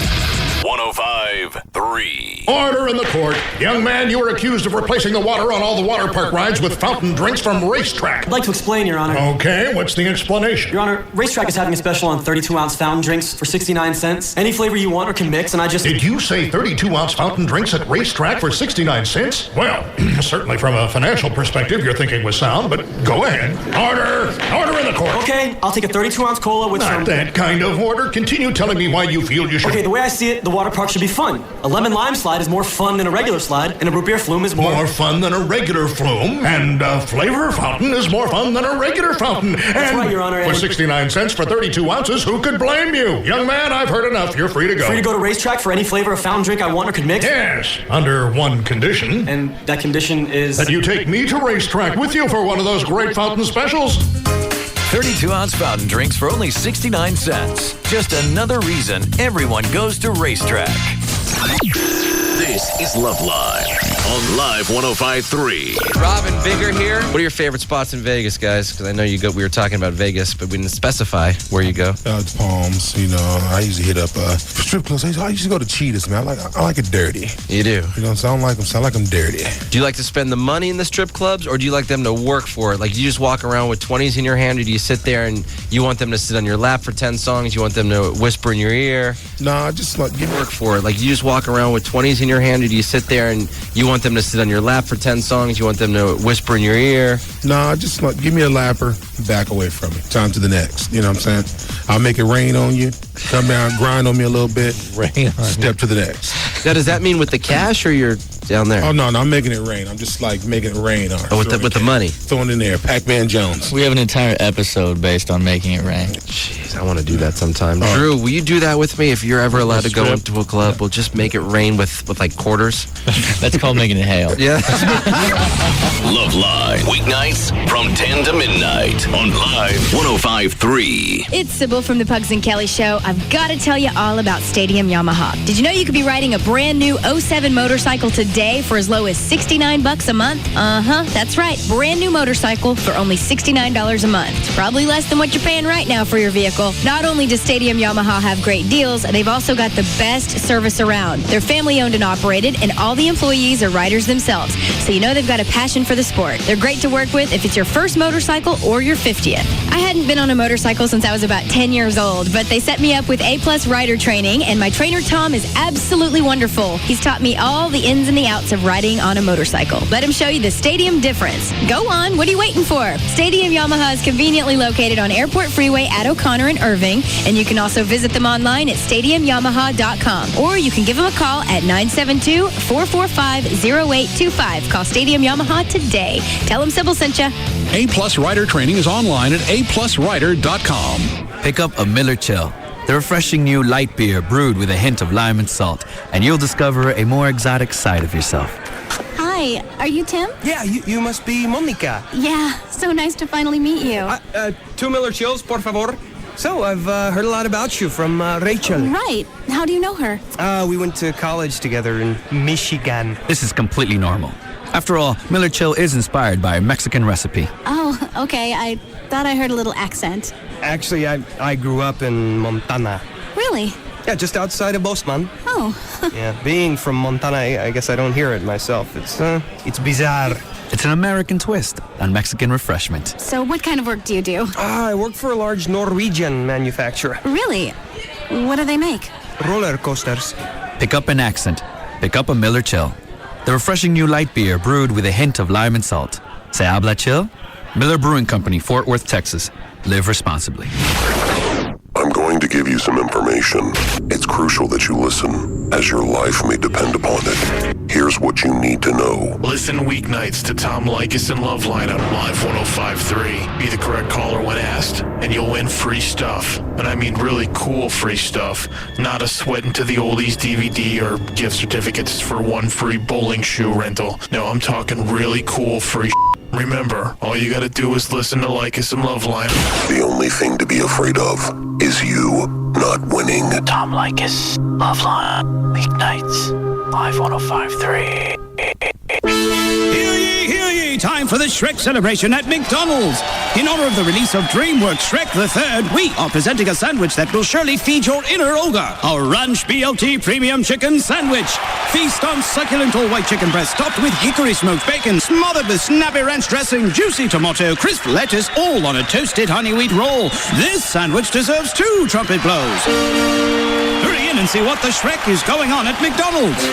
105.3. Order in the court. Young man, you are accused of replacing the water on all the water park rides with fountain drinks from Racetrack. I'd like to explain, Your Honor. Okay, what's the explanation? Your Honor, Racetrack is having a special on 32-ounce fountain drinks for 69 cents. Any flavor you want or can mix, and I just... Did you say 32-ounce fountain drinks at Racetrack for 69 cents? Well, certainly from a financial perspective, your thinking was sound, but go ahead. Order! Order in the court. Okay, I'll take a 32-ounce cola with Not that kind of order. Continue telling me why you feel you should... Okay, the way I see it, the water park should be fun. A lemon lime slide is more fun than a regular slide, and a root beer flume is more fun than a regular flume, and a flavor fountain is more fun than a regular fountain. That's right, Your Honor. For 69 cents for 32 ounces, who could blame you? Young man, I've heard enough. You're free to go. Free to go to Racetrack for any flavor of fountain drink I want or could mix? Yes, under one condition. And that condition is... that you take me to Racetrack with you for one of those great fountain specials. 32-ounce fountain drinks for only 69 cents. Just another reason everyone goes to Racetrack. This is Love Live on Live 105.3. Robin Bigger here. What are your favorite spots in Vegas, guys? Because I know we were talking about Vegas, but we didn't specify where you go. It's Palms. You know, I usually hit up strip clubs. I usually go to Cheetahs, man. I like it dirty. You do? You know, so I don't like them. So I like them dirty. Do you like to spend the money in the strip clubs, or do you like them to work for it? Like, do you just walk around with 20s in your hand, or do you sit there and you want them to sit on your lap for 10 songs? You want them to whisper in your ear? Nah, just like work for it. Like, you just walk around with 20s in your hand, or do you sit there and you want them to sit on your lap for 10 songs? You want them to whisper in your ear? Nah, just like give me a lapper, back away from it. Time to the next. You know what I'm saying? I'll make it rain on you. Come down, grind on me a little bit. Rain on Step to the next. Now, does that mean with the cash, or you're down there? Oh, no, I'm making it rain. I'm just like making it rain on her. Oh, with the money? Throwing it in there. Pac-Man Jones. We have an entire episode based on making it rain. Jeez, I want to do that sometime. Drew, will you do that with me if you're ever allowed to go into a club? We'll just make it rain with like quarters. That's called making it hail. Yeah. Love Live, weeknights from 10 to midnight on Live 105.3. It's Sybil from the Pugs and Kelly Show. I've got to tell you all about Stadium Yamaha. Did you know you could be riding a brand new 07 motorcycle today for as low as $69 a month? That's right. Brand new motorcycle for only $69 a month. It's probably less than what you're paying right now for your vehicle. Not only does Stadium Yamaha have great deals, they've also got the best service around. They're family owned and operated, and all the employees are riders themselves. So you know they've got a passion for the sport. They're great to work with if it's your first motorcycle or your 50th. I hadn't been on a motorcycle since I was about 10 years old, but they set me up with A+ rider training, and my trainer Tom is absolutely wonderful. He's taught me all the ins and the the outs of riding on a motorcycle. Let them show you the Stadium difference. Go on, what are you waiting for? Stadium Yamaha is conveniently located on Airport Freeway at O'Connor and Irving, and you can also visit them online at stadiumyamaha.com, or you can give them a call at 972-445-0825. Call Stadium Yamaha today. Tell them Sybil sent you. A-Plus Rider training is online at aplusrider.com. Pick up a Miller Chill, the refreshing new light beer brewed with a hint of lime and salt, and you'll discover a more exotic side of yourself. Hi, are you Tim? Yeah, you must be Monica. Yeah, so nice to finally meet you. 2 Miller Chills, por favor. So, I've heard a lot about you from Rachel. Right. How do you know her? We went to college together in Michigan. This is completely normal. After all, Miller Chill is inspired by a Mexican recipe. Oh, okay. I thought I heard a little accent. Actually, I grew up in Montana. Really? Yeah, just outside of Bosman. Oh. Yeah, being from Montana, I guess I don't hear it myself. It's bizarre. It's an American twist on Mexican refreshment. So what kind of work do you do? I work for a large Norwegian manufacturer. Really? What do they make? Roller coasters. Pick up an accent. Pick up a Miller Chill, the refreshing new light beer brewed with a hint of lime and salt. Se habla chill? Miller Brewing Company, Fort Worth, Texas. Live responsibly. I'm going to give you some information. It's crucial that you listen, as your life may depend upon it. Here's what you need to know. Listen weeknights to Tom Likas and Loveline on Live 105.3. Be the correct caller when asked, and you'll win free stuff. And I mean really cool free stuff. Not a Sweat Into the Oldies DVD or gift certificates for one free bowling shoe rental. No, I'm talking really cool free Remember, all you gotta do is listen to Likas and Loveline. The only thing to be afraid of is you not winning. Tom Likas, Loveline, weeknights, Live 105.3. Hear ye, time for the Shrek celebration at McDonald's. In honor of the release of DreamWorks Shrek the Third, we are presenting a sandwich that will surely feed your inner ogre. Our Ranch BLT Premium Chicken Sandwich. Feast on succulent all-white chicken breast topped with hickory smoked bacon, smothered with snappy ranch dressing, juicy tomato, crisp lettuce, all on a toasted honey wheat roll. This sandwich deserves 2 trumpet blows. Hurry in and see what the Shrek is going on at McDonald's.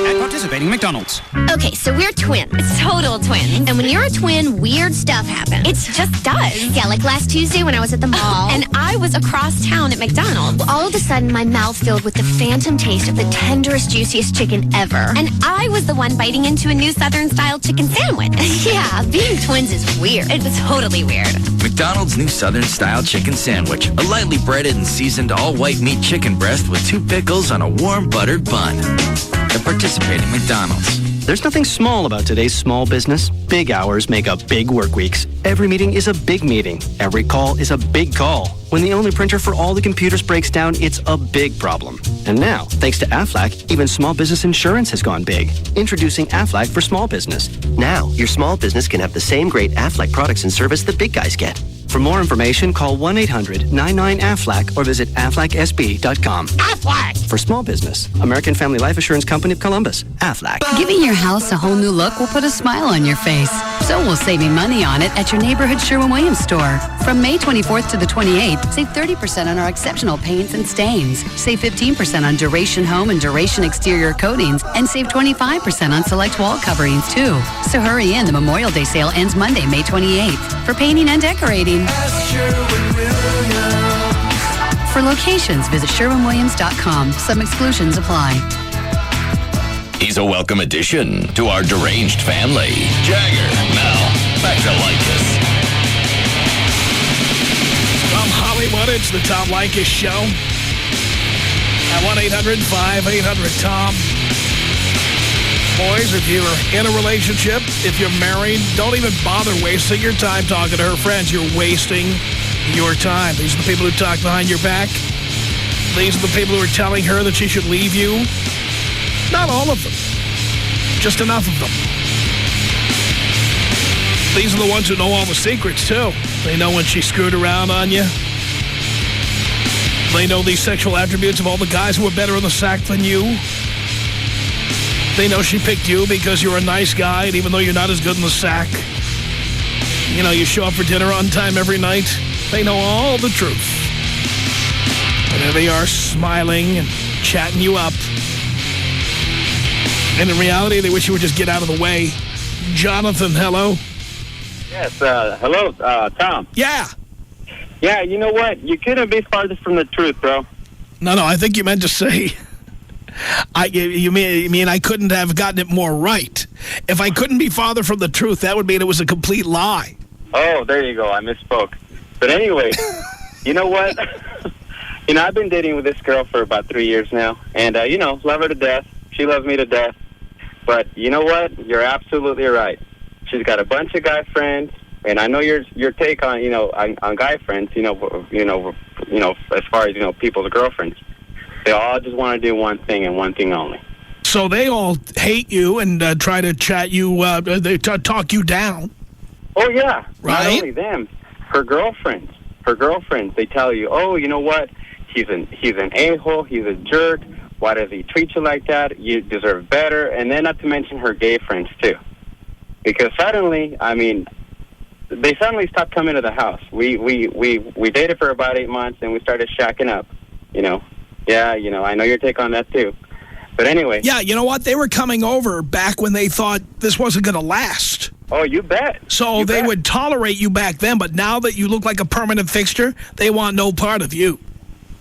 At participating McDonald's. Okay, so we're twins. Total twins. And when you're a twin, weird stuff happens. It just does. Yeah, like last Tuesday when I was at the mall. And I was across town at McDonald's. All of a sudden, my mouth filled with the phantom taste of the tenderest, juiciest chicken ever. And I was the one biting into a new Southern-style chicken sandwich. Yeah, being twins is weird. It was totally weird. McDonald's new Southern-style chicken sandwich. A lightly breaded and seasoned all-white meat chicken breast with 2 pickles on a warm buttered bun. At participating McDonald's. There's nothing small about today's small business. Big hours make up big work weeks. Every meeting is a big meeting. Every call is a big call. When the only printer for all the computers breaks down, it's a big problem. And now, thanks to Aflac, even small business insurance has gone big. Introducing Aflac for small business. Now, your small business can have the same great Aflac products and service the big guys get. For more information, call 1-800-99-AFLAC or visit aflacsb.com. Aflac! For small business, American Family Life Assurance Company of Columbus. Aflac. Giving your house a whole new look will put a smile on your face. So we'll save you money on it at your neighborhood Sherwin-Williams store. From May 24th to the 28th, save 30% on our exceptional paints and stains. Save 15% on Duration Home and Duration Exterior coatings. And save 25% on select wall coverings, too. So hurry in. The Memorial Day sale ends Monday, May 28th. For painting and decorating. For locations, visit SherwinWilliams.com. Some exclusions apply. He's a welcome addition to our deranged family. Jagger, now, back to Likas. From Hollywood, it's the Tom Likas Show. At 1-800-5800-TOM. Boys, if you're in a relationship, if you're married, don't even bother wasting your time talking to her friends. You're wasting your time. These are the people who talk behind your back. These are the people who are telling her that she should leave you. Not all of them. Just enough of them. These are the ones who know all the secrets, too. They know when she screwed around on you. They know the sexual attributes of all the guys who are better in the sack than you. They know she picked you because you're a nice guy, and even though you're not as good in the sack, you know, you show up for dinner on time every night. They know all the truth. And there they are smiling and chatting you up. And in reality, they wish you would just get out of the way. Jonathan, hello. Yes, hello, Tom. Yeah. Yeah, you know what? You couldn't be farther from the truth, bro. No, I think you meant to say... You mean I couldn't have gotten it more right. If I couldn't be farther from the truth, that would mean it was a complete lie. Oh, there you go. I misspoke. But anyway, you know what? I've been dating with this girl for about 3 years now. And, love her to death. She loves me to death. But you know what? You're absolutely right. She's got a bunch of guy friends. And I know your take on, on guy friends, as far as, people's girlfriends. They all just want to do one thing and one thing only. So they all hate you and try to chat you, they talk you down. Oh, yeah. Right? Not only them. Her girlfriends, they tell you, oh, you know what? He's an a-hole. He's a jerk. Why does he treat you like that? You deserve better. And then not to mention her gay friends, too. Because suddenly, they suddenly stopped coming to the house. We dated for about 8 months, and we started shacking up, Yeah, I know your take on that, too. But anyway. Yeah, you know what? They were coming over back when they thought this wasn't going to last. Oh, you bet. So they would tolerate you back then, but now that you look like a permanent fixture, they want no part of you.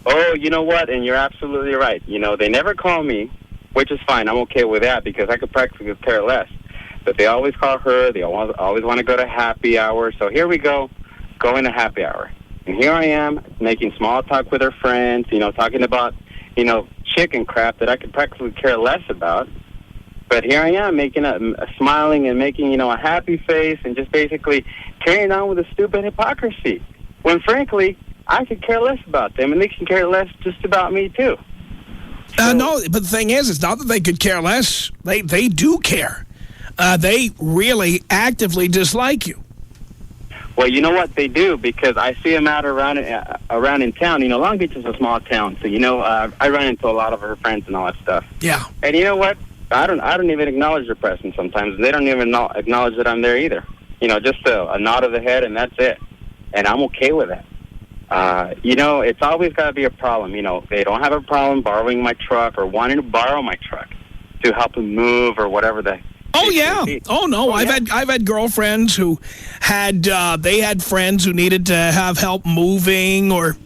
Oh, you know what? And you're absolutely right. They never call me, which is fine. I'm okay with that because I could practically care less. But they always call her. They always want to go to happy hour. So here we go, going to happy hour. And here I am making small talk with her friends, talking about, chicken crap that I could practically care less about. But here I am making smiling and making, a happy face and just basically carrying on with the stupid hypocrisy. When, frankly, I could care less about them and they can care less just about me, too. No, but the thing is, it's not that they could care less. They do care. They really actively dislike you. Well, you know what they do, because I see them out around in town. Long Beach is a small town, so I run into a lot of her friends and all that stuff. Yeah. And you know what? I don't even acknowledge their presence sometimes. They don't even acknowledge that I'm there either. Just a nod of the head and that's it. And I'm okay with that. It's always got to be a problem. They don't have a problem borrowing my truck or wanting to borrow my truck to help them move or whatever the. Oh yeah. Oh no. I've had girlfriends who had they had friends who needed to have help moving, or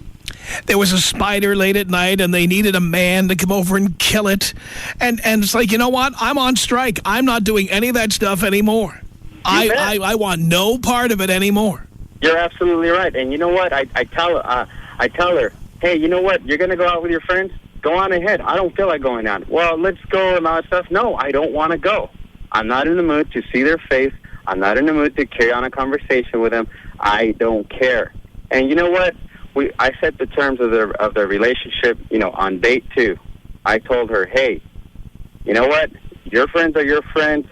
there was a spider late at night and they needed a man to come over and kill it. And it's like, you know what? I'm on strike. I'm not doing any of that stuff anymore. I want no part of it anymore. You're absolutely right. And you know what? I tell her, hey, you know what? You're going to go out with your friends? Go on ahead. I don't feel like going out. Well, let's go and all that stuff. No, I don't want to go. I'm not in the mood to see their face. I'm not in the mood to carry on a conversation with them. I don't care. And you know what? I set the terms of their relationship, on date 2. I told her, hey, you know what? Your friends are your friends.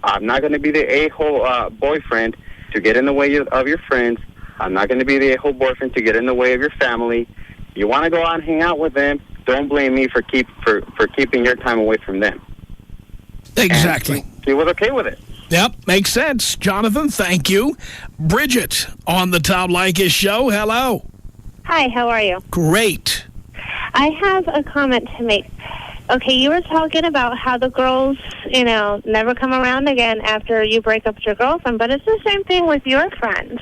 I'm not going to be the a-hole boyfriend to get in the way of your friends. I'm not going to be the a-hole boyfriend to get in the way of your family. You want to go out and hang out with them, don't blame me for keeping your time away from them. Exactly. And she was okay with it. Yep, makes sense. Jonathan, thank you. Bridget on the Tom Leykis Show. Hello. Hi, how are you? Great. I have a comment to make. Okay, you were talking about how the girls, never come around again after you break up with your girlfriend, but it's the same thing with your friends.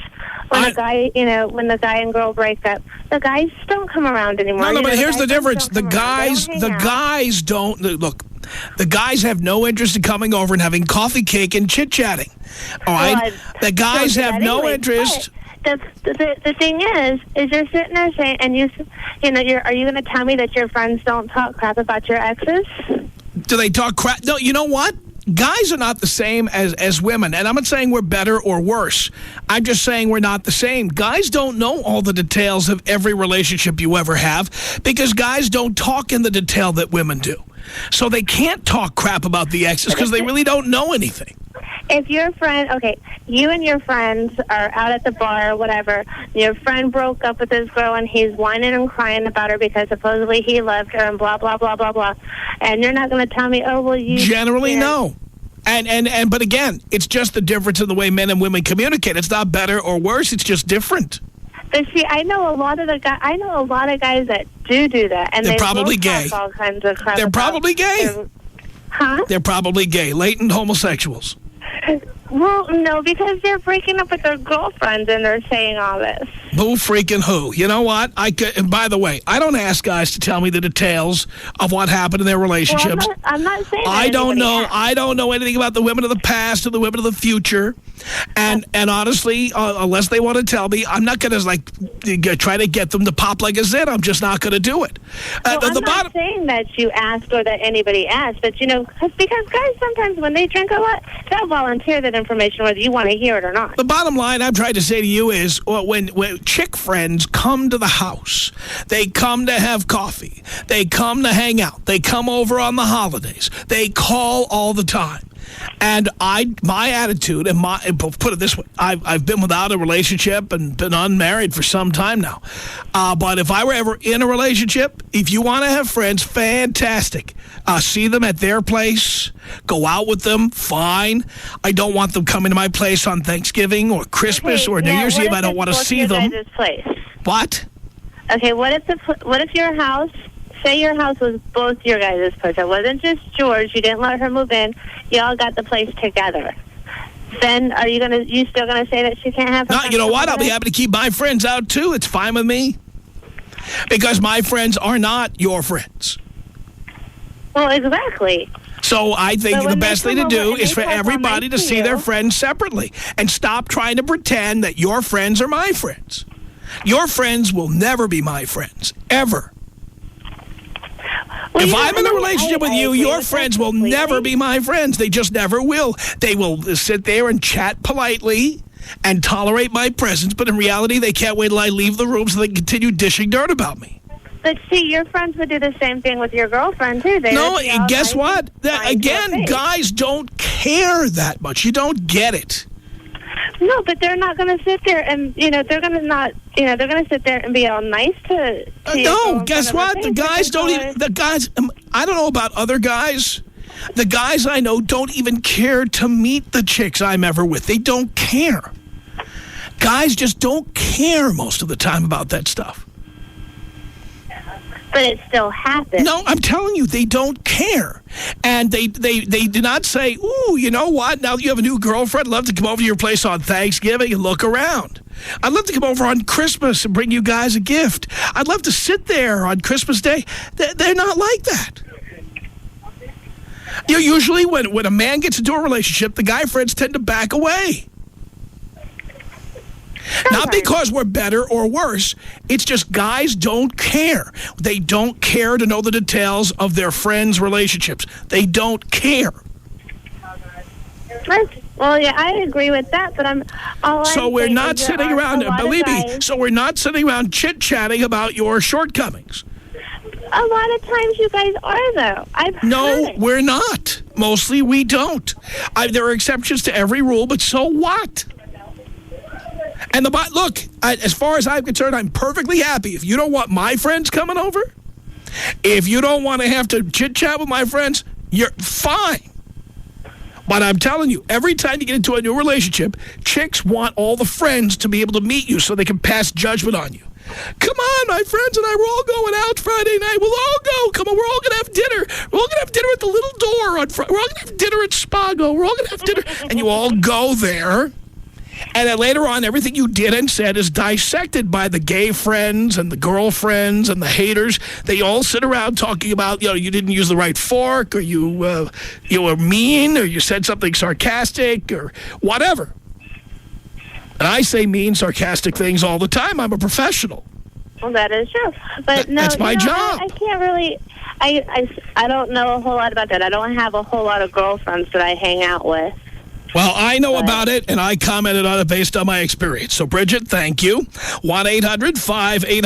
When the guy and girl break up, the guys don't come around anymore. No, but here's the difference. The guys don't, look, the guys have no interest in coming over and having coffee cake and chit-chatting. All right? Well, the guys have no interest. The thing is you're sitting there saying, and are you going to tell me that your friends don't talk crap about your exes? Do they talk crap? No, you know what? Guys are not the same as women, and I'm not saying we're better or worse. I'm just saying we're not the same. Guys don't know all the details of every relationship you ever have because guys don't talk in the detail that women do. So they can't talk crap about the exes because they really don't know anything. If your friend, you and your friends are out at the bar or whatever, your friend broke up with this girl and he's whining and crying about her because supposedly he loved her and blah, blah, blah, blah, blah. And you're not going to tell me, oh, well, you... Generally, no. But again, it's just the difference in the way men and women communicate. It's not better or worse. It's just different. But see, I know a lot of guys that do that, and they're they probably gay. All kinds of crap. They're probably gay. Huh? They're probably gay, latent homosexuals. Well, no, because they're breaking up with their girlfriends and they're saying all this. Who freaking who? You know what? And by the way, I don't ask guys to tell me the details of what happened in their relationships. Well, I'm not saying I don't know. I don't know anything about the women of the past or the women of the future. And honestly, unless they want to tell me, I'm not going to try to get them to pop like a zit. I'm just not going to do it. Well, I'm not saying that you asked or that anybody asked, but, because guys sometimes when they drink a lot, they'll volunteer that information whether you want to hear it or not. The bottom line I'm trying to say to you is when chick friends come to the house, they come to have coffee, they come to hang out, they come over on the holidays, they call all the time. And my attitude, and put it this way, I've been without a relationship and been unmarried for some time now. But if I were ever in a relationship, if you want to have friends, fantastic. See them at their place, go out with them, fine. I don't want them coming to my place on Thanksgiving or Christmas or New Year's Eve. I don't want to see them. Place? What? Okay, what if your house... Say your house was both your guys' place. It wasn't just George. You didn't let her move in. You all got the place together. Then are you still gonna say that she can't have her? No, you know what? I'll be happy to keep my friends out too. It's fine with me. Because my friends are not your friends. Well, exactly. So I think the best thing to do is for everybody to see their friends separately and stop trying to pretend that your friends are my friends. Your friends will never be my friends, ever. Well, if I'm in a relationship with you, your friends will never be my friends. They just never will. They will sit there and chat politely and tolerate my presence, but in reality, they can't wait till I leave the room so they can continue dishing dirt about me. But see, your friends would do the same thing with your girlfriend, too. No, and guess what? Again, guys don't care that much. You don't get it. No, but they're not going to sit there and, they're going to not, they're going to sit there and be all nice to no, guess what? The guys don't even, I don't know about other guys. The guys I know don't even care to meet the chicks I'm ever with. They don't care. Guys just don't care most of the time about that stuff. But it still happens. No, I'm telling you, they don't care. And they do not say, ooh, you know what? Now that you have a new girlfriend, I'd love to come over to your place on Thanksgiving and look around. I'd love to come over on Christmas and bring you guys a gift. I'd love to sit there on Christmas Day. They're not like that. Usually when a man gets into a relationship, the guy friends tend to back away. Not because we're better or worse. It's just guys don't care. They don't care to know the details of their friends' relationships. They don't care. Well, yeah, I agree with that, but so we're not sitting around, believe me, so we're not sitting around chit-chatting about your shortcomings. A lot of times you guys are, though. No, we're not. Mostly we don't. There are exceptions to every rule, but so what? And look, as far as I'm concerned, I'm perfectly happy. If you don't want my friends coming over, if you don't want to have to chit-chat with my friends, you're fine. But I'm telling you, every time you get into a new relationship, chicks want all the friends to be able to meet you so they can pass judgment on you. Come on, my friends and I, we're all going out Friday night. We'll all go. Come on, we're all going to have dinner. We're all going to have dinner at the little door on Friday. We're all going to have dinner at Spago. We're all going to have dinner. And you all go there. And then later on, everything you did and said is dissected by the gay friends and the girlfriends and the haters. They all sit around talking about, you didn't use the right fork, or you were mean, or you said something sarcastic, or whatever. And I say mean, sarcastic things all the time. I'm a professional. Well, that is true. But no, that's my job. I can't really... I don't know a whole lot about that. I don't have a whole lot of girlfriends that I hang out with. Well, I know about it, and I commented on it based on my experience. So, Bridget, thank you. 1-800-5800.